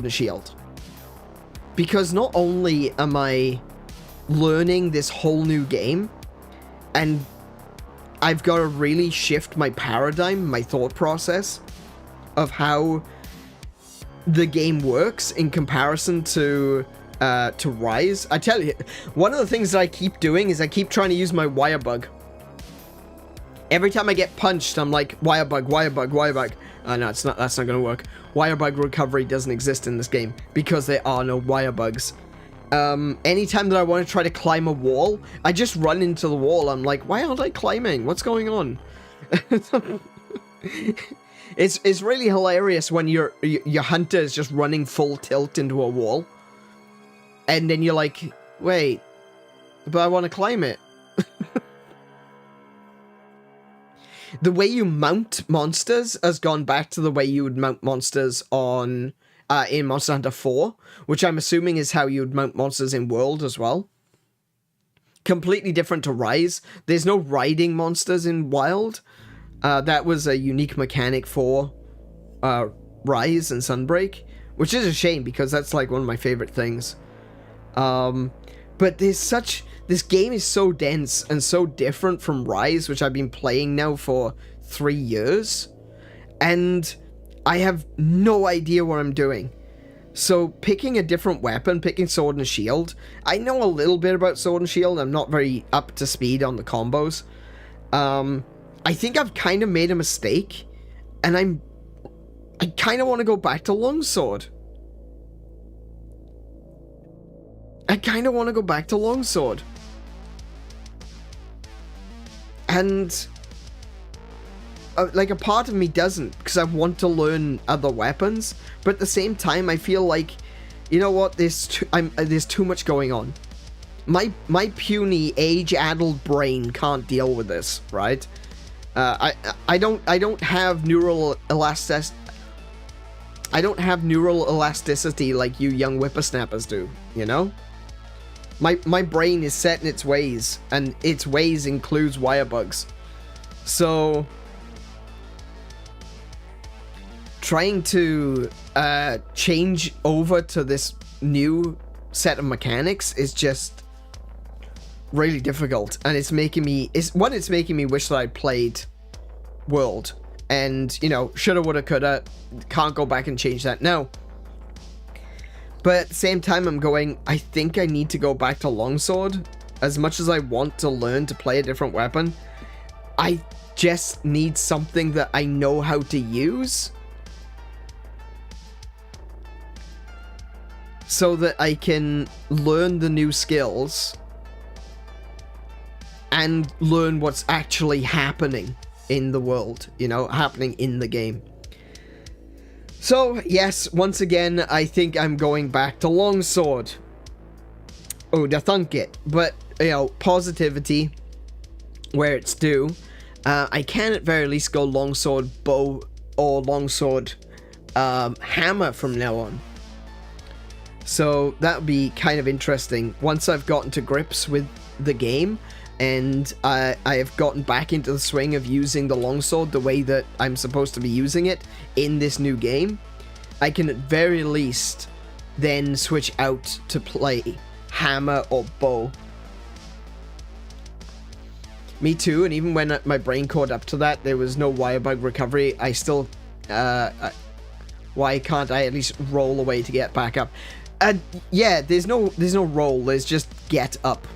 and Shield. Because not only am I learning this whole new game, and I've got to really shift my paradigm, my thought process of how the game works in comparison to Rise. I tell you, one of the things that I keep doing is I keep trying to use my wire bug. Every time I get punched, I'm like, wire bug, wire bug, wire bug. No, that's not going to work. Wire bug recovery doesn't exist in this game because there are no wire bugs. Anytime that I want to try to climb a wall, I just run into the wall. I'm like, why aren't I climbing? What's going on? It's really hilarious when your hunter is just running full tilt into a wall. And then you're like, wait, but I want to climb it. The way you mount monsters has gone back to the way you would mount monsters on in Monster Hunter 4, which I'm assuming is how you would mount monsters in World as well. Completely different to Rise. There's no riding monsters in Wild. That was a unique mechanic for Rise and Sunbreak, which is a shame because that's like one of my favorite things. But this game is so dense and so different from Rise, which I've been playing now for 3 years, and I have no idea what I'm doing. So picking a different weapon, picking Sword and Shield, I know a little bit about Sword and Shield, I'm not very up to speed on the combos. I think I've kind of made a mistake, and I kind of want to go back to Longsword. I kind of want to go back to Longsword. And like a part of me doesn't, because I want to learn other weapons, but at the same time I feel like, you know what, there's too much going on. My puny age-addled brain can't deal with this, right? I don't have neural elasticity. I don't have neural elasticity like you young whippersnappers do, you know? My brain is set in its ways, and its ways includes wirebugs. So trying to change over to this new set of mechanics is just really difficult, and it's making me wish that I played World, and you know, shoulda, woulda, coulda, can't go back and change that now. But at the same time, I'm going, I think I need to go back to Longsword. As much as I want to learn to play a different weapon, I just need something that I know how to use, so that I can learn the new skills and learn what's actually happening in the world, you know, happening in the game. So, yes, once again, I think I'm going back to Longsword. Oh, to thunk it. But, you know, positivity where it's due. I can at very least go Longsword Bow or Longsword Hammer from now on. So, that would be kind of interesting. Once I've gotten to grips with the game, and I have gotten back into the swing of using the longsword the way that I'm supposed to be using it in this new game, I can at very least then switch out to play hammer or bow. Me too, and even when my brain caught up to that, there was no wirebug recovery. I still, why can't I at least roll away to get back up? Yeah, there's no roll, there's just get up.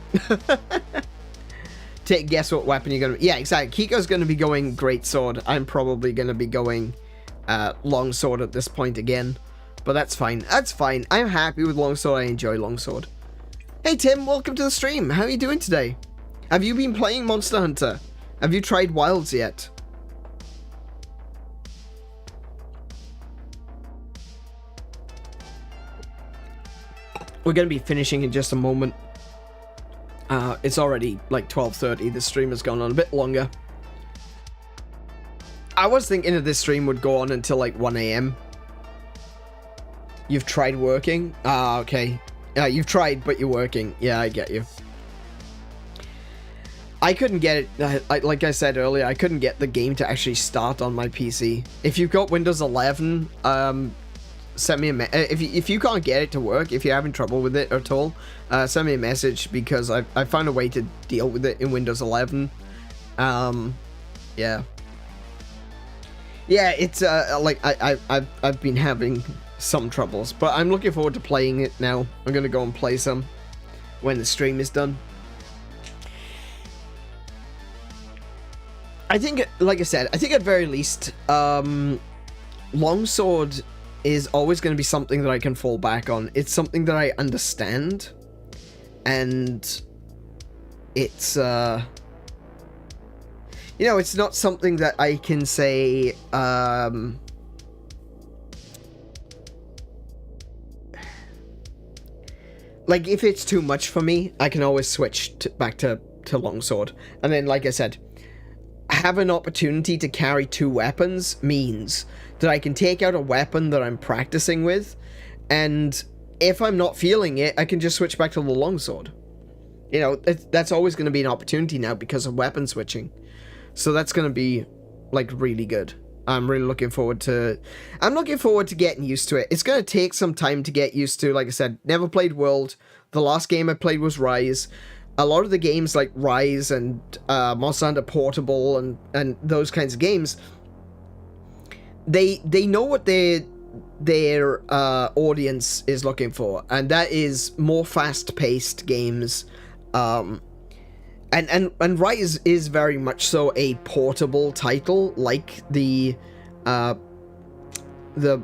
Guess what weapon you're gonna... Yeah, exactly. Kiko's gonna be going greatsword. I'm probably gonna be going longsword at this point again. But that's fine. That's fine. I'm happy with longsword. I enjoy longsword. Hey Tim, welcome to the stream. How are you doing today? Have you been playing Monster Hunter? Have you tried Wilds yet? We're gonna be finishing in just a moment. It's already like 12:30. This stream has gone on a bit longer. I was thinking that this stream would go on until like 1 AM. You've tried working? Ah, okay. You've tried, but you're working. Yeah, I get you. I couldn't get it, like I said earlier, I couldn't get the game to actually start on my PC. If you've got Windows 11, send me a if you can't get it to work, if you're having trouble with it at all, send me a message, because I found a way to deal with it in Windows 11. Yeah. Yeah, it's like I've been having some troubles, but I'm looking forward to playing it now. I'm gonna go and play some when the stream is done. I think, like I said, I think at very least, longsword is always going to be something that I can fall back on. It's something that I understand, and it's, you know, it's not something that I can say, like, if it's too much for me, I can always switch back to longsword. And then, like I said, have an opportunity to carry 2 weapons means that I can take out a weapon that I'm practicing with, and if I'm not feeling it, I can just switch back to the longsword. You know, that's always going to be an opportunity now because of weapon switching. So that's going to be, like, really good. I'm really looking forward to... I'm looking forward to getting used to it. It's going to take some time to get used to. Like I said, never played World. The last game I played was Rise. A lot of the games like Rise and Monster Hunter Portable and those kinds of games, they know what their audience is looking for, and that is more fast-paced games. And Rise is very much so a portable title, like the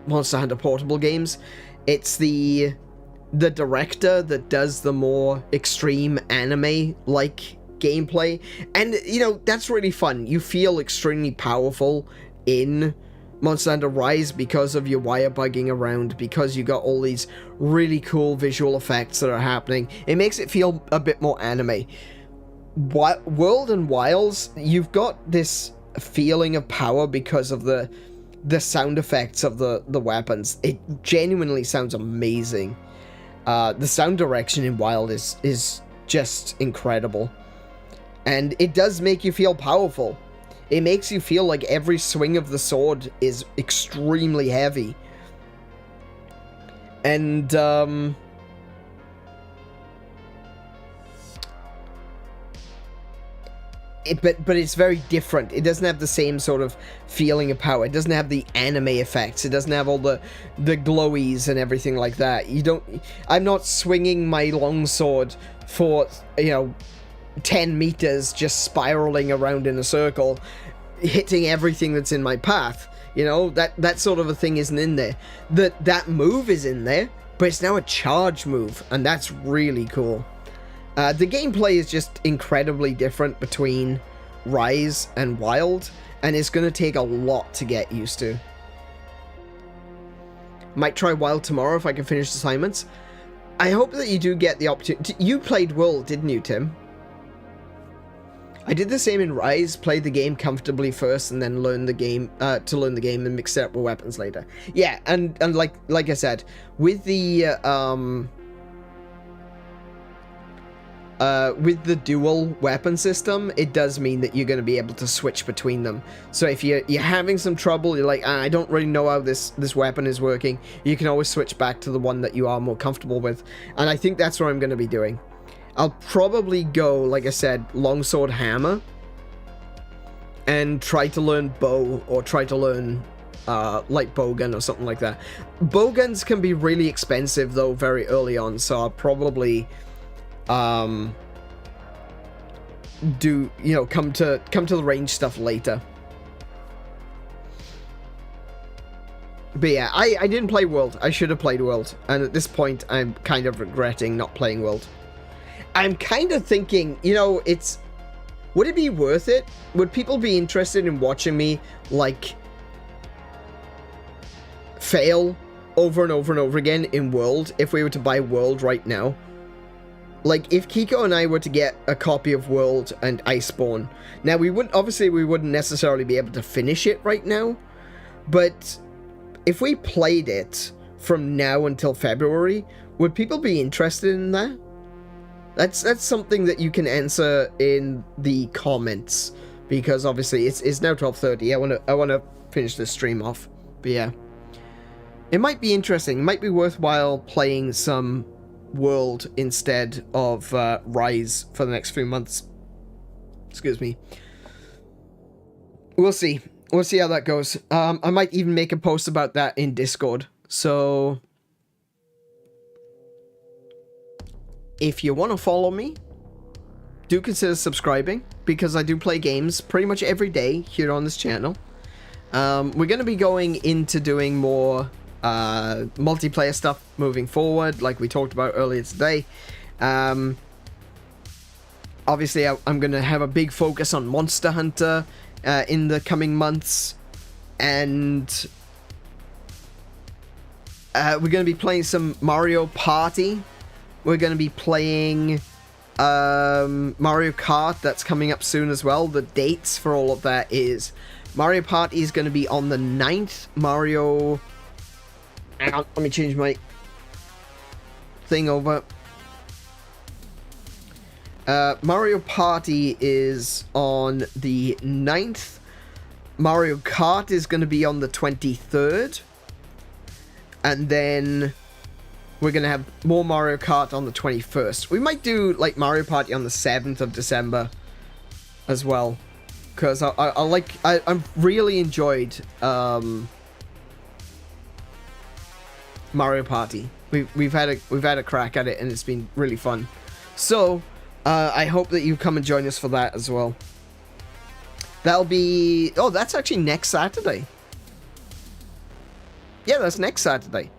Monster Hunter Portable games. It's the director that does the more extreme anime-like gameplay, and you know, that's really fun. You feel extremely powerful in Monster Hunter Rise because of your wire bugging around, because you got all these really cool visual effects that are happening. It makes it feel a bit more anime. World and Wilds, you've got this feeling of power because of the sound effects of the weapons. It genuinely sounds amazing. The sound direction in Wild is just incredible. And it does make you feel powerful. It makes you feel like every swing of the sword is extremely heavy. And, but it's very different. It doesn't have the same sort of feeling of power. It doesn't have the anime effects. It doesn't have all the glowies and everything like that. I'm not swinging my longsword for, 10 meters just spiraling around in a circle, hitting everything that's in my path. That sort of a thing isn't in there. That move is in there, but it's now a charge move, and that's really cool. The gameplay is just incredibly different between Rise and Wild, and it's going to take a lot to get used to. Might try Wild tomorrow if I can finish assignments. I hope that you do get the opportunity. You played World, didn't you, Tim? I did the same in Rise, played the game comfortably first, and then learn the game, and mix it up with weapons later. Yeah, and like I said, with the dual weapon system, it does mean that you're going to be able to switch between them. So if you're having some trouble, you're like, I don't really know how this weapon is working, you can always switch back to the one that you are more comfortable with. And I think that's what I'm going to be doing. I'll probably go, like I said, longsword hammer, and try to learn bow, or try to learn like bowgun or something like that. Bowguns can be really expensive though very early on, so I'll probably come to the range stuff later. But yeah, I didn't play World. I should have played World, and at this point I'm kind of regretting not playing World. I'm kind of thinking, would it be worth it? Would people be interested in watching me, like, fail over and over and over again in World if we were to buy World right now? Like, if Kiko and I were to get a copy of World and Iceborne, now we wouldn't necessarily be able to finish it right now, but if we played it from now until February, would people be interested in that? That's something that you can answer in the comments, because obviously it's now 12:30. I wanna finish this stream off. But yeah, it might be interesting. It might be worthwhile playing some World instead of Rise for the next few months. Excuse me. We'll see. We'll see how that goes. I might even make a post about that in Discord. So if you want to follow me, do consider subscribing, because I do play games pretty much every day here on this channel. We're going to be going into doing more multiplayer stuff moving forward, like we talked about earlier today. Obviously, I'm going to have a big focus on Monster Hunter in the coming months, and we're going to be playing some Mario Party we're going to be playing Mario Kart. That's coming up soon as well. The dates for all of that is Mario Party is going to be on the 9th. Hang on, let me change my thing over. Mario Party is on the 9th. Mario Kart is going to be on the 23rd. And then we're going to have more Mario Kart on the 21st. We might do, like, Mario Party on the 7th of December as well. Because I've really enjoyed Mario Party. We've had a crack at it, and it's been really fun. So, I hope that you come and join us for that as well. That'll be... Oh, that's actually next Saturday. Yeah, that's next Saturday.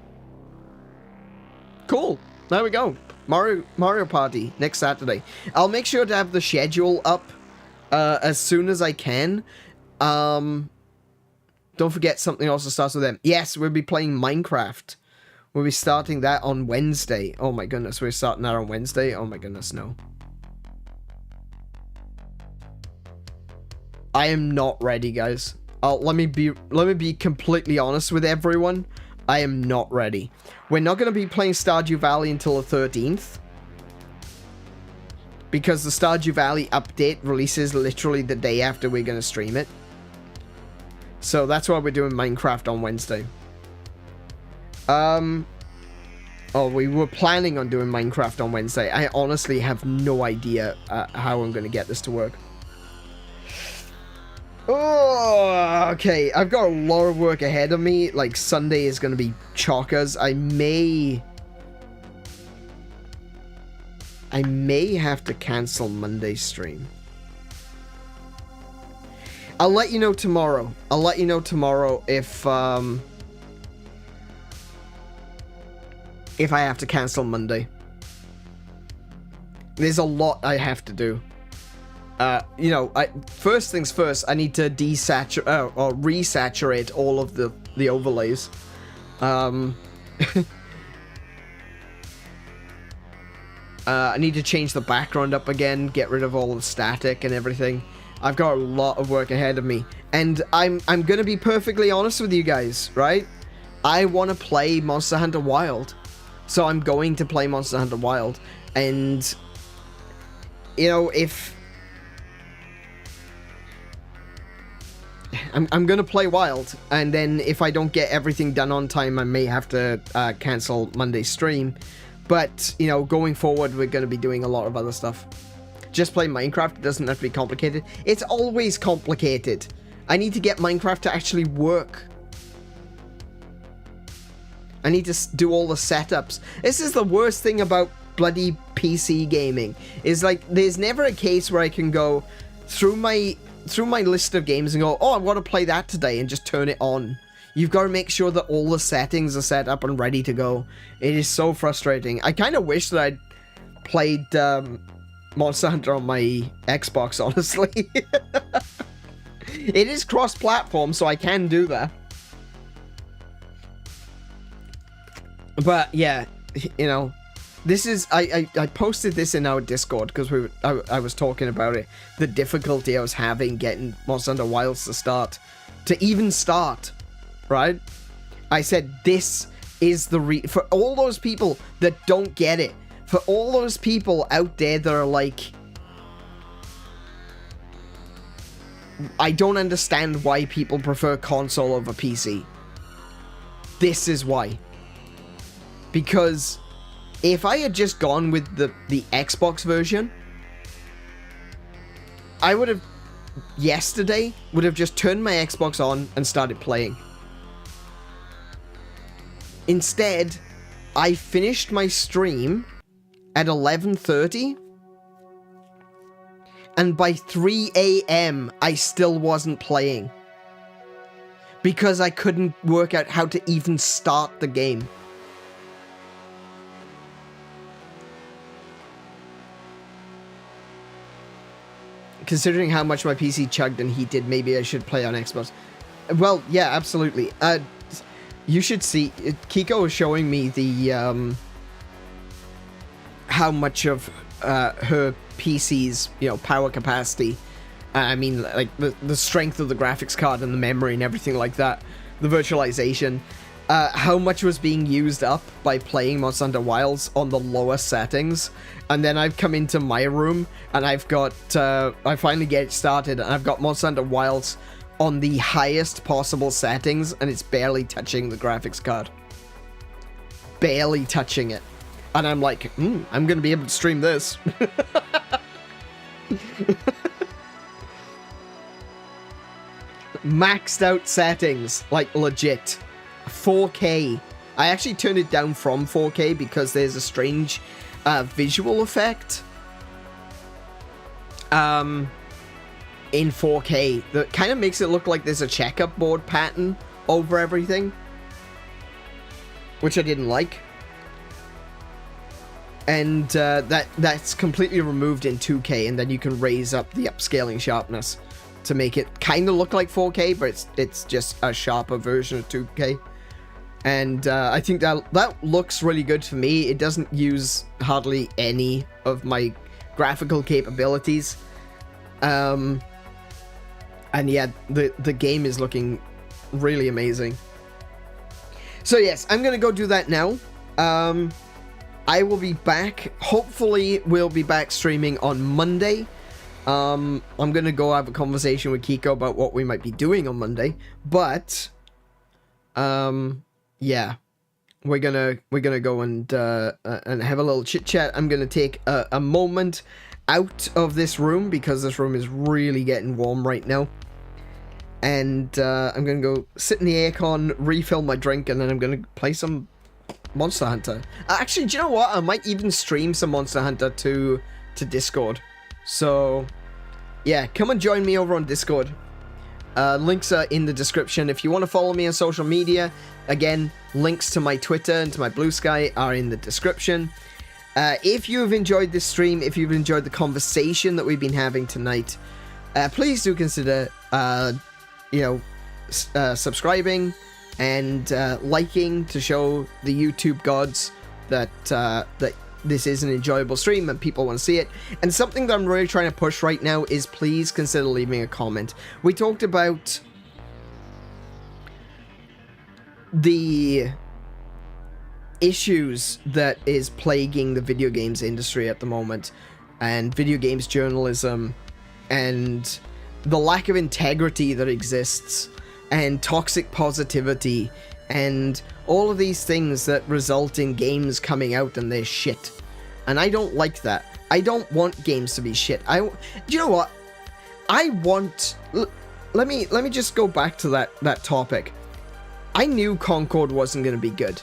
Cool. There we go. Mario Party next Saturday. I'll make sure to have the schedule up as soon as I can. Don't forget something also starts with M. Yes, we'll be playing Minecraft. We'll be starting that on Wednesday. Oh my goodness, we're starting that on Wednesday? Oh my goodness, no. I am not ready, guys. Let me be completely honest with everyone. I am not ready. We're not going to be playing Stardew Valley until the 13th. Because the Stardew Valley update releases literally the day after we're going to stream it. So that's why we're doing Minecraft on Wednesday. Oh, we were planning on doing Minecraft on Wednesday. I honestly have no idea how I'm going to get this to work. Oh, okay. I've got a lot of work ahead of me. Like, Sunday is going to be chockers. I may have to cancel Monday's stream. I'll let you know tomorrow. I'll let you know tomorrow if I have to cancel Monday. There's a lot I have to do. You know, first things first, I need to desaturate or resaturate all of the overlays. I need to change the background up again, get rid of all the static and everything. I've got a lot of work ahead of me, and I'm gonna be perfectly honest with you guys, right? I want to play Monster Hunter Wild, so I'm going to play Monster Hunter Wild, and you know, if I'm gonna play Wild, and then if I don't get everything done on time, I may have to cancel Monday's stream. But, you know, going forward, we're gonna be doing a lot of other stuff. Just play Minecraft. It doesn't have to be complicated. It's always complicated. I need to get Minecraft to actually work. I need to do all the setups. This is the worst thing about bloody PC gaming. Is like, there's never a case where I can go through my list of games and go, oh, I want to play that today, and just turn it on. You've got to make sure that all the settings are set up and ready to go. It is so frustrating. I kind of wish that I'd played Monster Hunter on my Xbox, honestly. It is cross-platform, so I can do that. But, yeah, you know, this is... I posted this in our Discord, because I was talking about it. The difficulty I was having getting Monster Hunter Wilds to even start, right? I said, this is the for all those people that don't get it, for all those people out there that are like, I don't understand why people prefer console over PC. This is why. Because if I had just gone with the Xbox version, I would have, yesterday, would have just turned my Xbox on and started playing. Instead, I finished my stream at 11:30, and by 3 a.m. I still wasn't playing. Because I couldn't work out how to even start the game. Considering how much my PC chugged and heated, maybe I should play on Xbox. Well, yeah, absolutely. You should see... Kiko was showing me the how much of her PC's, you know, power capacity, I mean, like the strength of the graphics card and the memory and everything like that, the virtualization, how much was being used up by playing Monster Hunter Wilds on the lower settings. And then I've come into my room and I've got, I finally get it started and I've got Monster Hunter Wilds on the highest possible settings and it's barely touching the graphics card. Barely touching it. And I'm like, I'm gonna be able to stream this. Maxed out settings, like legit. 4K. I actually turned it down from 4K because there's a strange visual effect in 4K that kind of makes it look like there's a checkerboard pattern over everything, which I didn't like. And that's completely removed in 2K, and then you can raise up the upscaling sharpness to make it kind of look like 4K, but it's just a sharper version of 2K. And I think that looks really good for me. It doesn't use hardly any of my graphical capabilities. And yeah, the game is looking really amazing. So yes, I'm gonna go do that now. I will be back. Hopefully, we'll be back streaming on Monday. I'm gonna go have a conversation with Kiko about what we might be doing on Monday. But, yeah, we're gonna go and have a little chit chat. I'm gonna take a moment out of this room because this room is really getting warm right now. And I'm gonna go sit in the aircon, refill my drink, and then I'm gonna play some Monster Hunter. Actually, do you know what? I might even stream some Monster Hunter to Discord. So, yeah, come and join me over on Discord. Links are in the description. If you want to follow me on social media, again, links to my Twitter and to my Blue Sky are in the description. If you've enjoyed this stream, if you've enjoyed the conversation that we've been having tonight, please do consider, subscribing and liking to show the YouTube gods that this is an enjoyable stream and people want to see it. And something that I'm really trying to push right now is please consider leaving a comment. We talked about the issues that is plaguing the video games industry at the moment, and video games journalism, and the lack of integrity that exists, and toxic positivity, and all of these things that result in games coming out and they're shit. And I don't like that. I don't want games to be shit. Do you know what? I want... Let me just go back to that topic. I knew Concord wasn't going to be good.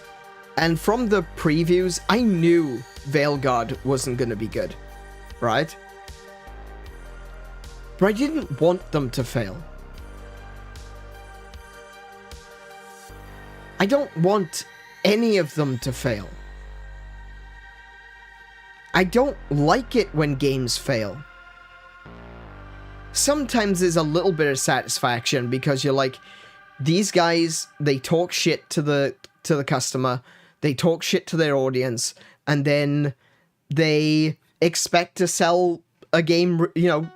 And from the previews, I knew Veilguard wasn't going to be good. Right? But I didn't want them to fail. I don't want any of them to fail. I don't like it when games fail. Sometimes there's a little bit of satisfaction because you're like, these guys, they talk shit to the customer, they talk shit to their audience, and then they expect to sell a game,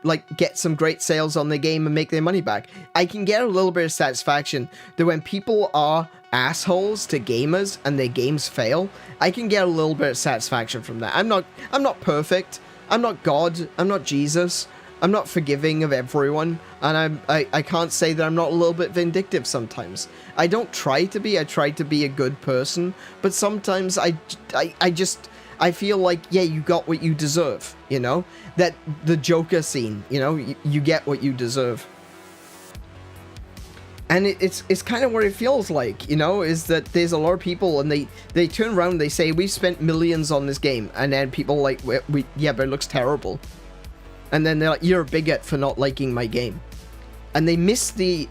like get some great sales on the game and make their money back. I can get a little bit of satisfaction that when people are assholes to gamers and their games fail, I can get a little bit of satisfaction from that. I'm not perfect. I'm not God. I'm not Jesus. I'm not forgiving of everyone, and I can't say that I'm not a little bit vindictive sometimes. I don't try to be. I try to be a good person, but sometimes I feel like, yeah, you got what you deserve, That the Joker scene, you get what you deserve. And it's kind of what it feels like, is that there's a lot of people and they turn around and they say, we've spent millions on this game, and then people like, yeah, but it looks terrible. And then they're like, you're a bigot for not liking my game. And they miss the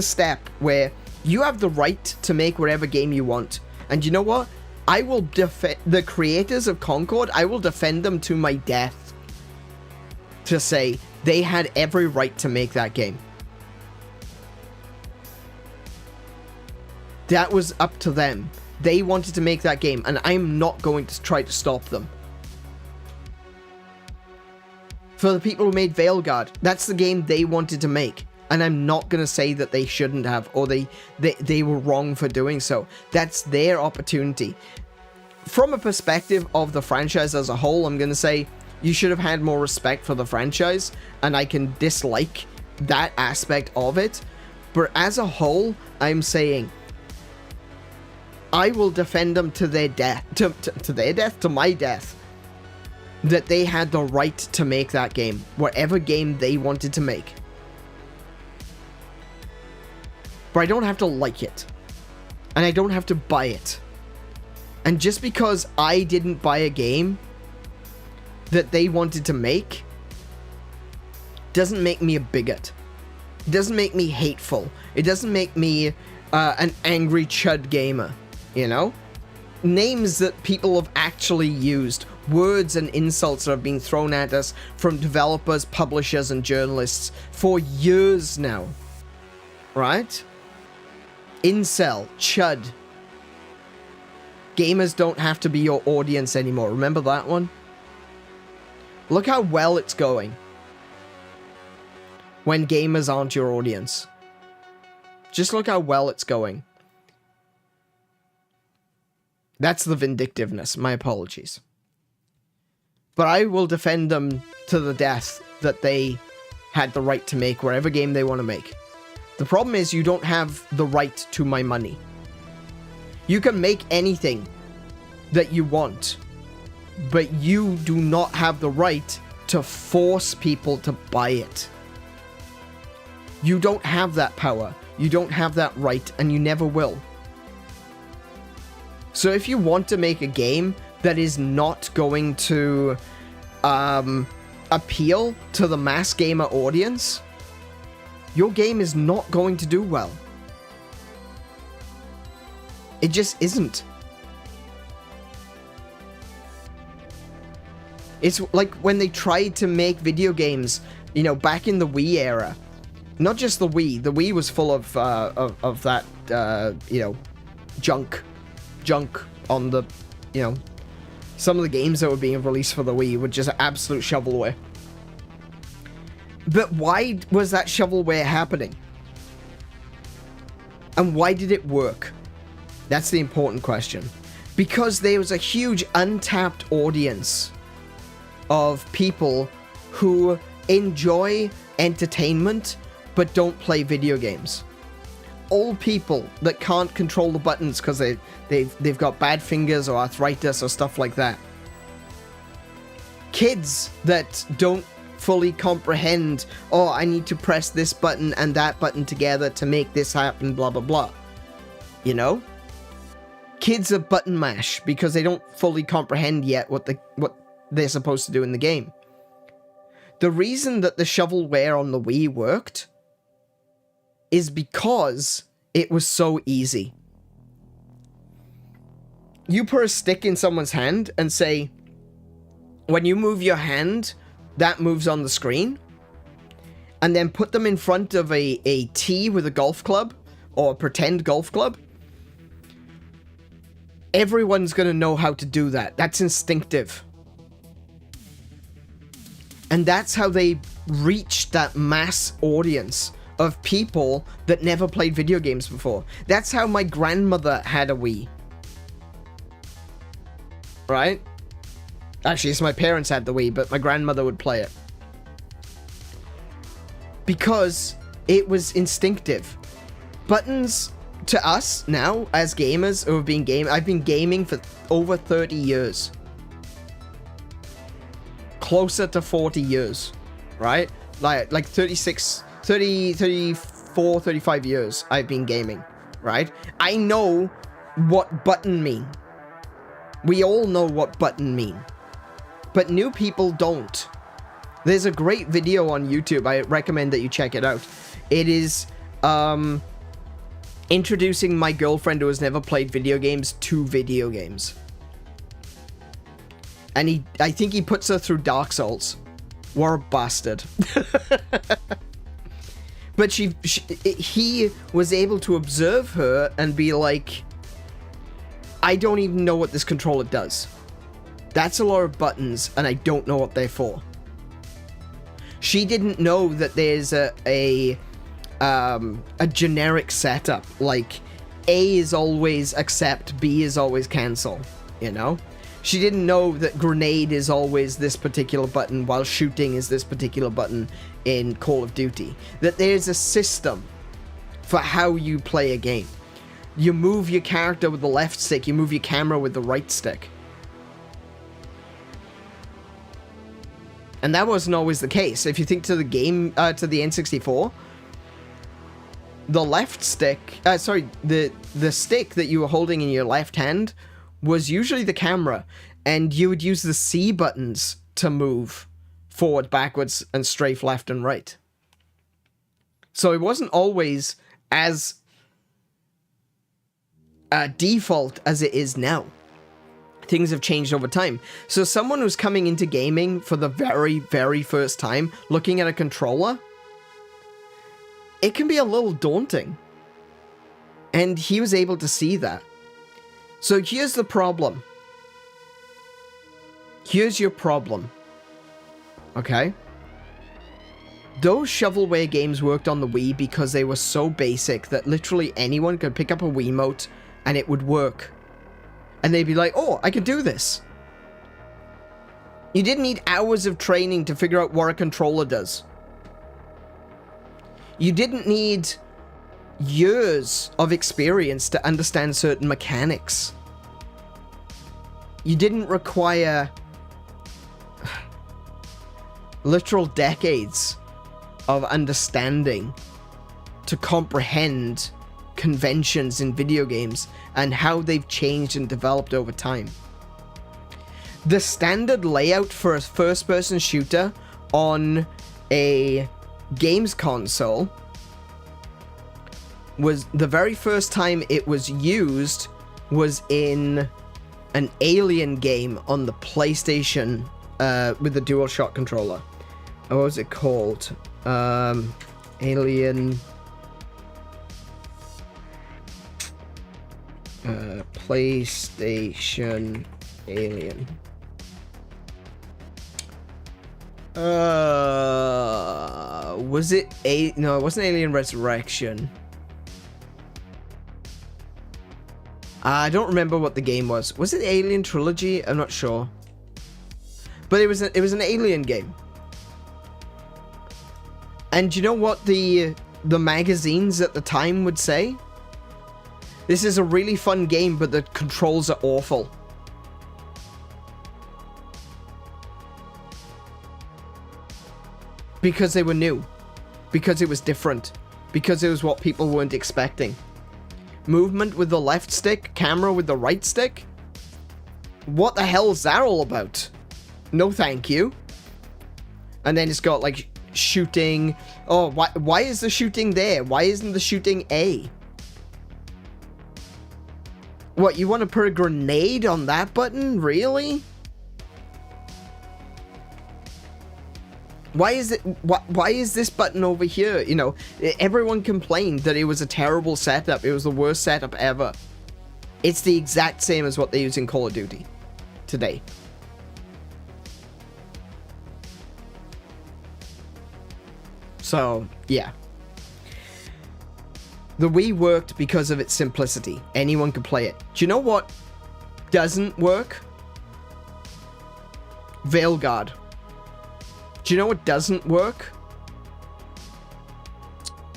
step where you have the right to make whatever game you want. And you know what? I will defend the creators of Concord. I will defend them to my death to say they had every right to make that game. That was up to them. They wanted to make that game, and I'm not going to try to stop them. For the people who made Veilguard, that's the game they wanted to make. And I'm not going to say that they shouldn't have, or they were wrong for doing so. That's their opportunity. From a perspective of the franchise as a whole, I'm going to say you should have had more respect for the franchise, and I can dislike that aspect of it. But as a whole, I'm saying I will defend them to their death, to my death, that they had the right to make that game, whatever game they wanted to make. But I don't have to like it. And I don't have to buy it. And just because I didn't buy a game that they wanted to make doesn't make me a bigot. It doesn't make me hateful. It doesn't make me an angry chud gamer, you know? Names that people have actually used, words and insults that have been thrown at us from developers, publishers, and journalists for years now. Right? Incel, chud. Gamers don't have to be your audience anymore. Remember that one? Look how well it's going when gamers aren't your audience. Just look how well it's going. That's the vindictiveness. My apologies. But I will defend them to the death that they had the right to make whatever game they want to make. The problem is you don't have the right to my money. You can make anything that you want, but you do not have the right to force people to buy it. You don't have that power. You don't have that right, and you never will. So if you want to make a game that is not going to appeal to the mass gamer audience, your game is not going to do well. It just isn't. It's like when they tried to make video games, you know, back in the Wii era. Not just the Wii. The Wii was full of that, you know, junk on the, you know, some of the games that were being released for the Wii were just absolute shovelware. But why was that shovelware happening? And why did it work? That's the important question. Because there was a huge untapped audience of people who enjoy entertainment but don't play video games. Old people that can't control the buttons because they've got bad fingers or arthritis or stuff like that. Kids that don't fully comprehend, oh, I need to press this button and that button together to make this happen, blah, blah, blah. You know? Kids are button mash because they don't fully comprehend yet what they're supposed to do in the game. The reason that the shovelware on the Wii worked is because it was so easy. You put a stick in someone's hand and say, when you move your hand, that moves on the screen, and then put them in front of a tee with a golf club, or a pretend golf club, everyone's gonna know how to do that. That's instinctive. And that's how they reached that mass audience of people that never played video games before. That's how my grandmother had a Wii. Right? Actually, it's my parents had the Wii, but my grandmother would play it. Because it was instinctive. Buttons, to us now, as gamers who have been I've been gaming for over 30 years. Closer to 40 years. Right? Like 36, 30, 34, 35 years I've been gaming. Right? I know what button mean. We all know what button mean. But new people don't. There's a great video on YouTube. I recommend that you check it out. It is introducing my girlfriend who has never played video games to video games. And I think he puts her through Dark Souls. What a bastard. But he was able to observe her and be like, I don't even know what this controller does. That's a lot of buttons, and I don't know what they're for. She didn't know that there's a generic setup, like A is always accept, B is always cancel, you know? She didn't know that grenade is always this particular button while shooting is this particular button in Call of Duty. That there's a system for how you play a game. You move your character with the left stick, you move your camera with the right stick. And that wasn't always the case. If you think to the game, to the N64, the left stick, the stick that you were holding in your left hand was usually the camera, and you would use the C buttons to move forward, backwards, and strafe left and right. So it wasn't always as default as it is now. Things have changed over time. So someone who's coming into gaming for the very, very first time, looking at a controller, it can be a little daunting. And he was able to see that. So here's the problem. Here's your problem. Okay? Those shovelware games worked on the Wii because they were so basic that literally anyone could pick up a Wiimote and it would work. And they'd be like, oh, I can do this. You didn't need hours of training to figure out what a controller does. You didn't need years of experience to understand certain mechanics. You didn't require literal decades of understanding to comprehend conventions in video games and how they've changed and developed over time. The standard layout for a first-person shooter on a games console was the very first time it was used was in an Alien game on the PlayStation with the DualShock controller. What was it called? Alien PlayStation Alien. Was it no, it wasn't Alien Resurrection. I don't remember what the game was. Was it Alien Trilogy? I'm not sure. But it was an Alien game. And you know what the magazines at the time would say? This is a really fun game, but the controls are awful. Because they were new. Because it was different. Because it was what people weren't expecting. Movement with the left stick, camera with the right stick? What the hell is that all about? No thank you. And then it's got like shooting. Oh, why is the shooting there? Why isn't the shooting A? What, you want to put a grenade on that button? Really? Why is it? Why is this button over here? You know, everyone complained that it was a terrible setup. It was the worst setup ever. It's the exact same as what they use in Call of Duty today. So, yeah. The Wii worked because of its simplicity. Anyone could play it. Do you know what doesn't work? Veilguard. Do you know what doesn't work?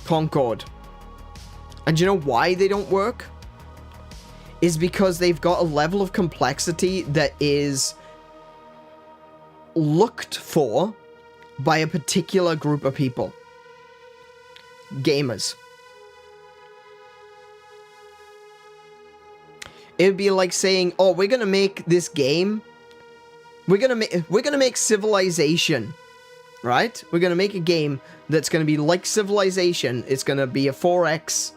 Concord. And do you know why they don't work? Is because they've got a level of complexity that is looked for by a particular group of people. Gamers. It would be like saying, oh, we're gonna make this game. We're gonna make Civilization. Right? We're going to make a game that's going to be like Civilization. It's going to be a 4X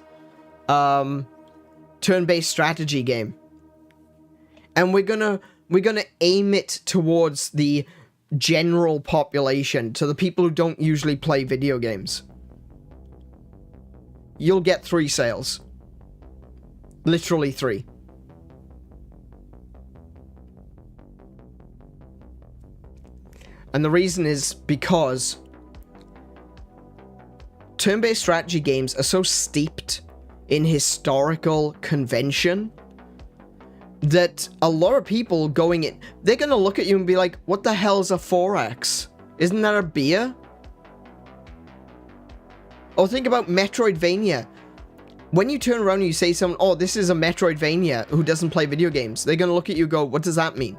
turn-based strategy game. And we're going to aim it towards the general population, to the people who don't usually play video games. You'll get 3 sales. Literally 3. And the reason is because turn-based strategy games are so steeped in historical convention that a lot of people going in, they're going to look at you and be like, what the hell's a 4X? Isn't that a beer? Or think about Metroidvania. When you turn around and you say someone, oh, this is a Metroidvania who doesn't play video games, they're going to look at you and go, what does that mean?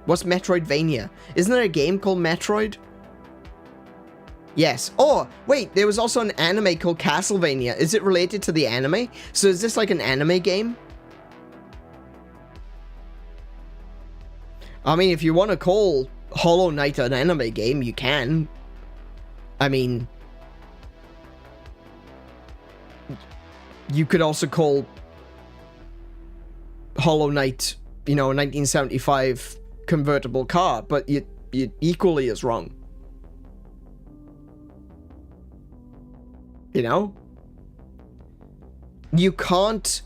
What's Metroidvania? Isn't there a game called Metroid? Yes. Oh, wait, there was also an anime called Castlevania. Is it related to the anime? So is this like an anime game? I mean, if you want to call Hollow Knight an anime game, you can. I mean, you could also call Hollow Knight, you know, a 1975 convertible car, but you equally as wrong. You know? You can't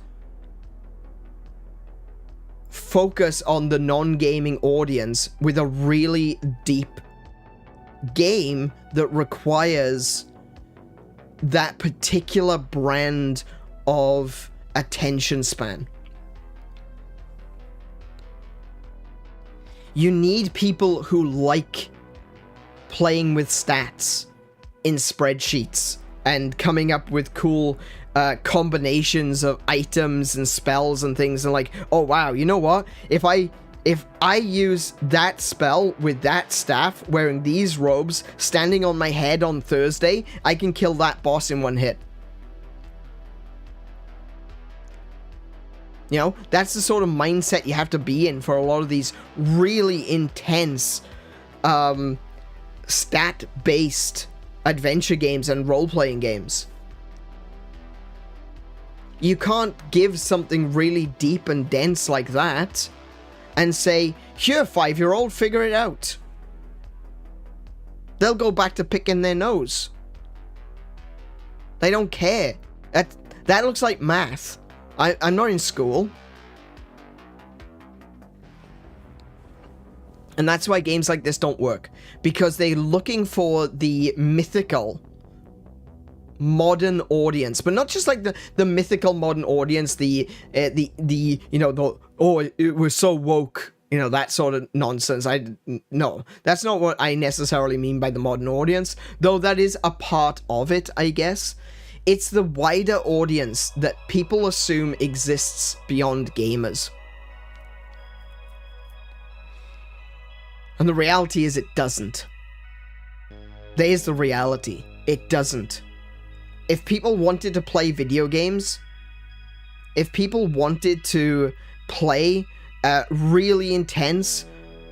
focus on the non-gaming audience with a really deep game that requires that particular brand of attention span. You need people who like playing with stats in spreadsheets and coming up with cool combinations of items and spells and things, and like, oh wow, you know what? If I use that spell with that staff, wearing these robes, standing on my head on Thursday, I can kill that boss in one hit. You know, that's the sort of mindset you have to be in for a lot of these really intense, stat-based adventure games and role-playing games. You can't give something really deep and dense like that and say, here, 5-year-old, figure it out. They'll go back to picking their nose. They don't care. That looks like math. I'm not in school. And that's why games like this don't work. Because they're looking for the mythical modern audience. But not just like the mythical modern audience, the you know, the, oh, it was so woke, you know, that sort of nonsense. No, that's not what I necessarily mean by the modern audience. Though that is a part of it, I guess. It's the wider audience that people assume exists beyond gamers. And the reality is it doesn't. There's the reality. It doesn't. If people wanted to play video games, if people wanted to play a really intense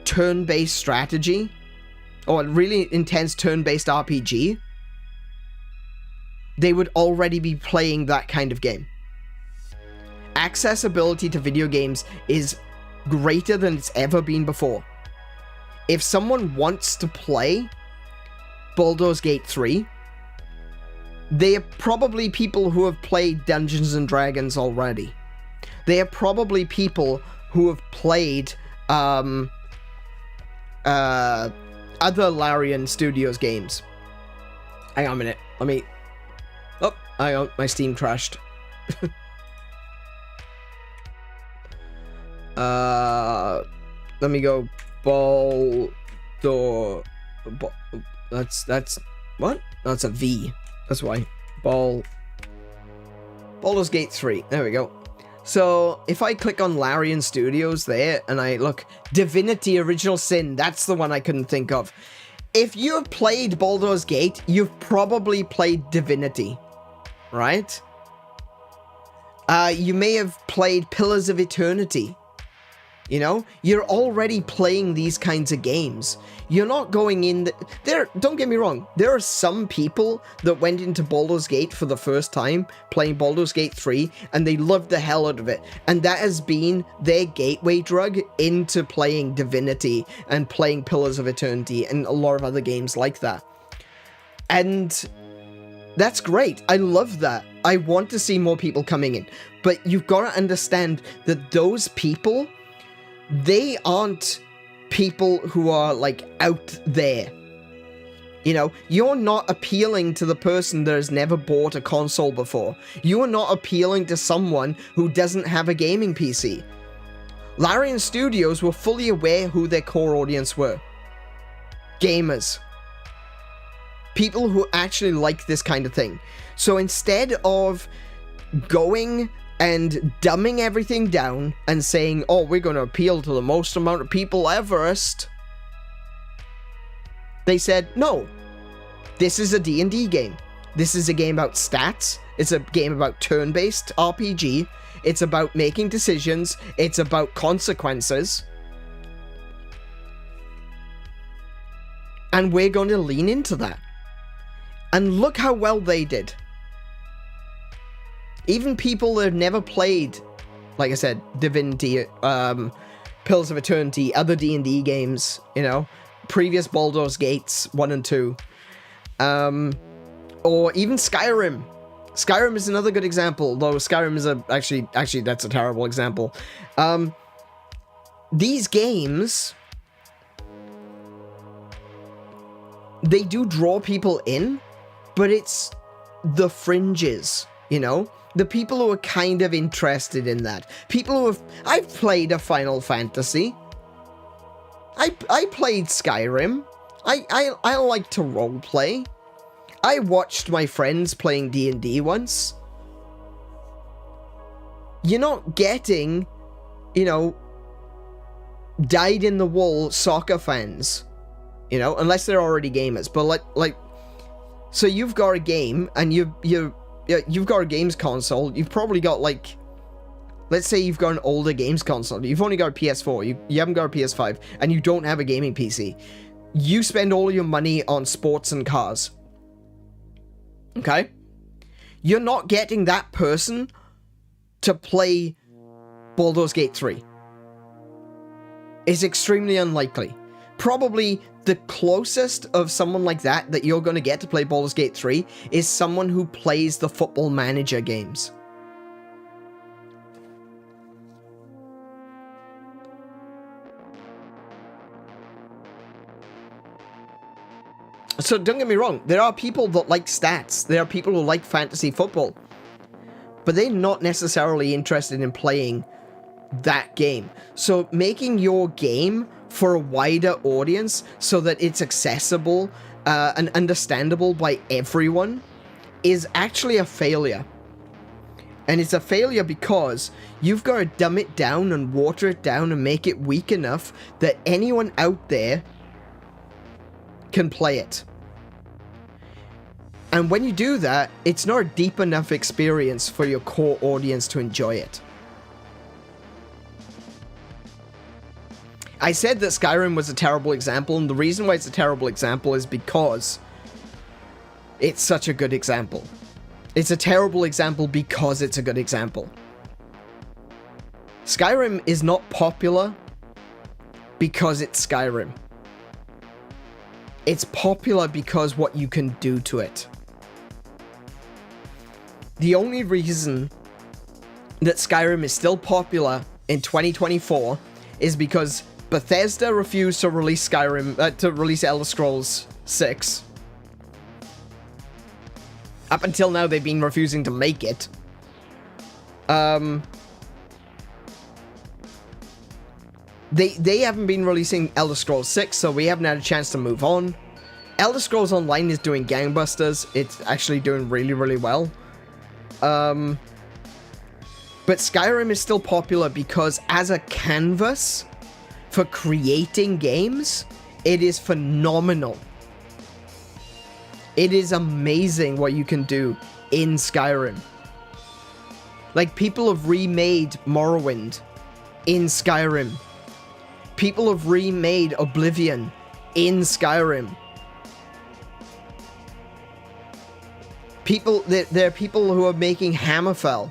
turn-based strategy, or a really intense turn-based RPG, they would already be playing that kind of game. Accessibility to video games is greater than it's ever been before. If someone wants to play Baldur's Gate 3, they are probably people who have played Dungeons and Dragons already. They are probably people who have played other Larian Studios games. Hang on a minute. Let me... Oh, hang on. My Steam crashed. Let me go... That's... What? That's a V. That's why. Baldur's Gate 3. There we go. So, if I click on Larian Studios there, and I look, Divinity Original Sin, that's the one I couldn't think of. If you've played Baldur's Gate, you've probably played Divinity, right? You may have played Pillars of Eternity. You know, you're already playing these kinds of games. You're not going in... Don't get me wrong. There are some people that went into Baldur's Gate for the first time, playing Baldur's Gate 3, and they loved the hell out of it. And that has been their gateway drug into playing Divinity and playing Pillars of Eternity and a lot of other games like that. And that's great. I love that. I want to see more people coming in. But you've got to understand that those people... They aren't people who are, like, out there. You know, you're not appealing to the person that has never bought a console before. You are not appealing to someone who doesn't have a gaming PC. Larian Studios were fully aware who their core audience were. Gamers. People who actually like this kind of thing. So instead of going and dumbing everything down and saying, oh, we're going to appeal to the most amount of people everest, they said, no, this is a D&D game. This is a game about stats. It's a game about turn-based RPG. It's about making decisions. It's about consequences. And we're going to lean into that. And look how well they did. Even people that have never played, like I said, Divinity, Pillars of Eternity, other D&D games, you know, previous Baldur's Gates 1 and 2, or even Skyrim. Skyrim is another good example, though Skyrim is actually that's a terrible example. These games, they do draw people in, but it's the fringes, you know? The people who are kind of interested in that. People who have... I've played a Final Fantasy. I played Skyrim. I like to roleplay. I watched my friends playing D&D once. You're not getting, you know, dyed-in-the-wool soccer fans, you know, unless they're already gamers. But like, so you've got a game, and you've got a games console. You've probably got, like, let's say you've got an older games console. You've only got a PS4. You haven't got a PS5, and you don't have a gaming PC. You spend all your money on sports and cars. Okay? You're not getting that person to play Baldur's Gate 3. It's extremely unlikely. Probably the closest of someone like that you're going to get to play Baldur's Gate 3 is someone who plays the Football Manager games. So don't get me wrong, there are people that like stats, there are people who like fantasy football, but they're not necessarily interested in playing that game. So making your game for a wider audience so that it's accessible and understandable by everyone is actually a failure. And it's a failure because you've got to dumb it down and water it down and make it weak enough that anyone out there can play it. And when you do that, it's not a deep enough experience for your core audience to enjoy it. I said that Skyrim was a terrible example, and the reason why it's a terrible example is because it's such a good example. It's a terrible example because it's a good example. Skyrim is not popular because it's Skyrim. It's popular because what you can do to it. The only reason that Skyrim is still popular in 2024 is because Bethesda refused to release Elder Scrolls 6. Up until now, they've been refusing to make it. They haven't been releasing Elder Scrolls 6, so we haven't had a chance to move on. Elder Scrolls Online is doing gangbusters. It's actually doing really, really well. But Skyrim is still popular because as a canvas for creating games, it is phenomenal. It is amazing what you can do in Skyrim. Like, people have remade Morrowind in Skyrim. People have remade Oblivion in Skyrim. There are people who are making Hammerfell.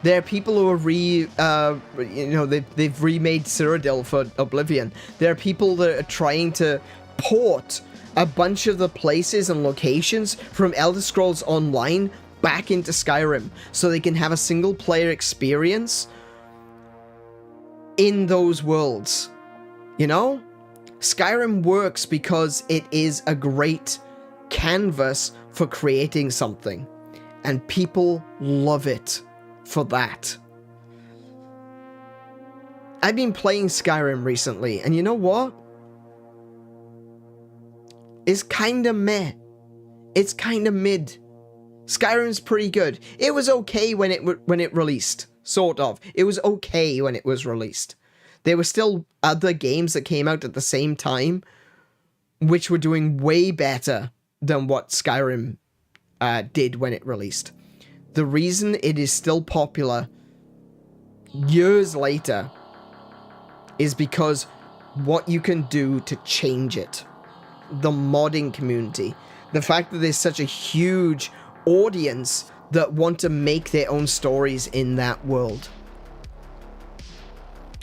There are people who are they've remade Cyrodiil for Oblivion. There are people that are trying to port a bunch of the places and locations from Elder Scrolls Online back into Skyrim so they can have a single player experience in those worlds. You know? Skyrim works because it is a great canvas for creating something, and people love it for that. I've been playing Skyrim recently, and you know what? It's kinda meh. It's kinda mid. Skyrim's pretty good. It was okay when it released, sort of. It was okay when it was released. There were still other games that came out at the same time, which were doing way better than what Skyrim did when it released. The reason it is still popular years later is because what you can do to change it. The modding community. The fact that there's such a huge audience that want to make their own stories in that world.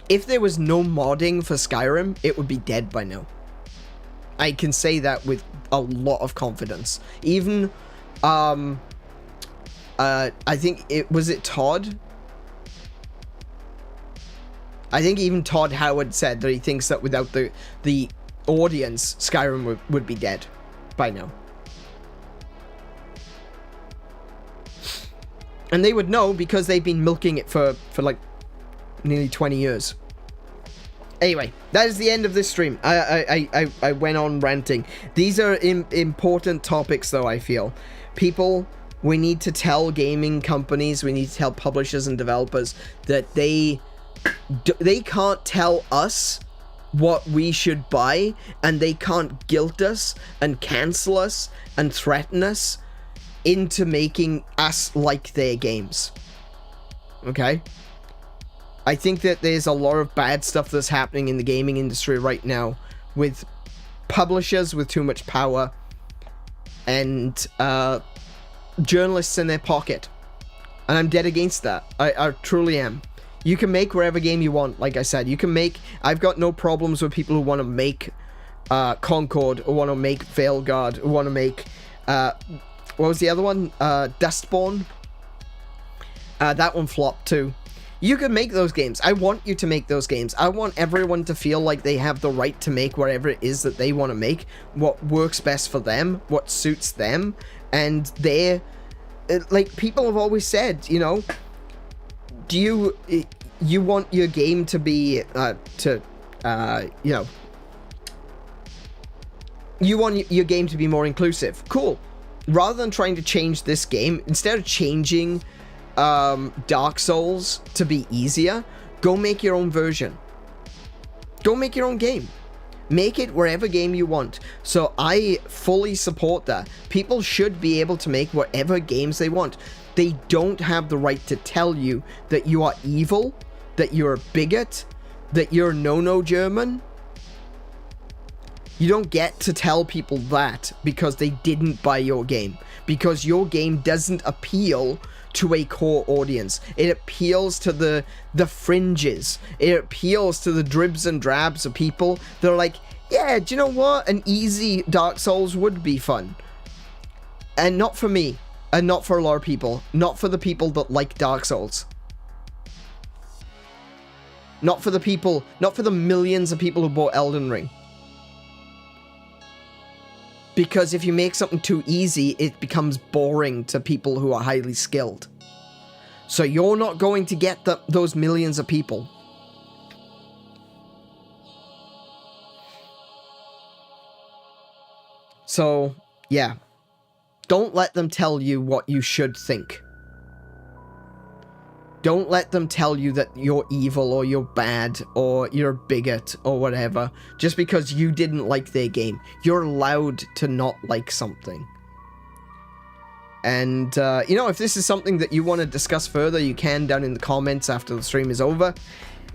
If there was no modding for Skyrim, it would be dead by now. I can say that with a lot of confidence. Even, I think was it Todd? I think even Todd Howard said that he thinks that without the audience, Skyrim would be dead by now. And they would know because they've been milking it for like nearly 20 years. Anyway, that is the end of this stream. I went on ranting. These are important topics, though, I feel. People, we need to tell gaming companies, we need to tell publishers and developers that they can't tell us what we should buy, and they can't guilt us and cancel us and threaten us into making us like their games. Okay? I think that there's a lot of bad stuff that's happening in the gaming industry right now with publishers with too much power and journalists in their pocket. And I'm dead against that. I truly am. You can make whatever game you want, like I said. You can make... I've got no problems with people who want to make Concord, or want to make Veilguard, or want to make... what was the other one? Dustborn? That one flopped too. You can make those games. I want you to make those games. I want everyone to feel like they have the right to make whatever it is that they want to make, what works best for them, what suits them, and they're... Like, people have always said, you know, do you want your game to be, you know, you want your game to be more inclusive. Cool. Rather than trying to change this game, instead of changing Dark Souls to be easier, go make your own version. Go make your own game. Make it wherever game you want. So I fully support that. People should be able to make whatever games they want. They don't have the right to tell you that you are evil, that you're a bigot, that you're no German. You don't get to tell people that because they didn't buy your game. Because your game doesn't appeal to a core audience. It appeals to the fringes. It appeals to the dribs and drabs of people that are like, yeah, do you know what? An easy Dark Souls would be fun. And not for me. And not for a lot of people. Not for the people that like Dark Souls. Not for the people, not for the millions of people who bought Elden Ring. Because if you make something too easy, it becomes boring to people who are highly skilled. So you're not going to get those millions of people. So, yeah. Don't let them tell you what you should think. Don't let them tell you that you're evil or you're bad or you're a bigot or whatever just because you didn't like their game. You're allowed to not like something. And, you know, if this is something that you want to discuss further, you can down in the comments after the stream is over.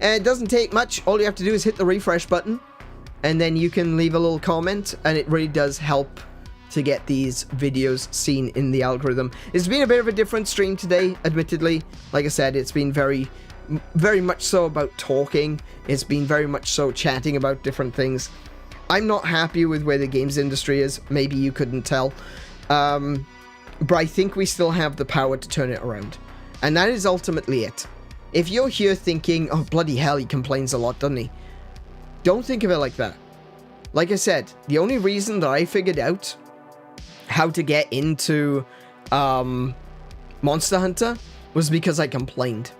And it doesn't take much. All you have to do is hit the refresh button and then you can leave a little comment, and it really does help to get these videos seen in the algorithm. It's been a bit of a different stream today, admittedly. Like I said, it's been very much so about talking. It's been very much so chatting about different things. I'm not happy with where the games industry is. Maybe you couldn't tell. But I think we still have the power to turn it around. And that is ultimately it. If you're here thinking, oh, bloody hell, he complains a lot, doesn't he? Don't think of it like that. like I said, the only reason that I figured out how to get into Monster Hunter was because I complained.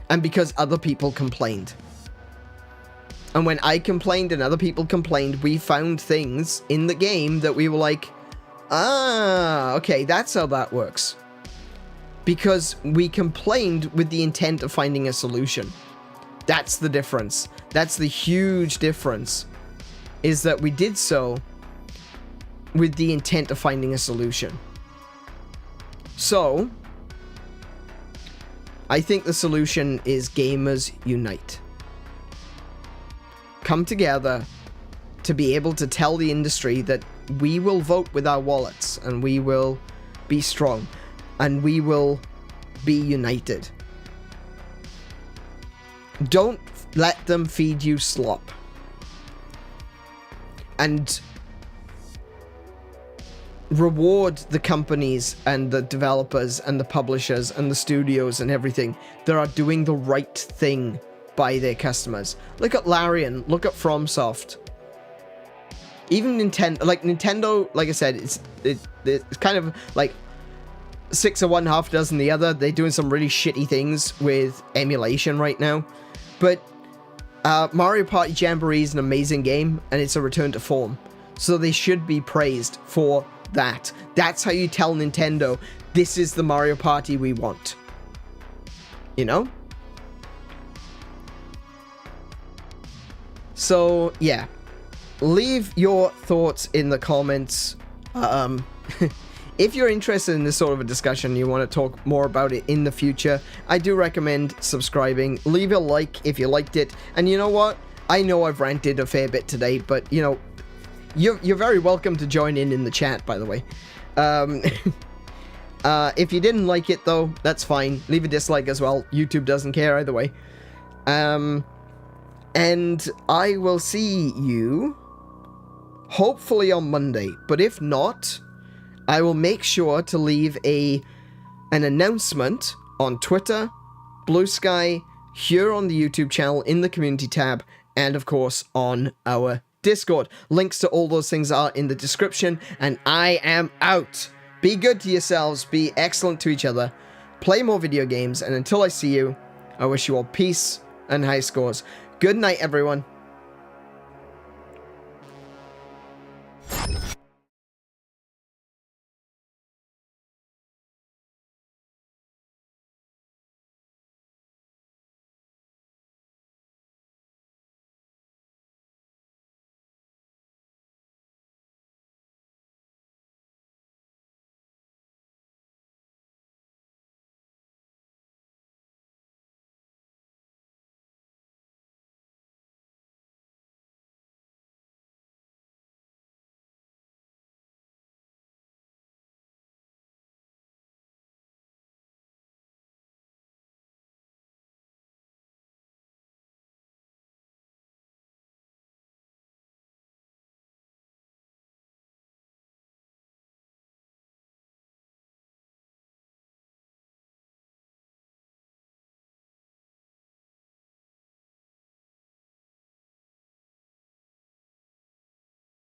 And because other people complained. And when I complained and other people complained, we found things in the game that we were like, ah, okay, that's how that works. Because we complained with the intent of finding a solution. That's the difference. That's the huge difference. Is that we did so with the intent of finding a solution. So, I think the solution is gamers unite. Come together to be able to tell the industry that we will vote with our wallets and we will be strong and we will be united. Don't let them feed you slop. And reward the companies and the developers and the publishers and the studios and everything that are doing the right thing by their customers. Look at Larian, look at FromSoft. Even Nintendo, like I said, it's kind of like 6 of one, half dozen the other. They're doing some really shitty things with emulation right now. But Mario Party Jamboree is an amazing game, and it's a return to form. So they should be praised for that. That's how you tell Nintendo, this is the Mario Party we want. You know? So, yeah. Leave your thoughts in the comments. If you're interested in this sort of a discussion, you want to talk more about it in the future, I do recommend subscribing. Leave a like if you liked it. And you know what? I know I've ranted a fair bit today, but, you know, you're very welcome to join in the chat, by the way. If you didn't like it, though, that's fine. Leave a dislike as well. YouTube doesn't care either way. And I will see you hopefully on Monday. But if not, I will make sure to leave an announcement on Twitter, Blue Sky, here on the YouTube channel, in the community tab, and of course on our Discord. Links to all those things are in the description, and I am out. Be good to yourselves, be excellent to each other, play more video games, and until I see you, I wish you all peace and high scores. Good night, everyone.